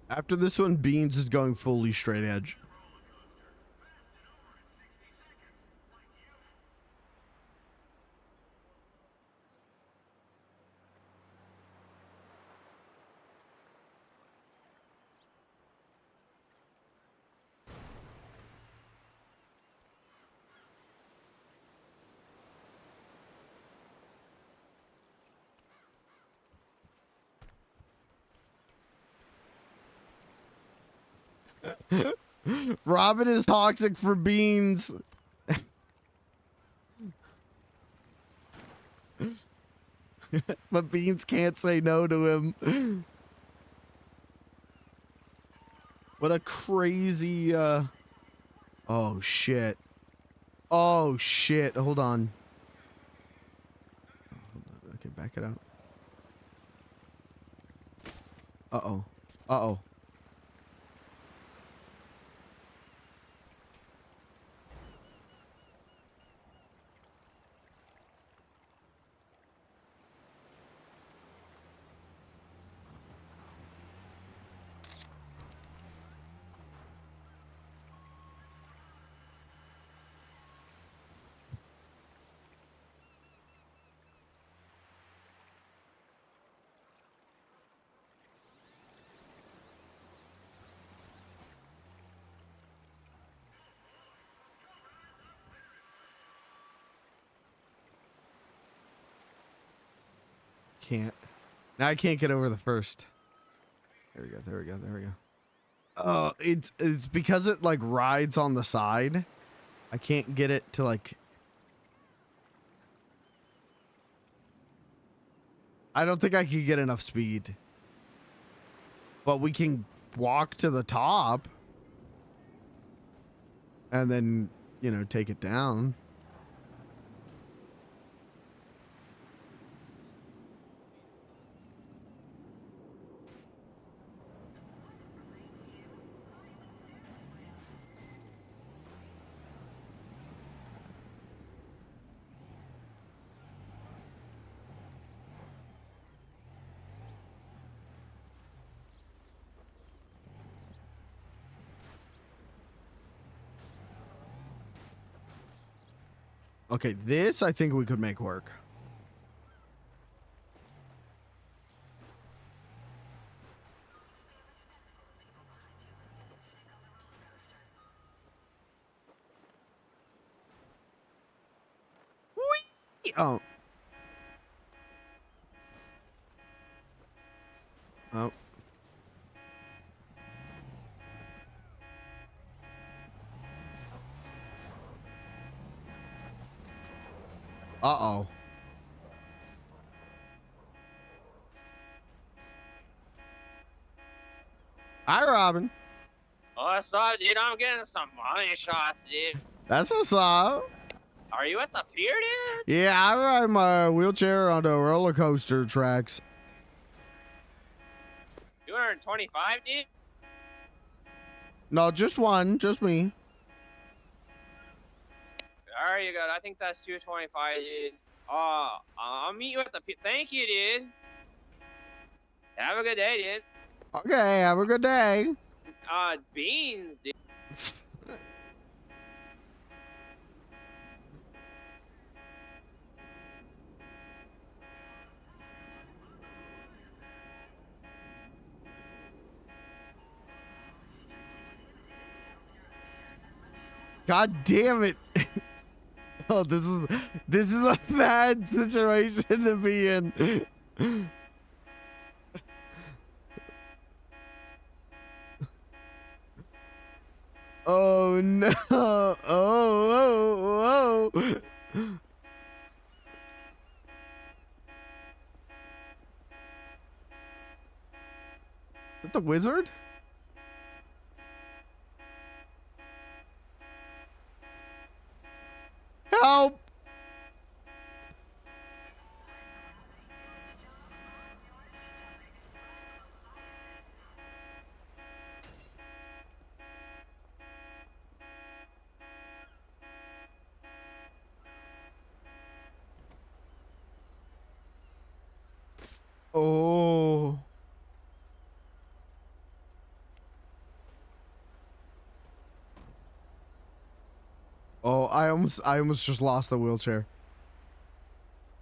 After this one, Beans is going fully straight edge. Robin is toxic for Beans. But Beans can't say no to him. What a crazy, oh shit. Oh shit, hold on. Okay, back it out. Uh-oh. Uh-oh. Can't. Now I can't get over the first. There we go. There we go. There we go. Oh, it's because it like rides on the side. I can't get it to like. I don't think I could get enough speed. But we can walk to the top. And then, you know, take it down. Okay, this I think we could make work. Whee! Oh. Oh. Uh-oh. Hi, Robin. Oh, what's up, dude? I'm getting some money shots, dude. That's what's up. Are you at the pier, dude? Yeah, I ride my wheelchair on the roller coaster tracks. 225, dude? No, just one. Just me. There you go. I think that's 225, dude. I'll meet you at the pier. Thank you, dude. Have a good day, dude. Okay, have a good day. Beans, dude. God damn it. Oh, this is a bad situation to be in. Oh no. Oh. Is that the wizard? Help! I almost just lost the wheelchair.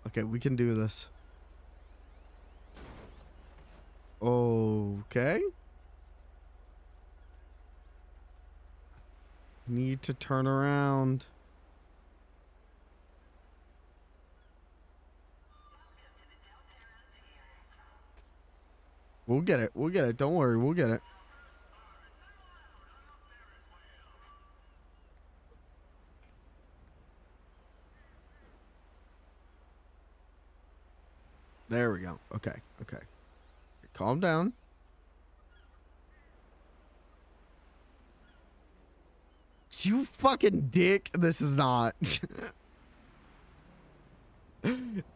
Okay, we can do this. Okay. Need to turn around. We'll get it. We'll get it. Don't worry. We'll get it. There we go. Okay. Okay. Calm down. You fucking dick. This is not.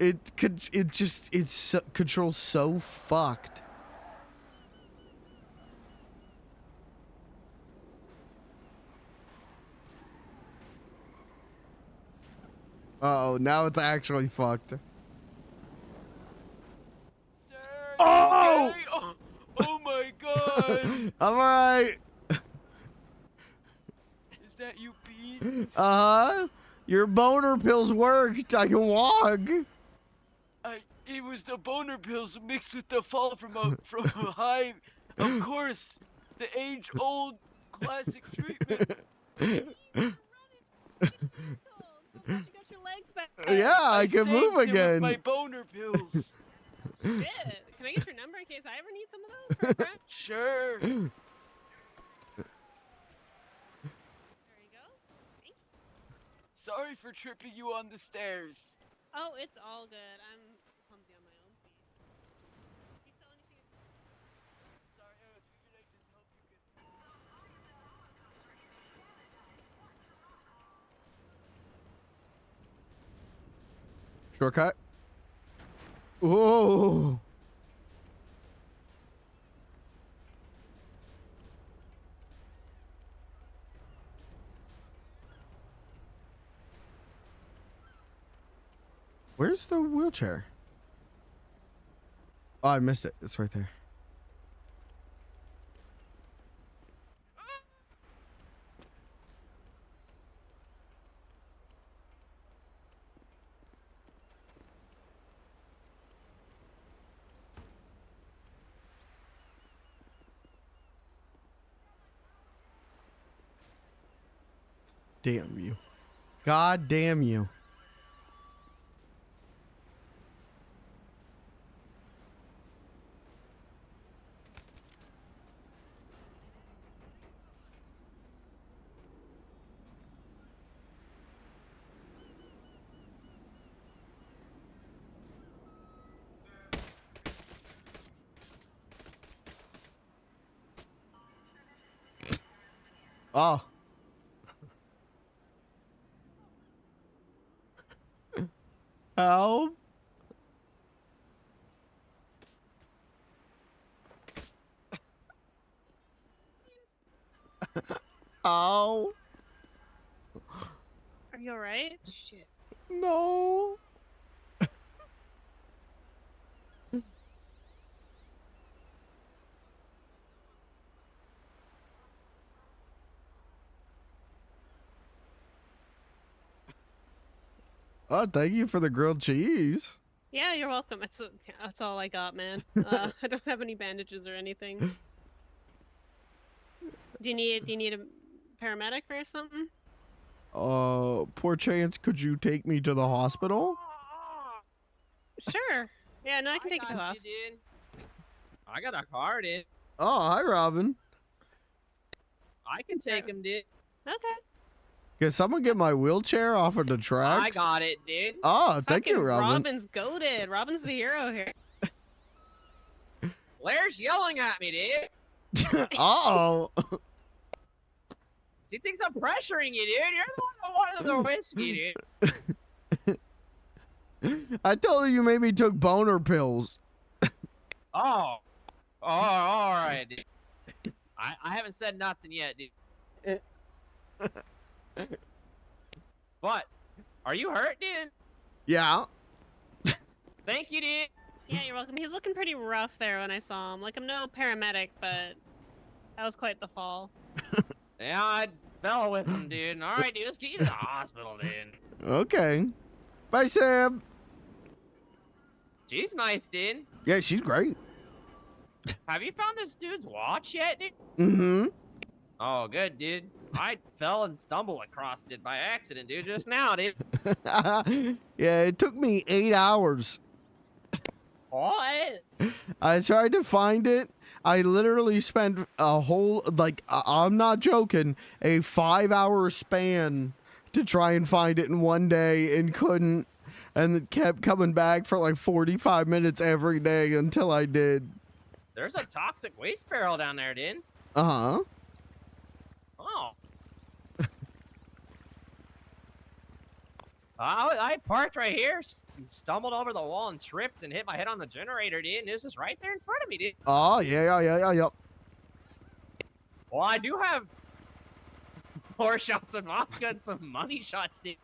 It's so, controls so fucked. Uh oh, now it's actually fucked. Oh! Okay. Oh my god! I'm alright. Is that you, Beans? Your boner pills worked. I can walk. It was the boner pills mixed with the fall from a high. Of course, the age-old classic treatment. Yeah, I can move saved him again. With my boner pills. Shit. Can I get your number in case I ever need some of those for a friend? Sure. There you go. Thank you. Sorry for tripping you on the stairs. Oh, it's all good. I'm clumsy on my own feet. Do you sell anything? Sorry, I was figured I'd just help you get. Shortcut. Whoa. Where's the wheelchair? Oh, I missed it. It's right there. Damn you. God damn you. Oh. Help. Ow. Are you alright? Shit. No. Oh, thank you for the grilled cheese. Yeah, you're welcome. That's all I got, man. I don't have any bandages or anything. Do you need a paramedic or something? Poor chance, could you take me to the hospital? Sure. Yeah, no, I can take you to the hospital. I got a car, dude. Oh, hi, Robin. I can take him, dude. Okay. Can someone get my wheelchair off of the tracks? I got it, dude. Oh, thank you, Fucking Robin. Robin's goated. Robin's the hero here. Blair's yelling at me, dude. Uh-oh. She thinks I'm pressuring you, dude. You're the one that wanted the whiskey, dude. I told you maybe took boner pills. Oh, all right, dude. I haven't said nothing yet, dude. What? Are you hurt, dude? Yeah. Thank you, dude. Yeah, you're welcome. He's looking pretty rough there when I saw him. Like, I'm no paramedic, but that was quite the fall. Yeah, fell with him, dude. All right, dude, let's get you to the hospital, dude. Okay. Bye, Sam. She's nice, dude. Yeah, she's great. Have you found this dude's watch yet, dude? Mm-hmm. Oh, good, dude. I fell and stumbled across it by accident, dude, just now, dude. Yeah, it took me 8 hours. What? I tried to find it. I literally spent a whole, like, I'm not joking, a 5-hour span to try and find it in one day and couldn't. And it kept coming back for like 45 minutes every day until I did. There's a toxic waste barrel down there, dude. Uh-huh. Oh. I parked right here, stumbled over the wall and tripped and hit my head on the generator, dude. And it was just right there in front of me, dude. Oh, yeah. Well, I do have 4 shots of vodka and some money shots, dude.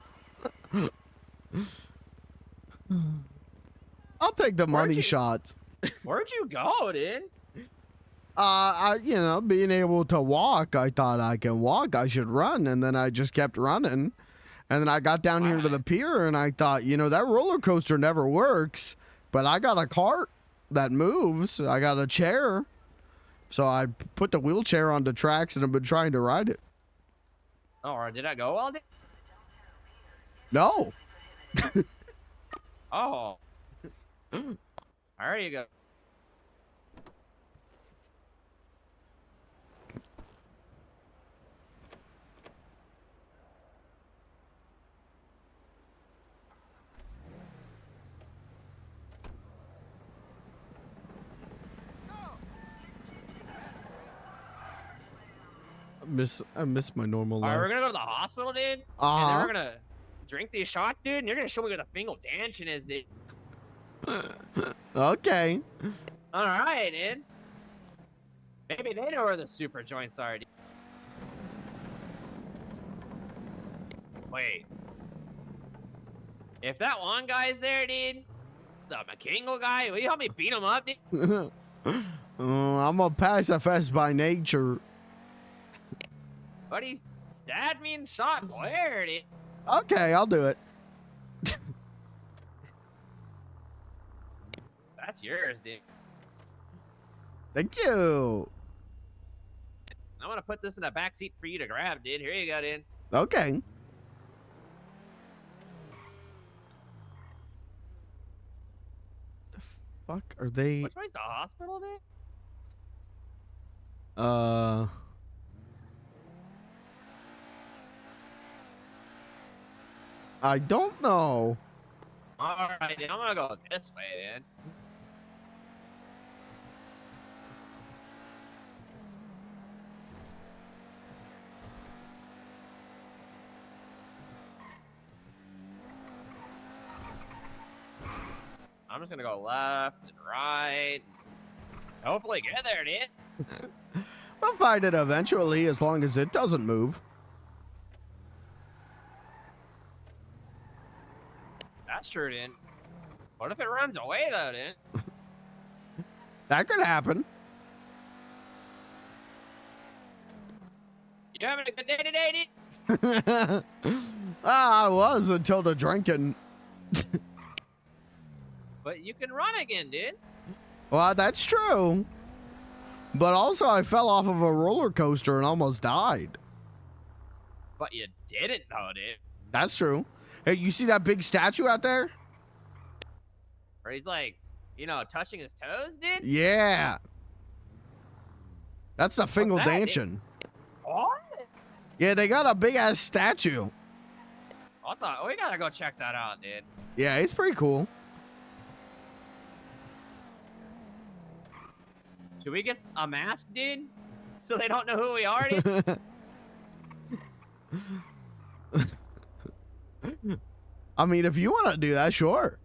I'll take the money shots. Where'd you go, dude? Being able to walk, I thought I can walk, I should run, and then I just kept running. And then I got down here to the pier, and I thought, that roller coaster never works, but I got a cart that moves. I got a chair. So I put the wheelchair on the tracks, and I've been trying to ride it. Oh, or did I go all day? No. Oh. There you go. I miss my normal All right, life. we're gonna go to the hospital, dude. And then Uh-huh. we're gonna drink these shots, dude. And you're gonna show me where the Fingal Danchin is, dude. Okay. All right, dude. Maybe they know where the super joints are, dude. Wait. If that one guy's there, dude, the McKingle guy, will you help me beat him up, dude? I'm a pacifist by nature. But he stabbed me and shot Blair, dude. Okay, I'll do it. That's yours, dude. Thank you. I'm gonna put this in the back seat for you to grab, dude. Here you go, dude. Okay. The fuck are they? Which way's the hospital, dude? I don't know. Alright, dude. I'm gonna go this way, dude. I'm just gonna go left and right. Hopefully get there, dude. I'll find it eventually, as long as it doesn't move. That's true, dude. What if it runs away, though, dude? That could happen. You having a good day today, dude? I was until the drinking. But you can run again, dude. Well, that's true. But also, I fell off of a roller coaster and almost died. But you didn't, though, dude. That's true. Hey, you see that big statue out there? Where he's like, touching his toes, dude? Yeah. That's the Fingal that, dude? Danchin. What? Yeah, they got a big ass statue. I thought we gotta go check that out, dude. Yeah, it's pretty cool. Should we get a mask, dude? So they don't know who we are, dude? I mean, if you want to do that, sure.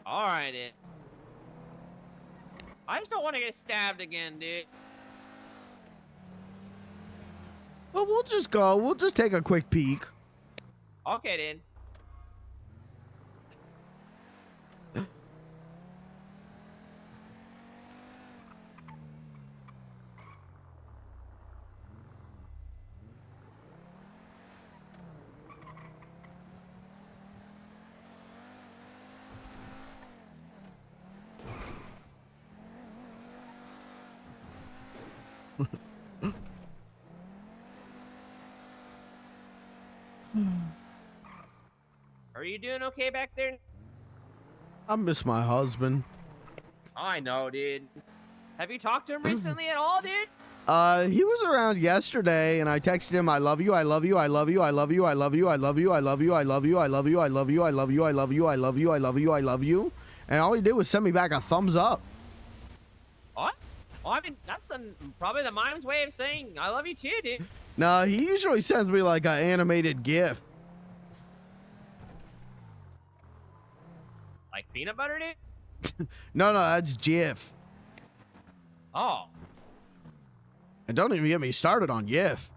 All right, dude. I just don't want to get stabbed again, dude. Well, we'll just go. We'll just take a quick peek. Okay, dude. Are you doing okay back there? I miss my husband. I know, dude. Have you talked to him recently at all, dude? He was around yesterday, and I texted him, "I love you, I love you, I love you, I love you, I love you, I love you, I love you, I love you, I love you, I love you, I love you, I love you, I love you, I love you, I love you," and all he did was send me back a thumbs up. What? Well, I mean, that's probably the mime's way of saying I love you too, dude. No, he usually sends me like an animated GIF. Like peanut butter, dude? No, that's GIF. Oh. And don't even get me started on GIF.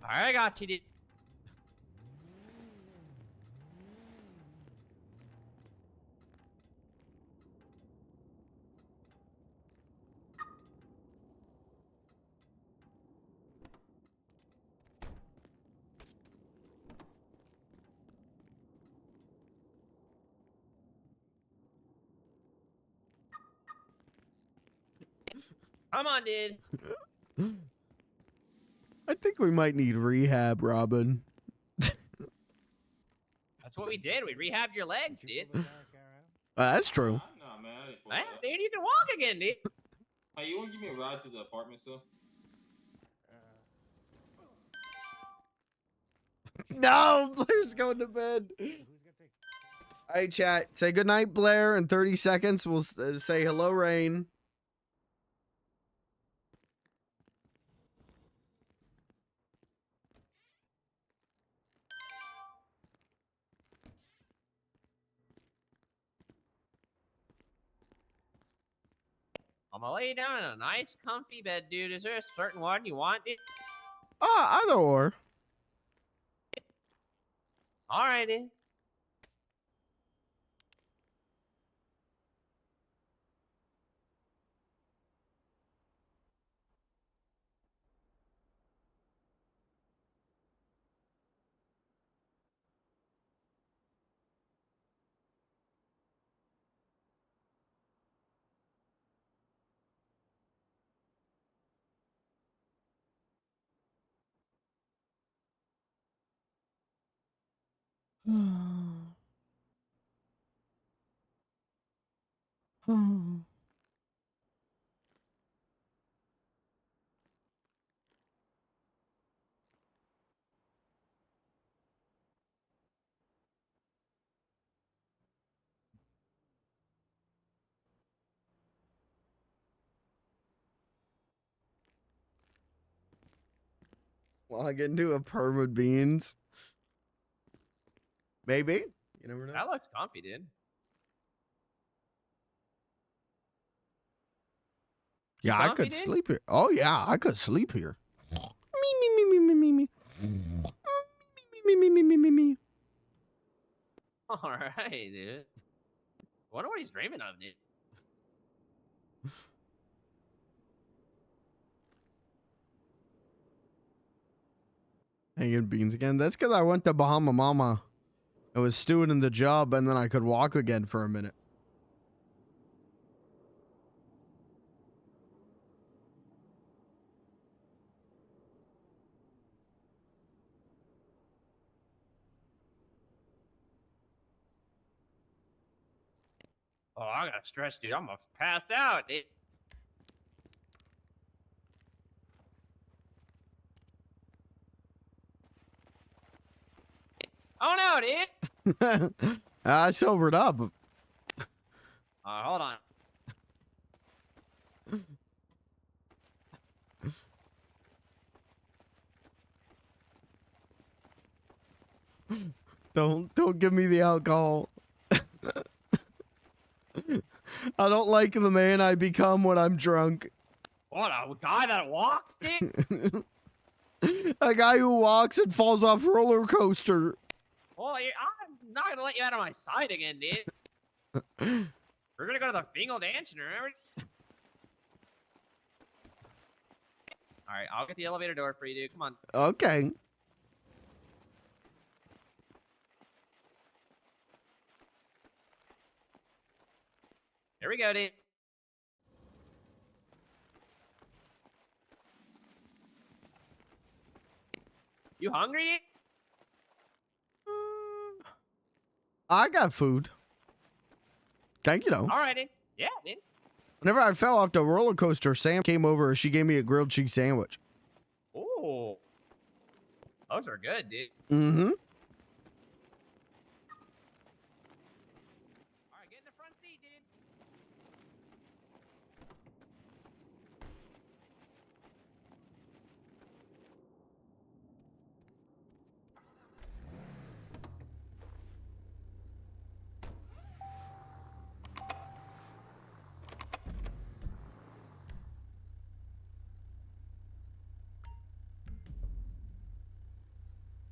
I got you, dude. Come on, dude. I think we might need rehab, Robin. That's what we did. We rehabbed your legs, dude. That's true. Nah, man. I didn't pull Hey, that. dude, you can walk again, dude. Hey, you want to give me a ride to the apartment, still? No, Blair's going to bed. All right, chat. Say goodnight, Blair. In 30 seconds, we'll say hello, Rain. I'm gonna lay you down in a nice, comfy bed, dude. Is there a certain one you want, dude? Either or. All right, dude. Log into a perm with beans. Maybe. You never know. That looks comfy, dude. Yeah, I comfy, could dude? sleep here. Oh, yeah, I could sleep here. Me. Me. All right, dude. Wonder what he's dreaming of, dude. Hanging beans again. That's because I went to Bahama Mama. I was stewing in the job, and then I could walk again for a minute. Oh, I got stressed, dude. I'm gonna pass out, dude. Oh no, dude. I sobered up. Hold on. Don't give me the alcohol. I don't like the man I become when I'm drunk. What, a guy that walks, dude? A guy who walks and falls off roller coaster. Well, I'm not gonna let you out of my sight again, dude. We're gonna go to the Fingal Dancing, remember? Alright, I'll get the elevator door for you, dude. Come on. Okay. Here we go, dude. You hungry, dude? I got food. Thank you, though. All right, dude. Yeah, dude. Whenever I fell off the roller coaster, Sam came over. She gave me a grilled cheese sandwich. Ooh. Those are good, dude. Mm-hmm. All right, get in the front seat, dude.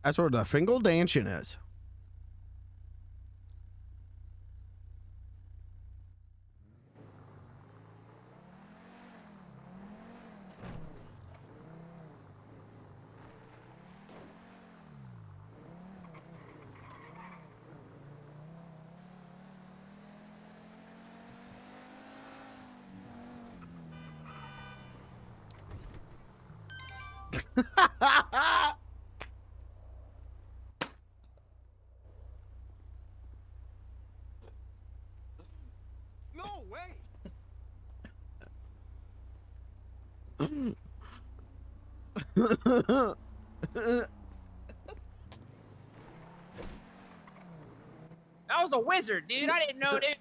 That's where the fingal dancing is. No way. That was a wizard, dude. I didn't know, dude.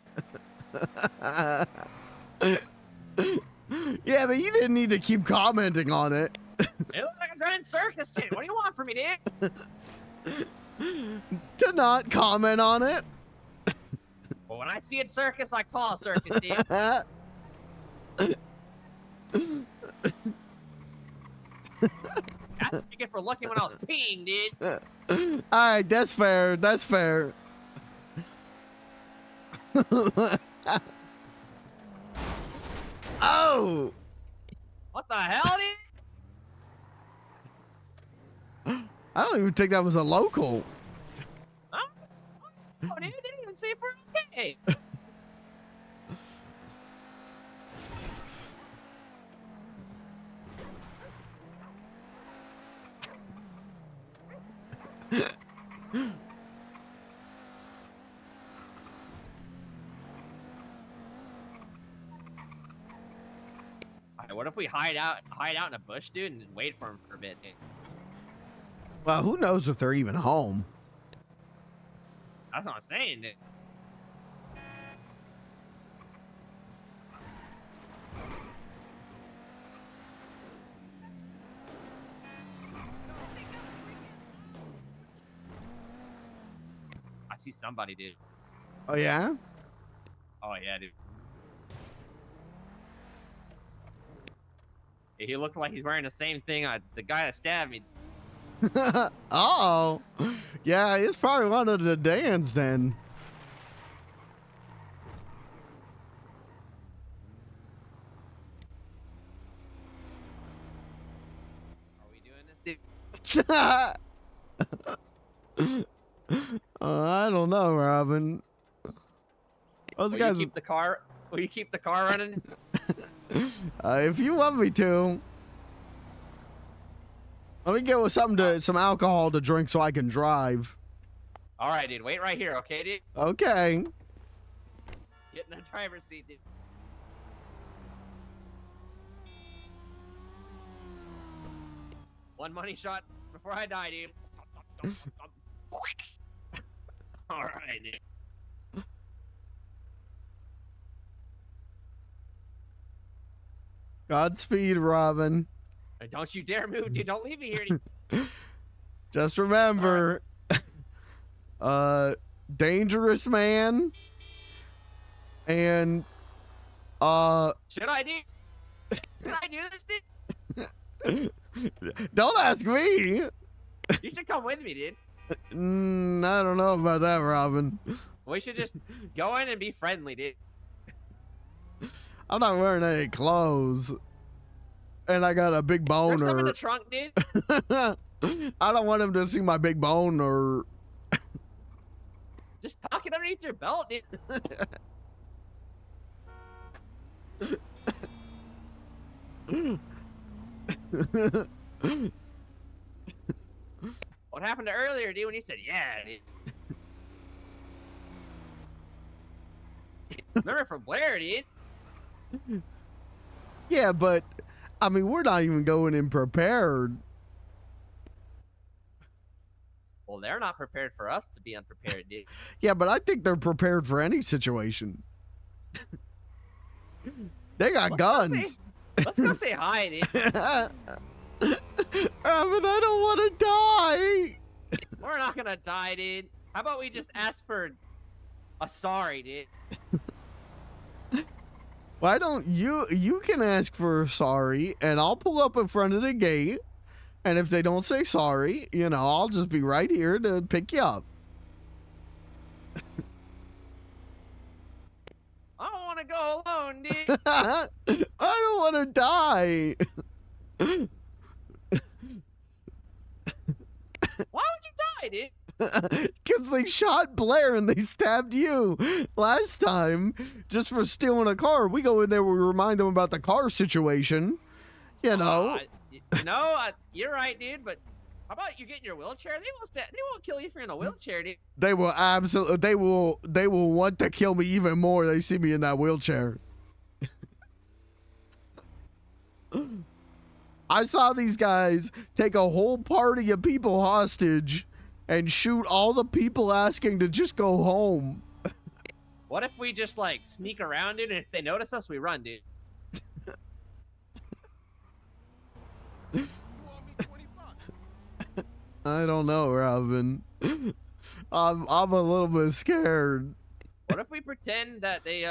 Yeah, but you didn't need to keep commenting on it. It looks like a giant circus, dude. What do you want from me, dude? To not comment on it. Well, when I see a circus, I call a circus, dude. That's what you get for looking when I was peeing, dude. All right, that's fair. That's fair. Oh! What the hell, dude? I don't even think that was a local. Huh? Oh, dude, didn't even say for okay. Alright, what if we hide out in a bush, dude, and wait for him for a bit, dude? Well, who knows if they're even home? That's what I'm saying, dude. I see somebody, dude. Oh, yeah? Oh, yeah, dude. Yeah, he looked like he's wearing the same thing the guy that stabbed me. Oh, yeah, it's probably one of the Dans then. Are we doing this, dude? I don't know, Robin. Those guys. Will you keep the car running? If you want me to. Let me get with some alcohol to drink so I can drive. All right, dude. Wait right here, okay, dude? Okay. Get in the driver's seat, dude. One money shot before I die, dude. All right, dude. Godspeed, Robin. Hey, don't you dare move, dude. Don't leave me here, dude. Just remember, dangerous man, and Should I do? Should I do this, dude? Don't ask me. You should come with me, dude. I don't know about that, Robin. We should just go in and be friendly, dude. I'm not wearing any clothes, and I got a big boner. There's some in the trunk, dude. I don't want him to see my big boner. Just tuck it underneath your belt, dude. What happened to earlier, dude, when you said, yeah, dude? Remember from Blair, dude? Yeah, but I mean, we're not even going in prepared. Well, they're not prepared for us to be unprepared, dude. Yeah, but I think they're prepared for any situation. They got guns. Let's go say hi, dude. I don't want to die. We're not gonna die, dude. How about we just ask for a sorry, dude? Why don't you can ask for sorry, and I'll pull up in front of the gate, and if they don't say sorry, you know, I'll just be right here to pick you up. I don't want to go alone, dude. I don't want to die. Why would you die, dude? Because they shot Blair and they stabbed you last time just for stealing a car. We go in there, we remind them about the car situation. You know. You're right, dude. But how about you get in your wheelchair? They won't kill you if you're in a wheelchair, dude. They will absolutely. They will want to kill me even more. They see me in that wheelchair. I saw these guys take a whole party of people hostage and shoot all the people asking to just go home. What if we just like sneak around, dude, and if they notice us, we run, dude? I don't know, Robin. I'm a little bit scared. What if we pretend that they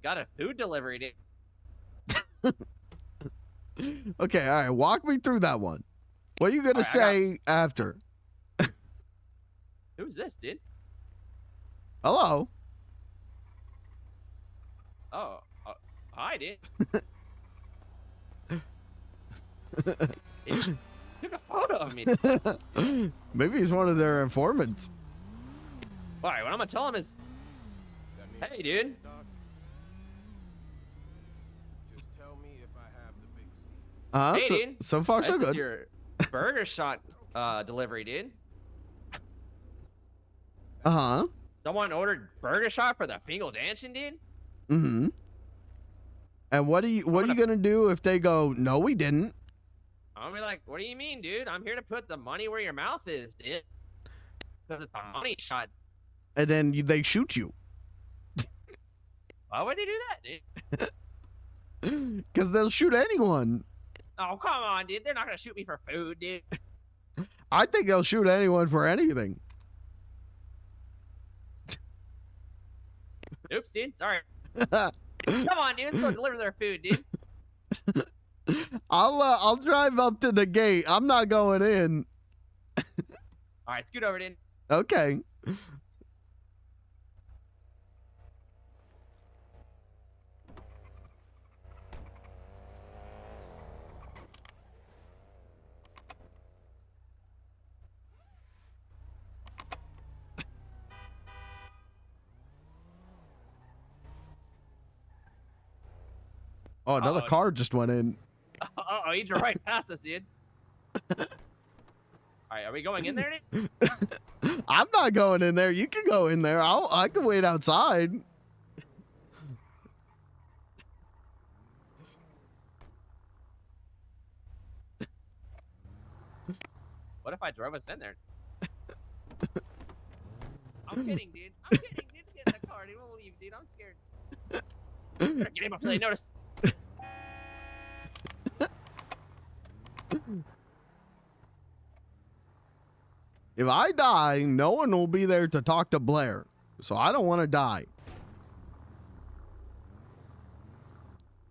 got a food delivery, dude? Okay, all right. Walk me through that one. What are you gonna say after? Who's this, dude? Hello. Oh, hi, dude. He took a photo of me. Maybe he's one of their informants. All right, what I'm gonna tell him is, hey, dude. Hey, dude. So far, so This good. is your burger shot delivery, dude. Uh-huh. Someone ordered burger shot for the Fingal Dancing, dude? Mm-hmm. And what are you gonna do if they go, no, we didn't? I'll be like, what do you mean, dude? I'm here to put the money where your mouth is, dude. Because it's a money shot. And then they shoot you. Why would they do that, dude? Because they'll shoot anyone. Oh, come on, dude. They're not going to shoot me for food, dude. I think they'll shoot anyone for anything. Oops, dude. Sorry. Come on, dude. Let's go deliver their food, dude. I'll drive up to the gate. I'm not going in. All right, scoot over, dude. Okay. Oh, another car just went in. Uh-oh, he drove right past us, dude. All right, are we going in there, dude? I'm not going in there. You can go in there. I can wait outside. What if I drove us in there? I'm kidding, dude. I'm kidding, dude. Get in the car, dude. We'll leave, dude. I'm scared. Better get him before they notice. If I die, no one will be there to talk to Blair. So I don't want to die.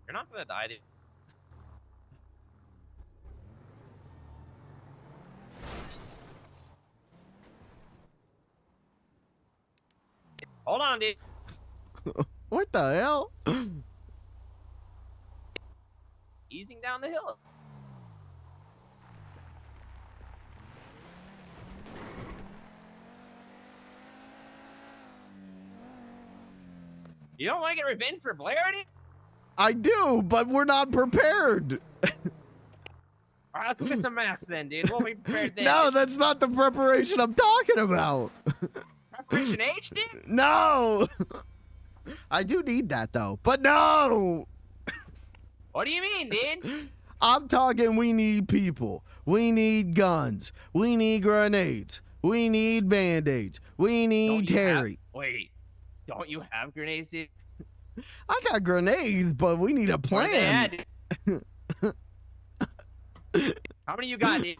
You're not gonna die, dude. Hold on, dude. What the hell? Easing down the hill. You don't want to get revenge for Blair, dude? I do, but we're not prepared. All right, let's go get some masks then, dude. We'll be prepared then. No, that's not the preparation I'm talking about. Preparation H, dude? No. I do need that though, but no. What do you mean, dude? I'm talking we need people. We need guns. We need grenades. We need band-aids. We need Terry. Wait, don't you have grenades, dude? I got grenades, but we need a Where they plan. at, dude? How many you got, dude?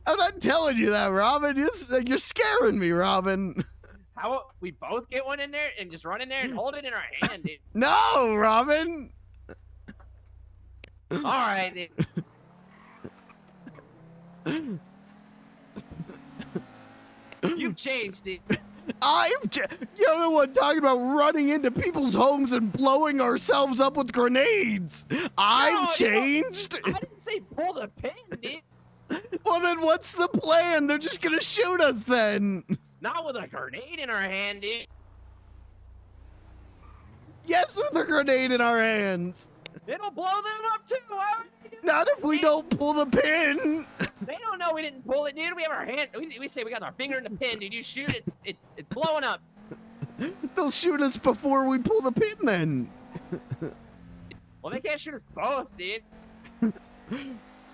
I'm not telling you that, Robin. You're scaring me, Robin. How about we both get one in there and just run in there and hold it in our hand, dude? No, Robin. All right, dude. You've changed, dude. You're the one talking about running into people's homes and blowing ourselves up with grenades. I've changed. I didn't say pull the pin, dude. Well, then what's the plan? They're just gonna shoot us then. Not with a grenade in our hand, dude. Yes, with a grenade in our hands. It'll blow them up too. Why would they do Not that, if we dude? don't pull the pin. They don't know we didn't pull it, dude. We have our hand. We say we got our finger in the pin, dude. You shoot it, it's blowing up. They'll shoot us before we pull the pin then. Well, they can't shoot us both, dude.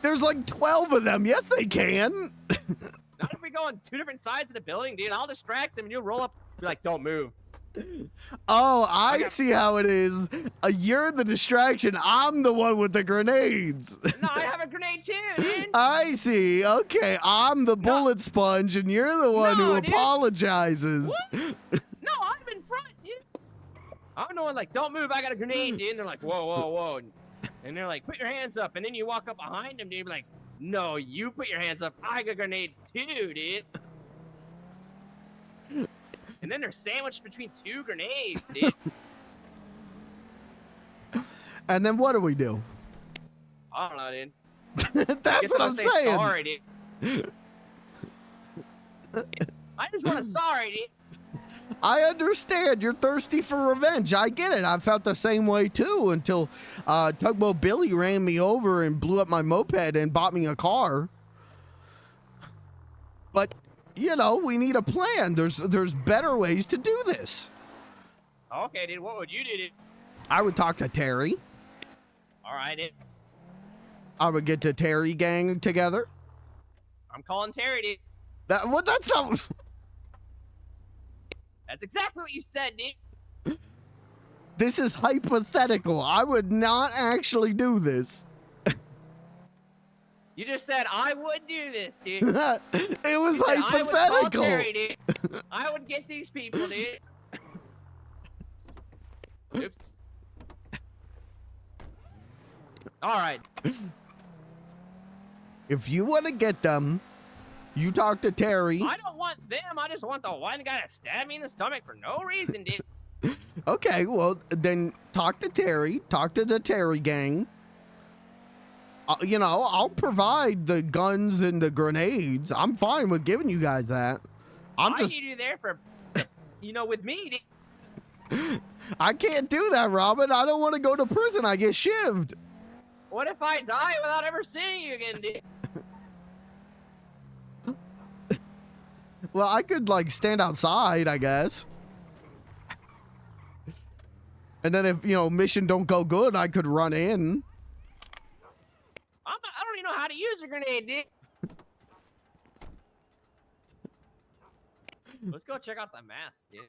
There's like 12 of them. Yes, they can. Not if we go on two different sides of the building, dude. I'll distract them and you'll roll up. Be like, don't move. Oh, I see how it is. You're the distraction. I'm the one with the grenades. No, I have a grenade too, dude. I see. Okay, I'm the bullet sponge, and you're the one who apologizes. No, I'm in front, dude. I'm the one like, don't move. I got a grenade, dude. And they're like, whoa, whoa, whoa. And they're like, put your hands up. And then you walk up behind them, dude. Be like, no, you put your hands up. I got a grenade too, dude. And then they're sandwiched between two grenades, dude. And then what do we do? I don't know, dude. That's what I'm Say saying. sorry, dude. I just want a sorry, dude. I understand. You're thirsty for revenge. I get it. I felt the same way too until Tugboat Billy ran me over and blew up my moped and bought me a car. But you know, we need a plan. There's better ways to do this. Okay, dude. What would you do, dude? I would talk to Terry. All right, dude. I would get the Terry gang together. I'm calling Terry, dude. That's not. That's exactly what you said, dude. This is hypothetical. I would not actually do this. You just said I would do this, dude. It was You said, hypothetical. I would call Terry, dude. I would get these people, dude. Oops. All right. If you want to get them, you talk to Terry. I don't want them. I just want the one guy to stab me in the stomach for no reason, dude. Okay, well, then talk to Terry. Talk to the Terry gang. You know, I'll provide the guns and the grenades. I'm fine with giving you guys that. I need you there for, you know, with me, dude. I can't do that, Robin. I don't want to go to prison. I get shivved. What if I die without ever seeing you again, dude? Well, I could, like, stand outside, I guess. And then if, you know, mission don't go good, I could run in. I don't even know how to use a grenade, dude. Let's go check out the mask, dude.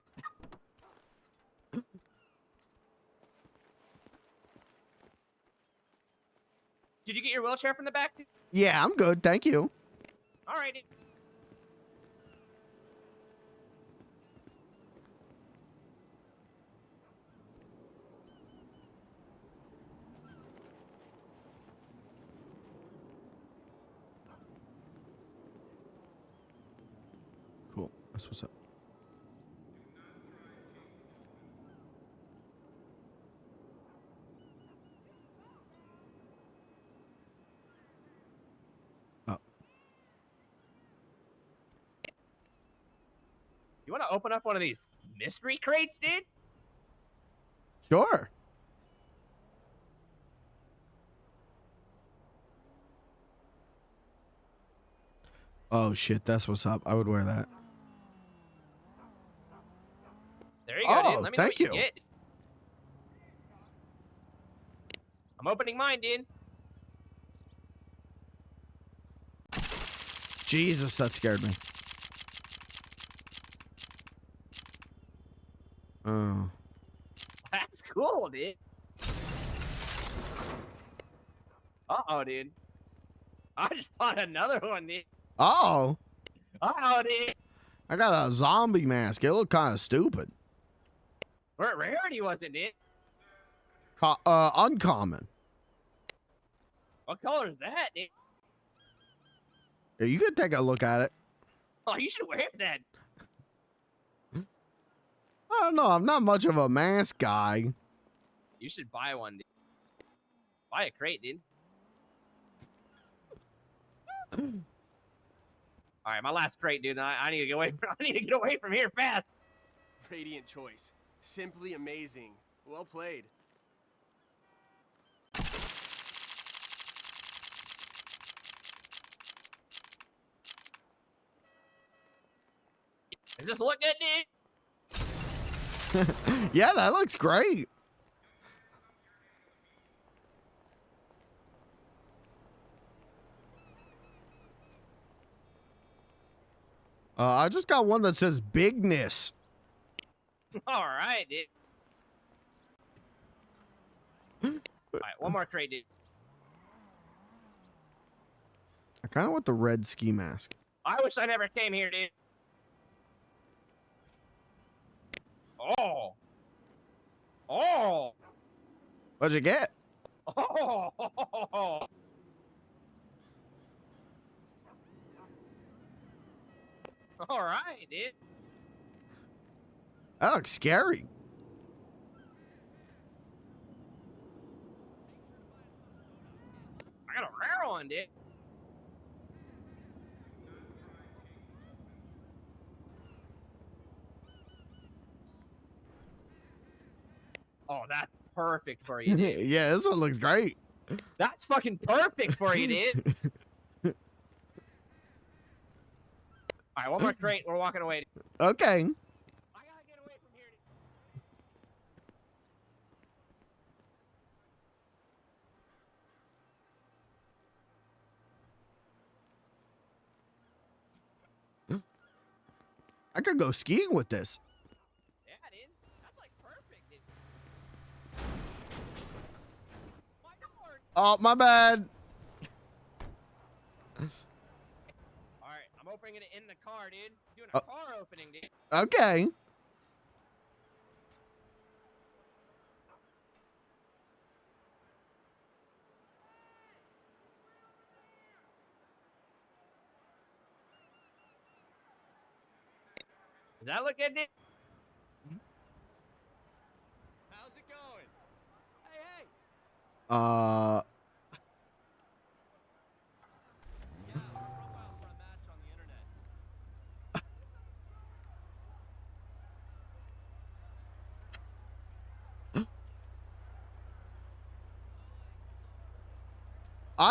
Did you get your wheelchair from the back, dude? Yeah, I'm good. Thank you. All right, dude. Cool. That's what's up. You want to open up one of these mystery crates, dude? Sure. Oh shit, that's what's up. I would wear that. There you go, Oh, dude. Let me thank know what you. you get. I'm opening mine, dude. Jesus, that scared me. Oh. That's cool, dude. Uh-oh, dude. I just bought another one, dude. Oh. Uh-oh, dude. I got a zombie mask. It looked kind of stupid. What rarity was it, dude? Uncommon. What color is that, dude? Yeah, you could take a look at it. Oh, you should wear that. I don't know. I'm not much of a mask guy. You should buy one, dude. Buy a crate, dude. All right, my last crate, dude. I need to get away from. I need to get away from here fast. Radiant choice. Simply amazing. Well played. Does this look good, dude? Yeah, that looks great. I just got one that says bigness. All right, dude. All right, one more crate, dude. I kind of want the red ski mask. I wish I never came here, dude. Oh. Oh. What'd you get? Oh. All right, dude. That looks scary. I got a rare one, dude. Oh, that's perfect for you, dude. Yeah, this one looks great. That's fucking perfect for you, dude. All right, one more crate. We're walking away. Okay. I could go skiing with this. Yeah, dude. That's like perfect, dude. Oh, my bad. All right, I'm opening it in the car, dude. Doing a car opening, dude. Okay. Does that look good, dude? How's it going? Hey, hey. I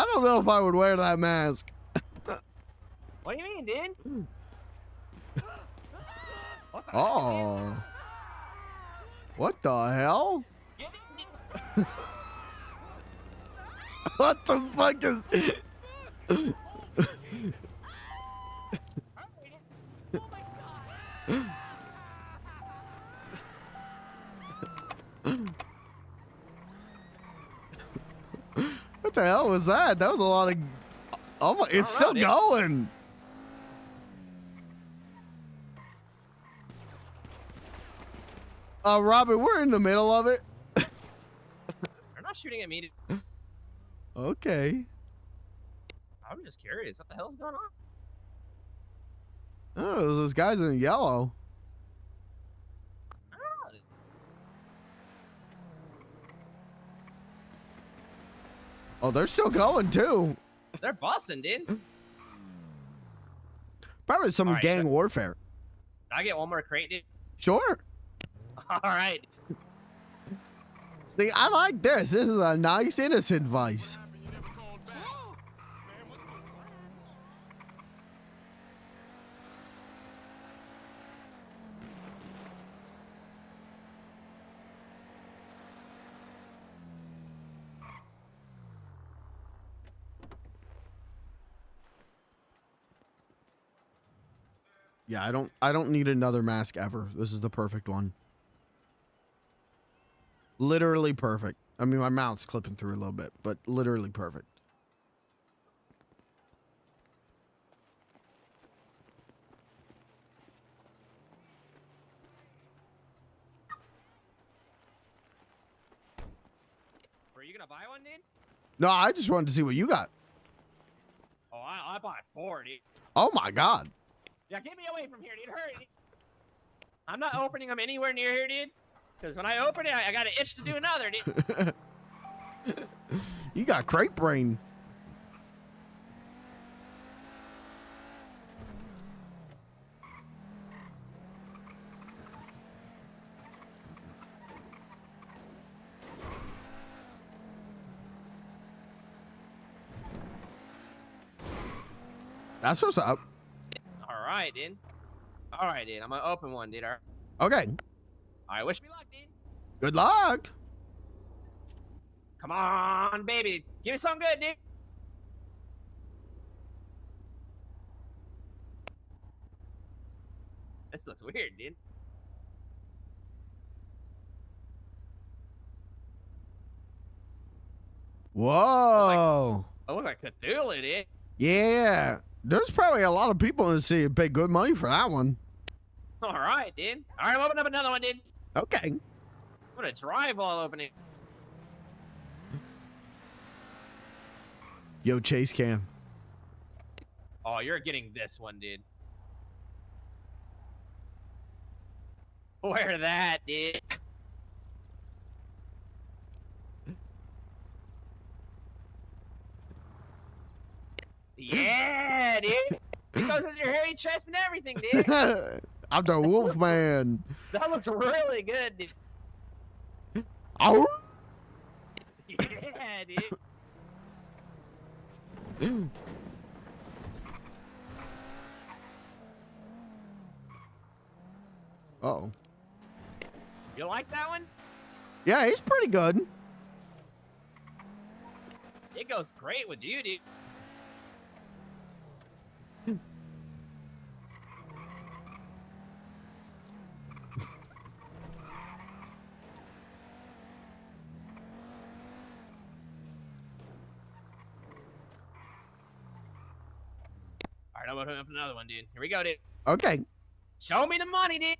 don't know if I would wear that mask. What do you mean, dude? Oh. What the hell? What the fuck is... What the hell was that? That was a lot of... Oh my... It's still going. Robert, we're in the middle of it. They're not shooting at me, dude. Okay. I'm just curious. What the hell's going on? Oh, those guys in yellow. Oh, they're still going too. They're busting, dude. Probably some Alright, gang warfare. Can I get one more crate, dude? Sure. All right. See, I like this. This is a nice, innocent vice. Yeah, I don't need another mask ever. This is the perfect one. Literally perfect. I mean, my mouth's clipping through a little bit, but literally perfect. Were you gonna buy one, dude? No, I just wanted to see what you got. Oh, I bought 4, dude. Oh my god. Yeah, get me away from here, dude. Hurry. I'm not opening them anywhere near here, dude. Because when I open it, I got an itch to do another, dude. You got crate brain. That's what's up. All right, dude. All right, dude. I'm gonna open one, dude. All right. Okay. All right. Wish me luck, dude. Good luck. Come on, baby. Give me something good, dude. This looks weird, dude. Whoa. I look like Cthulhu, dude. Yeah. There's probably a lot of people in the city who pay good money for that one. All right, dude. All right, I'm opening up another one, dude. Okay. I'm gonna drive while opening. Yo, Chase Cam. Oh, you're getting this one, dude. Wear that, dude. Yeah, dude. It goes with your hairy chest and everything, dude. I'm the wolf man. That looks really good, dude. Oh. Yeah, dude. Uh-oh. You like that one? Yeah, he's pretty good. It goes great with you, dude. All right, I'm gonna open up another one, dude. Here we go, dude. Okay. Show me the money, dude.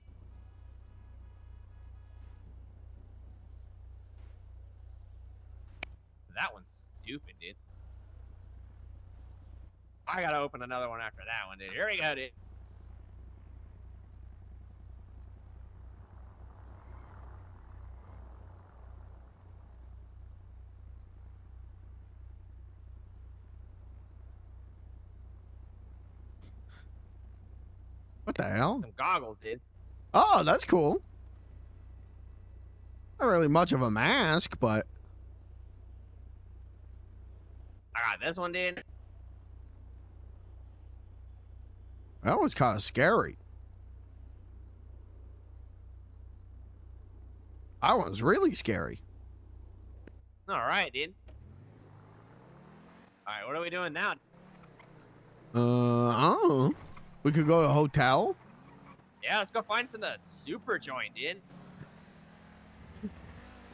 That one's stupid, dude. I gotta open another one after that one, dude. Here we go, dude. What the hell? Some goggles, dude. Oh, that's cool. Not really much of a mask, but I got this one, dude. that one's kind of scary. That one's really scary. All right, dude. All right, what are we doing now? I don't know. We could go to a hotel. Yeah, let's go find some of the super joint, dude.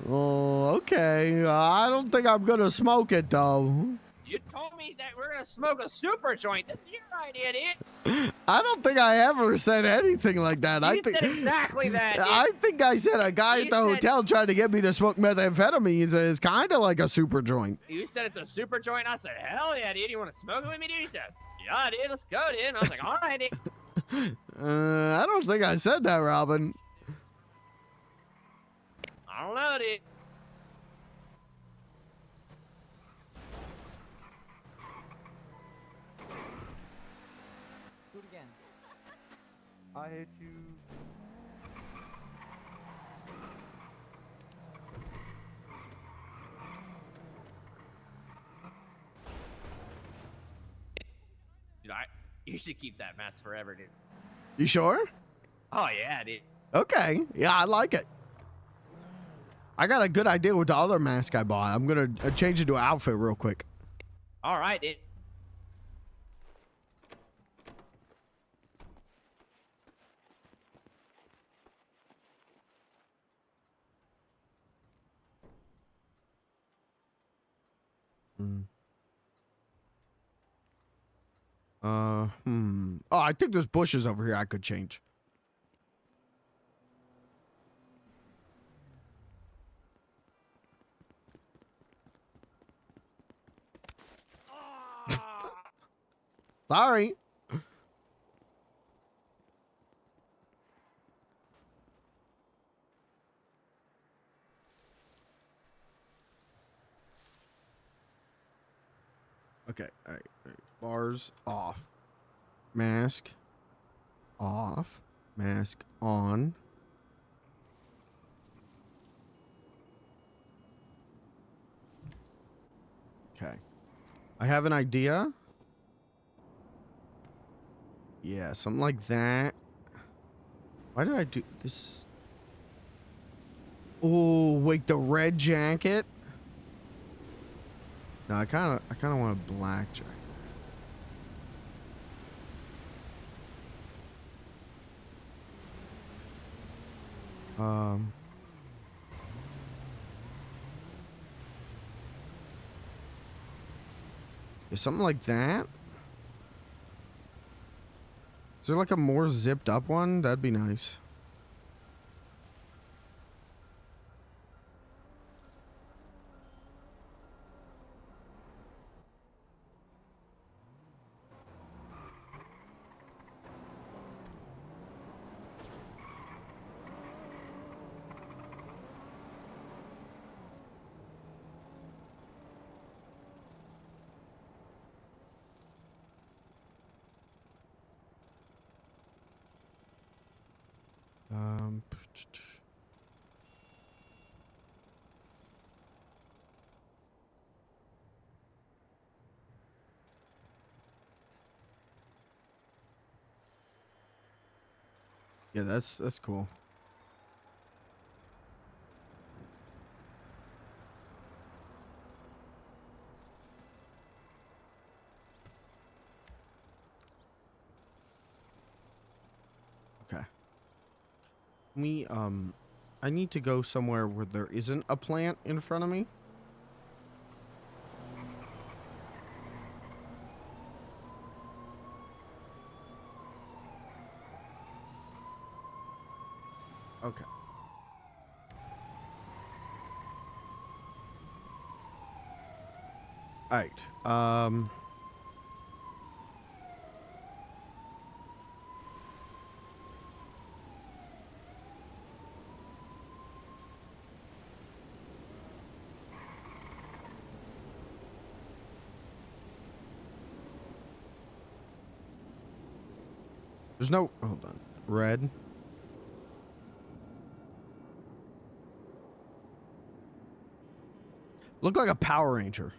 Oh, okay. I don't think I'm gonna smoke it though. You told me that we're gonna smoke a super joint. This is your idea, dude. I don't think I ever said anything like that. You I think said exactly that, dude. I think I said a guy You at the said- hotel tried to get me to smoke methamphetamines is kind of like a super joint. You said it's a super joint. I said, hell yeah, dude. You want to smoke it with me, dude? You said, yeah, dude. Let's go, dude. And I was like, all right, dude. I don't think I said that, Robin. I don't know, dude. Do it again. I hate you. Dude, you should keep that mask forever, dude. You sure? Oh, yeah, dude. Okay. Yeah, I like it. I got a good idea with the other mask I bought. I'm gonna change it to an outfit real quick. All right, dude. Oh, I think there's bushes over here I could change. Sorry. Okay, all right. Bars off. Mask off. Mask on. Okay. I have an idea. Yeah, something like that. Why did I do this? Is... Oh, wait, the red jacket? No, I kind of want a black jacket. Is something like that? Is there like a more zipped up one? That'd be nice. Yeah, that's cool. Okay. I need to go somewhere where there isn't a plant in front of me. Okay. All right. There's no, hold on. Red. Look like a Power Ranger.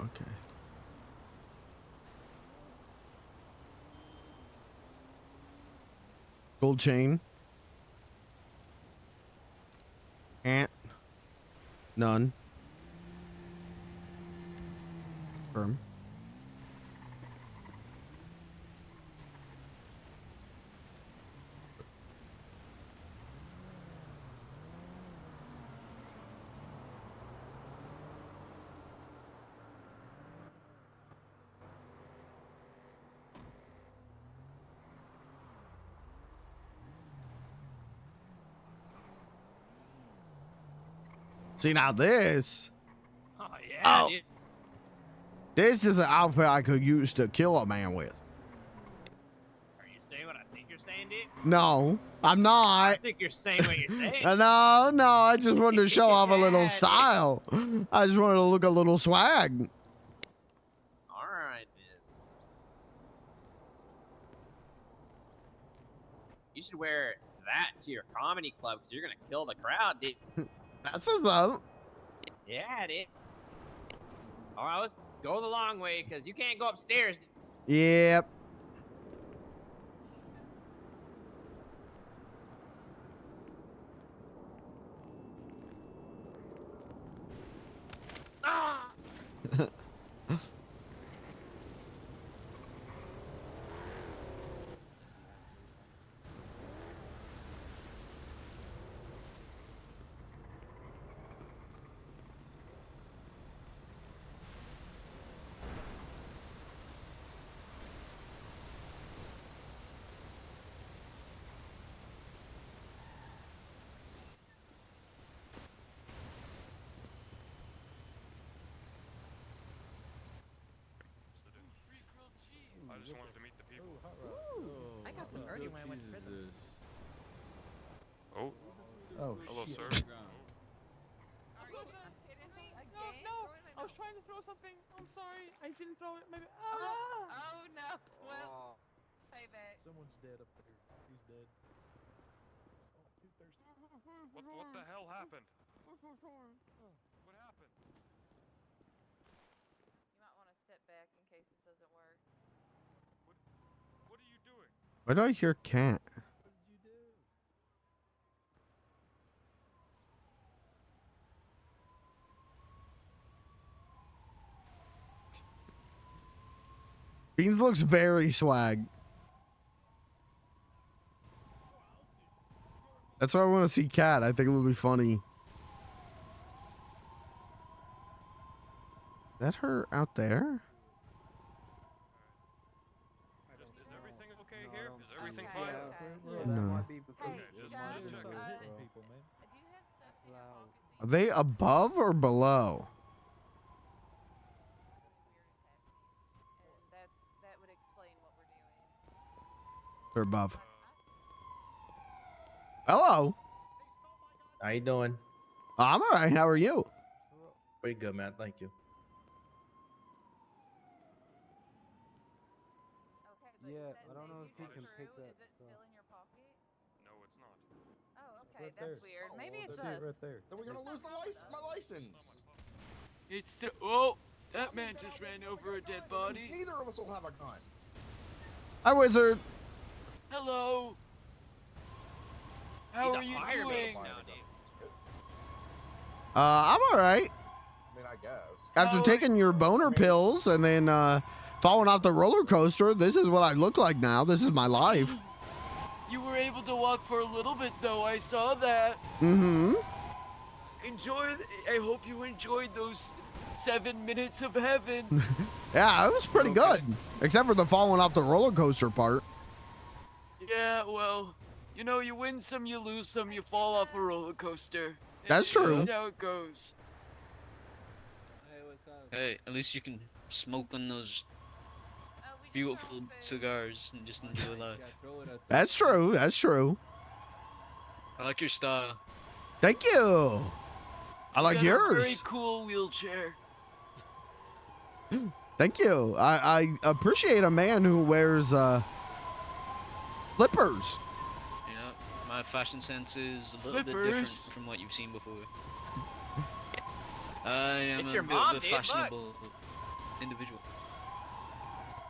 Okay. Gold chain. Ant. None. Firm. See, now this. Oh yeah, dude. This is an outfit I could use to kill a man with. Are you saying what I think you're saying, dude? No, I'm not. I think you're saying what you're saying. No, I just wanted to show off a little style. I just wanted to look a little swag. All right, man. You should wear that to your comedy club because you're gonna kill the crowd, dude. That's what's up. Yeah, dude. All right, let's go the long way because you can't go upstairs. Yep. I just wanted to meet the people. Ooh, I got them early when I went to prison. Oh. Oh, Hello, shit. sir. No, I was trying to throw something. I'm sorry, I didn't throw it. Maybe. Oh no. Well, payback. Someone's dead up there. He's dead. Oh, too thirsty. What the hell happened? What happened? You might want to step back in case this doesn't work. What are you doing? Why do I hear cat? What did you do? Beans looks very swag. That's why I want to see Cat. I think it would be funny. Is that her out there? Is everything okay here? Is everything Yeah, fine? that No. might be because Okay, it just might have been checking. those people, man. Do you have stuff in your pockets? Are they above or below? And that would explain what we're doing. They're above. Hello. How you doing? I'm all right. How are you? Pretty good, man. Thank you. Yeah, I don't know if he can pick that. Is it still in your pocket? No, it's not. Oh, okay, Right that's there. weird. Maybe Oh, it's see it us. right there. Then we're gonna lose my license. It's the that man just ran over a dead body. Neither of us will have a gun. Hi, Wizard. Hello. How are you doing? I'm all right. I mean, I guess. After taking your boner pills and then falling off the roller coaster, this is what I look like now. This is my life. You were able to walk for a little bit, though. I saw that. Mm-hmm. I hope you enjoyed those 7 minutes of heaven. Yeah, it was pretty good. Except for the falling off the roller coaster part. Yeah, well, you know, you win some, you lose some, you fall off a roller coaster. That's true. That's how it goes. Hey, what's up? Hey, at least you can smoke on those beautiful cigars and just enjoy life. That's true. That's true. I like your style. Thank you. I like Got a very yours. cool wheelchair. Thank you. I appreciate a man who wears flippers. You know, my fashion sense is a little bit different from what you've seen before. I am It's a your bit mom, of a dude, look. fashionable individual.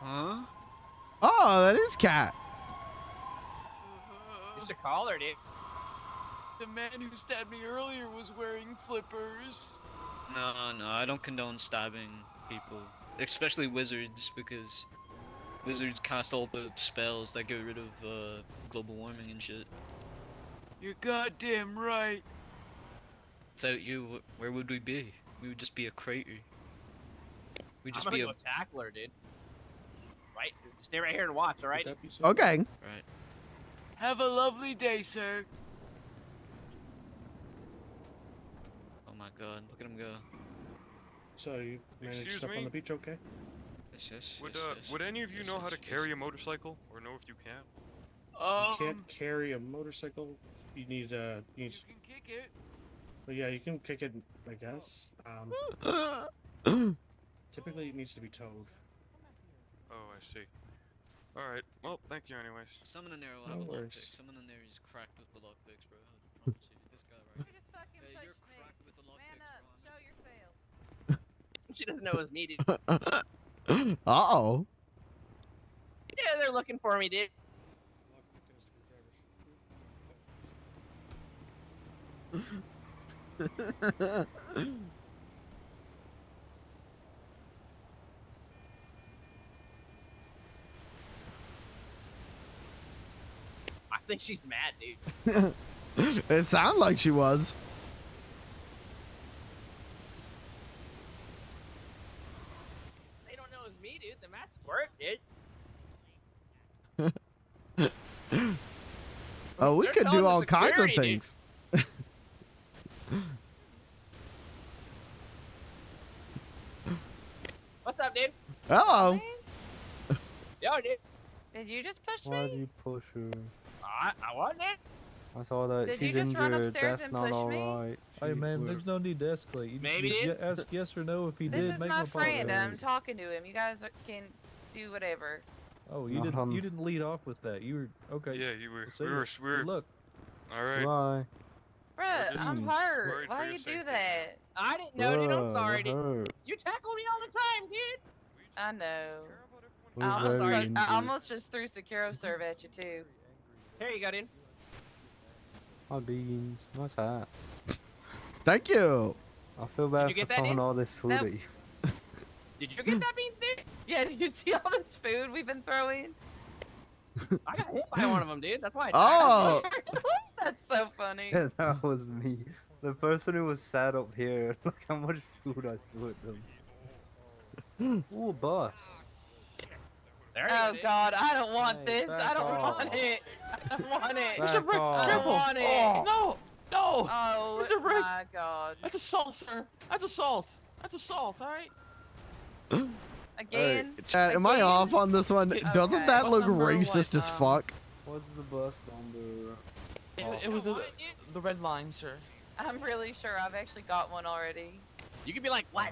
Huh? Oh, that is Cat. You should call her, dude. The man who stabbed me earlier was wearing flippers. No, I don't condone stabbing people, especially wizards, because wizards cast all the spells that get rid of global warming and shit. You're goddamn right. Without you, where would we be? We would just be a crater. We'd just I'm be gonna a... go tackle her, dude. Right? Stay right here and watch, alright? Okay. Right. Have a lovely day, sir. Oh my god, look at him go. So you managed Excuse stuff me? on the beach okay? Yes, Would any of you know how to carry a motorcycle, or know if you can? You can't carry a motorcycle. You need You can kick it. But yeah, you can kick it, I guess. Typically, it needs to be towed. Oh, I see. Alright, well, thank you anyways. Someone in there will No have a worries. lockpick. Someone in there is cracked with the lockpicks, bro. I promise you. This guy right You just fucking here. Hey, you're pushed me. cracked with the Man lockpicks, up. bro. Show yourself. She doesn't know it was me, dude. Uh-oh. Yeah, they're looking for me, dude. think she's mad, dude. It sounded like she was. They don't know it's me, dude. The mask squirt, dude. Oh, we They're could telling do the all kinds of security, dude. things. What's up, dude? Hello. Yo, dude. Did you just push Why me? did you push her? I wasn't it. I saw that Did you she's just run injured. upstairs That's and not push me? alright. Hey man, there's no need to escalate. You Maybe just did. ask yes or no if he This did. is Make my no friend. apology. I'm talking to him. You guys can do whatever. Oh, you Not didn't. on- You didn't lead off with that. You were okay. Yeah, you were. Say We were. it. We were. Look. All right. Why? Bruh, just I'm worried hurt. for Why your you do safety. that? I didn't know, dude. I'm Bruh, sorry, that dude. hurt. You tackle me all the time, dude. I know. We're I almost, very I injured. almost just threw SecuroServe at you too. Here you go, dude. My beans. Nice hat. Thank you. I feel bad you for get that, throwing dude? all this food Nope. at you. Did you get that, Beans, dude? Yeah, do you see all this food we've been throwing? I got hit by one of them, dude. That's why. Oh. That's so funny. Yeah, that was me. The person who was sat up here. Look how much food I threw at them. Ooh, a bus. There you Oh go, dude. God, I don't want Hey, this. back I don't off. want it. I don't want it. Back I off. don't want it. No, no. Oh Mr. Brick. my God. That's assault, sir. That's assault. That's assault. All right. Again. Chad, am I Again? off on this one? Doesn't Okay. that What's look number racist one? as fuck? What's the bus number? It was the red line, sir. I'm really sure I've actually got one already. You could be like, what?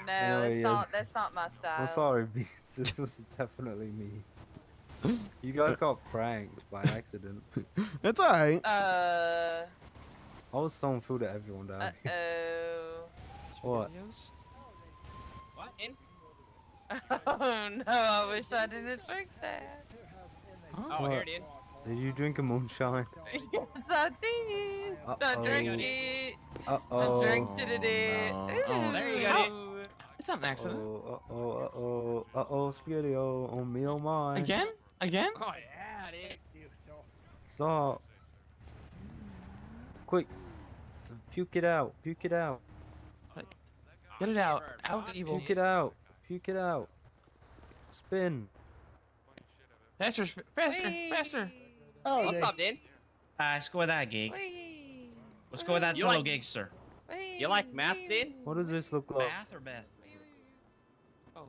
No, Oh, it's yeah. not. That's not my style. I'm sorry, Beans. This was definitely me. You guys got pranked by accident. It's alright. I was throwing food at everyone down here. Oh. What? What? In? Oh no! I wish I didn't drink that. Oh, here it is. Did you drink a moonshine? Yes, I did. I drank it. Uh-oh. I drank it. Oh, there you go, dude. It's not an accident. Uh-oh, Spirito, on me, oh my. Again? Again? Oh yeah, dude. Stop. Quick. Puke it out. Puke it out. Get it out. Out the evil. Puke it out. Puke it out. Spin. Faster, faster, faster. Oh, What's up, dude? Let's go with that gig. Let's go with that You photo like- gig, sir. You like math, dude? What does this look like? Math or Beth? Oh.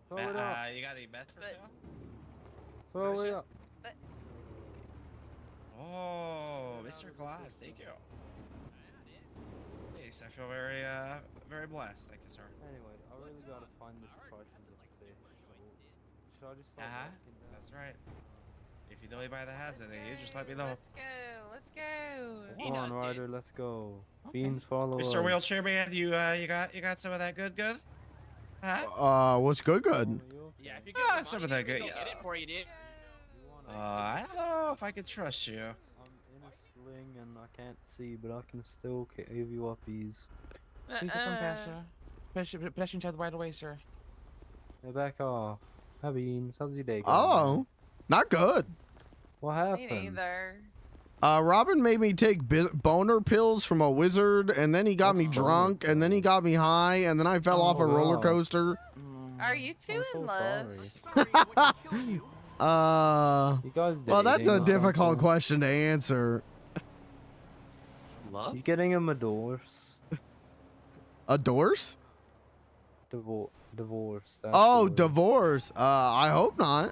Throw it up. You got any Beth for sale? Throw it up. Oh, Mr. Claus, thank you. Yes, I feel very, very blessed. Thank you, sir. Anyway, I really gotta find this prices of fish. Should I just start walking down? That's right. If you don't buy the hats in you just let me know. Let's go. Come on, Ryder, let's go. Beans follow us. Mr. Wheelchair Man, you got some of that good? Huh? What's good? Yeah, if you get the Some money, of that dude, good. we'll get it for you, dude. I don't know if I can trust you. I'm in a sling and I can't see, but I can still give you uppies. Please come past, sir. Pedestrians have the right of way, sir. Hey, back off. Hi, Beans. How's your day going? Oh, not good. What Me happened? neither. Robin made me take boner pills from a wizard, and then he got me drunk, and then he got me high, and then I fell off a roller wow. coaster. Are you two in love? You guys Well, that's dating a or difficult something? question to answer. Love? You getting him a divorce? A divorce? Divorce. Oh, actually. divorce. I hope not.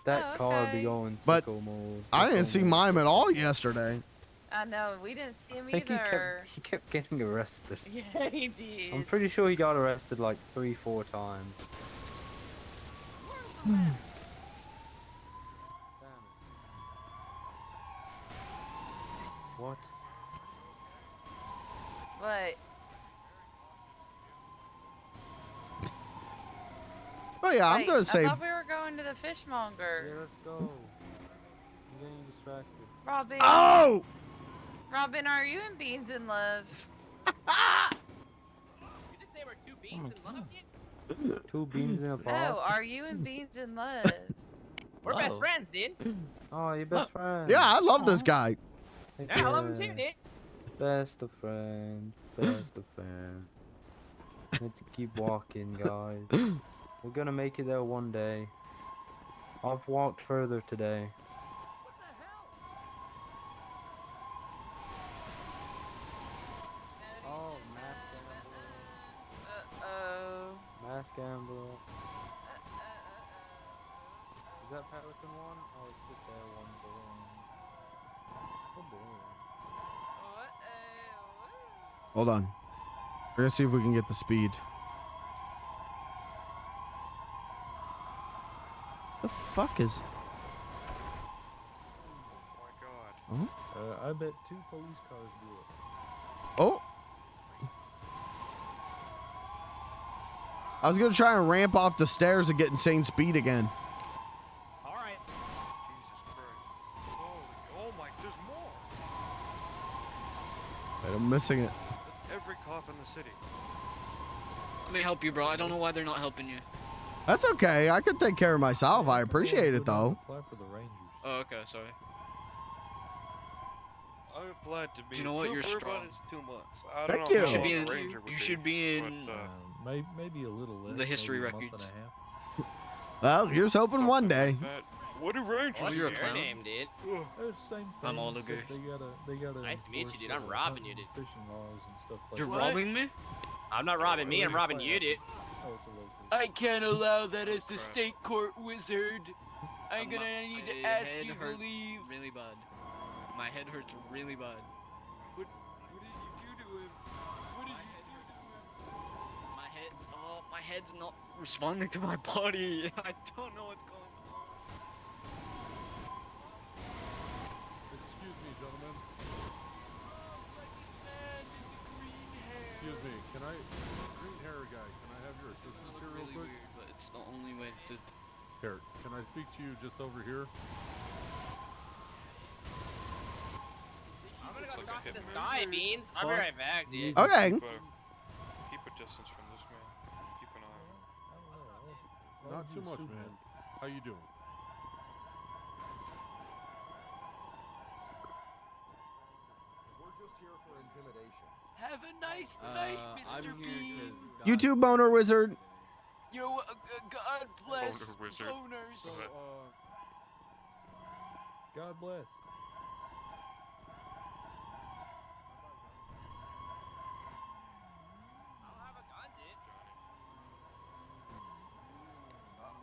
That car be going But sicko mode. I didn't sicko see mode. mime at all yesterday. I know. We didn't see him I think either. he kept getting arrested. Yeah, he did. I'm pretty sure he got arrested like 3-4 times. What? What? Oh yeah, I'm Wait, gonna say. I thought we were going to the fishmonger. Yeah, let's go. I'm getting distracted. Robin. Oh! Robin, are you and Beans in love? You just say we're two beans in love, dude? 2 beans in a pot. No, are you and Beans in love? We're best Oh. friends, dude. Oh, your best friend. Yeah, I love this guy. Yeah, I love him too, dude. Best of friends. Best of friends. Need to keep walking, guys. We're gonna make it there one day. I've walked further today. Oh, mass gambler. Mass gambler. Is that Pelican one? Oh, it's just Air one boring. So boring. Hold on. We're gonna see if we can get the speed. The fuck is? Oh. I bet 2 police cars do it. Oh. I was gonna try and ramp off the stairs and get insane speed again. All right. Jesus Christ. Oh my, there's more. Wait, I'm missing it. Every cop in the city. Let me help you, bro. I don't know why they're not helping you. That's okay. I could take care of myself. I appreciate it though. Apply for the Rangers. Oh, okay, sorry. I'm glad to be. Do you know what? You're We're strong. about is 2 months. I Thank don't know you. how should long be a in. Ranger would You be, should be in. but, Maybe a little less. The history maybe a month records. and a half. Well, here's hoping one day. what do Rangers? What's You're a your clown. name, dude? They're the same I'm thing, Oliver. except They gotta. Nice to meet you, enforce, dude. I'm robbing you, hunting, dude. Fishing laws and stuff like You're that. robbing me? I'm not robbing me. I'm robbing you, dude. Oh, it's a local. I can't allow that as the state court wizard. I'm gonna need to My ask head you to hurts leave. really bad. My head hurts really bad. What did you do to him? What did you do to him? My head. Oh, my head's not responding to my body. I don't know what's going on. Excuse me, gentlemen. This man in the green hair. Excuse me. Can I, green hair guy? Can I have your assistance It's here real really quick? weird, but it's the only way to. Here, can I speak to you just over here? I'm gonna go Looks like talk a to this hitman. guy, Beans. I'll be right back, dude. Okay. Keep a distance from this man. Keep an eye on him. Not too much, man. How you doing? We're just here for intimidation. Have a nice night, Mr. Bean. YouTube boner wizard. Yo, God bless Boner wizard. boners. So, God bless.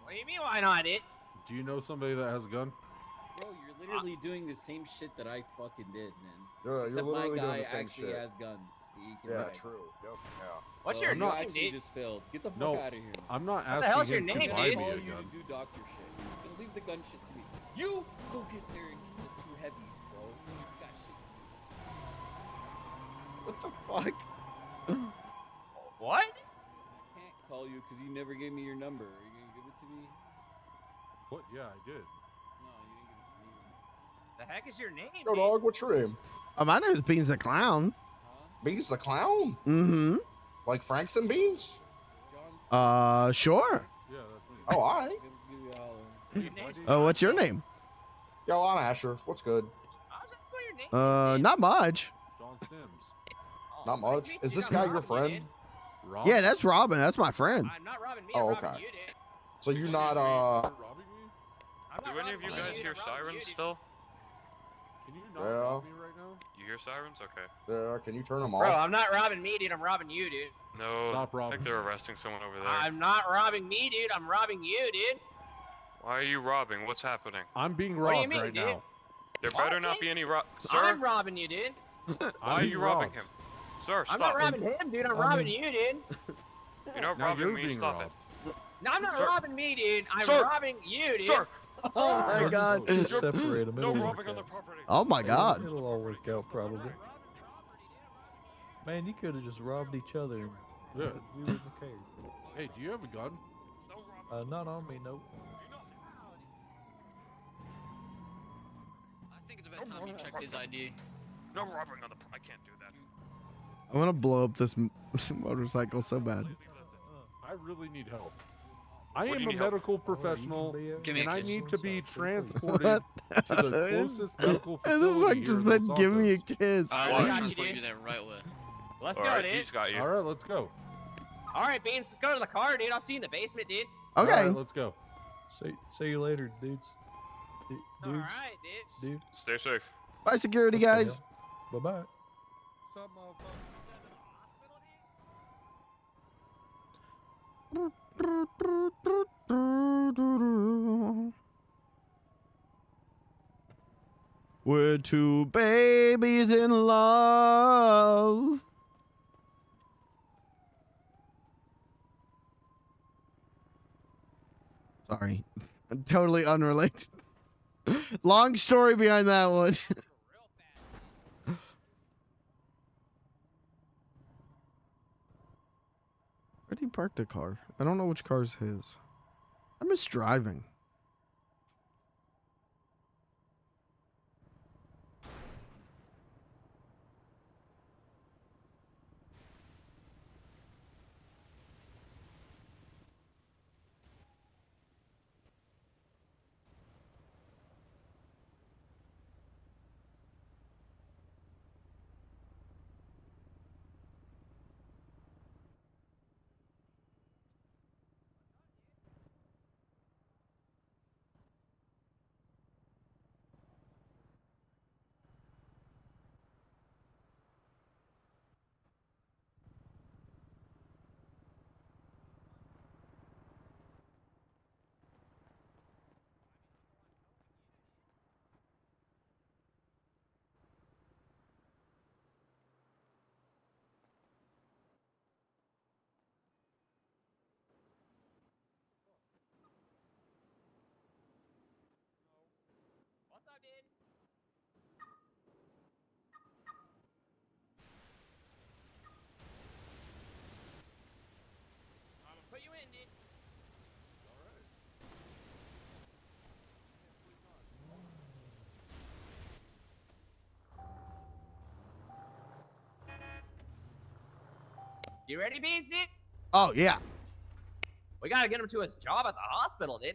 What do you mean, why not, dude? Do you know somebody that has a gun? Bro, you're literally doing the same shit that I fucking did, man. You're Except literally my doing guy the same actually shit. has guns. He can Yeah, ride. true. Yep. Yeah. What's So your you name, actually dude? just failed. Get the fuck No, out of here. I'm not What the hell's asking your him name, to buy dude? me Call a you gun. to do doctor shit. Just leave the gun shit to me. You go get there and get the 2 heavies, bro. You got shit. What the fuck? What? I can't call you because you never gave me your number. Are you gonna give it to me? What? Yeah, I did. No, you didn't give it to me. The heck is your name, Yo, dude? dog, what's your name? My name is Beans the Clown. Beans the Clown? Mm-hmm. Like Frankston Beans? Sure. Yeah, that's me. Oh, all right. Give you a holler. Your name's Oh, what's your name? Yo, I'm Asher. What's good? How's that spell your name? Dude? Not much. John Sims. Oh, Not nice much. to meet Is you, this dude. guy I'm your robbing you, friend? dude. Rob? Yeah, that's Robin. That's my friend. I'm not robbing me. Oh, I'm robbing okay. you, dude. So you're not, You're robbing me? I'm Do not any of you robbing guys dude. hear I'm robbing sirens you, dude. still? Can you not Yeah. rob me right now? You hear sirens? Okay. Can you turn them Bro, off? I'm not robbing me, dude. I'm robbing you, dude. No, Stop I robbing think they're arresting someone over there. I'm not robbing me, dude. I'm robbing you, dude. Why are you robbing? What's happening? I'm being What do you robbed mean, right dude? now. There better not be any Sir? I'm robbing you, dude. Why I'm are being you robbing robbed. him? Sir, I'm stop. not robbing him, dude. I'm robbing you, dude. You're not Now robbing you're me. being Stop robbed. No, I'm not Sir. robbing me, dude. I'm Sir. robbing you, dude. Sir! Oh my god. Separate them. No It'll robbing work on the out. property. Oh my god. It'll all work out probably. Man, you could have just robbed each other. And Yeah. we wouldn't have cared. Hey, do you have a gun? Not on me, nope. I think it's about time you checked his ID. No robbing on the I can't do that. I want to blow up this motorcycle so bad. I really need help. I Where do am you a need help? medical professional, Give me and a I kiss. need to be What transported the to the hell? closest medical And this facility fuck here just in said, Los "Give me a Santos. kiss." I Why? will got you, transport dude. you there right away. Let's All go, right, dude. he's got you. All right, let's go. All right, Beans, let's go to the car, dude. I'll see you in the basement, dude. Okay. All right, let's go. See you later, dudes. All right, dude. Dude. Stay safe. Bye, security guys. Bye bye. Sup, motherfucker? We're two babies in love. Sorry. Totally unrelated. Long story behind that one. Where'd he park the car? I don't know which car's his. I miss driving. What's up, dude? I'm gonna put you in, dude. You ready, Beans, dude? Oh, yeah. We gotta get him to his job at the hospital, dude.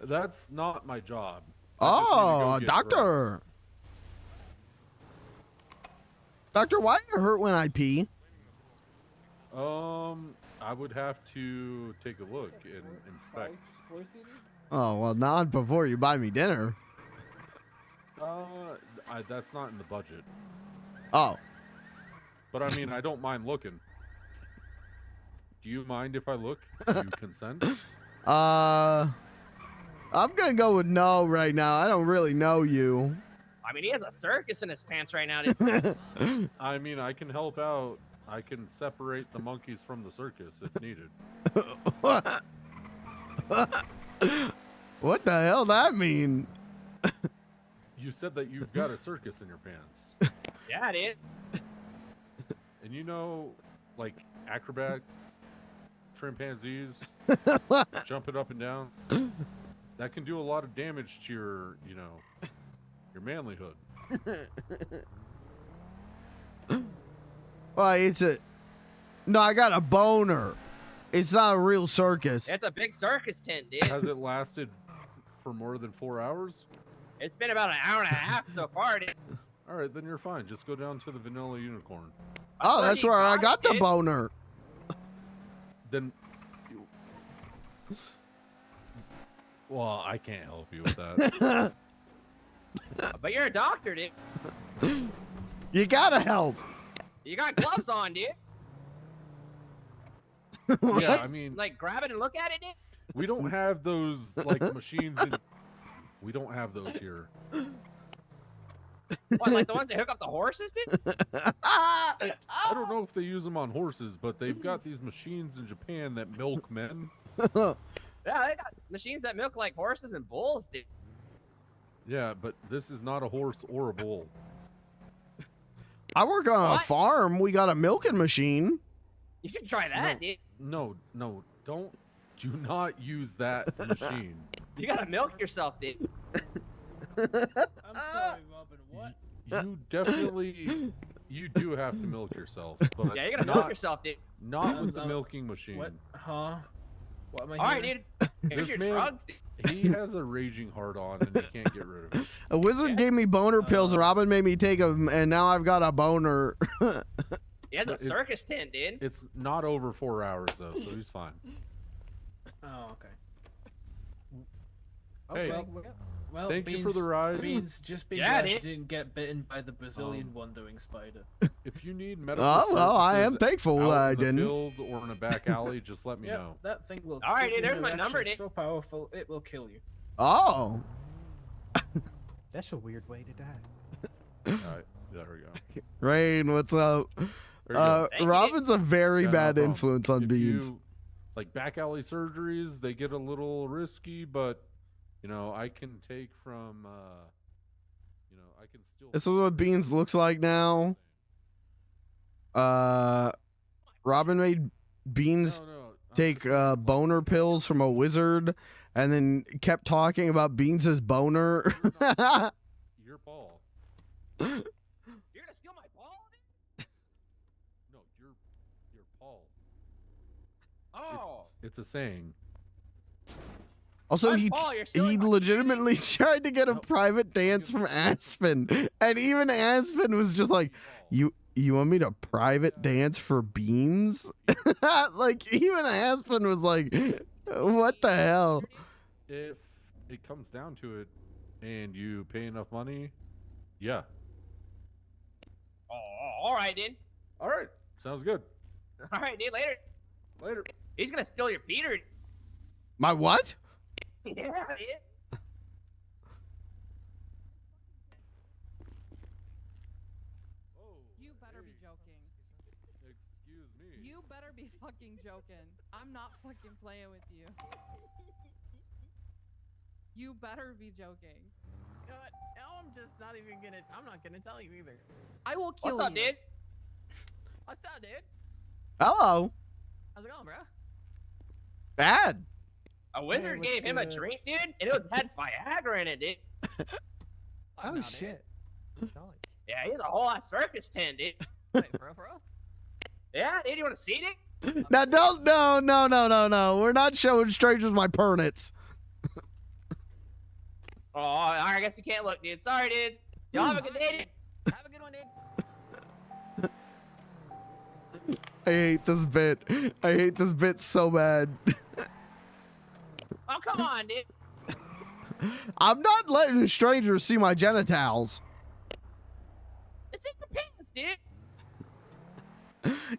That's not my job. I just need to go Oh, get doctor. drugs. Doctor, why are you hurt when I pee? I would have to take a look and inspect. Oh, well, not before you buy me dinner. That's not in the budget. Oh. But I mean, I don't mind looking. Do you mind if I look? Do you consent? I'm gonna go with no right now. I don't really know you. I mean, he has a circus in his pants right now, dude. I mean, I can help out. I can separate the monkeys from the circus if needed. What the hell that mean? You said that you've got a circus in your pants. Yeah, dude. And you know, like acrobats, chimpanzees, jumping up and down. That can do a lot of damage to your, your manlyhood. Well, no, I got a boner. It's not a real circus. It's a big circus tent, dude. Has it lasted for more than 4 hours? It's been about an hour and a half so far, dude. All right, then you're fine. Just go down to the Vanilla Unicorn. Oh, that's where I got the boner. Then, well, I can't help you with that. But you're a doctor, dude. You gotta help. You got gloves on, dude. Yeah, I mean, Like, grab it and look at it, dude. we don't have those like machines. We don't have those here. What, like the ones that hook up the horses, dude? I don't know if they use them on horses, but they've got these machines in Japan that milk men. Yeah, they got machines that milk like horses and bulls, dude. Yeah, but this is not a horse or a bull. I work on a What? farm. We got a milking machine. You should try that, dude. No, don't. Do not use that machine. You gotta milk yourself, dude. I'm sorry, Robin. What? You definitely, you do have to milk yourself, but Yeah, you gotta not, milk yourself, dude. Not with the milking machine. What? Huh? What am I All right, hearing? dude. Here's This your man, drugs. he has a raging heart on, and he can't get rid of it. A wizard gave me boner pills, and Robin made me take them, and now I've got a boner. He has a circus tent, dude. It's not over 4 hours though, so he's fine. Oh, okay. Hey, Well, thank you for the ride. Beans, just be Yeah, glad you dude. didn't get bitten by the Brazilian one-doing spider. If you need medical Oh, well, I am services thankful out I in the didn't. field or in a back alley, just let me Yep, know. that thing will. All right, give dude, you there's my an number, erection dude. so powerful it will kill you. Oh. That's a weird way to die. Alright, there we go. Rain, what's up? There you go. Robin's a very Yeah, no bad problem. influence on If Beans. you- like back alley surgeries, they get a little risky, but you know, I can take from you know, I can still This is what Beans looks like now. Robin made Beans take boner pills from a wizard, and then kept talking about Beans' boner. your ball. You're gonna steal my ball, dude? No, your Paul. Oh. It's a saying. Also, I'm he Paul, you're stealing he my legitimately tried to get a private dance from Aspen, and even Aspen was just like, "You want me to private dance for Beans?" Like even Aspen was like, "What the hell?" If it comes down to it, and you pay enough money, yeah. Oh, all right, dude. All right, sounds good. All right, dude. Later. Later. He's gonna steal your Peter. My what? Yeah, dude. You better be joking. Excuse me. You better be fucking joking. I'm not fucking playing with you. You better be joking. God, now I'm just not even gonna. I'm not gonna tell you either. I will kill What's up, you. dude? What's up, dude? Hello. How's it going, bro? Bad. A wizard gave him a drink, dude, and it had Viagra in it, dude. Oh shit. Yeah, he has a whole ass circus tent, dude. Wait, bro? Yeah, dude, you want to see it? Now don't no. We're not showing strangers my pernits. Oh, I guess you can't look, dude. Sorry, dude. Y'all have a good day, dude. Have a good one, dude. I hate this bit. I hate this bit so bad. Oh, come on, dude. I'm not letting strangers see my genitals. It's in your pants, dude.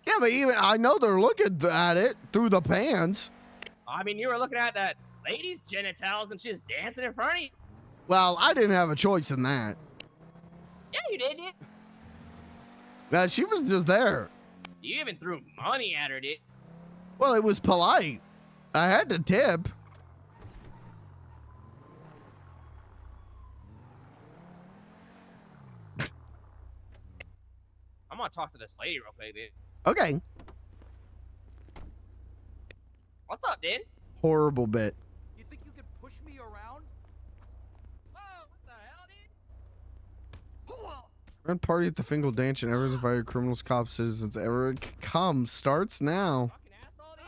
Yeah, but even I know they're looking at it through the pants. I mean, you were looking at that lady's genitals and she was dancing in front of you. Well, I didn't have a choice in that. Yeah, you did, dude. Now, she was just there. You even threw money at her, dude. Well, it was polite. I had to tip. I'm gonna talk to this lady real quick, dude. Okay. What's up, dude? Horrible bit. You think you can push me around? Whoa, what the hell, dude? Grand party at the Fingal Dance and everyone's invited criminals, cops, citizens. Everyone come. Starts now. Fucking asshole, dude.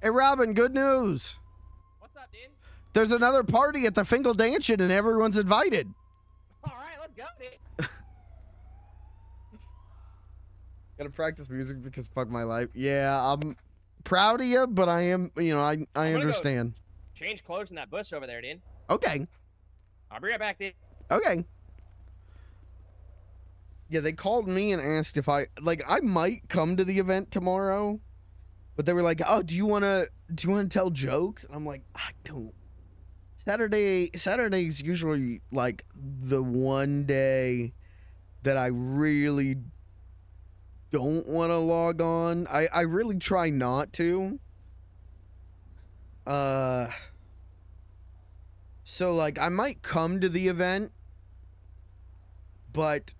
Hey, Robin, good news. What's up, dude? There's another party at the Fingal Dance and everyone's invited. All right, let's go, dude. Gotta practice music because fuck my life. Yeah, I'm proud of you, but I am, I gonna go understand. Change clothes in that bush over there, dude. Okay. I'll be right back, dude. Okay. Yeah, they called me and asked if I might come to the event tomorrow, but they were like, "Oh, do you wanna tell jokes?" And I'm like, I don't. Saturday's usually like the one day that I really don't want to log on. I really try not to. So like I might come to the event, but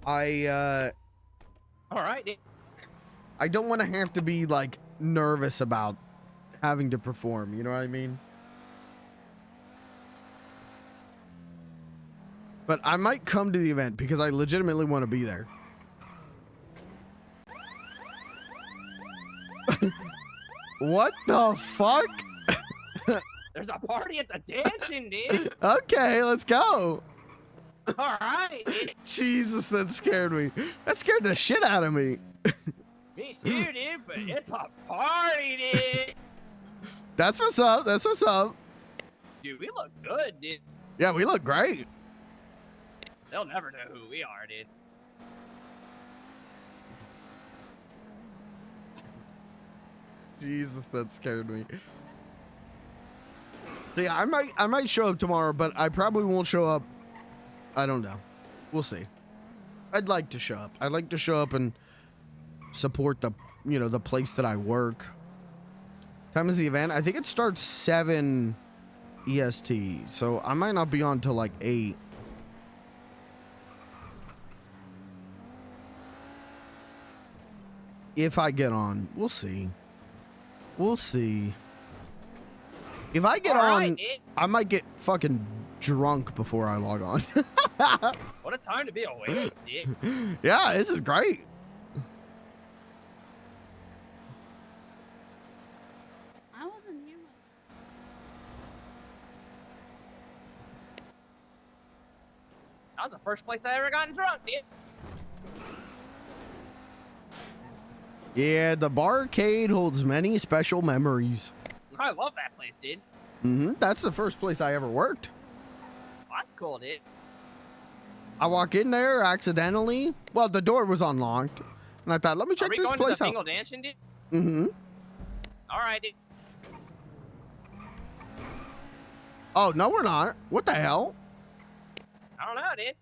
All right, dude. I don't want to have to be like nervous about having to perform, you know what I mean? But I might come to the event because I legitimately want to be there. What the fuck? There's a party at the dancing, dude. Okay, let's go. All right, dude. Jesus, that scared me. That scared the shit out of me. Me too, dude, but it's a party, dude. That's what's up. That's what's up. Dude, we look good, dude. Yeah, we look great. They'll never know who we are, dude. Jesus, that scared me. So yeah, I might show up tomorrow, but I probably won't show up. I don't know. We'll see. I'd like to show up. I'd like to show up and support the, you know, the place that I work. Time is the event? I think it starts 7 EST, so I might not be on till like 8. If I get on, we'll see. We'll see. If I get on, I might get fucking drunk before I log on. What a time to be awake, dude. Yeah, this is great. I wasn't here much. That was the first place I ever gotten drunk, dude. Yeah, the barcade holds many special memories. I love that place, dude. That's the first place I ever worked. Oh, that's cool, dude. I walk in there accidentally. Well, the door was unlocked, and I thought, let me check this Are we going place to the out. Bingo Dancing, dude? All right, dude. Oh, no, we're not. What the hell? I don't know, dude.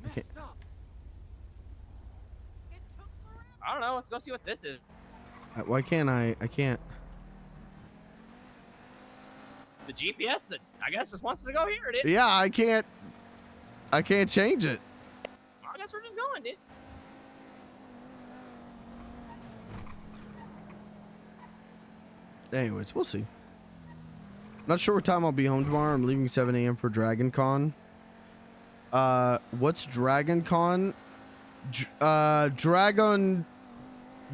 Okay. I don't know. Let's go see what this is. Why can't I can't. The GPS, I guess, just wants us to go here, dude. Yeah, I can't change it. I guess we're just going, dude. Anyways, we'll see. Not sure what time I'll be home tomorrow. I'm leaving 7 a.m. for Dragon Con. What's Dragon Con? Dragon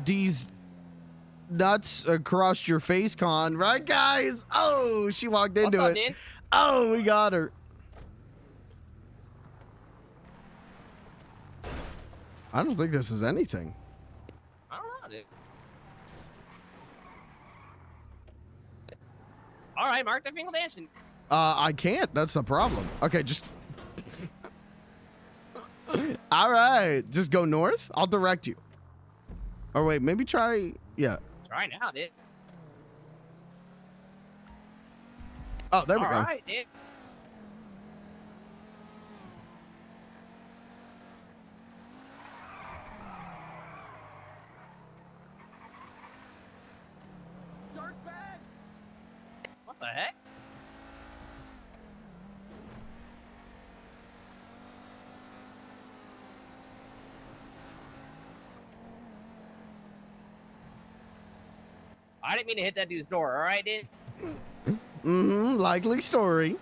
D's nuts across your face con, right, guys? Oh, she walked into What's up, it. dude? Oh, we got her. I don't think this is anything. I don't know, dude. All right, Mark the Fingal Dancing. I can't. That's the problem. Okay, just. All right, just go north. I'll direct you. Or wait, maybe try. Yeah. Try now, dude. Oh, there we go. All right, dude. What the heck? I didn't mean to hit that dude's door, all right, dude? Likely story.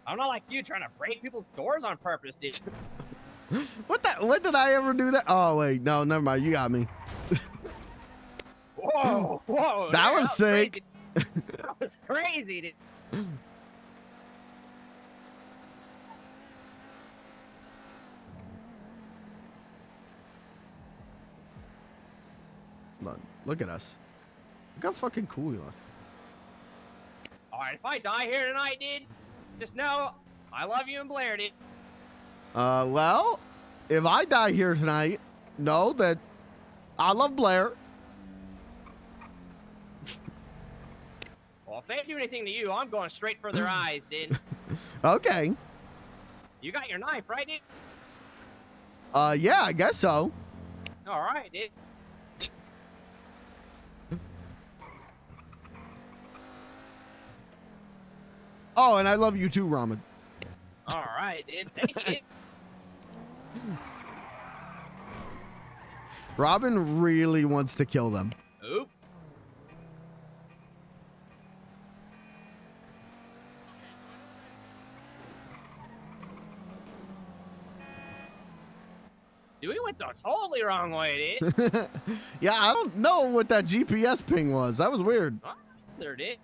I'm not like you trying to break people's doors on purpose, dude. What did I ever do that? Oh, wait. No, never mind. You got me. Whoa, whoa. That dude, was sick. Crazy. That was crazy, dude. Look at us. Look how fucking cool we look. All right, if I die here tonight, dude, just know I love you and Blair, dude. Well, if I die here tonight, know that I love Blair. Well, if they do anything to you, I'm going straight for their eyes, dude. Okay. You got your knife, right, dude? Yeah, I guess so. All right, dude. Oh, and I love you too, Ramen. All right, dude. Thank you. Robin really wants to kill them. Oop. Dude, we went the totally wrong way, dude. Yeah, I don't know what that GPS ping was. That was weird. There it is.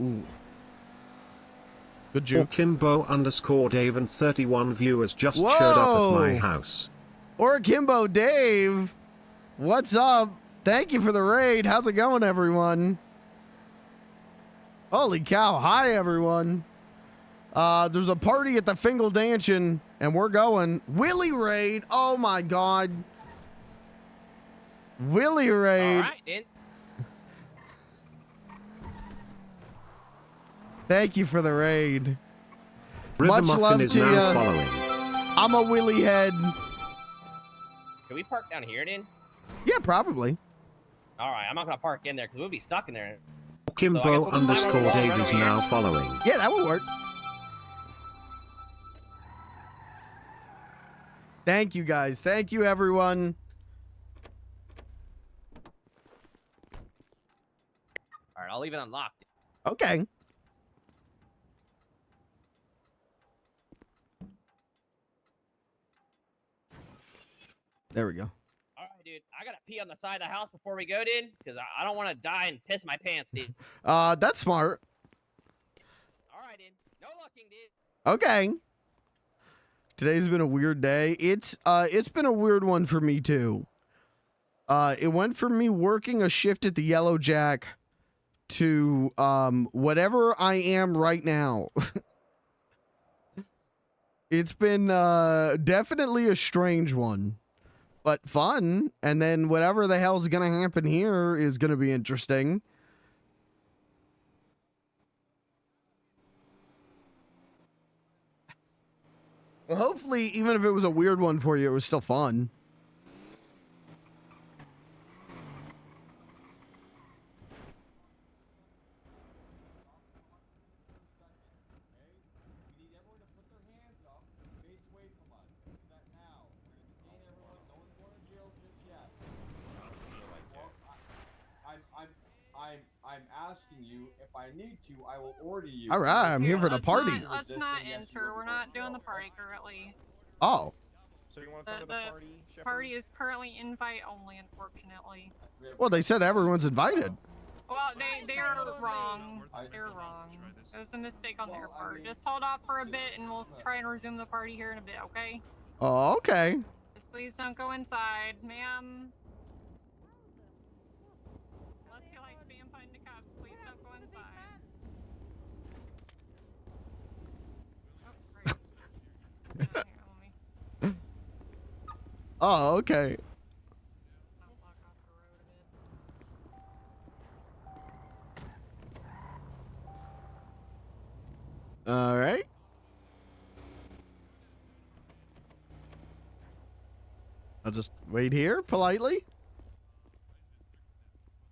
Ooh. Good joke. Kimbo_Dave and 31 viewers just showed up at my house. Or Kimbo Dave, what's up? Thank you for the raid. How's it going, everyone? Holy cow. Hi, everyone. There's a party at the Fingal Danchin', and we're going. Willie raid. Oh, my God. Willie raid. All right, dude. Thank you for the raid. Rhythm Much Muffin love is to now ya. following. I'm a Willie head. Can we park down here, dude? Yeah, probably. All right, I'm not gonna park in there because we'll be stuck in there. Kimbo_Dave is now following. Yeah, that would work. Thank you, guys. Thank you, everyone. All right, I'll leave it unlocked. Okay. There we go. All right, dude. I gotta pee on the side of the house before we go, dude, because I don't want to die and piss my pants, dude. That's smart. All right, dude. No looking, dude. Okay. Today's been a weird day. It's been a weird one for me too. It went from me working a shift at the Yellow Jack to whatever I am right now. It's been definitely a strange one, but fun. And then whatever the hell's gonna happen here is gonna be interesting. Well, hopefully, even if it was a weird one for you, it was still fun. I'm asking you if I need to, I will order you. All right, I'm here for the party. Let's not enter. We're not doing the party currently. Oh. So you want The party is currently invite only, unfortunately. Well, they said everyone's invited. Well, they're wrong. They're wrong. It was a mistake on their part. Just hold off for a bit, and we'll try and resume the party here in a bit, okay? Oh, okay. Just please don't go inside, ma'am. Unless you like being put into cuffs, please don't go inside. Oh, great. Oh, okay. All right. I'll just wait here politely.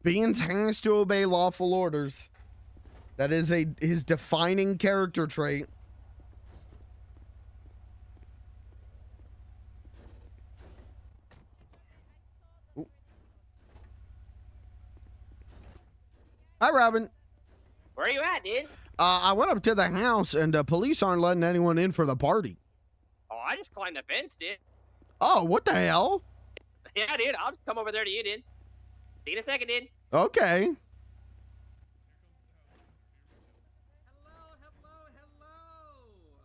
Beans has to obey lawful orders. That is his defining character trait. Ooh. Hi, Robin. Where are you at, dude? I went up to the house, and police aren't letting anyone in for the party. Oh, I just climbed the fence, dude. Oh, what the hell? Yeah, dude. I'll just come over there to you, dude. See you in a second, dude. Okay.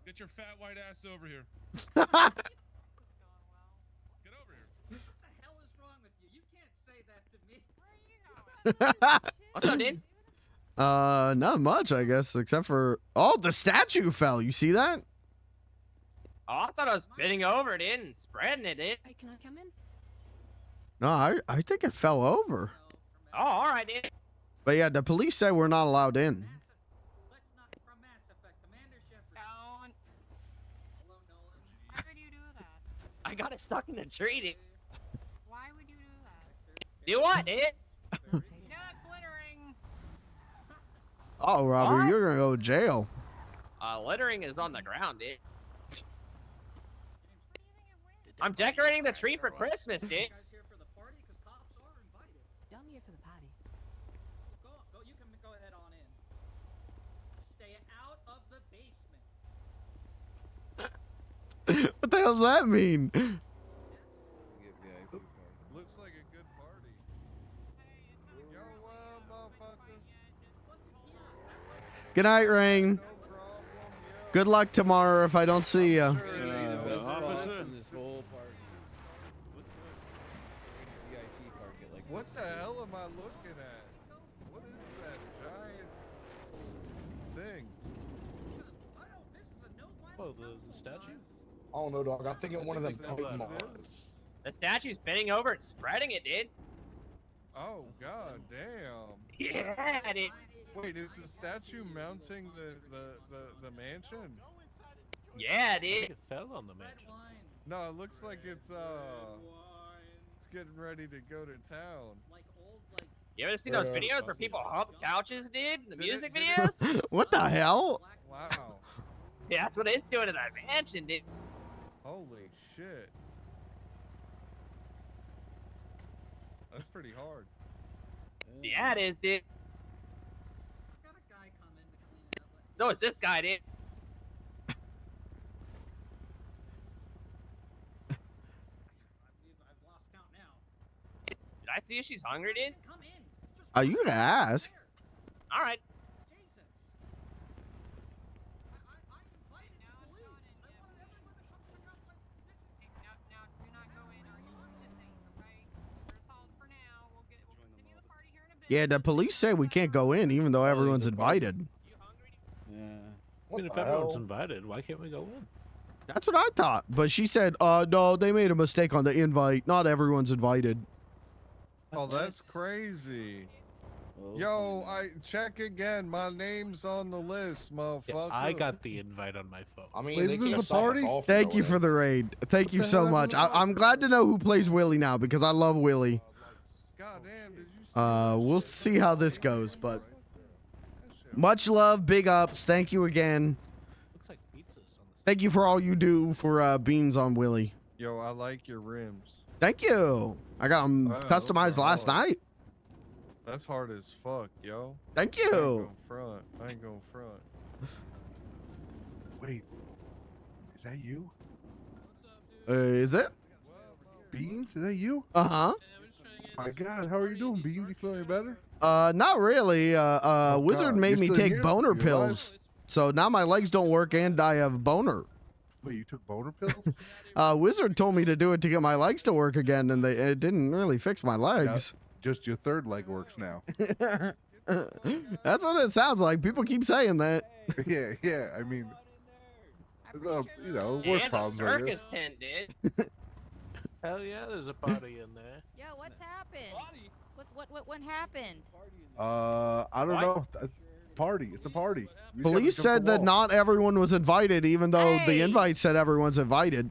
Get your fat white ass over here. Get over here. What the hell is wrong with you? You can't say that to me. Where are you going? What's up, dude? Not much, I guess, except for... Oh, the statue fell. You see that? Oh, I thought I was bending over, dude, and spreading it, dude. Hey, can I come in? No, I think it fell over. Oh, all right, dude. But yeah, the police say we're not allowed in. Don't. Why would you do that? I got it stuck in the tree, dude. Why would you do that? Do what, dude? Yeah, it's littering. Oh, Robert, What? you're gonna go to jail. Littering is on the ground, dude. I'm decorating the tree for Christmas, dude. Down here for the party. Go, you can go ahead on in. Stay out of the basement. What the hell does that mean? Looks like a good party. Yo, motherfuckers. Good night, Rain. Good luck tomorrow if I don't see ya. What the hell am I looking at? What is that giant thing? Oh, the statue? I don't know, dog. I think it's one of them Pokemons. The statue's bending over and spreading it, dude. Oh god damn. Yeah, dude. Wait, is the statue mounting the mansion? Yeah, dude. It fell on the mansion. No, it looks like it's getting ready to go to town. You ever see those videos where people hump couches, dude? The music videos? What the hell? Wow. Yeah, that's what it's doing to that mansion, dude. Holy shit. That's pretty hard. Yeah, it is, dude. So is this guy, dude. Did I see if she's hungry, dude? You can ask. All right. Yeah, the police say we can't go in even though everyone's invited. Yeah. I mean, if everyone's invited, why can't we go in? That's what I thought. But she said, no, they made a mistake on the invite. Not everyone's invited. Oh, that's crazy. Yo, I check again. My name's on the list, motherfucker. I got the invite on my phone. I mean, Wait, they this is can't the stop us party? all from Thank you going for in. the raid. Thank you the so hell much. happened to I'm glad to know who plays Willie now because I love Willie. God damn, did you We'll see how this goes, but much love, big ups. Thank you again. Looks like pizza's on the Thank you for all you do for beans on Willie. Yo, I like your rims. Thank you. I got them Wow, those customized are last hard. night. That's hard as fuck, yo. Thank I ain't you. going front. I ain't going front. Wait, is that you? Is it? Beans? Is that you? Uh-huh. My God, how are you doing, Beans? You feeling better? Not really. Wizard God, made you're me still take here? boner You're alive? pills. So now my legs don't work and I have boner. Wait, you took boner pills? Wizard told me to do it to get my legs to work again, and it didn't really fix my legs. Just your third leg works now. That's what it sounds like. People keep saying that. yeah. I mean, you know, Yeah, worse the problems. I circus guess. tent, dude. Hell yeah, there's a party in there. Yo, what's happened? What happened? I don't What? know. Party. It's a party. You just gotta Police jump the said that wall. not everyone was invited, even though the Hey! invite said everyone's invited.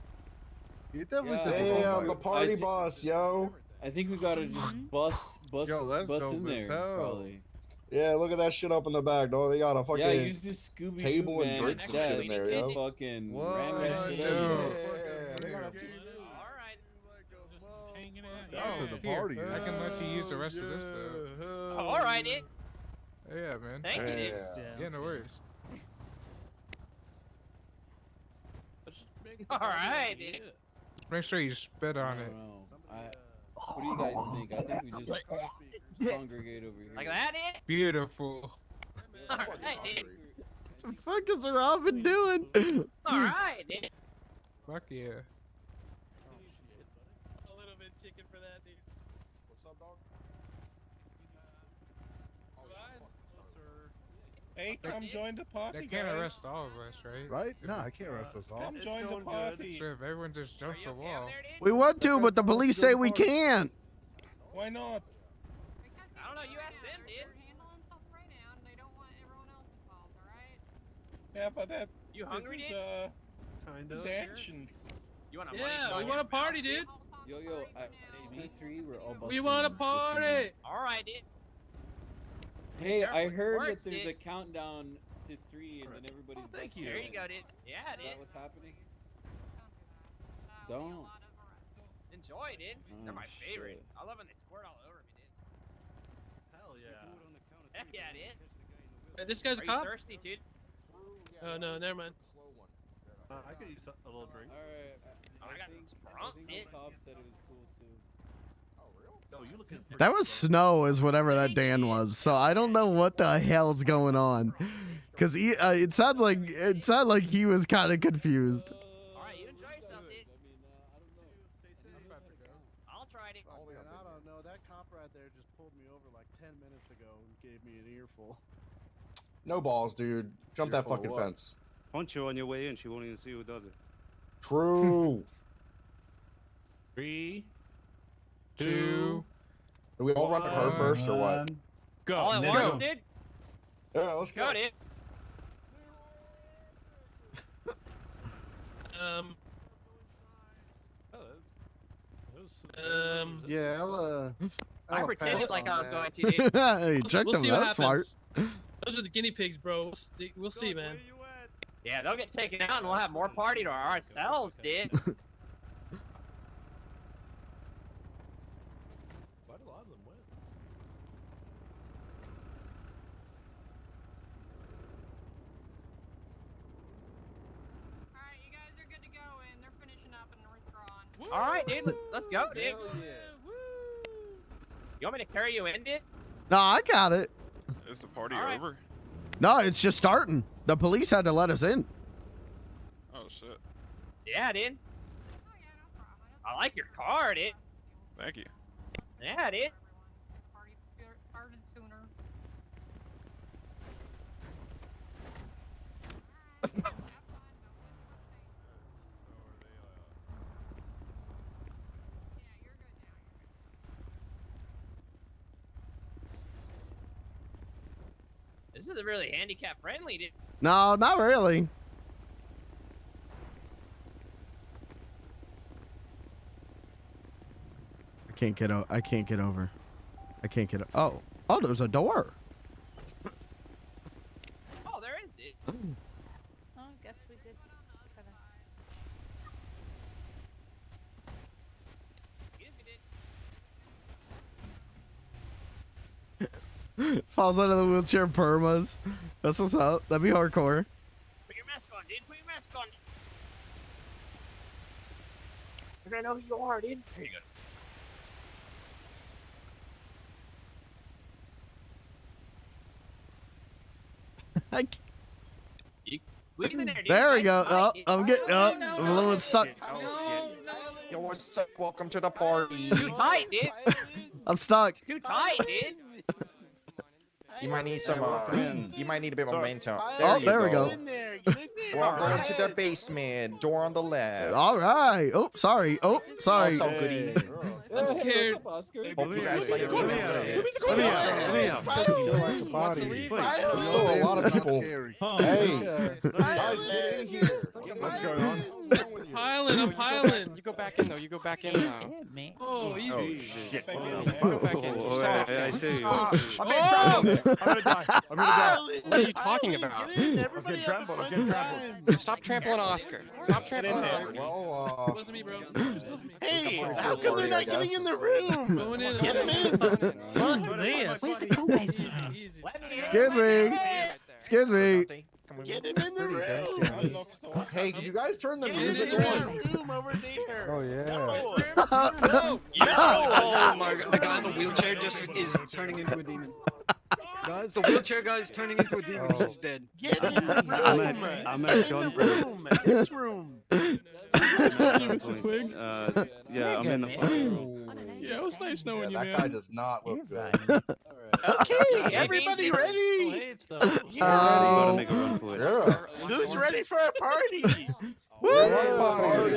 You definitely Yeah. said the wrong Damn, thing. the party boss, yo. I think we gotta just bust Yo, that's in dope as there, hell. probably. Yeah, look at that shit up in the back, dog. They got a fucking Yeah, use this Scooby table and man drinks and instead. shit in there, yo. Fucking What? ram that shit Yeah, in there. they got a All right. That's where the party is. I can let you use the rest of this though. All right, dude. Yeah, man. Thank you, dude. Yeah, no worries. All right, dude. Make sure you spit on it. What do you guys think? I think we just congregate over here. Like that, dude? Beautiful. All right, dude. What the fuck is Robin doing? All right, dude. Fuck yeah. A little bit chicken for that, dude. What's up, dog? Hey, come join the party. They can't arrest all of us, right? Right? No, I can't arrest us all. Come join the party. Sure, if everyone just jumps the wall. We want to, but the police say we can't. Why not? I don't know. You asked them, dude. Yeah, but that. You hungry, this dude? is, Kind of. Dancing. You want a Yeah, money we shot? want a party, dude. Yo, B3, we're all busting. We want a just so you know. party. All right, dude. Hey, I Careful, heard works, that there's dude. a countdown to 3 and then everybody's Thank you. busting There it. you go, dude. Yeah, Is dude. that what's happening? Don't. Enjoy, dude. They're Oh, my favorite. shit. I love when they squirt all over me, dude. Hell yeah. Heck yeah, dude. This guy's a Are cop? you thirsty, dude? Oh no, never mind. I could use a little drink. Alright. I got some sprunk, I dude. think the cop said it was cool too. Oh, real? No, you looking That was Snow, is whatever that Dan was. So I don't know what the hell's going on, cause he, it sounded like he was kind of confused. All right, you enjoy yourself, dude. I'll try it. Oh, man, I don't know. That cop right there just pulled me over like 10 minutes ago and gave me an earful. No balls, dude. Jump that Earful of fucking what? fence. Punch you on your way in, she won't even see who does it. True. 3, 2. Do we all run to her first or what? Go. All at once, dude. Yeah, let's go. Go, dude. Yeah, I'll I pretended pass like on I was that. going to, dude. Hey, check We'll them. see what That's smart. happens. Those are the guinea pigs, bro. We'll see, man. Yeah, they'll get taken out and we'll have more party to ourselves, dude. Quite a lot of them went. Alright, you guys are good to go, and they're finishing up and withdrawing. All right, dude. Let's go, dude. Hell yeah. You want me to carry you in, dude? No, I got it. Is the party All right. over? No, it's just starting. The police had to let us in. Oh shit. Yeah, dude. I like your car, dude. Thank you. Yeah, dude. Party started sooner. This isn't really handicap friendly, dude. No, not really. I can't get over. I can't get over. I can't get. Oh, there's a door. Oh, there is, dude. Oh, guess we did. Falls out of the wheelchair permas. That's what's up. That'd be hardcore. Put your mask on, dude. Put your mask on. They're gonna know who you are, dude. Here you go. I can't. You squeeze in there, dude. There we Nice go. and tight, Oh, dude. I'm getting up. I'm a little bit stuck. Yo, what's up? Welcome to the party. Too tight, dude. I'm stuck. Too tight, dude. You might need some. You might need a bit of momentum. Oh, there we go. We're going to the basement. Door on the left. All right. Oh, sorry. Oh, sorry. Also, good evening. I'm scared. Hope you guys like it. Still a lot of people. Hey, guys, get in here. What's going on? I'm piling. You go back in though. You go back in now. Oh, easy. Shit. I see you. Oh! I'm gonna die. I'm gonna die. What are you talking about? Everybody trampled. Stop trampling Oscar. Stop trampling Oscar. Well, It wasn't me, bro. Just wasn't me. hey, how come they're not getting in the room? Going in. Get them in. Fuck this. Where's the cool guys? Easy. Excuse me. Excuse me. Get him in the room. Hey, can you guys turn the music on? Oh, yeah. Oh my god. The guy in the wheelchair just is turning into a demon. Guys, the wheelchair guy is turning into a demon. He's dead. Get in the room. I'm at gunpoint. This room. Yeah, I'm in the front row. Yeah, it was nice knowing you, That man. guy does not look good. Okay, everybody ready? Gotta make a run for it. Yeah. Who's ready for a party? Party.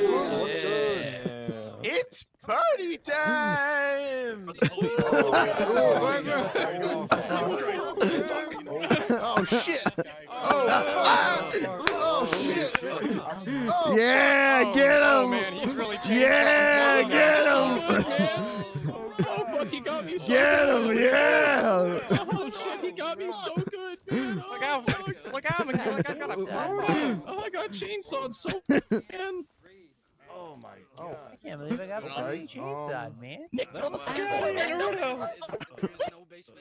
What's good? It's Party time! Oh shit! Oh shit! Yeah, get him! Oh man, he's really changed. Yeah, get him! Oh fuck, he got me so Get good. him! Yeah! Oh shit, he got me so good, man. Look out! Look out! That guy's got a crowbar. Oh, I got chainsawed so man. Oh my Oh, god! I can't believe I got fucking chainsawed, man. Nick, throw the fuck out of here, Naruto.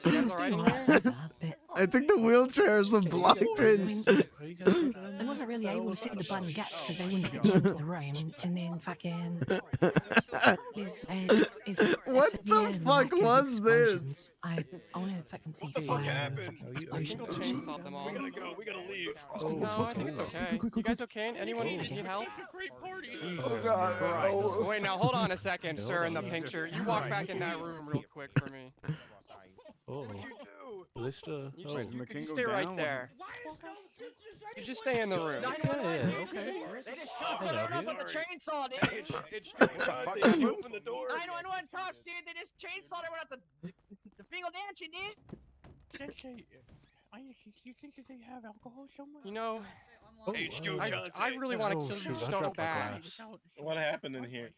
You guys alright in here? I think the wheelchairs are blocked in. I wasn't really able to sit the button gaps because they wouldn't get into the room, and then fucking. What the fuck was this? I want to fucking see. What the fuck happened? Kingle chainsawed them all. We gotta go. We gotta leave. No, I think it's okay. You guys okay? Anyone need help? Great party. Oh god. Oh, wait, now hold on a second, sir, in the picture. You walk back in that room real quick for me. Oh. What'd you do? Ballista. You stay right there. You just stay in the room. Okay. They just shot someone else with the chainsaw, dude. It's time to open the door. 911 cops, dude. They just chainsawed everyone at the Fingal Mansion, dude. You think that they have alcohol somewhere? You know, H2 I really want to kill you so bad. What happened in here?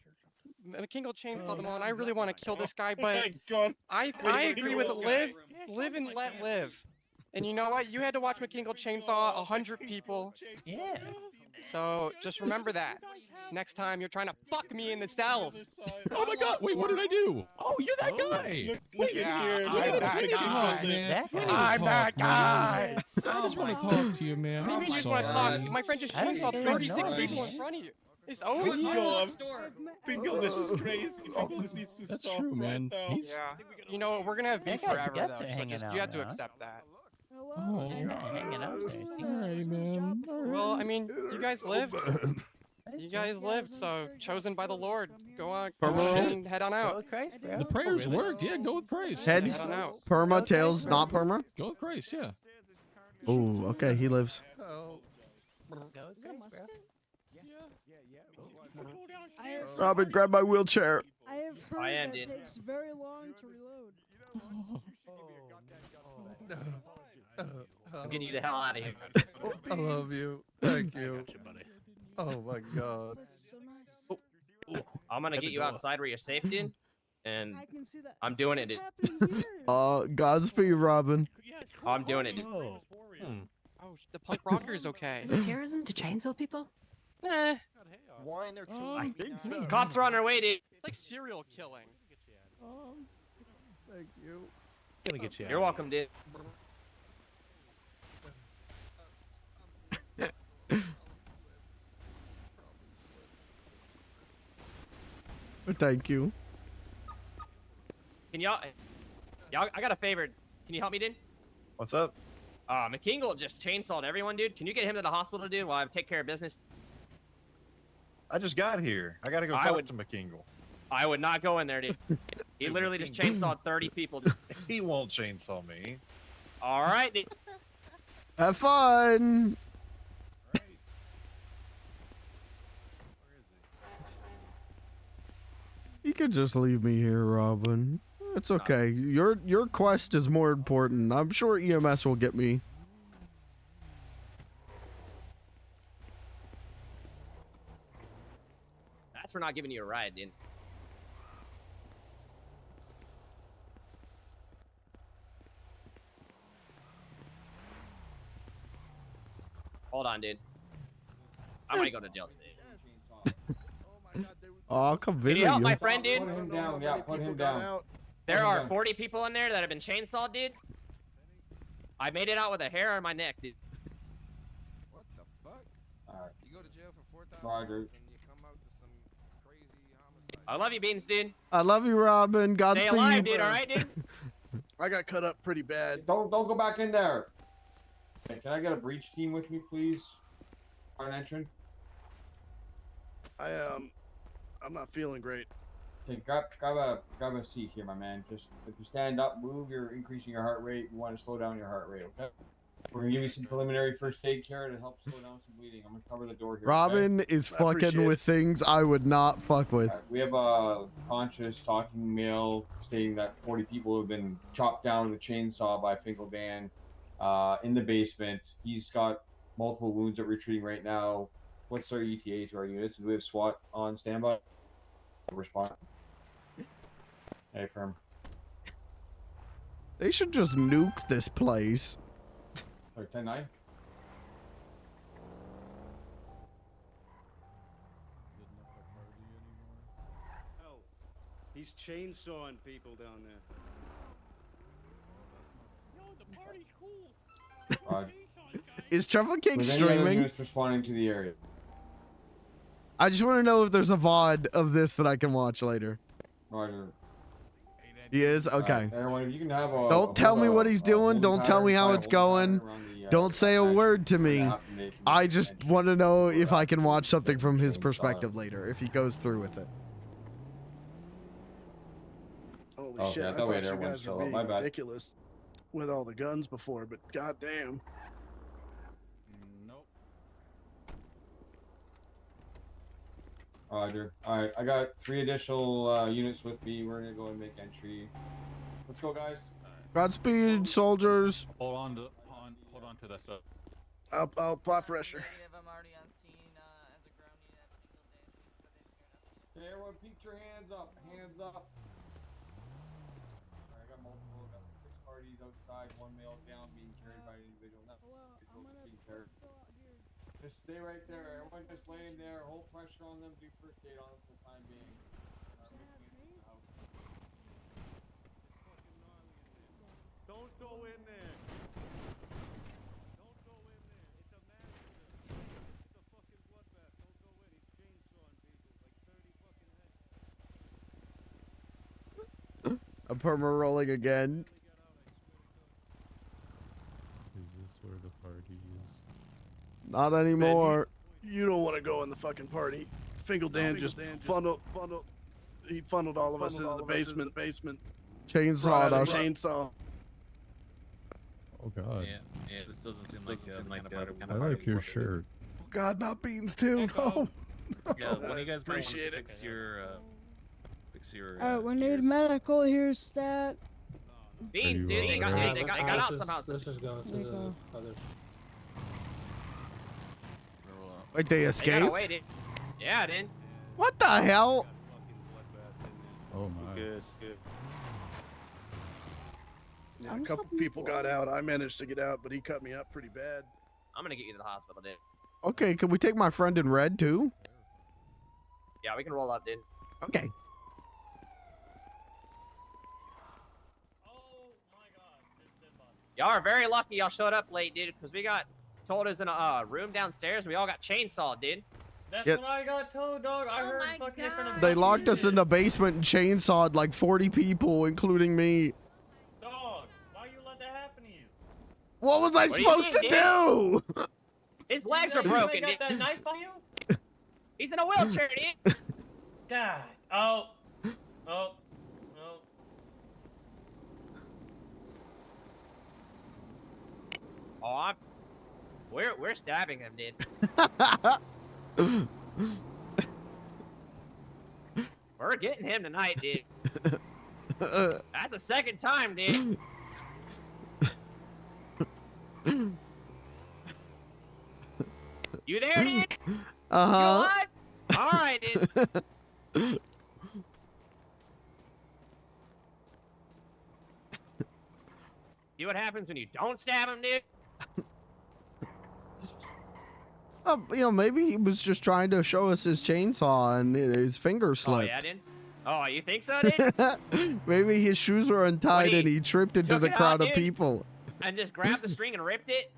McKingle chainsawed them all, and I really want to kill this guy, but God. I agree with live and let live. And you know what? You had to watch McKingle chainsaw 100 people. Yeah. So just remember that. Next time you're trying to fuck me in the cells. Oh my god, wait, what did I do? Oh, you're that guy! Wait, Yeah, we I'm need that to talk, guy. man. We need to I'm talk, that guy. man. I just want to talk to you, man. What do you mean you just want to talk? My friend just chainsawed 36 people in front of you. It's over. Bingo, this is crazy. That's true, man. Yeah. You know, we're gonna have beef That guy forever, gets though. it So hanging just out you have to now. accept that. Oh, You're not hanging out there. See? alright, man. Well, I mean, you guys lived. You guys lived, so chosen by the Lord. Go on, go and head on Go out. with Christ, bro. The prayers worked. Yeah, go with Christ. Heads, Head on out. perma, tails, not perma? Go with Christ, yeah. Oh, okay, he lives. Oh. Go with Christ, bro. Robin, grab my wheelchair. I have heard I am, that dude. takes very long to reload. I'm getting you the hell out of here. I love you. Thank you. Oh my god. This is so nice. I'm gonna get you outside where you're safe, dude. And I can see that. I'm doing it, What's dude. happening here? Godspeed, Robin. I'm doing it, dude. Oh. Oh, the punk rocker is okay. Is it terrorism to chainsaw people? Eh, Wine or two? I think so. Cops are on their way, dude. it's like serial killing. Thank you. Gonna get you out. You're welcome, dude. Thank you. Can y'all, I got a favor. Can you help me, dude? What's up? McKingle just chainsawed everyone, dude. Can you get him to the hospital, dude, while I take care of business? I just got here. I gotta go I talk would- to McKingle. I would not go in there, dude. He literally just chainsawed 30 people, dude. He won't chainsaw me. All right, dude. Have fun. You could just leave me here, Robin. It's okay. Your quest is more important. I'm sure EMS will get me. That's for not giving you a ride, dude. Hold on, dude. I might go to jail today. Oh, I'll come Can visit you help you. my friend, dude? Put him down. Yeah, put him down. There are 40 people in there that have been chainsawed, dude. I made it out with a hair on my neck, dude. What the fuck? Alright. You go to jail for 4,000 Roger. and you come out to some crazy homicide. I love you, Beans, dude. I love you, Robin. Godspeed. Stay alive, dude, alright, dude? I got cut up pretty bad. Don't go back in there. Okay, can I get a breach team with me, please? On entrance. I'm not feeling great. Okay, grab a seat here, my man. Just if you stand up, move, you're increasing your heart rate. You want to slow down your heart rate, okay? We're gonna give you some preliminary first aid care to help slow down some bleeding. I'm gonna cover the door here. okay? Robin is I appreciate fucking it. with things I would not fuck with. Alright, we have a conscious talking male stating that 40 people have been chopped down with a chainsaw by a Finkel van in the basement. He's got multiple wounds that we're treating right now. What's our ETA to our units? Do we have SWAT on standby? Respond. Hey, firm. They should just nuke this place. Sorry, 10-9. Hell, he's chainsawing people down there. Is Trevor King With any other streaming? units responding to the area. I just want to know if there's a VOD of this that I can watch later. Roger. He is? Okay. Everyone, if you can have a, Don't tell me what he's doing. Don't tell me how it's going. Don't say a word to me. I just want to know if I can watch something from his perspective later, if he goes through with it. Holy Okay, shit! I I thought thought we had you everyone guys still were up. being My bad. ridiculous with all the guns before, but goddamn. Nope. Roger. Alright, I got 3 additional units with me. We're gonna go and make entry. Let's go, guys. Godspeed, soldiers. Hold on to that stuff. I'll apply pressure. Okay, everyone, peek your hands up. Hands up. Alright, I got multiple. Got 6 parties outside. 1 male down, being carried by an individual. Not being carried. Just stay right there. Everyone just lay in there. Hold pressure on them. Do first aid on them for the time being. Don't go in there. Don't go in there. It's a massacre. It's a fucking bloodbath. Don't go in. He's chainsawing people. Like 30 fucking heads. A perma rolling again. Is this where the party is? Not anymore. You don't want to go in the fucking party. Finkeldan just funneled. He funneled all of us into the basement. Chainsawed us. Chainsaw. Oh god. Yeah, this doesn't seem like I like your shirt. Oh God, not beans too. No. Yeah, one of you guys might want to Appreciate it. fix your. Alright, we need medical. Here's stat. Beans, dude. They got out somehow. Let's just go to the others. Wait, they They got escaped? away, dude. Yeah, dude. What the hell? Oh my. Good. Yeah, a couple people got out. I managed to get out, but he cut me up pretty bad. I'm gonna get you to the hospital, dude. Okay, can we take my friend in red too? Yeah, we can roll up, dude. Okay. Y'all are very lucky y'all showed up late, dude, because we got told us in a room downstairs. We all got chainsawed, dude. That's Yep. what I got told, dog. I heard fucking this on the They locked us in the basement and chainsawed like 40 people, including me. Dog, why you let that happen to you? What was I What do you supposed to mean, do? His legs are You broken, ain't dude. got that knife on you? He's in a wheelchair, dude. God. Oh. Oh, we're stabbing him, dude. We're getting him tonight, dude. That's the second time, dude. You there, dude? You alive? All right, dude. See what happens when you don't stab him, dude? Maybe he was just trying to show us his chainsaw and his finger Oh, slipped. yeah, dude? Oh, you think so, dude? Maybe his shoes were untied and he tripped into took the it out, crowd of dude? people. And just grabbed the string and ripped it?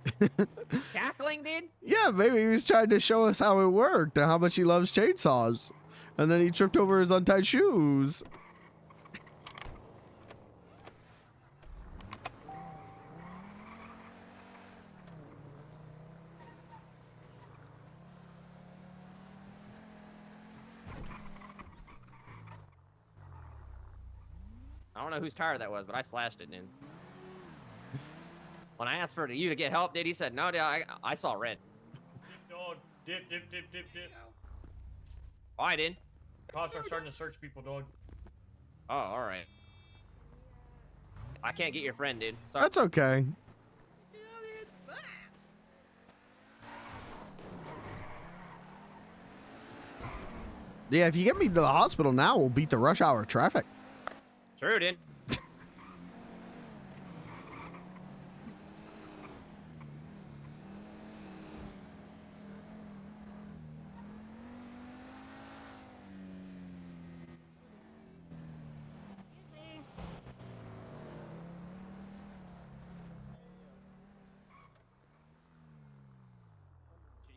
Cackling, dude? Yeah, maybe he was trying to show us how it worked and how much he loves chainsaws. And then he tripped over his untied shoes. I don't know whose tire that was, but I slashed it, dude. When I asked for you to get help, dude, he said, no, dude, I saw red. Dog, dip. Why, dude? Cops are starting to search people, dog. Oh, all right. I can't get your friend, dude. Sorry. That's okay. Yeah, if you get me to the hospital now, we'll beat the rush hour traffic. True, dude. Should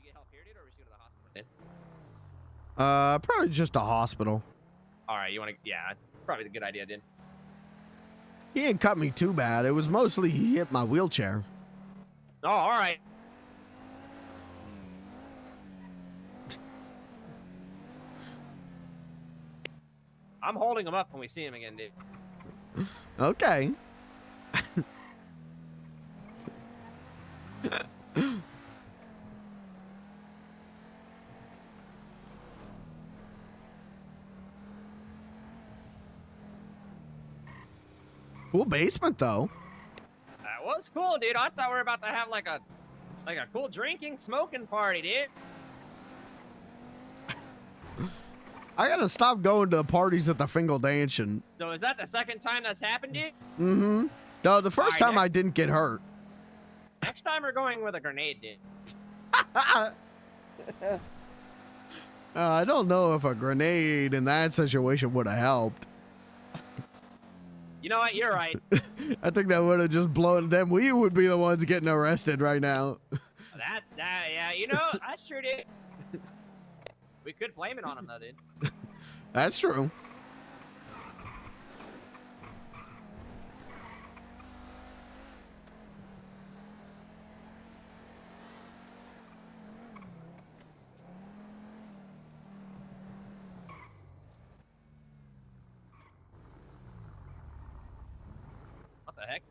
you get help here, dude, or we should go to the hospital, dude? Probably just a hospital. All right, you want to? Yeah, probably a good idea, dude. He didn't cut me too bad. It was mostly he hit my wheelchair. Oh, all right. I'm holding him up when we see him again, dude. Okay. Cool basement, though. That was cool, dude. I thought we were about to have like a cool drinking, smoking party, dude. I gotta stop going to parties at the Fingal Mansion. So is that the second time that's happened, dude? Mm-hmm. No, the first Alright, time I didn't get hurt. Next time we're going with a grenade, dude. I don't know if a grenade in that situation would have helped. You know what? You're right. I think that would have just blown them. We would be the ones getting arrested right now. Yeah, you know, that's true, dude. We could blame it on him, though, dude. That's true. What the heck?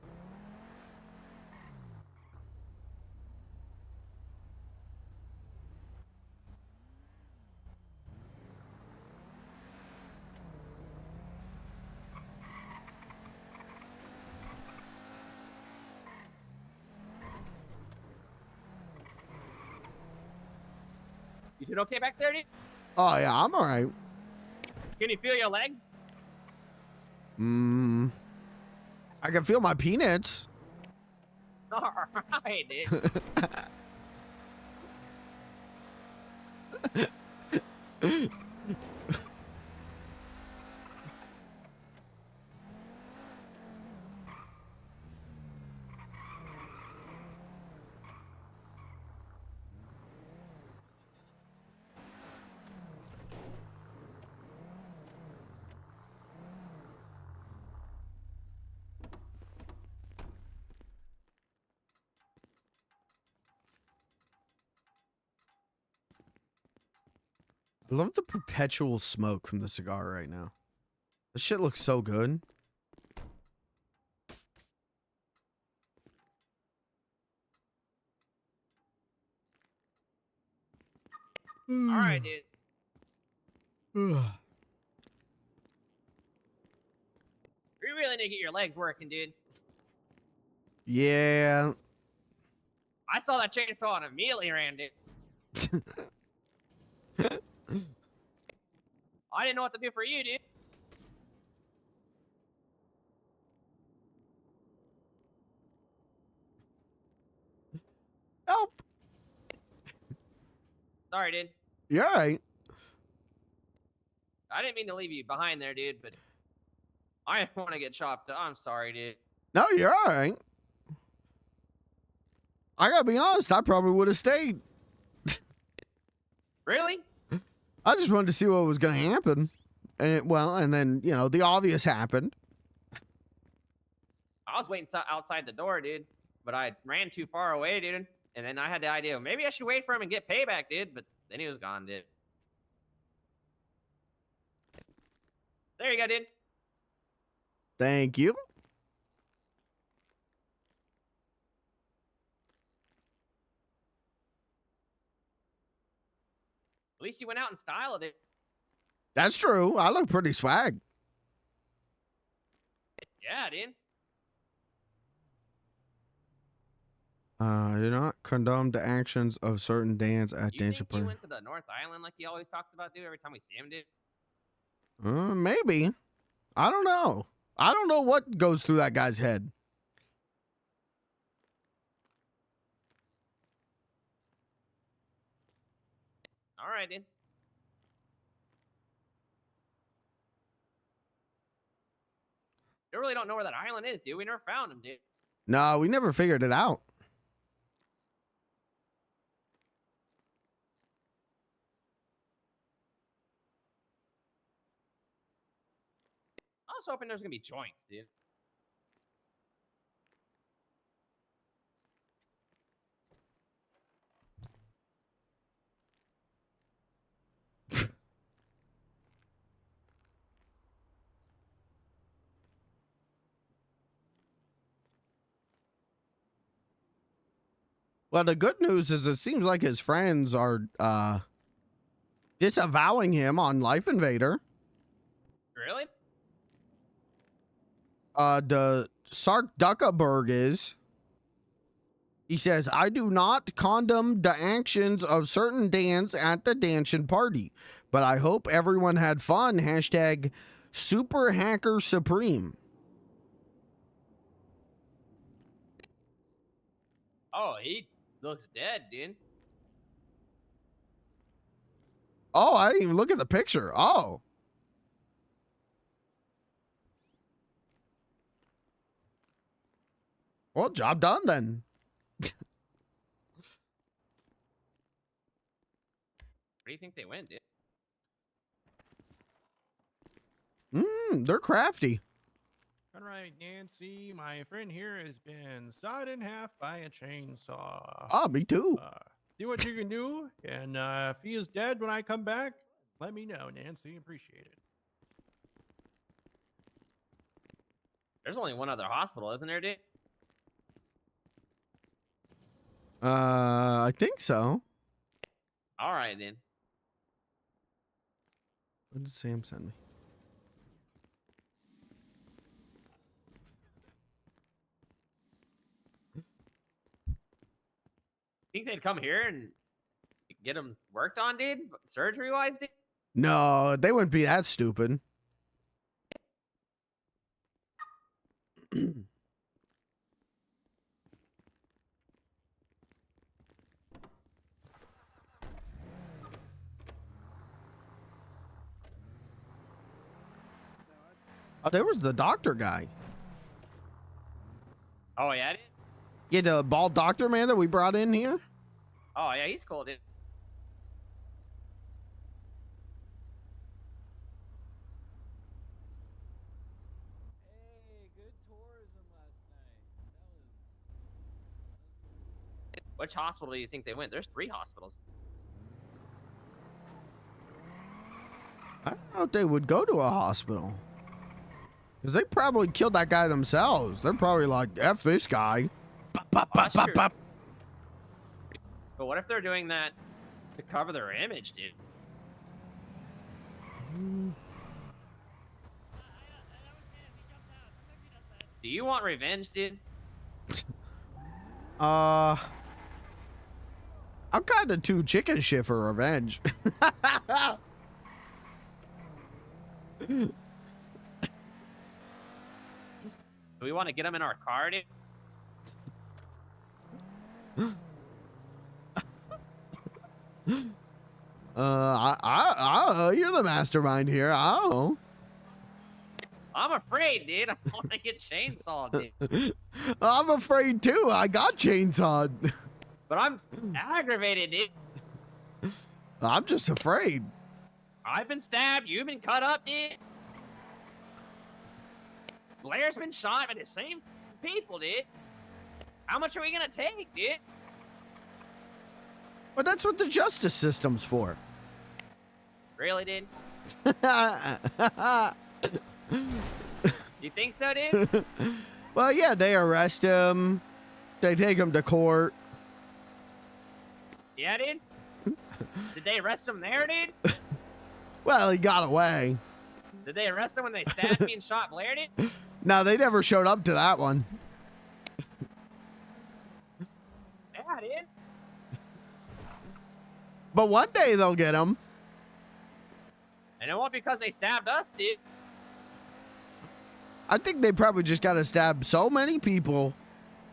You doing okay back there, dude? Oh, yeah, I'm all right. Can you feel your legs? I can feel my peanuts. All right, dude. I love the perpetual smoke from the cigar right now. This shit looks so good. All right, dude. You really need to get your legs working, dude. Yeah. I saw that chainsaw and immediately ran, dude. I didn't know what to do for you, dude. Help. Sorry, dude. You're all right. I didn't mean to leave you behind there, dude, but I didn't want to get chopped up. I'm sorry, dude. No, you're all right. I gotta be honest, I probably would have stayed. Really? I just wanted to see what was gonna happen. And then, you know, the obvious happened. I was waiting outside the door, dude, but I ran too far away, dude. And then I had the idea, maybe I should wait for him and get payback, dude. But then he was gone, dude. There you go, dude. Thank you. At least you went out in style of it. That's true. I look pretty swag. Yeah, dude. I do not condone the actions of certain dance at You dance think party. you went to the North Island like he always talks about, dude? Every time we see him, dude. Maybe. I don't know. I don't know what goes through that guy's head. All right, dude. You really don't know where that island is, dude. We never found him, dude. No, we never figured it out. I was hoping there's gonna be joints, dude. Well, the good news is it seems like his friends are disavowing him on Life Invader. Really? The Sark Duckerberg is. He says, I do not condemn the actions of certain dance at the dancing party, but I hope everyone had fun. Hashtag Super Hacker Supreme. Oh, he looks dead, dude. Oh, I didn't even look at the picture. Oh. Well, job done then. Where do you think they went, dude? They're crafty. All right, Nancy, my friend here has been sawed in half by a chainsaw. Ah, me too. See what you can do, and if he is dead when I come back, let me know, Nancy. Appreciate it. There's only one other hospital, isn't there, dude? I think so. All right, then. What did Sam send me? Think they'd come here and get him worked on, dude? Surgery-wise, dude? No, they wouldn't be that stupid. Oh, there was the doctor guy. Oh, yeah, dude? Yeah, the bald doctor man that we brought in here. Oh, yeah, he's cool, dude. Which hospital do you think they went? There's 3 hospitals. I don't know if they would go to a hospital. Because they probably killed that guy themselves. They're probably like, F this guy. Bop, That's true. But what if they're doing that to cover their image, dude? Do you want revenge, dude? I'm kind of too chicken shit for revenge. Do we want to get him in our car, dude? You're the mastermind here. I don't know. I'm afraid, dude. I want to get chainsawed, dude. I'm afraid too. I got chainsawed. But I'm aggravated, dude. I'm just afraid. I've been stabbed. You've been cut up, dude. Blair's been shot by the same people, dude. How much are we gonna take, dude? But that's what the justice system's for. Really, dude? You think so, dude? Well, yeah, they arrest him. They take him to court. Yeah, dude? Did they arrest him there, dude? Well, he got away. Did they arrest him when they stabbed me and shot Blair, dude? No, they never showed up to that one. Yeah, dude. But one day they'll get him. And it won't because they stabbed us, dude. I think they probably just got to stab so many people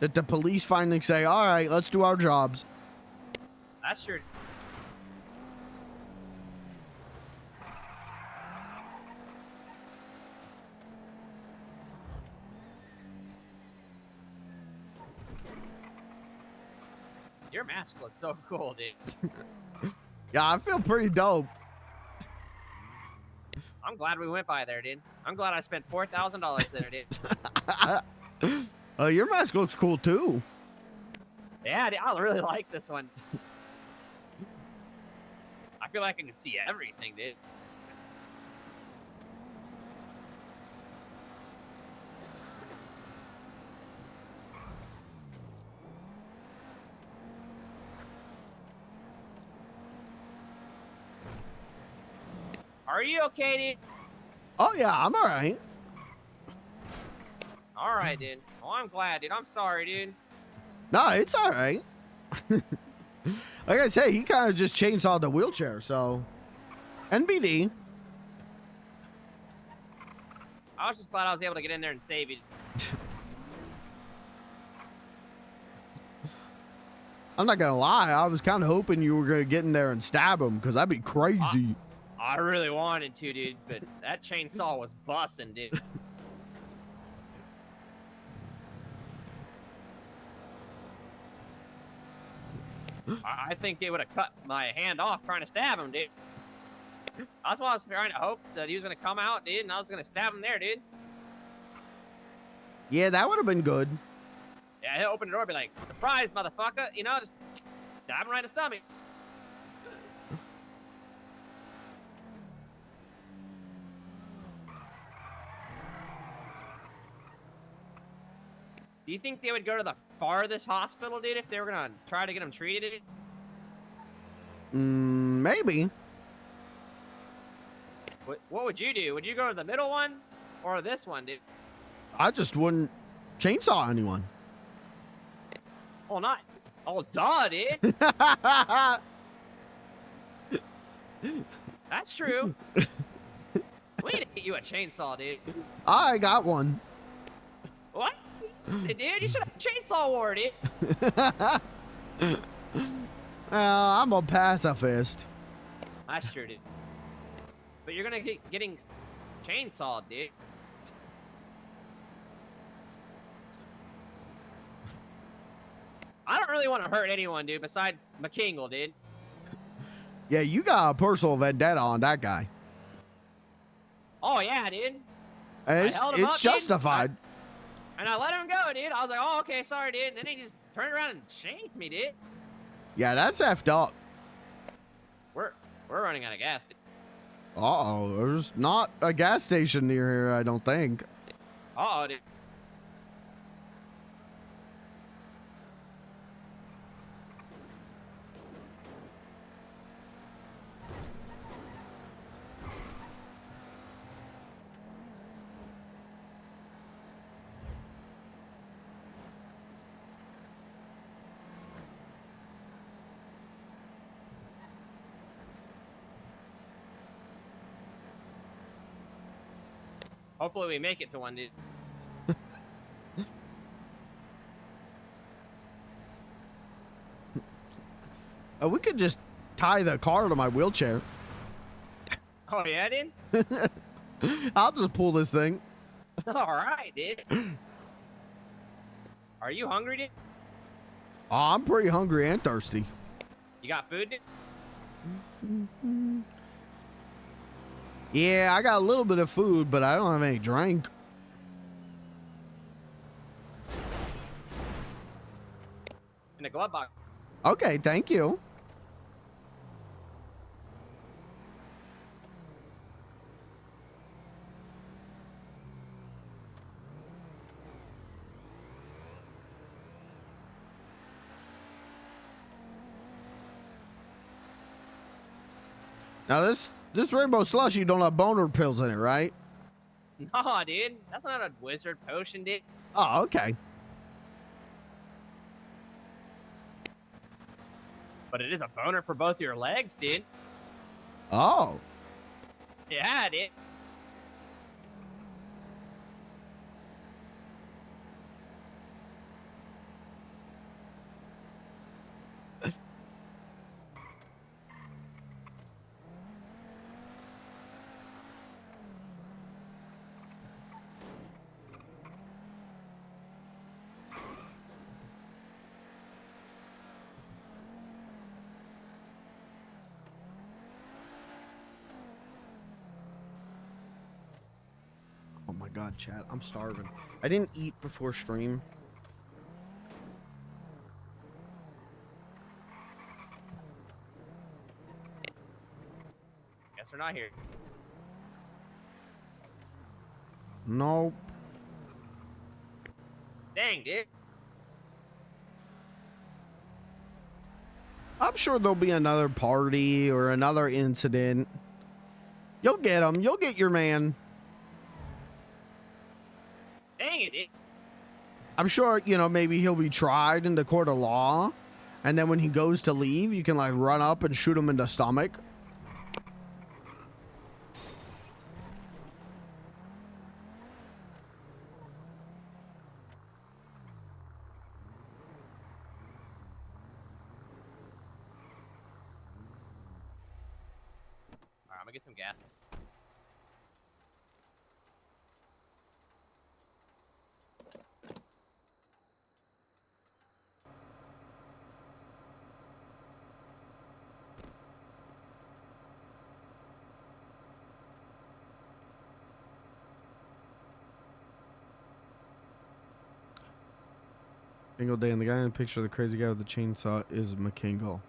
that the police finally say, all right, let's do our jobs. That's true. Your mask looks so cool, dude. Yeah, I feel pretty dope. I'm glad we went by there, dude. I'm glad I spent $4,000 there, dude. Your mask looks cool too. Yeah, dude, I really like this one. I feel like I can see everything, dude. Are you okay, dude? Oh, yeah, I'm all right. All right, dude. Well, I'm glad, dude. I'm sorry, dude. No, it's all right. Like I say, he kind of just chainsawed the wheelchair, so. NBD. I was just glad I was able to get in there and save you. I'm not going to lie. I was kind of hoping you were going to get in there and stab him, because that'd be crazy. I really wanted to, dude, but that chainsaw was busting, dude. I think it would have cut my hand off trying to stab him, dude. That's why I was trying to hope that he was going to come out, dude, and I was going to stab him there, dude. Yeah, that would have been good. Yeah, he'll open the door and be like, surprise, motherfucker. You know, just stab him right in the stomach. Do you think they would go to the farthest hospital, dude, if they were going to try to get him treated? Maybe. What would you do? Would you go to the middle one or this one, dude? I just wouldn't chainsaw anyone. Oh, not. Oh, duh, dude. That's true. We need to get you a chainsaw, dude. I got one. What? Dude, you should have a chainsaw war, dude. I'm a pacifist. That's true, dude. But you're gonna get getting chainsawed, dude. I don't really want to hurt anyone, dude, besides McKingle, dude. Yeah, you got a personal vendetta on that guy. Oh, yeah, dude. And I it's held him up, dude. justified. And I let him go, dude. I was like, oh, okay, sorry, dude. And then he just turned around and shanked me, dude. Yeah, that's effed up. We're running out of gas, dude. Uh-oh, there's not a gas station near here, I don't think. Uh-oh, dude. Hopefully we make it to one, dude. We could just tie the car to my wheelchair. Oh, yeah, dude? I'll just pull this thing. All right, dude. Are you hungry, dude? Oh, I'm pretty hungry and thirsty. You got food, dude? Yeah, I got a little bit of food, but I don't have any drink. In the glove box. Okay, thank you. Now this rainbow slushy don't have boner pills in it, right? Nah, dude. That's not a wizard potion, dude. Oh, okay. But it is a boner for both your legs, dude. Oh. Yeah, dude. Oh my god, chat, I'm starving. I didn't eat before stream. Guess we're not here. Nope. Dang, dude. I'm sure there'll be another party or another incident. You'll get him. You'll get your man. Dang it, dude. I'm sure, you know, maybe he'll be tried in the court of law. And then when he goes to leave, you can like run up and shoot him in the stomach. Alright, I'm gonna get some gas. Single day, and the guy in the picture, the crazy guy with the chainsaw, is McKingle.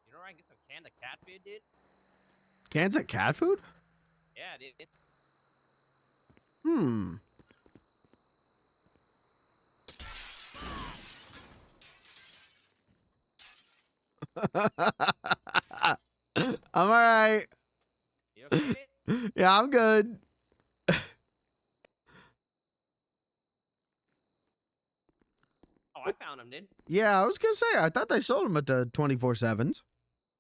You know where I can get some canned cat food, dude? Cans of cat food? Yeah, dude. Hmm. I'm alright. You okay? Yeah, I'm good. Oh, I found him, dude. Yeah, I was gonna say, I thought they sold them at the 24/7s.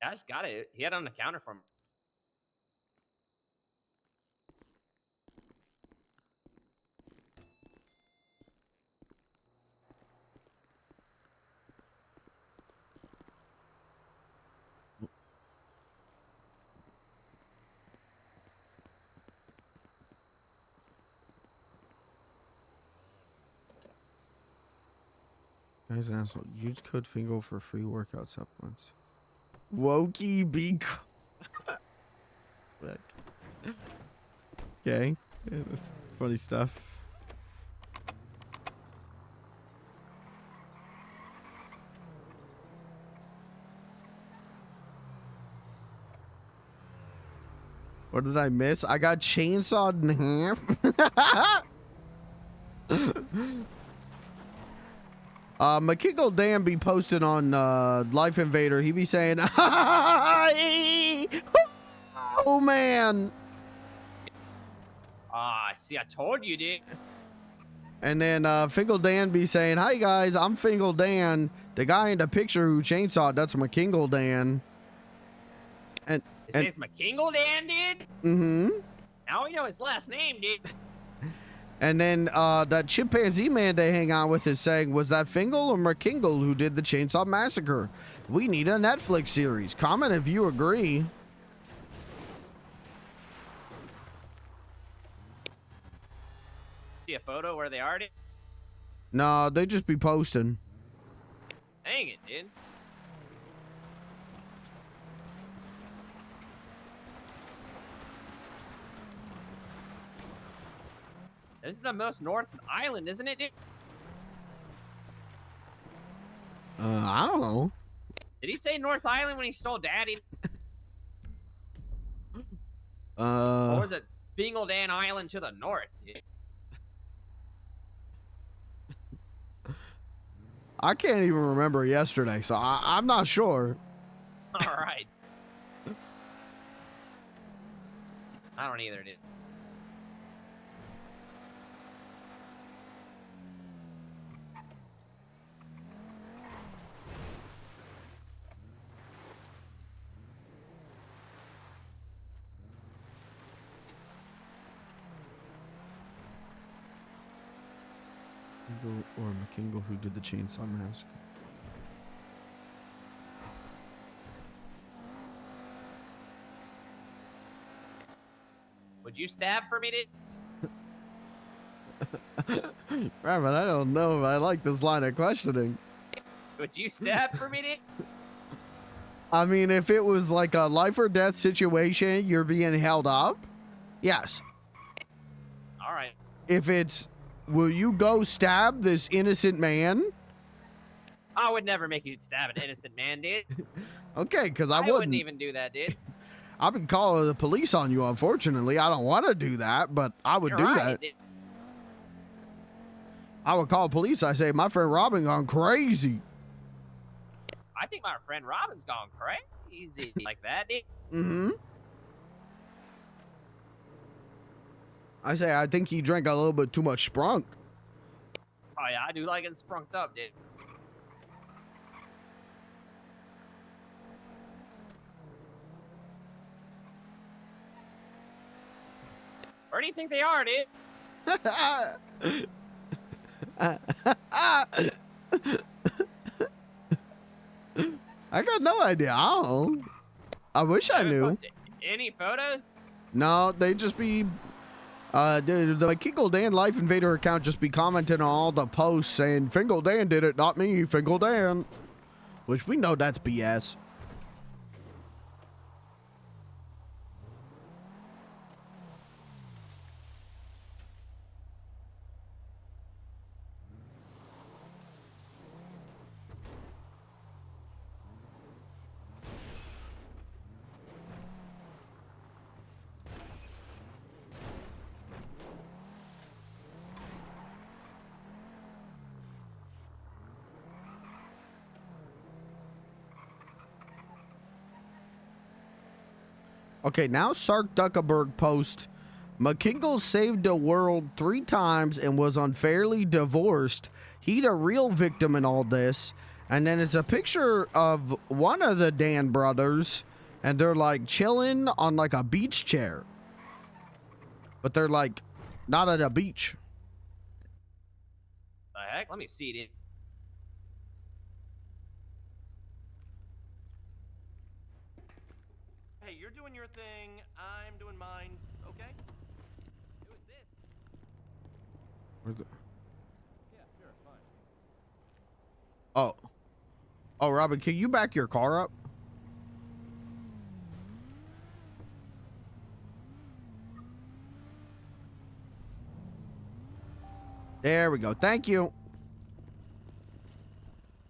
I just got it. He had it on the counter for me. Guys, an asshole. Use code FINGO for free workout supplements. Wokey be. Okay. Yeah, that's funny stuff. What did I miss? I got chainsawed in half. McKinkle Dan be posted on Life Invader. He be saying, oh man. Ah, see, I told you, dude. And then Fingal Dan be saying, hi guys, I'm Fingal Dan. The guy in the picture who chainsawed, that's McKingle Dan. And His name's McKingle Dan, dude? mm-hmm. Now we know his last name, dude. And then that chimpanzee man they hang out with is saying, was that Fingal or McKingle who did the Chainsaw Massacre? We need a Netflix series. Comment if you agree. See a photo where they are, dude? Nah, they just be posting. Dang it, dude. This is the most north island, isn't it, dude? I don't know. Did he say North Island when he stole Daddy? Or was it Bingldan Island to the north? Dude? I can't even remember yesterday, so I'm not sure. All right. I don't either, dude. Fingal or McKingle who did the Chainsaw Massacre? Would you stab for me, dude? Rabbit, I don't know if I like this line of questioning. Would you stab for me, dude? I mean, if it was like a life or death situation, you're being held up, yes. All right. If it's, will you go stab this innocent man? I would never make you stab an innocent man, dude. Okay, because I wouldn't wouldn't. even do that, dude. I've been calling the police on you, unfortunately. I don't want to do that, but I would You're do right, that. dude. I would call police. I say, my friend Robin gone crazy. I think my friend Robin's gone crazy like that, dude. Mm-hmm. I say, I think he drank a little bit too much sprunk. Oh yeah, I do like it sprunked up, dude. Where do you think they are, dude? I got no idea. I don't know. I wish I knew. Posted any photos? No, they just be the Kingle Dan Life Invader account just be commenting on all the posts saying Fingal Dan did it, not me, Fingal Dan. Which we know that's BS. Okay, now Sark Zuckerberg post, McKingle saved the world 3 times and was unfairly divorced. He the real victim in all this. And then it's a picture of one of the Dan brothers, and they're like chilling on like a beach chair. But they're like not at a beach. The heck? Let me see, dude. Hey, you're doing your thing. I'm doing mine. Okay? Who is this? Where's the... Oh. Oh, Robin, can you back your car up? There we go. Thank you.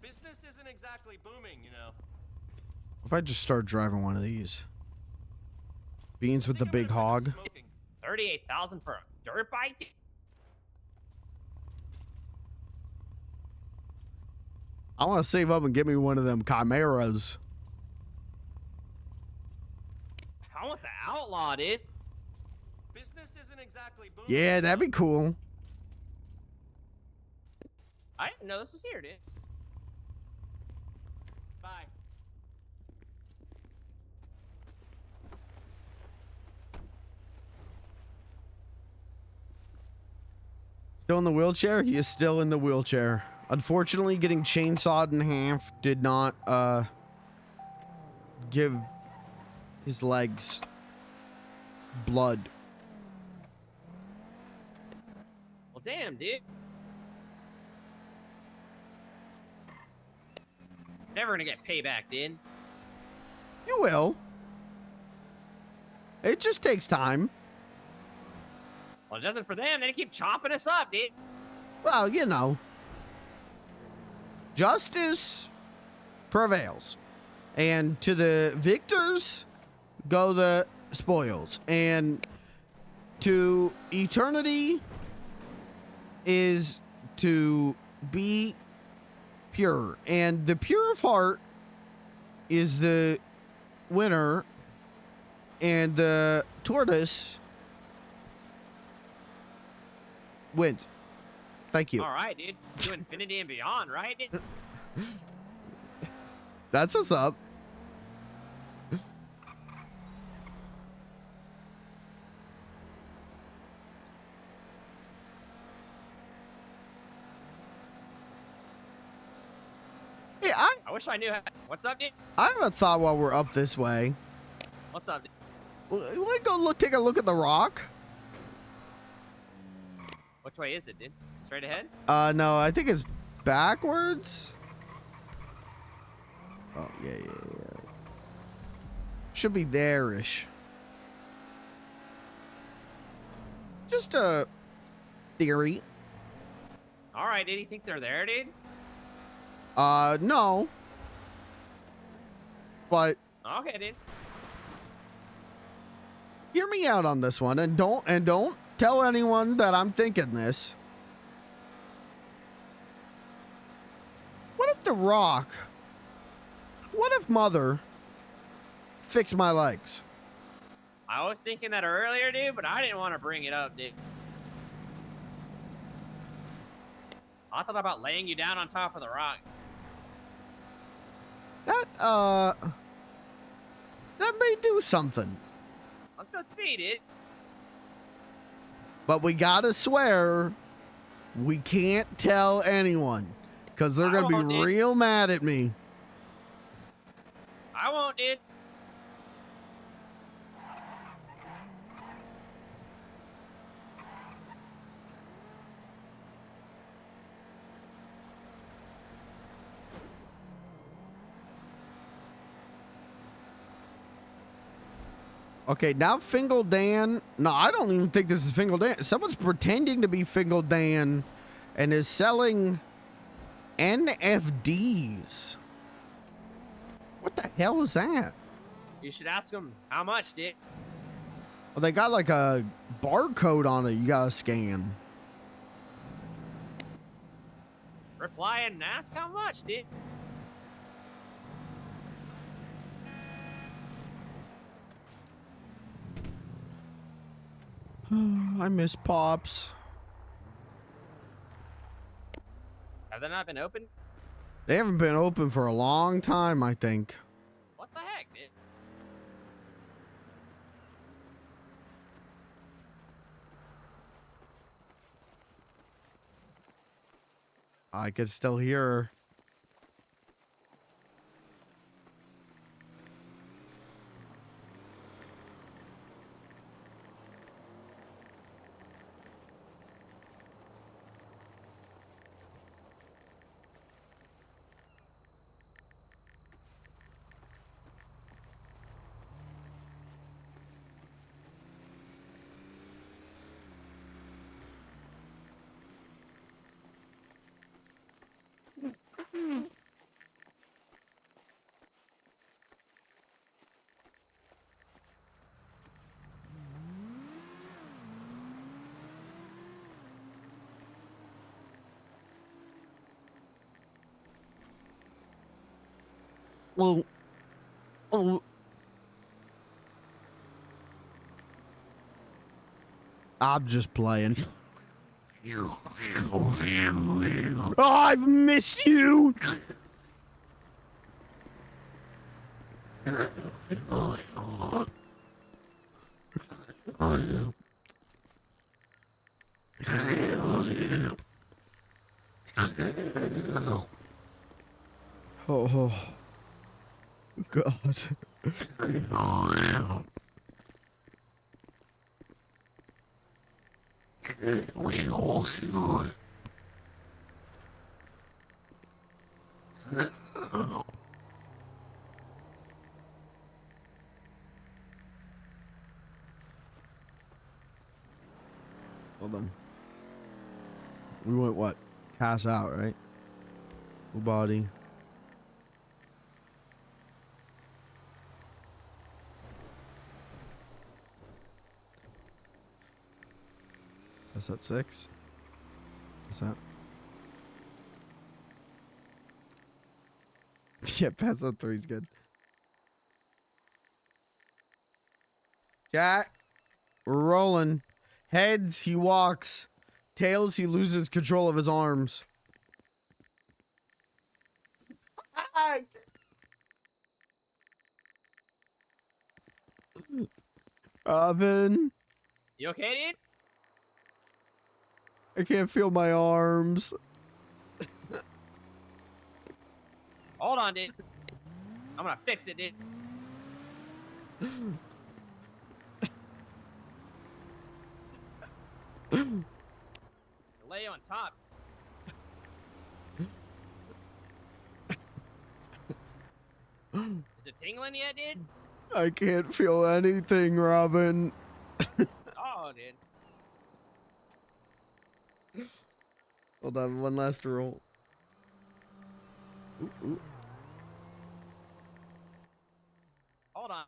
Business isn't exactly booming, you know. If I just start driving one of these. Beans with the big hog. 38,000 for a dirt bike? I want to save up and get me one of them Chimeras. I want the outlaw, dude. Business isn't exactly booming. Yeah, that'd be cool. I didn't know this was here, dude. Bye. Still in the wheelchair? He is still in the wheelchair. Unfortunately, getting chainsawed in half did not give his legs blood. Well, damn, dude. Never gonna get payback, dude. You will. It just takes time. Well, it doesn't for them. They keep chopping us up, dude. Well, you know. Justice prevails. And to the victors go the spoils. And to eternity is to be pure. And the pure of heart is the winner. And the tortoise wins. Thank you. All right, dude. To infinity and beyond, right? Dude? That's what's up. Hey, I wish I knew. What's up, dude? I have a thought while we're up this way. What's up, dude? You want to go take a look at the rock? Which way is it, dude? Straight ahead? No, I think it's backwards. Oh, yeah. Should be there-ish. Just a theory. All right, dude. You think they're there, dude? No. But Okay, dude. hear me out on this one, and don't tell anyone that I'm thinking this. What if the rock? What if Mother fixed my legs? I was thinking that earlier, dude, but I didn't want to bring it up, dude. I thought about laying you down on top of the rock. That may do something. Let's go see, dude. But we gotta swear we can't tell anyone, because they're gonna won't, be dude. real mad at me. I won't, dude. Okay, now Fingal Dan. No, I don't even think this is Fingal Dan. Someone's pretending to be Fingal Dan and is selling NFDs. What the hell is that? You should ask them how much, dude. Well, they got like a barcode on it you gotta scan. Reply and ask how much, dude. I miss Pops. Have they not been open? They haven't been open for a long time, I think. What the heck, dude? I can still hear her. Well, I'm just playing. Oh, I've missed you. Oh, God. Hold on. We went what? Pass out, right? Full body. That's at 6. What's that? Yeah, pass out 3 is good. Chat. We're rolling. Heads, he walks. Tails, he loses control of his arms. Robin, You okay, dude? I can't feel my arms. Hold on, dude. I'm gonna fix it, dude. Lay you on top. Is it tingling yet, dude? I can't feel anything, Robin. Oh, dude. Hold on, one last roll. Ooh, ooh. Hold on.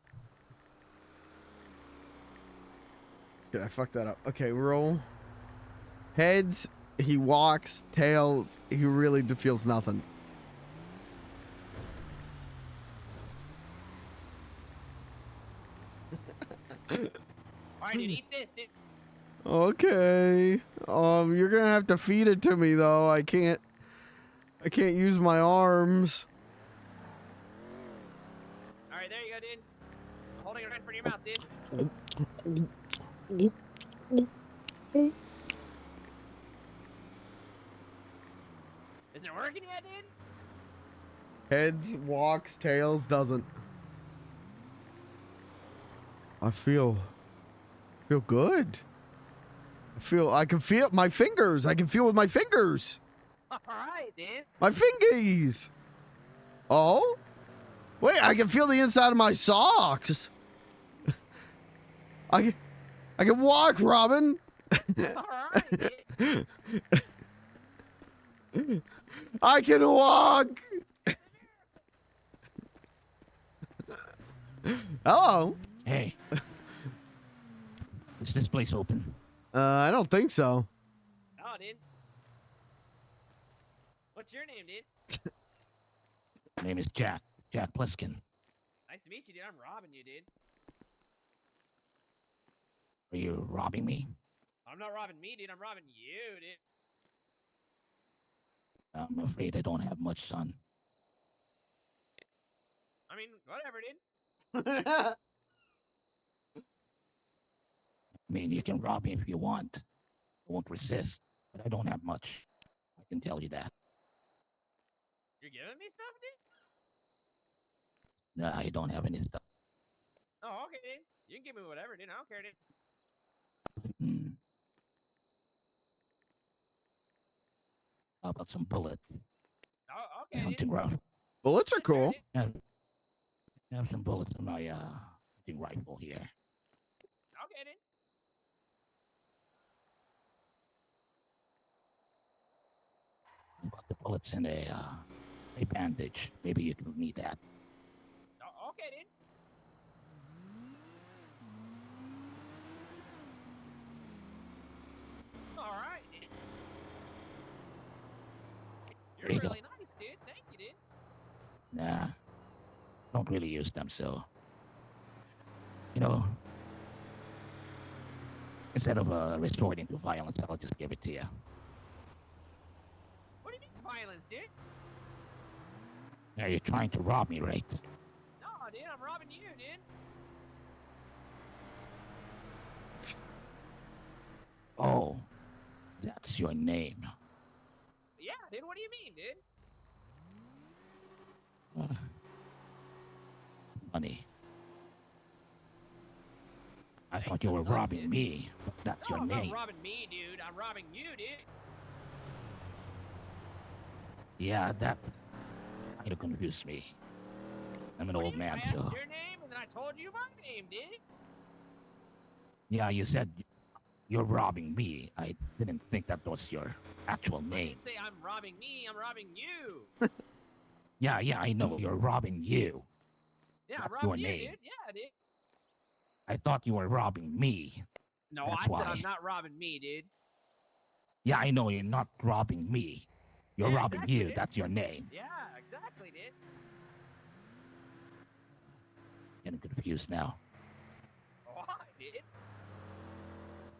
Did I fuck that up? Okay, roll. Heads, he walks. Tails, he really feels nothing. Alright, dude, eat this, dude. Okay. You're gonna have to feed it to me though. I can't use my arms. Alright, there you go, dude. I'm holding it right in front of your mouth, dude. Is it working yet, dude? Heads walks, tails doesn't. I feel good. I can feel my fingers. I can feel with my fingers. Alright, dude. My fingies. Oh? Wait, I can feel the inside of my socks. I can walk, Robin. Alright, dude. I can walk. Hello. Hey. Is this place open? I don't think so. Oh, dude. What's your name, dude? My name is Jack Pleskin. Nice to meet you, dude. I'm robbing you, dude. Are you robbing me? I'm not robbing me, dude. I'm robbing you, dude. I'm afraid I don't have much, son. I mean, whatever, dude. I mean, you can rob me if you want. I won't resist, but I don't have much. I can tell you that. You're giving me stuff, dude? No, I don't have any stuff. Oh, okay, dude. You can give me whatever, dude. I don't care, dude. Hmm. How about some bullets? Oh, okay, dude. Hunting rifle. Bullets are cool. I have some bullets in my hunting rifle here. Okay, dude. How about the bullets in a bandage? Maybe you can need that. Oh, okay, dude. Alright, dude. You're There you go. really nice, dude. Thank you, dude. Nah, don't really use them, so. You know, instead of resorting to violence, I'll just give it to you. What do you mean violence, dude? Now you're trying to rob me, right? No, dude. I'm robbing you, dude. Oh, That's your name. Yeah, dude. What do you mean, dude? Funny. I thought you were robbing me, but that's your I'm name. not robbing me, dude. I'm robbing you, dude. Yeah, that kind of confused me. I'm an old man, I asked so. your name, and then I told you my name, dude. Yeah, you said you're robbing me. I didn't think that was your actual I name. didn't say I'm robbing me. I'm robbing you. Yeah, I know. You're robbing you. Yeah, That's I'm your robbing you, name. dude. Yeah, dude. I thought you were robbing me. No, That's I why. said I'm not robbing me, dude. Yeah, I know you're not robbing me. You're Yeah, robbing exactly, you. dude. That's your name. Yeah, exactly, dude. Getting confused now. Why, dude?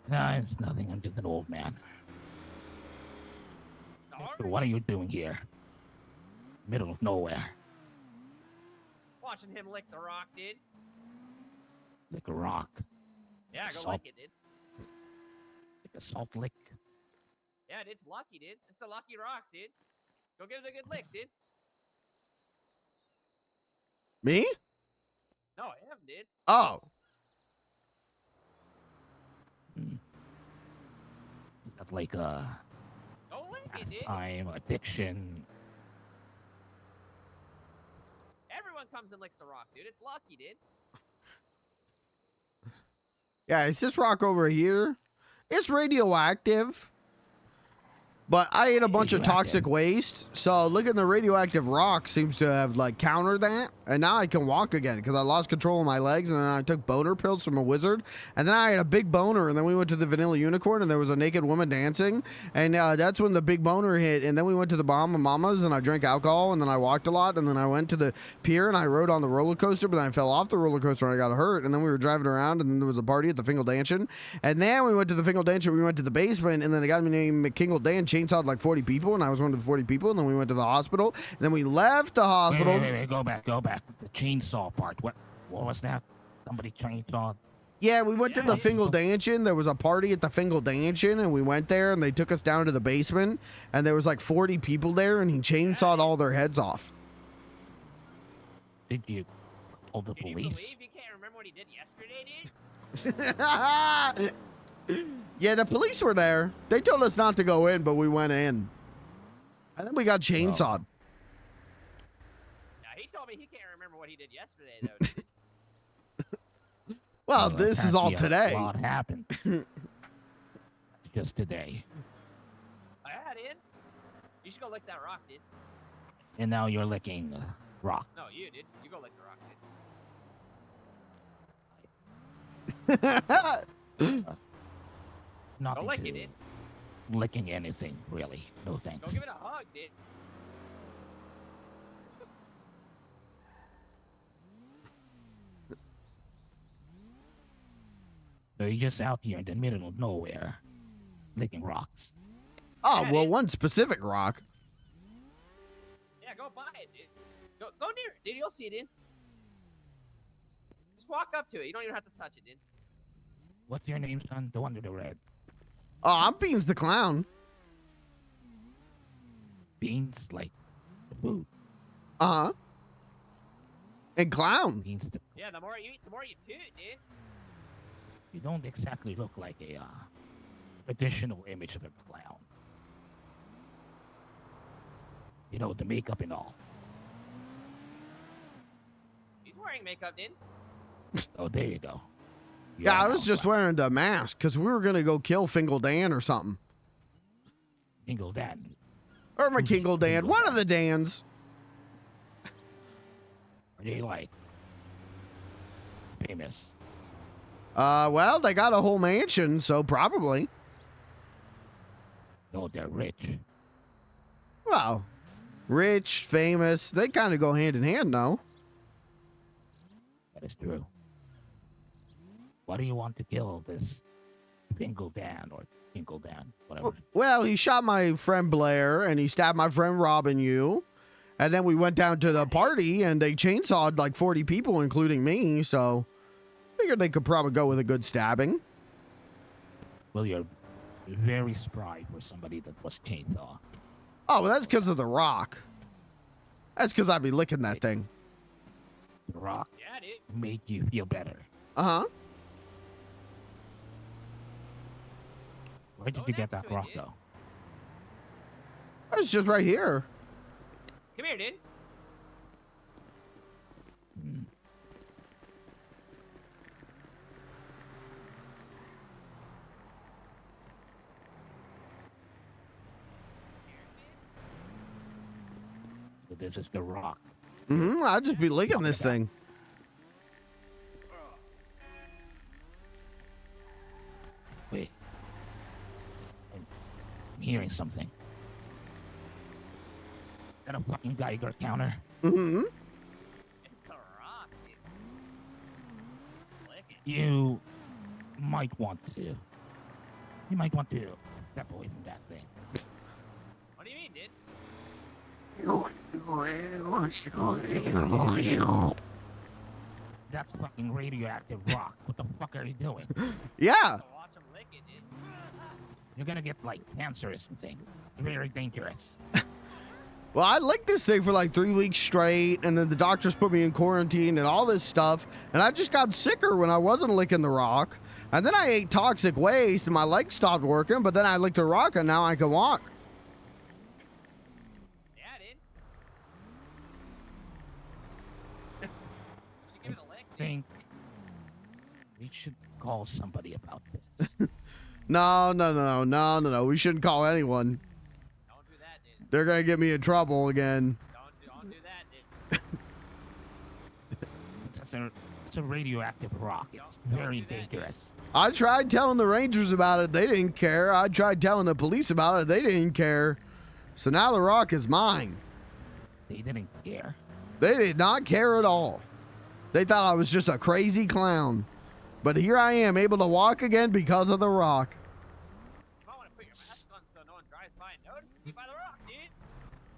Nah, it's nothing. I'm just an old man. So what are you doing here? Middle of nowhere. Watching him lick the rock, dude. Lick a rock. Yeah, go Salt. lick it, dude. Like a salt lick. Yeah, dude, it's lucky, dude. It's a lucky rock, dude. Go give it a good lick, dude. Me? No, him, dude. Oh. Is that like a Go lick it, dude. time addiction? Everyone comes and licks the rock, dude. It's lucky, dude. Yeah, it's this rock over here. It's radioactive. But I ate a bunch of toxic waste, so looking at the radioactive rock seems to have like countered that, and now I can walk again because I lost control of my legs, and then I took boner pills from a wizard, and then I had a big boner, and then we went to the Vanilla Unicorn, and there was a naked woman dancing, and that's when the big boner hit, and then we went to the Bahama Mamas, and I drank alcohol, and then I walked a lot, and then I went to the pier, and I rode on the roller coaster, but then I fell off the roller coaster, and I got hurt, and then we were driving around, and then there was a party at the Fingal Danchin', and then we went to the Fingal Danchin', we went to the basement, and then a guy named McKingle Dan chainsawed like 40 people, and I was one of the 40 people, and then we went to the hospital, and then we left the hospital. Wait, go back. The chainsaw part. What was that? Somebody chainsawed? Yeah, we went to the Fingal Danchin'. There was a party at the Fingal Danchin', and we went there, and they took us down to the basement, and there was like 40 people there, and he chainsawed all their heads off. Did you call the police? Believe you can't remember what he did yesterday, dude? Yeah, the police were there. They told us not to go in, but we went in. And then we got chainsawed. Yeah, he told me he can't remember what he did yesterday, though, dude. Well, this is all today. A lot happened. Just today. I had in. You should go lick that rock, dude. And now you're licking rock. No, you, dude. You go lick the rock, dude. Not Go lick into it, dude. licking anything, really. No thanks. Go give it a hug, dude. So you're just out here in the middle of nowhere, licking rocks. Oh, well, one specific rock. Yeah, go buy it, dude. Go near it, dude. You'll see it, dude. Just walk up to it. You don't even have to touch it, dude. What's your name, son? The one with the red. Oh, I'm Beans the Clown. Beans, like the food. Uh-huh. And Clown. Beans the... Yeah, the more you eat, the more you toot, dude. You don't exactly look like a traditional image of a clown. You know, the makeup and all. He's wearing makeup, dude. Oh, there you go. Yeah, I was just wearing the mask because we were going to go kill Fingal Dan or something. Fingal Dan. Or McKingle Dan. One of the Dans. Are they like famous? Well, they got a whole mansion, so probably. No, they're rich. Well, rich, famous, they kind of go hand in hand, no? That is true. Why do you want to kill this Fingal Dan or Fingal Dan, whatever? Well, he shot my friend Blair, and he stabbed my friend Robin you. And then we went down to the party, and they chainsawed like 40 people, including me, so figured they could probably go with a good stabbing. Well, you're very spry for somebody that was chainsaw. Oh, well, that's because of the rock. That's because I'd be licking that thing. The rock Yeah, dude. made you feel better. Uh-huh. Where did you get that rock, though? It's just right here. Come here, dude. So this is the rock. Mm-hmm. I'd just be licking this thing. Wait. I'm hearing something. Is that a fucking Geiger counter? Mm-hmm. It's the rock, dude. Lick it. You might want to. You might want to step away from that thing. What do you mean, dude? That's fucking radioactive rock. What the fuck are you doing? Yeah. Watch him lick it, dude. You're gonna get like cancer or something. Very dangerous. Well, I licked this thing for like 3 weeks straight, and then the doctors put me in quarantine and all this stuff, and I just got sicker when I wasn't licking the rock. And then I ate toxic waste, and my legs stopped working, but then I licked the rock, and now I can walk. Yeah, dude. You should give it a lick, I think we should call somebody about this. No. We shouldn't call anyone. Don't do that, dude. They're gonna get me in trouble again. Don't do that, dude. It's a radioactive rock. It's very dangerous. I tried telling the Rangers about it. They didn't care. I tried telling the police about it. They didn't care. So now the rock is mine. They didn't care. They did not care at all. They thought I was just a crazy clown. But here I am, able to walk again because of the rock. You might want to put your mask on so no one drives by and notices you by the rock, dude.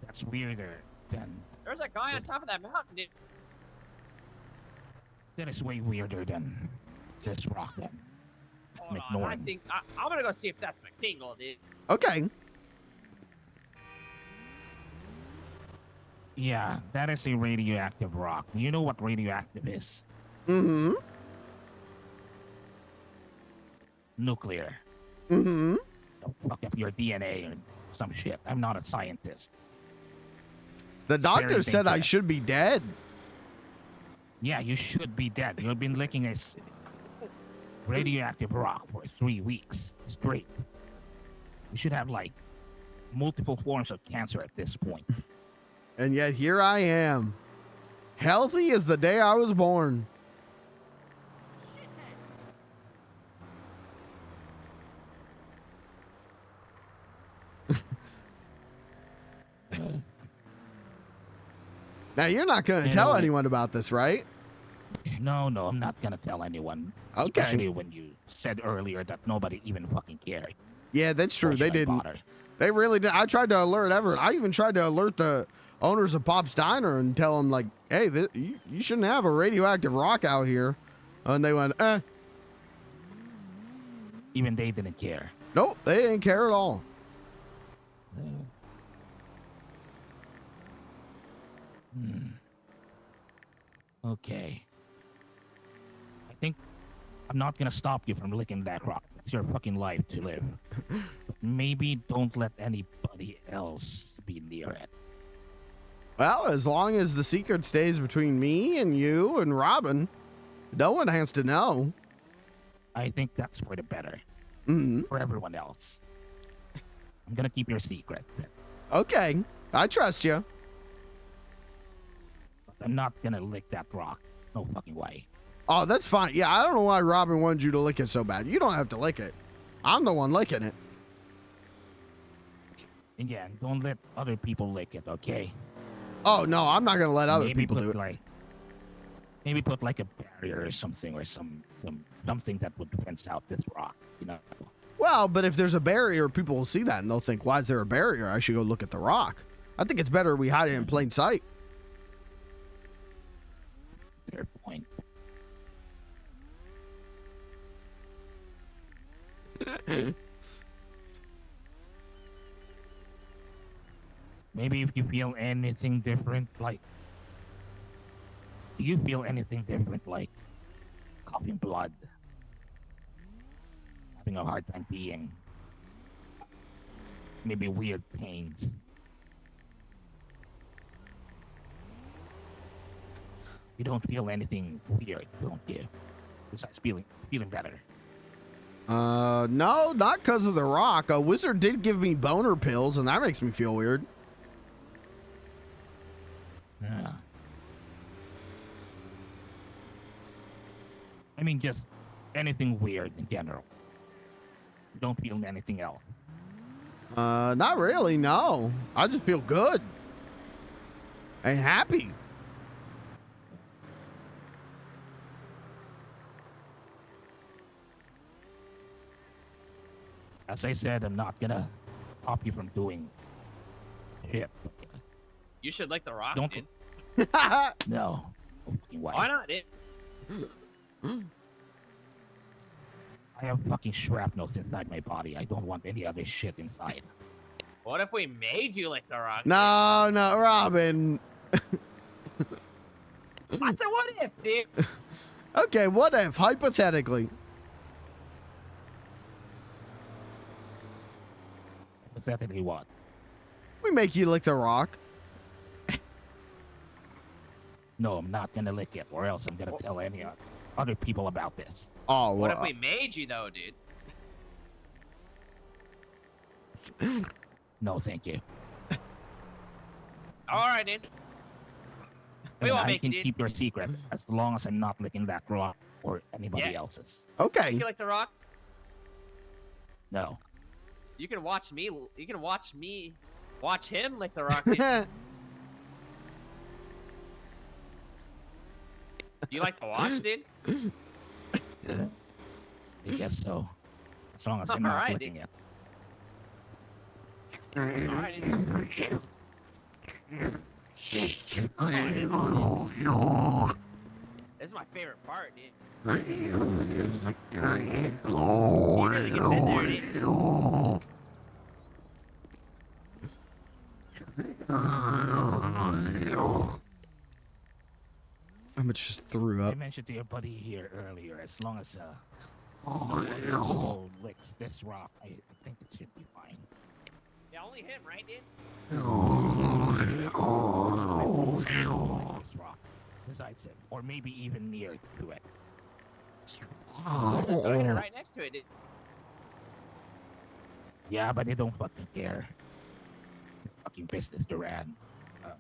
That's weirder than. There's a guy on top of that mountain, dude. That is way weirder than this rock. Then. Hold on, I think I'm gonna go see if that's McKingle, dude. Okay. Yeah, that is a radioactive rock. You know what radioactive is? Mm-hmm. Nuclear. Mm-hmm. Don't fuck up your DNA or some shit. I'm not a scientist. The doctor very said I dangerous. should be dead. Yeah, you should be dead. You've been licking a radioactive rock for 3 weeks straight. You should have like multiple forms of cancer at this point. And yet here I am. Healthy as the day I was born. Now you're not going to You tell know, anyone about this, right? No, I'm not gonna tell anyone. Okay. Especially when you said earlier that nobody even fucking cared. Yeah, that's true. Why They should I didn't. bother? They really did. I tried to alert Everett. I even tried to alert the owners of Pop's Diner and tell them, like, hey, you shouldn't have a radioactive rock out here. And they went, Even they didn't care. Nope, they didn't care at all. Okay. I think I'm not gonna stop you from licking that rock. It's your fucking life to live. But maybe don't let anybody else be near it. Well, as long as the secret stays between me and you and Robin, no one has to know. I think that's for the better. Mm-hmm. For everyone else. I'm gonna keep your secret. Okay, I trust you. But I'm not gonna lick that rock. No fucking way. Oh, that's fine. Yeah, I don't know why Robin wanted you to lick it so bad. You don't have to lick it. I'm the one licking it. And yeah, don't let other people lick it, okay? Oh, no, I'm not going to let other Maybe people put do it. Maybe put like a barrier or something, or something that would fence out this rock, you know? Well, but if there's a barrier, people will see that and they'll think, why is there a barrier? I should go look at the rock. I think it's better we hide it in plain sight. Fair point. Maybe if you feel anything different, like, do you feel anything different, like coughing blood, having a hard time peeing, maybe weird pains? You don't feel anything weird, don't you? Besides feeling better. No, not because of the rock. A wizard did give me boner pills, and that makes me feel weird. Yeah. I mean, just anything weird in general. You don't feel anything else. Not really, no. I just feel good. And happy. As I said, I'm not gonna stop you from doing shit. You should like the rock, Don't. dude. No. Why? Why not, dude? I have fucking shrapnels inside my body. I don't want any other shit inside. What if we made you like the rock? No, no, Robin. I said, what if, dude? Okay, what if, hypothetically? Hypothetically what? We make you lick the rock. No, I'm not gonna lick it, or else I'm gonna tell any other people about this. Oh, What if we made you, though, dude? No, thank you. All right, dude. I We mean, won't I make can you, dude. keep your secret as long as I'm not licking that rock or anybody Yeah. else's. Okay. You like the rock? No. You can watch me. You can watch me. Watch him lick the rock, dude. Do you like to watch, dude? I guess so. As long as I'm not Alright, licking dude. it. Alright, dude. This is my favorite part, dude. You really get in there, dude. I just threw I up. mentioned to your buddy here earlier, as long as people licks this rock, I think it should be fine. Yeah, only him, right, dude? This rock, besides it, or maybe even near to it. Oh, you're right next to it, dude. Yeah, but they don't fucking care. It's fucking business, Duran. Yeah,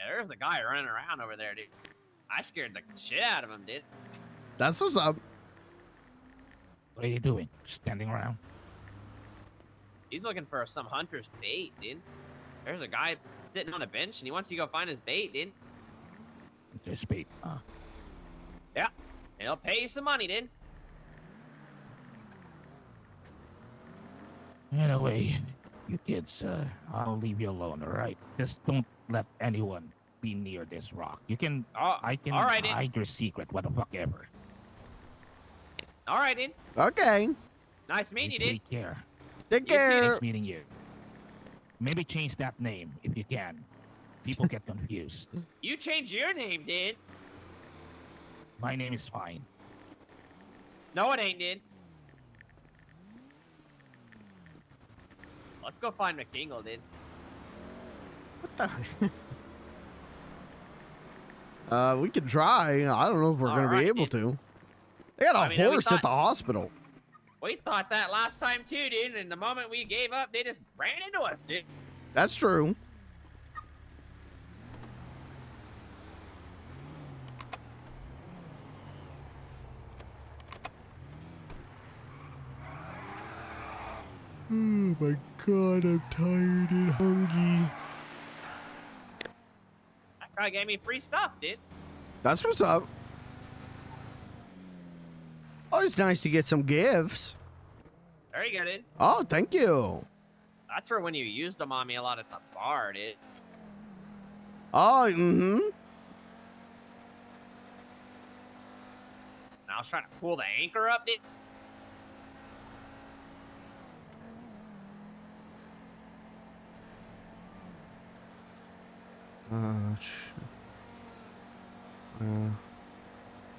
there's a guy running around over there, dude. I scared the shit out of him, dude. That's what's up. What are you doing? Standing around? He's looking for some hunter's bait, dude. There's a guy sitting on a bench, and he wants you to go find his bait, dude. Just bait, huh? Yeah, and he'll pay you some money, dude. Anyway, you kids, I'll leave you alone, alright? Just don't let anyone be near this rock. You can, I can alright, dude. hide your secret, what the fuck ever. All right, dude. Okay. Nice meeting you, dude. Take care. Take You too. care. Nice meeting you. Maybe change that name, if you can. People get confused. You changed your name, dude. My name is fine. No, it ain't, dude. Let's go find McKingle, dude. We can try. I don't know if we're gonna Alright, be able dude. to. They got a I mean, we horse at thought- the hospital. We thought that last time too, dude, and the moment we gave up, they just ran into us, dude. That's true. Oh my god, I'm tired and hungry. That guy gave me free stuff, dude. That's what's up. Always nice to get some gifts. There you go, dude. Oh, thank you. That's for when you used them on me a lot at the bar, dude. Oh, mm-hmm. And I was trying to pull the anchor up, dude.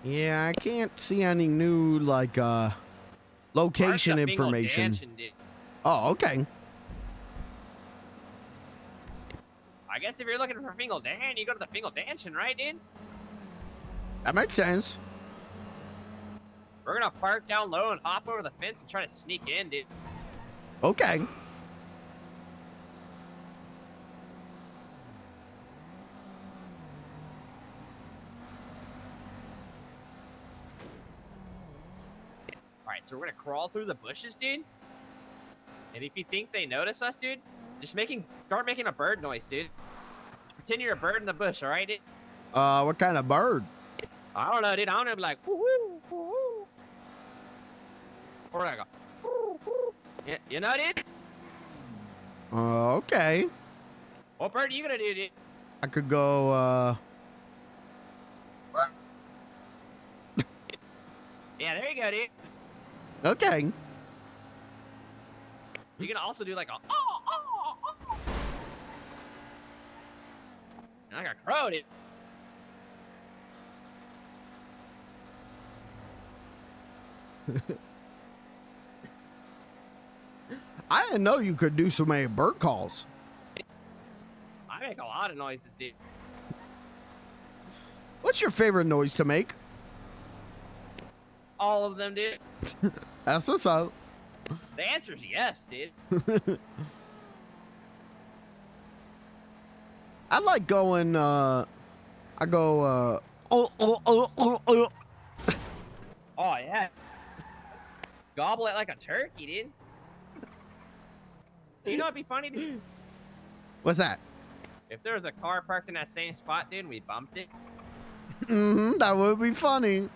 Yeah, I can't see any new like location Mark the Fingal information. Dantion, dude. Oh, okay. I guess if you're looking for Fingal Dan, you go to the Fingal Dantion, right, dude? That makes sense. We're gonna park down low and hop over the fence and try to sneak in, dude. Okay. Alright, so we're gonna crawl through the bushes, dude. And if you think they notice us, dude, just start making a bird noise, dude. Pretend you're a bird in the bush, alright, dude? What kind of bird? I don't know, dude. I want to be like, woo woo woo woo. Or I go, woo, woo. Yeah, you know, dude? Okay. What bird are you gonna do, dude? I could go, Yeah, there you go, dude. Okay. You can also do like a, oh, oh, oh. Like a crow, dude. I didn't know you could do so many bird calls. I make a lot of noises, dude. What's your favorite noise to make? All of them, dude. That's what's up. The answer's yes, dude. I like going, I go, Oh, yeah. Gobble it like a turkey, dude. You know what'd be funny, dude? What's that? If there was a car parked in that same spot, dude, and we bumped it. Mm-hmm, that would be funny.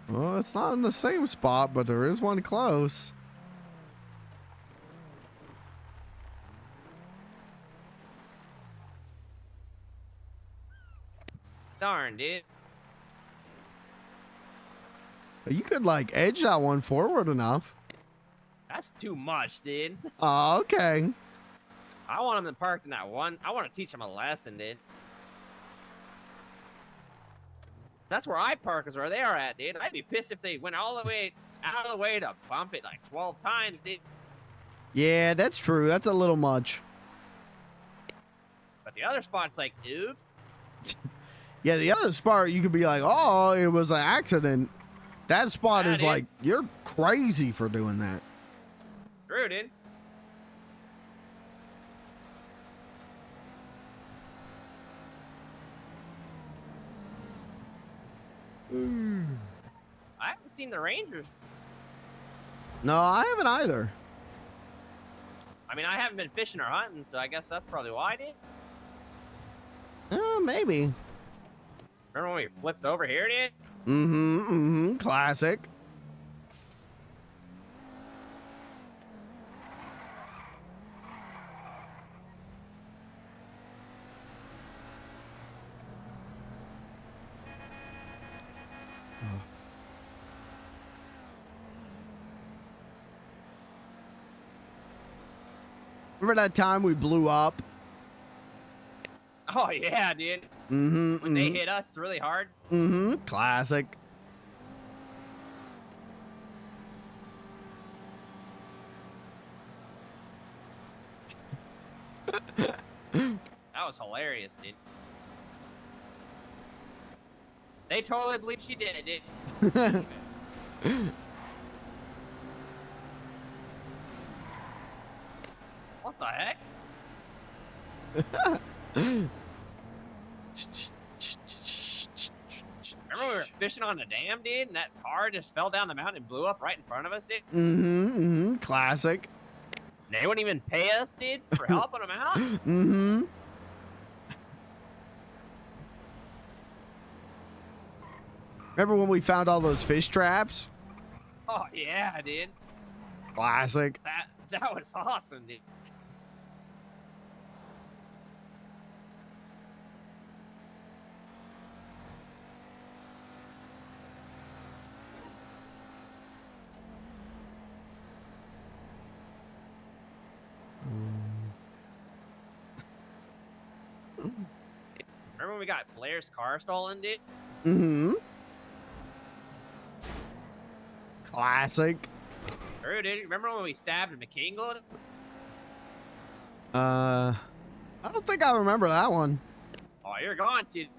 Well, it's not in the same spot, but there is one close. Darn, dude. You could, like, edge that one forward enough. That's too much, dude. Oh, okay. I want them parked in that one. I want to teach them a lesson, dude. That's where I park is where they are at, dude. I'd be pissed if they went all the way out of the way to bump it like 12 times, dude. Yeah, that's true. That's a little much. But the other spot's like, oops. Yeah, the other spot, you could be like, oh, it was an accident. That spot Yeah, is dude. like, you're crazy for doing that. True, dude. I haven't seen the Rangers. No, I haven't either. I mean, I haven't been fishing or hunting, so I guess that's probably why I did. Maybe. Remember when we flipped over here, dude? Classic. Remember that time we blew up? Oh, yeah, dude. When they hit us really hard. Classic. That was hilarious, dude. They totally believe she did it, dude. What the heck? Remember we were fishing on the dam, dude, and that car just fell down the mountain and blew up right in front of us, dude? Classic. They wouldn't even pay us, dude, for helping them out? Remember when we found all those fish traps? Oh, yeah, dude. Classic. That was awesome, dude. Remember when we got Blair's car stolen, dude? Mm-hmm. Classic. True, dude. Remember when we stabbed McKingle? I don't think I remember that one. Oh, you're gone, dude.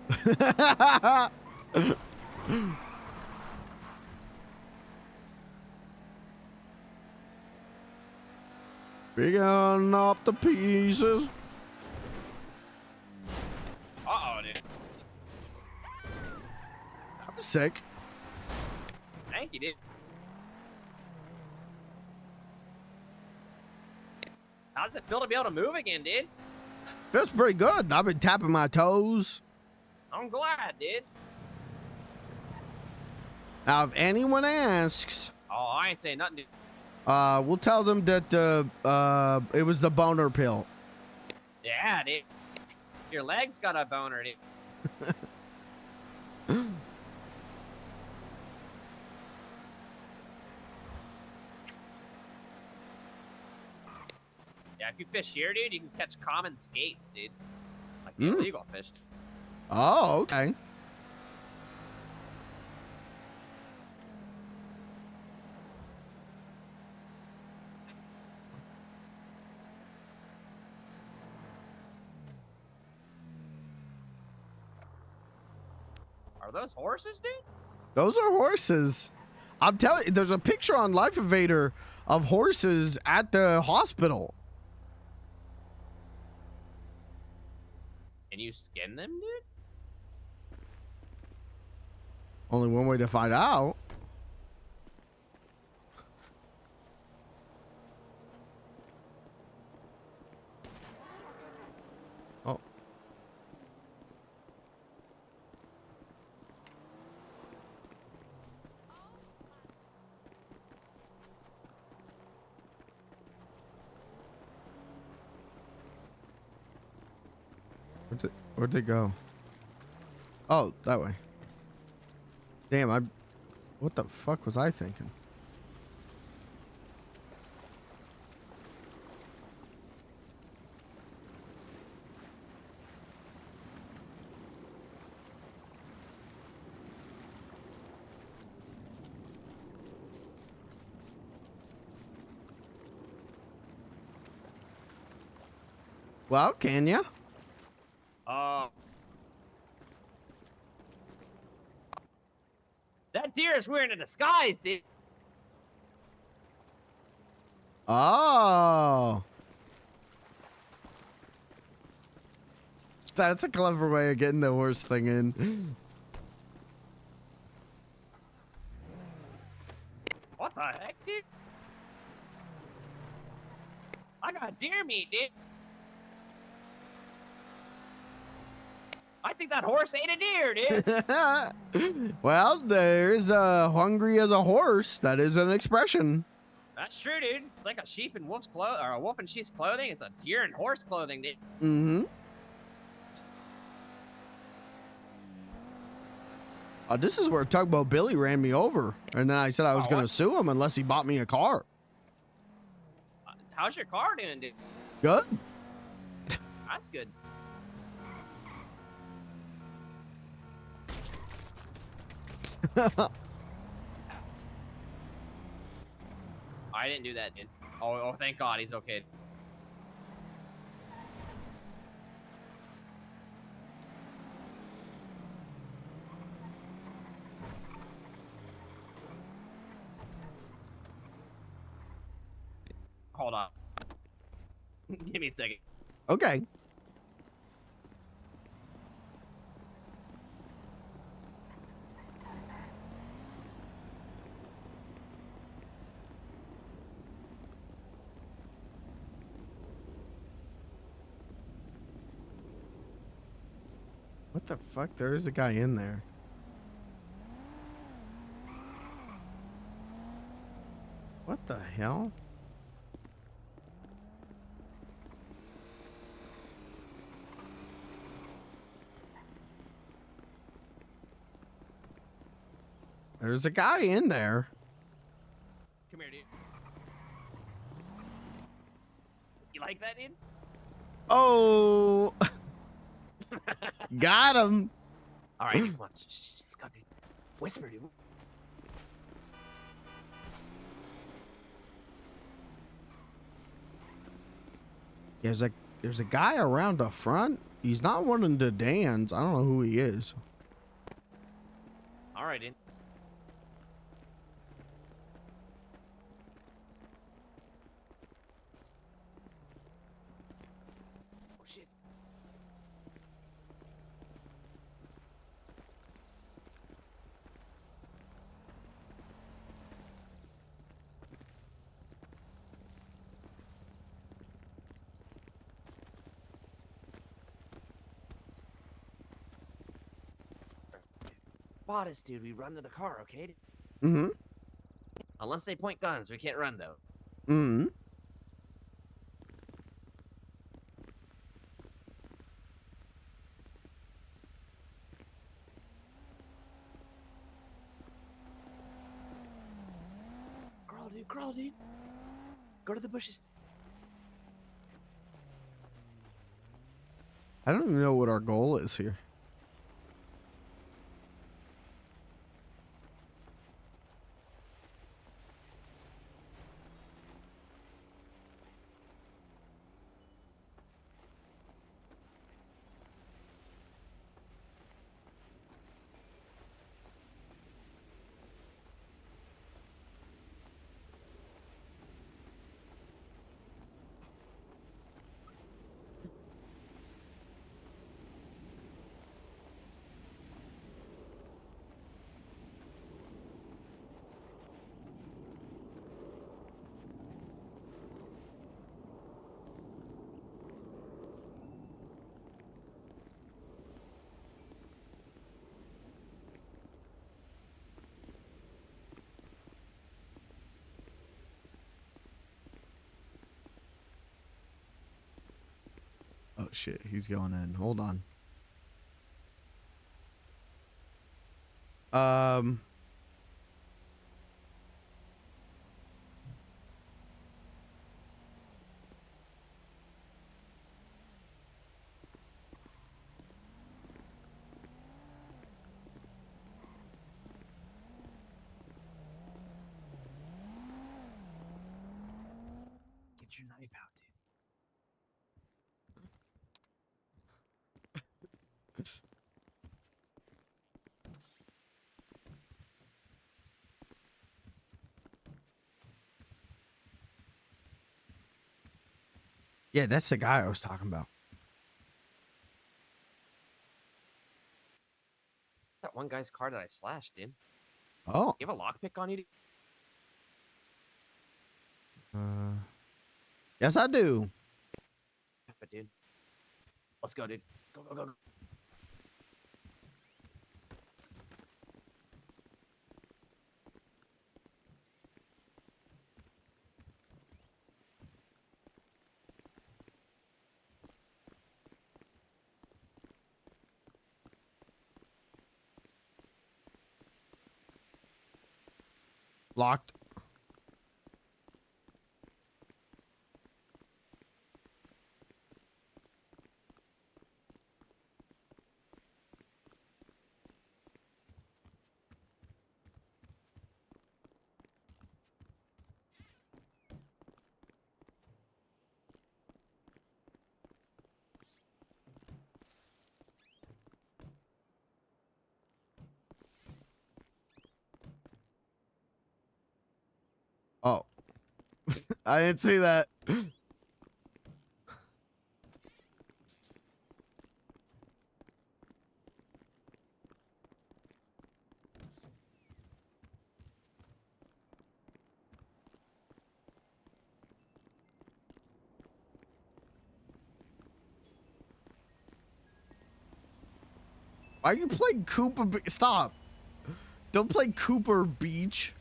Picking up the pieces. Uh-oh, dude. I'm sick. Thank you, dude. How does it feel to be able to move again, dude? Feels pretty good. I've been tapping my toes. I'm glad, dude. Now, if anyone asks, Oh, I ain't saying nothing, dude. we'll tell them that it was the boner pill. Yeah, dude. Your leg's got a boner, dude. Yeah, if you fish here, dude, you can catch common skates, dude. Like the illegal fish. Oh, okay. Are those horses, dude? Those are horses. I'm telling you, there's a picture on Life Evader of horses at the hospital. Can you skin them, dude? Only one way to find out. Oh. Where'd they go? Oh, that way. Damn, what the fuck was I thinking? Well, can ya? That deer is wearing a disguise, dude. Oh. That's a clever way of getting the horse thing in. What the heck, dude? I got deer meat, dude. I think that horse ate a deer, dude. Well, there's hungry as a horse. That is an expression. That's true, dude. It's like a sheep in wolf's clothing, or a wolf in sheep's clothing. It's a deer in horse clothing, dude. Mm-hmm. This is where Tugboat Billy ran me over. And then I said I was going to sue him unless he bought me a car. How's your car doing, dude? Good. That's good. I didn't do that, dude. Oh, thank God, he's okay. Hold on. Give me a second. Okay. What the fuck? There is a guy in there. What the hell? There's a guy in there. Come here, dude. You like that, dude? Oh. Got him. All right, dude, come on. Shh, let's go, dude. Whisper, dude. There's a guy around the front. He's not wanting to dance. I don't know who he is. All right, dude. Oh shit. Spot us, dude. We run to the car, okay? Mm-hmm. Unless they point guns, we can't run though. Mm-hmm. Crawl, dude. Go to the bushes. I don't even know what our goal is here. Oh shit, he's going in. Hold on. Get your knife out, dude. Yeah, that's the guy I was talking about. That one guy's car that I slashed, dude. Oh. You have a lockpick on you, dude? Yes, I do. But dude, let's go, dude. Go. Locked. Oh. I didn't see that. Why are you playing Cooper? Stop. Don't play Cooper Beach.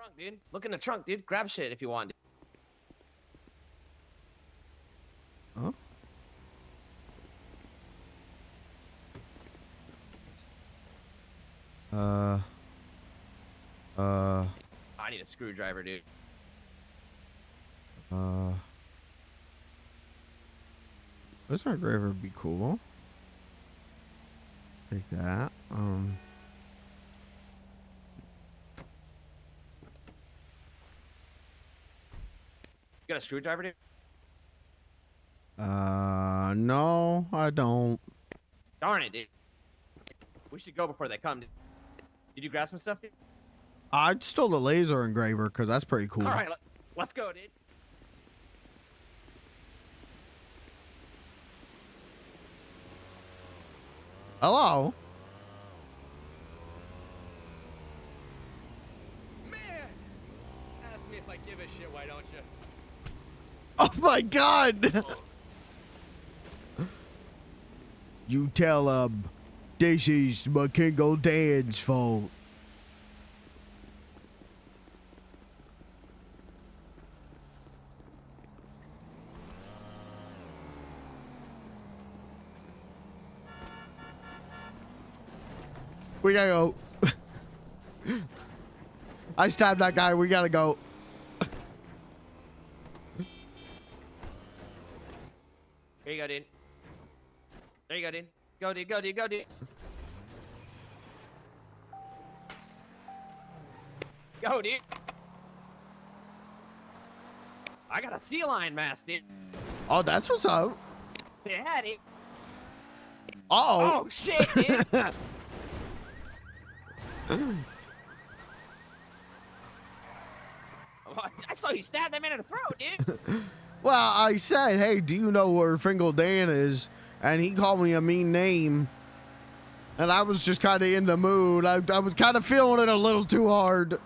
Trunk, dude. Look in the trunk, dude. Grab shit if you want. Huh? I need a screwdriver, dude. This engraver would be cool. Take that. You got a screwdriver, dude? No, I don't. Darn it, dude. We should go before they come, dude. Did you grab some stuff, dude? I stole the laser engraver because that's pretty cool. All right, let's go, dude. Hello? Man! Ask me if I give a shit, why don't you? Oh my god! You tell this is McKingle Dan's fault. We gotta go. I stabbed that guy. We gotta go. Here you go, dude. There you go, dude. Go, dude. Go, dude. Go, dude. Go, dude. I got a sea lion mask, dude. Oh, that's what's up. Yeah, dude. Uh-oh. Oh, shit, dude. I saw you stab that man in the throat, dude. Well, I said, hey, do you know where Fingal Dan is? And he called me a mean name. And I was just kind of in the mood. I was kind of feeling it a little too hard.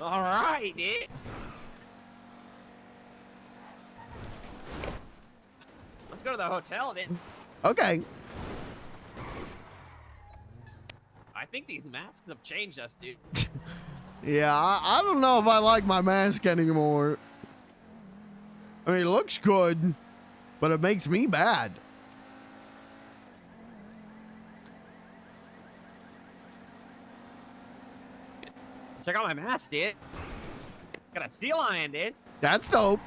All right, dude. Let's go to the hotel, then. Okay. I think these masks have changed us, dude. Yeah, I don't know if I like my mask anymore. I mean, it looks good, but it makes me bad. Check out my mask, dude. Got a sea lion, dude. That's dope.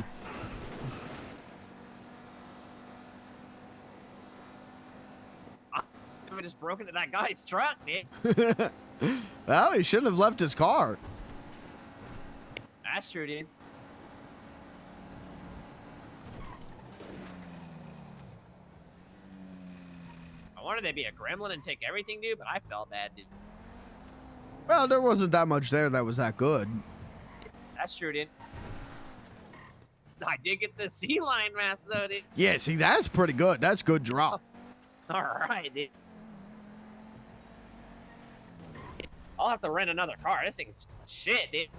I just broke into that guy's truck, dude. Well, he shouldn't have left his car. That's true, dude. I wanted to be a gremlin and take everything, dude, but I felt bad, dude. Well, there wasn't that much there that was that good. That's true, dude. I did get the sea lion mask, though, dude. Yeah, see, that's pretty good. That's good drop. All right, dude. I'll have to rent another car. This thing's shit, dude.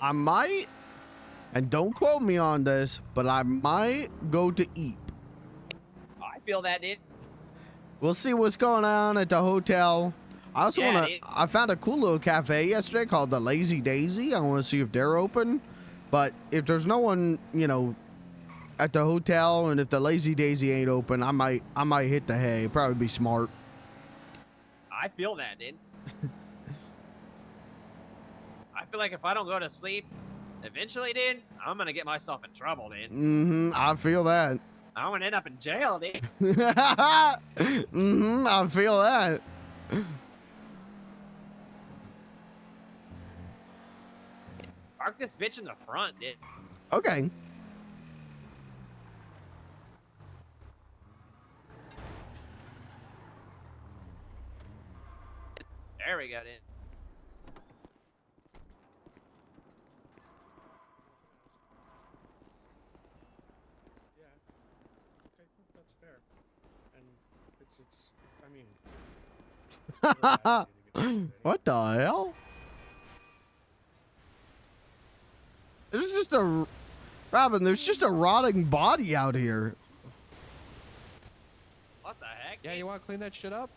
I might, and don't quote me on this, but I might go to eat. I feel that, dude. We'll see what's going on at the hotel. I also Yeah, want dude. to. I found a cool little cafe yesterday called the Lazy Daisy. I want to see if they're open. But if there's no one, at the hotel, and if the Lazy Daisy ain't open, I might hit the hay. It'd probably be smart. I feel that, dude. I feel like if I don't go to sleep, eventually, dude, I'm gonna get myself in trouble, dude. Mm-hmm. I feel that. I'm gonna end up in jail, dude. Mm-hmm. I feel that. Park this bitch in the front, dude. Okay. There we go, dude. Yeah. Okay, that's fair. And it's I mean, What the hell? There's just a Robin. There's just a rotting body out here. What the heck? Yeah, you want to clean that shit up?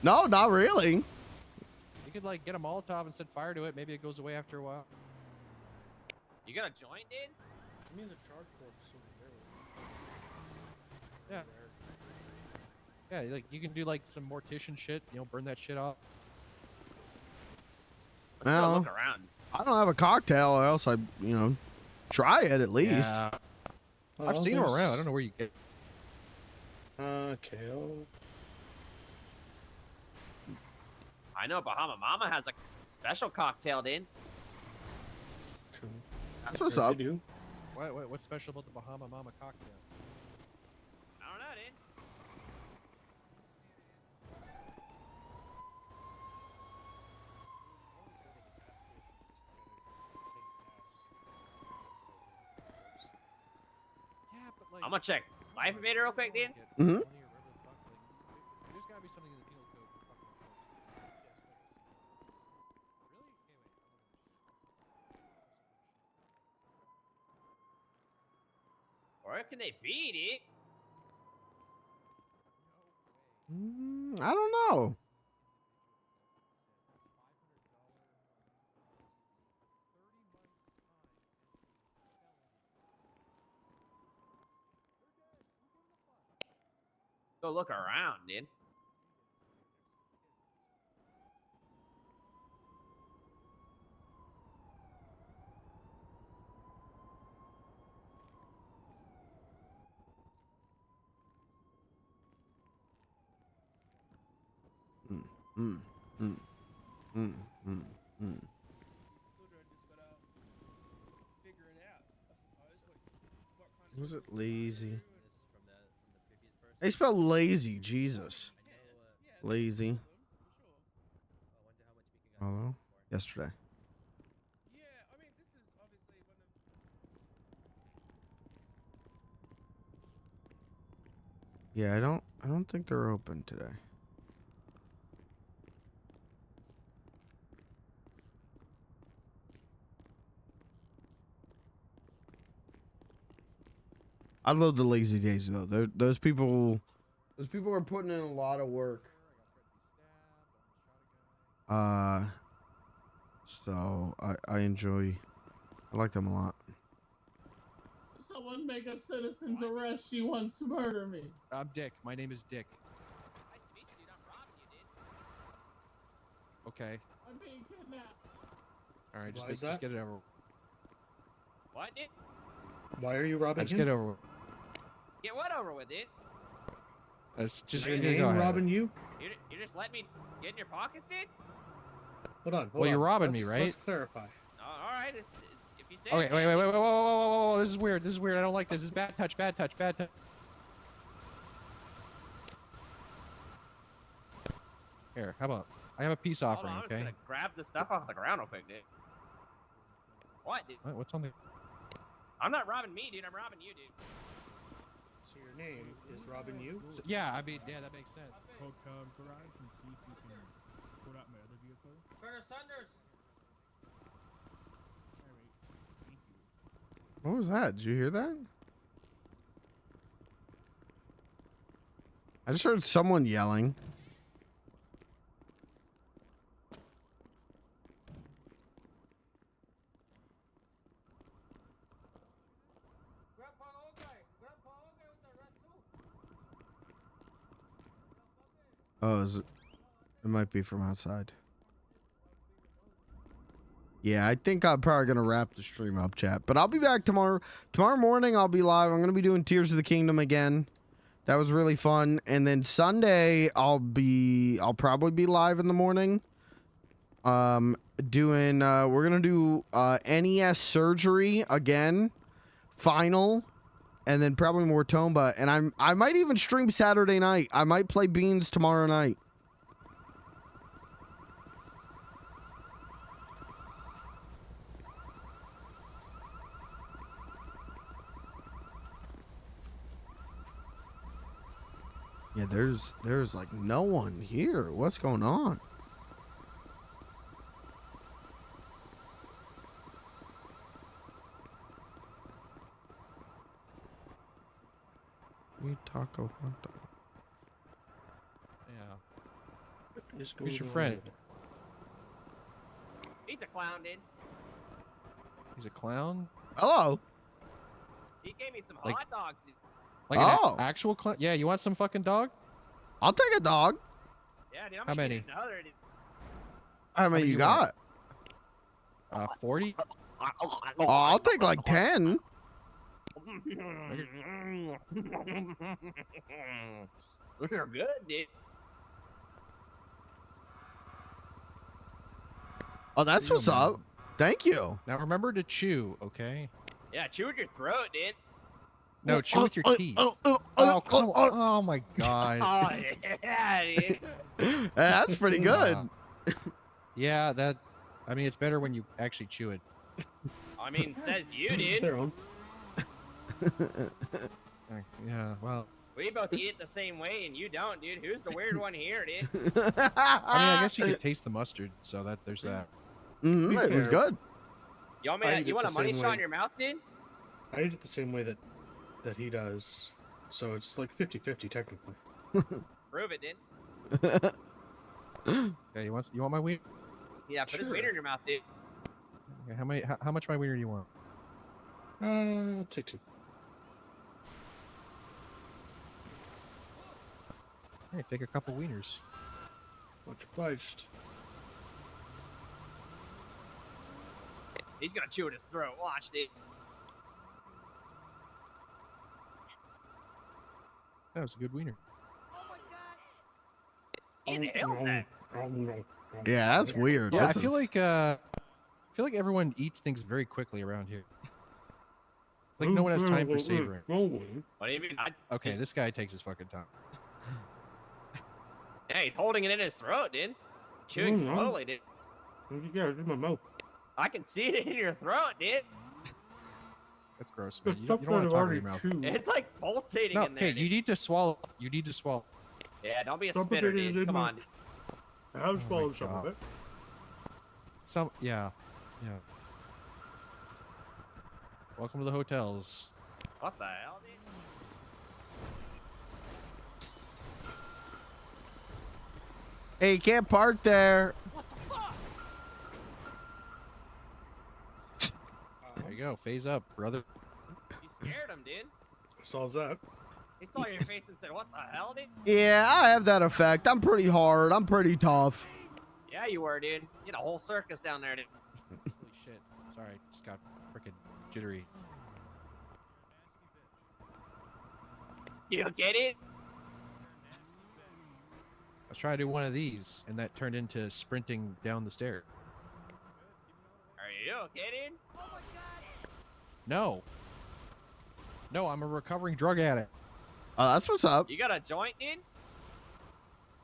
No, not really. You could like get a Molotov and set fire to it. Maybe it goes away after a while. You got a joint, dude? I mean, the charcoal's Yeah. Yeah, like you can do like some mortician shit. You know, burn that shit off. Let's go Well, look around. I don't have a cocktail, or else I'd, try it at least. Yeah. I've seen them around. I don't know where you get. Kale. I know Bahama Mama has a special cocktail, dude. True. That's what's up. What's special about the Bahama Mama cocktail? I don't know, dude. Yeah, but like. I'm gonna check Life Invader real quick, dude. Mm-hmm. There's gotta be something in the penal code for fucking Where can they be, dude? I don't know. Go look around, dude. Was it lazy? They spelled lazy. Jesus. Lazy. Hello? Yesterday. Yeah, I don't think they're open today. I love the lazy days though. Those people are putting in a lot of work. So I like them a lot. Someone make a citizen's arrest. She wants to murder me. I'm Dick. My name is Dick. Okay. I'm being kidnapped. All right, Why just is that? get it over. What, dude? Why are you robbing Just him? get it over. Get what over with, dude? Just Is your go name ahead. robbing you? You just let me get in your pockets, dude? Hold on. Well, you're robbing me, right? Let's clarify. All right. If you say Okay, it, wait, whoa, this is weird. I don't like this. This is bad touch. Here, how about I have a peace Hold offering, on, I'm okay? just gonna grab the stuff off the ground real quick, dude. What, dude? What's on the? I'm not robbing me, dude. I'm robbing you, dude. So your name is robbing you? Yeah, I mean, yeah, that makes sense. Poke garage and see if you can put out my other vehicle. Colonel Sanders. What was that? Did you hear that? I just heard someone yelling. Oh, is it? It might be from outside. Yeah, I think I'm probably gonna wrap the stream up, chat. But I'll be back tomorrow. Tomorrow morning, I'll be live. I'm gonna be doing Tears of the Kingdom again. That was really fun. And then Sunday, I'll probably be live in the morning. We're gonna do NES Surgery again, final, and then probably more Tomba. And I might even stream Saturday night. I might play Beans tomorrow night. Yeah, there's like no one here. What's going on? taco hot dog. Yeah. Who's your friend? He's a clown, dude. He's a clown? Hello. He gave me some Like- hot dogs. Dude. Like Oh. an actual clown? Yeah, you want some fucking dog? I'll take a dog. Yeah, dude. I'm How gonna many? get another, dude. How many you got? 40? Oh, I'll take like 10. We're good, dude. Oh, that's what's up. Thank you. Now remember to chew, okay? Yeah, chew with your throat, dude. No, chew with your teeth. Oh, come on. Oh my god. Oh, yeah, dude. Hey, that's pretty good. Yeah, that. I mean, it's better when you actually chew it. I mean, says you, dude. Yeah, well. We both eat it the same way, and you don't, dude. Who's the weird one here, dude? I mean, I guess you could taste the mustard, so that there's that. Mm-hmm, it was good. You want, I me eat to, you it want the a money same shot way. in your mouth, dude? I eat it the same way that he does. So it's like 50-50 technically. Prove it, dude. Yeah, you want my wiener? Yeah, put his Sure. wiener in your mouth, dude. Okay, how much my wiener do you want? I'll take 2. Hey, take a couple wieners. Much obliged. He's gonna chew at his throat. Watch, dude. That was a good wiener. He nailed that. Yeah, that's weird. Yeah, This I feel is- like everyone eats things very quickly around here. Like no one has time for savoring. What do you mean? Okay, this guy takes his fucking time. Yeah, he's holding it in his throat, dude. Chewing Mm, no. slowly, dude. You got it in my mouth. I can see it in your throat, dude. That's gross, man. You don't want to talk out of your mouth. It's like pulsating No, in there, okay, dude. you need to swallow. You need to swallow. Yeah, don't be a Stop spitter, putting it dude. in Come my- on. I'll swallow my some of God. it. Yeah. Welcome to the hotels. What the hell, dude? Hey, you can't park there. There you go. Phase up, brother. You scared him, dude. Solves that. He saw your face and said, "What the hell, dude?" Yeah, I have that effect. I'm pretty hard. I'm pretty tough. Yeah, you were, dude. You had a whole circus down there, dude. Holy shit. Sorry, just got freaking jittery. You get it? I was trying to do one of these, and that turned into sprinting down the stairs. Are you okay, dude? No. No, I'm a recovering drug addict. Oh, that's what's up. You got a joint, dude?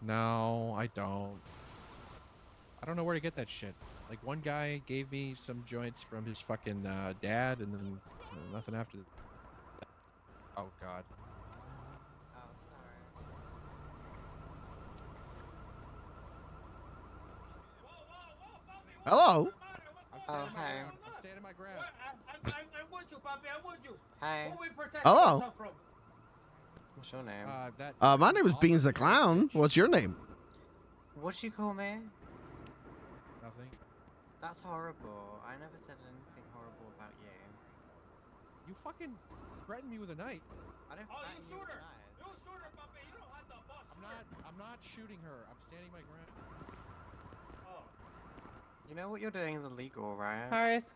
No, I don't. I don't know where to get that shit. Like, one guy gave me some joints from his fucking dad, and then nothing after that. Oh, God. Hello. I'm standing my ground. I'm with you, Papi. I'm with you. Hi. Who we protect Hello. ourselves from? What's your name? My name is Beans the Clown. What's your name? What you call me? Nothing. That's horrible. I never said anything horrible about you. You fucking threatened me with a knife. I don't Oh, threaten you you with shoot her. a knife. You shoot her, Papi. You don't have the boss. I'm not shooting her. I'm standing my ground. Oh. You know what you're doing is illegal, right? Paris,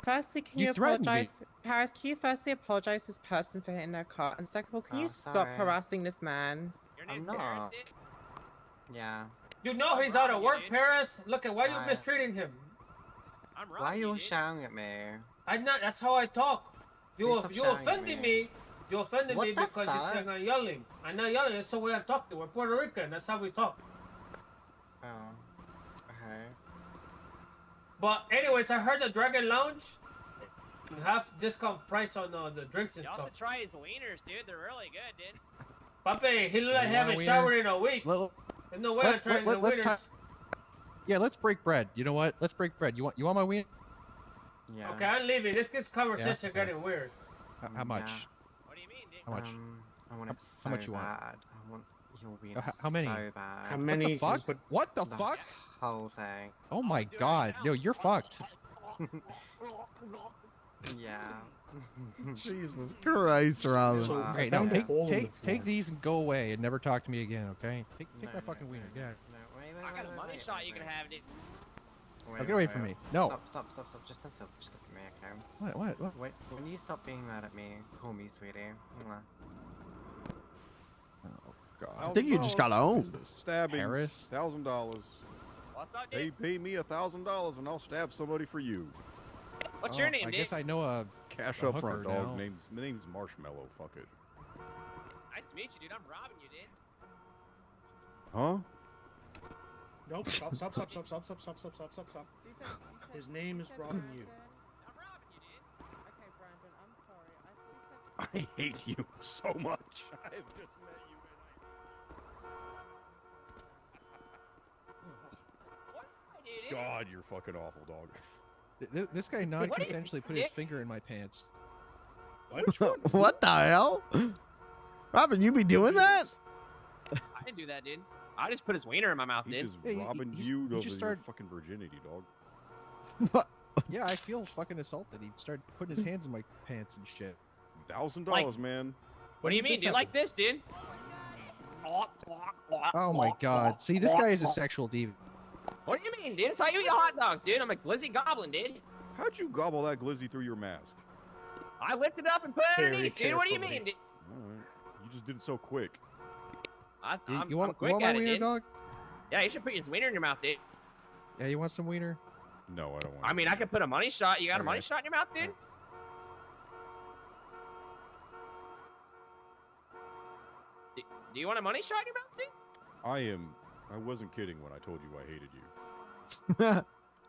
firstly, can You you, threatened me. apologize? Paris, can you firstly apologize to this person for hitting their car? And second of all, can you Oh, stop sorry. harassing this man? Your I'm name's Paris, not. dude? Yeah. You know he's out of work, Paris. Look at why you Why? mistreating him. I'm Why are wrong, you all dude. shouting at me? I'm not. That's how I talk. Please stop You shouting at offended me. me. You offended What me the because you fuck? saying I'm yelling. I'm not yelling. That's the way I talk. We're Puerto Rican. That's how we talk. Oh. Okay. But anyways, I heard the Dragon Lounge have discount price on the drinks and You stuff. also try his wieners, dude. They're really good, dude. Papi, he look like he You want a haven't wiener? showered in a week. There's no way I'm trying the wieners. Yeah, let's break bread. You know what? Let's break bread. You want my wiener? Yeah. Okay, I'm leaving. This gets conversation Yeah? getting weird. How much? Yeah. What do you mean, dude? How much? I want it How so much you want? bad. I want your wiener how many? so bad. How many? What the fuck? What the fuck? Whole thing. Oh my god. Yo, you're fucked. Yeah. Jesus Christ, Robin. So, Alright, I now found a hole in the take floor. these and go away and never talk to me again, okay? Take my fucking wiener. Get out. No, wait, I got a money shot. You can have it. Get away from me. No. Stop. Just stand still. Just look at me, okay? What? Wait, when you stop being mad at me, call me sweetie. Mwah. Oh god. I think you just got owned. Stabbing. Harris? $1,000. What's up, Hey, dude? pay me $1,000 and I'll stab somebody for you. What's your name, I dude? guess I know a Cash a up front, hooker dog. now. My name's Marshmallow. Fuck it. Nice to meet you, dude. I'm robbing you, dude. Huh? Nope. Stop. His name is Robin you. I'm robbing you, dude. Okay, Brandon, I'm sorry. I thought you said I hate you so much. I've just met you What? I did and God, you're fucking awful, dog. This guy non-consensually put his finger in my pants. What the hell? Robin, you be doing that? I didn't do that, dude. I just put his wiener in my mouth, He dude. just Yeah, robbing he's- you he over just your started- fucking virginity, dog. Yeah, I feel fucking assaulted. He started putting his hands in my pants and shit. $1,000, man. What do you mean, dude? Like this, dude? Oh my god. See, this guy is a sexual deviant. What do you mean, dude? It's how you eat hot dogs, dude. I'm a glizzy goblin, dude. How'd you gobble that glizzy through your mask? I lifted it up and put it Very underneath, dude. What do you carefully. mean, dude? Alright. You just did it so quick. I'm You want quick my at it, wiener, dude. dog? Yeah, you should put his wiener in your mouth, dude. Yeah, you want some wiener? No, I don't want I mean, I could put a money shot. You got a money Okay. shot in your mouth, dude? Do you want a money shot in your mouth, dude? I wasn't kidding when I told you I hated you.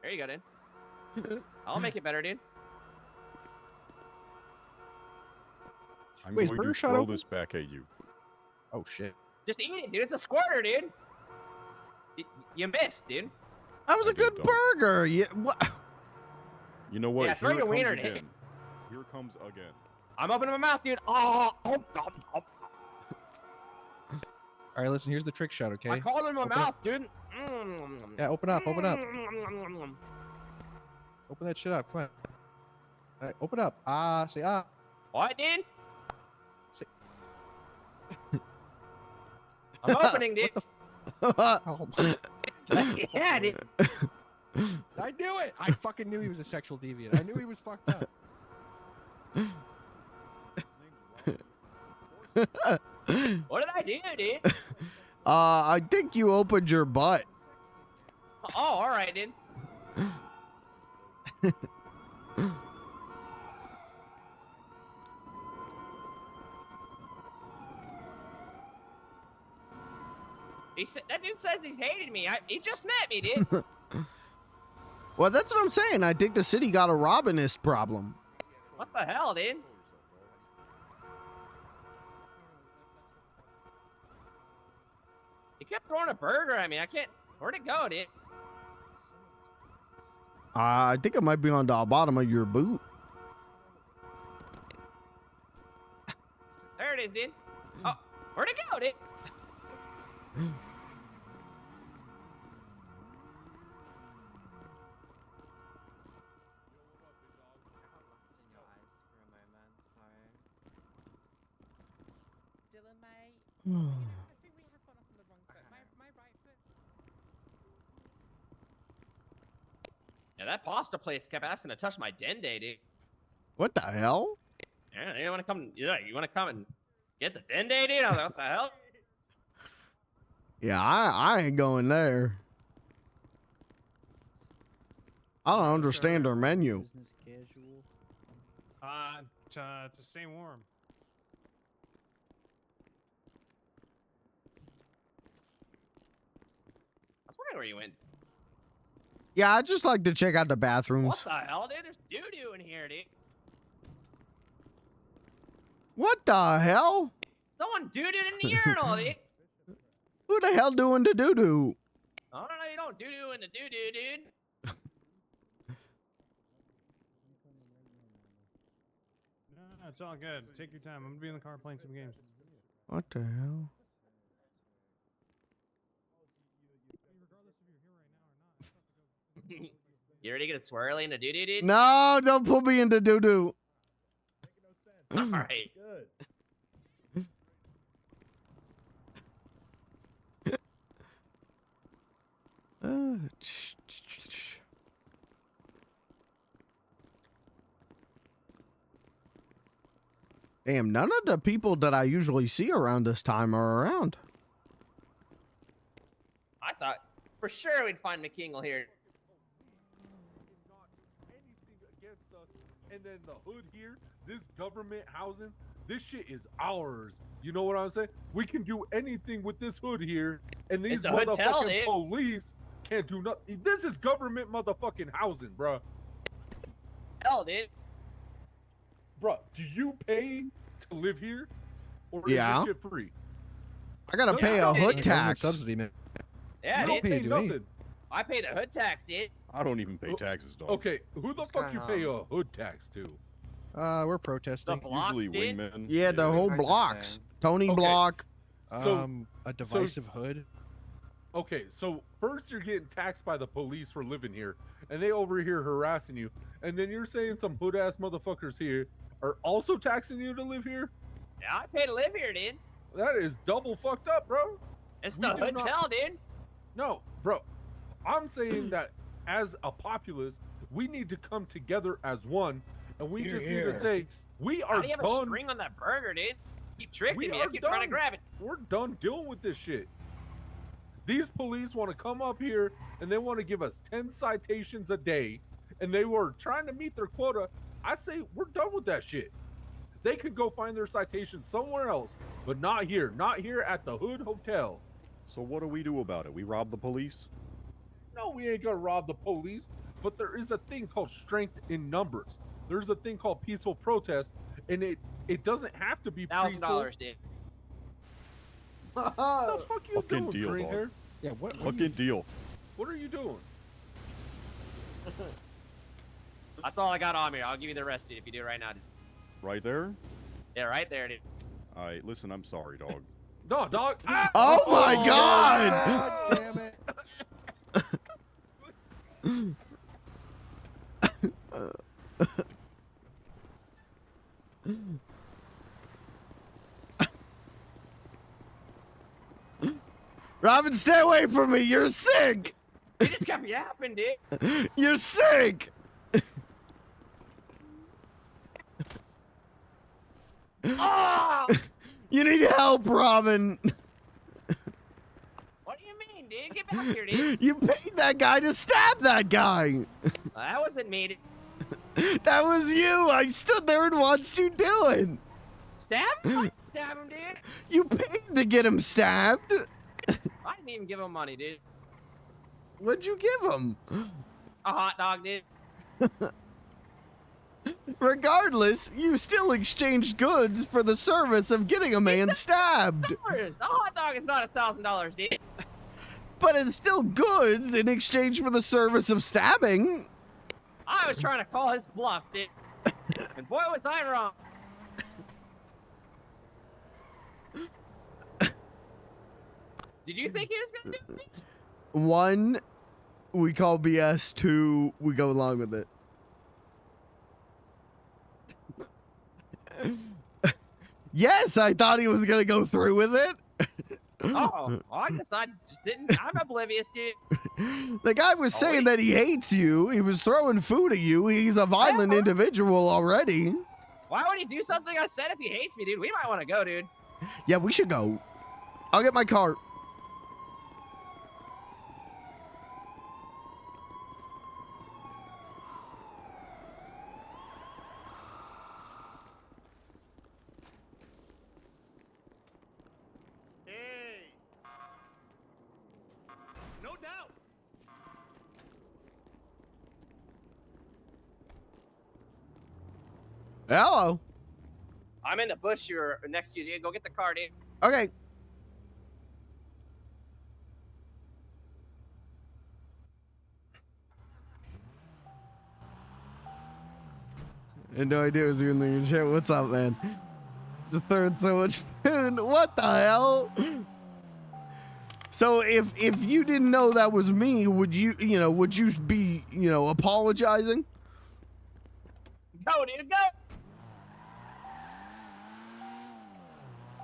There you go, dude. I'll make it better, dude. I'm Wait, is going Burger to Shot throw open? this back at you. Oh shit. Just eat it, dude. It's a squirter, dude. You missed, dude. That was a good burger. Yeah, what? You know what? Yeah, throw Here your it comes wiener in it. again. Here it comes again. I'm opening my mouth, dude. Oh, Alright, listen, here's the trick shot, okay? I called it in my Open mouth, up. dude. Yeah, open up. Open that shit up. Come on. Alright, open up. Ah, say ah. What, dude? Say... I'm opening, dude. Oh my... Yeah, dude. I knew it! I fucking knew he was a sexual deviant. I knew he was fucked up. What did I do, dude? I think you opened your butt. Oh, all right, dude. That dude says he's hated me. He just met me, dude. Well, that's what I'm saying. I think the city got a Robinist problem. What the hell, dude? He kept throwing a burger at me. I can't. Where'd it go, dude? I think it might be on the bottom of your boot. There it is, dude. Oh, where'd it go, dude? Dylan, mate. I think we have gone off on the wrong foot. My right foot. Yeah, that pasta place kept asking to touch my dende, dude. What the hell? Yeah, you want to come? Yeah, you want to come and get the dende, dude? I was like, what the hell? Yeah, I ain't going there. I don't understand their menu. To stay warm. I was wondering where you went. Yeah, I just like to check out the bathrooms. What the hell, dude? There's doo-doo in here, dude. What the hell? Someone doo-dooed in the urinal, dude. Who the hell doing the doo-doo? I don't know. You don't doo-doo in the doo-doo, dude. No, it's all good. Take your time. I'm gonna be in the car playing some games. What the hell? You ready to get a swirly into doo doo, dude? No, don't put me into doo doo. All right. Good. Damn, none of the people that I usually see around this time are around. I thought for sure we'd find McKingle here. Against us, and then the hood here, this government housing, this shit is ours. You know what I'm saying? We can do anything with this hood here, and these the hotel, motherfucking dude. police can't do nothing. This is government motherfucking housing, bro. Hell, dude. Bro, do you pay to live here, or Yeah. is this shit free? I gotta No, pay you a don't. hood Government tax. subsidy, man. Yeah, You dude. don't pay nothing. I pay the hood tax, dude. I don't even pay taxes, dog. Okay, who the fuck you pay a hood tax to? We're protesting. Usually wingmen. Yeah, the whole blocks. Tony Okay. Block. A divisive hood. Okay, so first you're getting taxed by the police for living here, and they over here harassing you, and then you're saying some hood ass motherfuckers here are also taxing you to live here? Yeah, I pay to live here, dude. That is double fucked up, bro. It's We the do not- hotel, dude. No, bro. I'm saying that as a populace, we need to come together as one, and we just need to say we How are do you have a done. string on that burger, dude? Keep tricking We me. I are keep trying to done. grab it. We're done dealing with this shit. These police want to come up here and they want to give us 10 citations a day, and they were trying to meet their quota. I say we're done with that shit. They could go find their citations somewhere else, but not here. Not here at the Hood Hotel. So what do we do about it? We rob the police? No, we ain't gonna rob the police, but there is a thing called strength in numbers. There's a thing called peaceful protest, and it doesn't have to be $1,000, dude. What the fuck you Fucking doing, deal, green dog. hair? Yeah, what? Fucking deal. What are you doing? That's all I got on me. I'll give you the rest, dude, if you do it right now, dude. Right there? Yeah, right there, dude. All right, listen, I'm sorry, dog. No, dog. Oh my god! God damn it. Robin, stay away from me. You're sick. You just kept yapping, dude. You're sick. Oh! You need help, Robin. What do you mean, dude? Get back here, dude. You paid that guy to stab that guy. That wasn't me, dude. That was you. I stood there and watched you do it. Stab him? Stab him, dude. You paid to get him stabbed. I didn't even give him money, dude. What'd you give him? A hot dog, dude. Regardless, you still exchanged goods for the service of getting a man stabbed. $1,000. A hot dog is not $1,000, dude. But it's still goods in exchange for the service of stabbing. I was trying to call his bluff, dude. And boy, was I wrong. Did you think he was gonna do it? One, we call BS. Two, we go along with it. Yes, I thought he was gonna go through with it. Oh, well, I guess I just didn't. I'm oblivious, dude. The guy was saying that he hates you. He was throwing food at you. He's a violent individual already. Why would he do something I said if he hates me, dude? We might want to go, dude. Yeah, we should go. I'll get my car. Hey. No doubt. Hello. I'm in the bush. You're next to you, dude. Go get the car, dude. Okay. I had no idea it was you in the chat. What's up, man? the third so much food. What the hell? So if you didn't know that was me, would you be apologizing? Go, dude, go.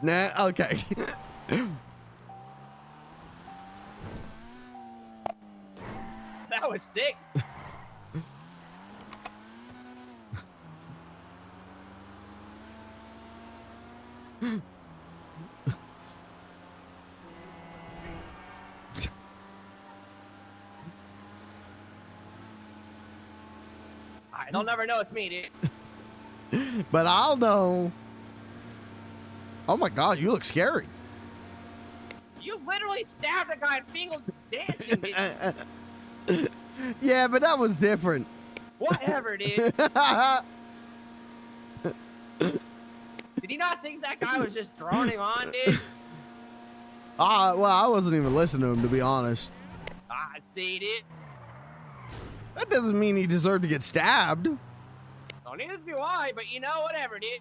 Nah. Okay. That was sick. They'll never know it's me, dude. But I'll know. Oh my God, you look scary. You literally stabbed a guy and fingered dancing, dude. Yeah, but that was different. Whatever, dude. Did he not think that guy was just throwing him on, dude? Well, I wasn't even listening to him, to be honest. I see, dude. That doesn't mean he deserved to get stabbed. Well, neither do I, but you know, whatever, dude.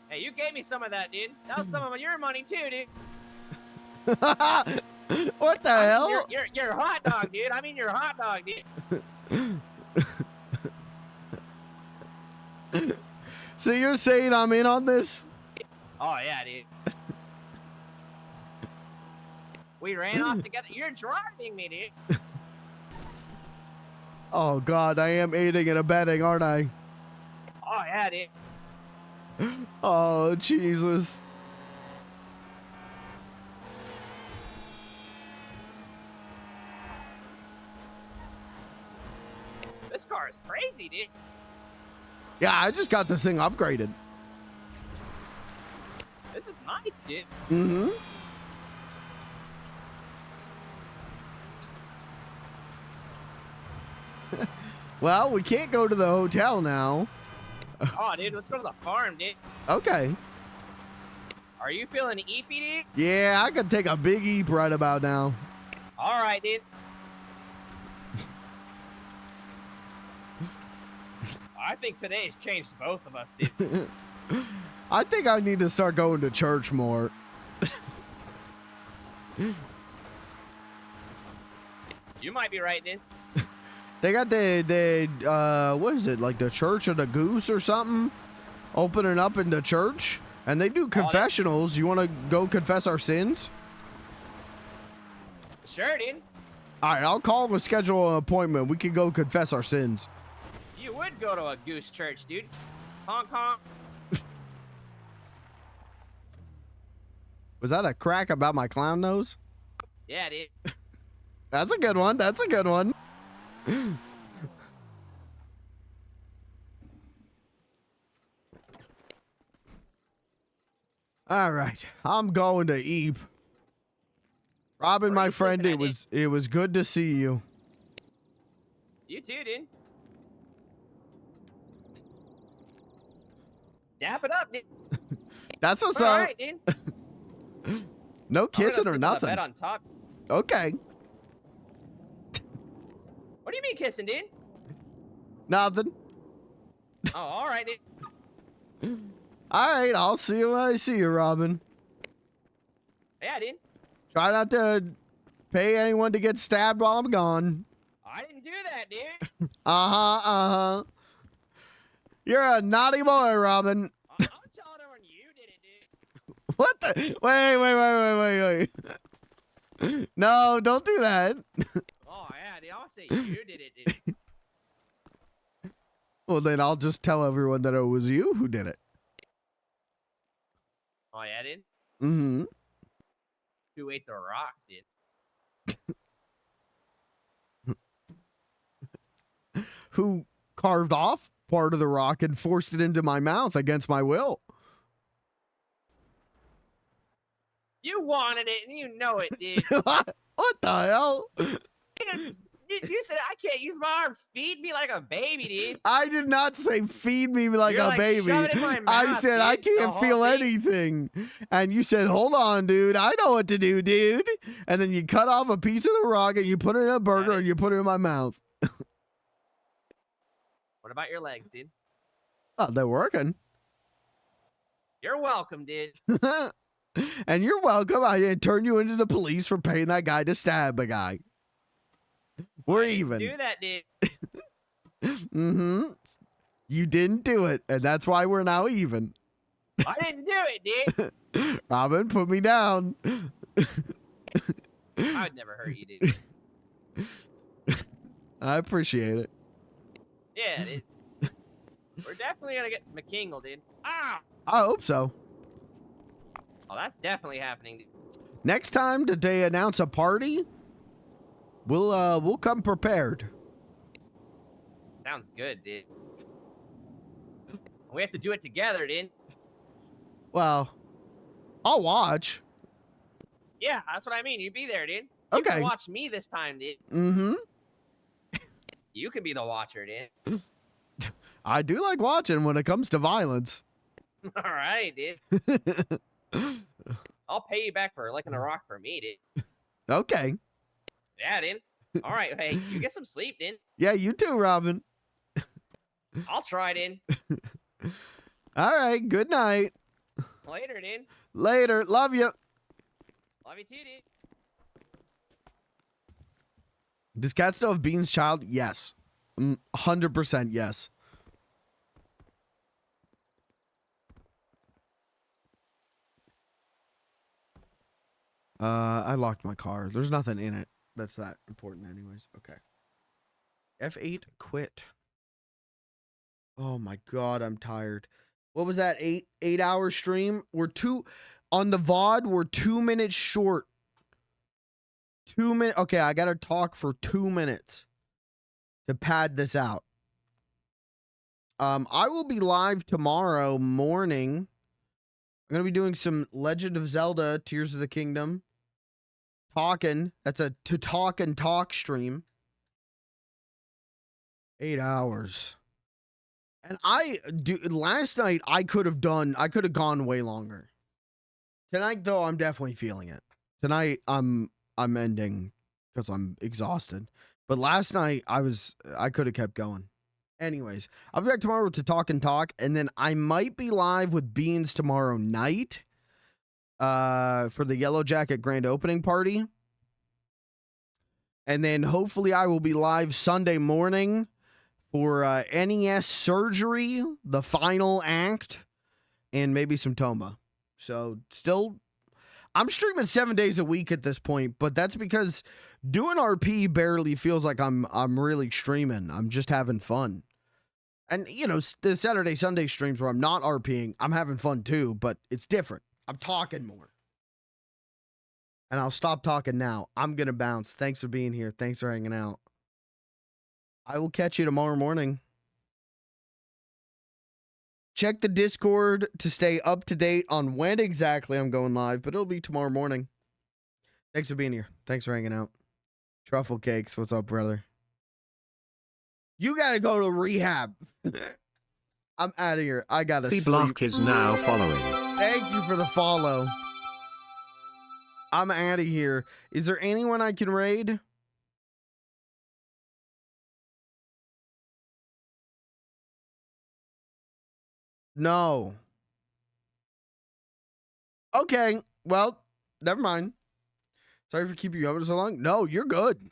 Hey, you gave me some of that, dude. That was some of your money too, dude. What the hell? You're a hot dog, dude. I mean, you're a hot dog, dude. So you're saying I'm in on this? Oh yeah, dude. We ran off together. You're driving me, dude. Oh God, I am aiding and abetting, aren't I? Oh yeah, dude. Oh Jesus. This car is crazy, dude. Yeah, I just got this thing upgraded. This is nice, dude. Mm-hmm. Well, we can't go to the hotel now. Oh, dude, let's go to the farm, dude. Okay. Are you feeling eepy, dude? Yeah, I could take a big eep right about now. All right, dude. I think today's changed both of us, dude. I think I need to start going to church more. You might be right, dude. They got the what is it, like the Church of the Goose or something, opening up in the church, and they do confessionals. You want to go confess our sins? Sure, dude. All right, I'll call and schedule an appointment. We can go confess our sins. You would go to a goose church, dude. Honk honk. Was that a crack about my clown nose? Yeah, dude. That's a good one. That's a good one. All right, I'm going to Eep. Robin, my friend, it was good to see you. You too, dude. Dap it up, dude. That's what's All up. right, dude. No kissing or I'm gonna sleep on the nothing. bed on top. Okay. What do you mean kissing, dude? Nothing. Oh, all right, dude. All right, I'll see you when I see you, Robin. Yeah, dude. Try not to pay anyone to get stabbed while I'm gone. I didn't do that, dude. Uh-huh. You're a naughty boy, Robin. I'm telling everyone you did it, dude. What the? Wait. No, don't do that. Oh, yeah, dude. I'll say you did it, dude. Well, then I'll just tell everyone that it was you who did it. Oh, yeah, dude? Mm-hmm. Who ate the rock, dude? Who carved off part of the rock and forced it into my mouth against my will. You wanted it, and you know it, dude. What the hell? You You said I can't use my arms. Feed me like a baby, dude. I did not say feed me like You're a like, baby. shove it in my I mouth, said I dude, the can't whole feel thing. anything. And you said, hold on, dude. I know what to do, dude. And then you cut off a piece of the rock and you put it in a burger and you put it in my mouth. What about your legs, dude? Oh, they're working. You're welcome, dude. And you're welcome. I didn't turn you into the police for paying that guy to stab a guy. We're even. Do that, dude. Mm-hmm. You didn't do it, and that's why we're now even. I didn't do it, dude. Robin, put me down. I would never hurt you, dude. I appreciate it. Yeah, dude. We're definitely gonna get McKingle, dude. Ah! I hope so. Oh, that's definitely happening, dude. Next time that they announce a party, we'll come prepared. Sounds good, dude. We have to do it together, dude. Well, I'll watch. Yeah, that's what I mean. You be there, dude. You Okay. can watch me this time, dude. Mm-hmm. You can be the watcher, dude. I do like watching when it comes to violence. All right, dude. I'll pay you back for licking a rock for me, dude. Okay. Yeah, dude. All right, hey, you get some sleep, dude. Yeah, you too, Robin. I'll try, dude. All right. Good night. Later, dude. Later. Love you. Love you too, dude. Does Cat still have Bean's child? Yes. 100% yes. I locked my car. There's nothing in it that's that important anyways. Okay. F8 quit. Oh my god, I'm tired. What was that? 8-hour stream? We're on the VOD, we're 2 minutes short. 2 minutes. Okay, I gotta talk for 2 minutes to pad this out. I will be live tomorrow morning. I'm gonna be doing some Legend of Zelda Tears of the Kingdom. Talking. That's a to talk and talk stream. 8 hours. And last night I could have gone way longer. Tonight though, I'm definitely feeling it. Tonight I'm ending because I'm exhausted. But last night I could have kept going. Anyways, I'll be back tomorrow to talk and talk, and then I might be live with Beans tomorrow night for the Yellow Jacket grand opening party. And then hopefully I will be live Sunday morning for NES Surgery, the final act, and maybe some Toma. So still, I'm streaming 7 days a week at this point, but that's because doing RP barely feels like I'm really streaming. I'm just having fun. And, you know, the Saturday, Sunday streams where I'm not RPing, I'm having fun too, but it's different. I'm talking more. And I'll stop talking now. I'm going to bounce. Thanks for being here. Thanks for hanging out. I will catch you tomorrow morning. Check the Discord to stay up to date on when exactly I'm going live, but it'll be tomorrow morning. Thanks for being here. Thanks for hanging out. Truffle Cakes, what's up, brother? You gotta go to rehab. I'm out of here. I gotta sleep. Block is now following. Thank you for the follow. I'm out of here. Is there anyone I can raid? No. Okay. Well, never mind. Sorry for keeping you up so long. No, you're good.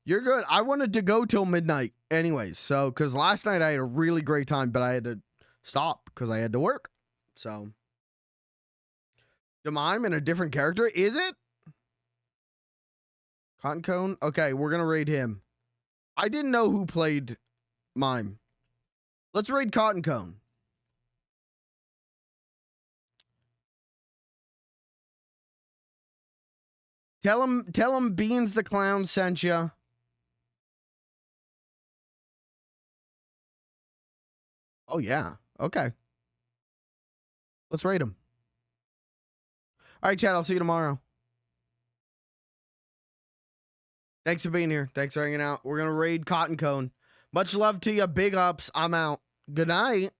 You're good. I wanted to go till midnight anyways. So, because last night I had a really great time, but I had to stop because I had to work. So, Demime in a different character? Is it? Cotton Cone? Okay, we're going to raid him. I didn't know who played Mime. Let's raid Cotton Cone. Tell him Beans the Clown sent you. Oh, yeah. Okay. Let's raid him. All right, chat. I'll see you tomorrow. Thanks for being here. Thanks for hanging out. We're gonna raid Cotton Cone. Much love to you. Big ups. I'm out. Good night.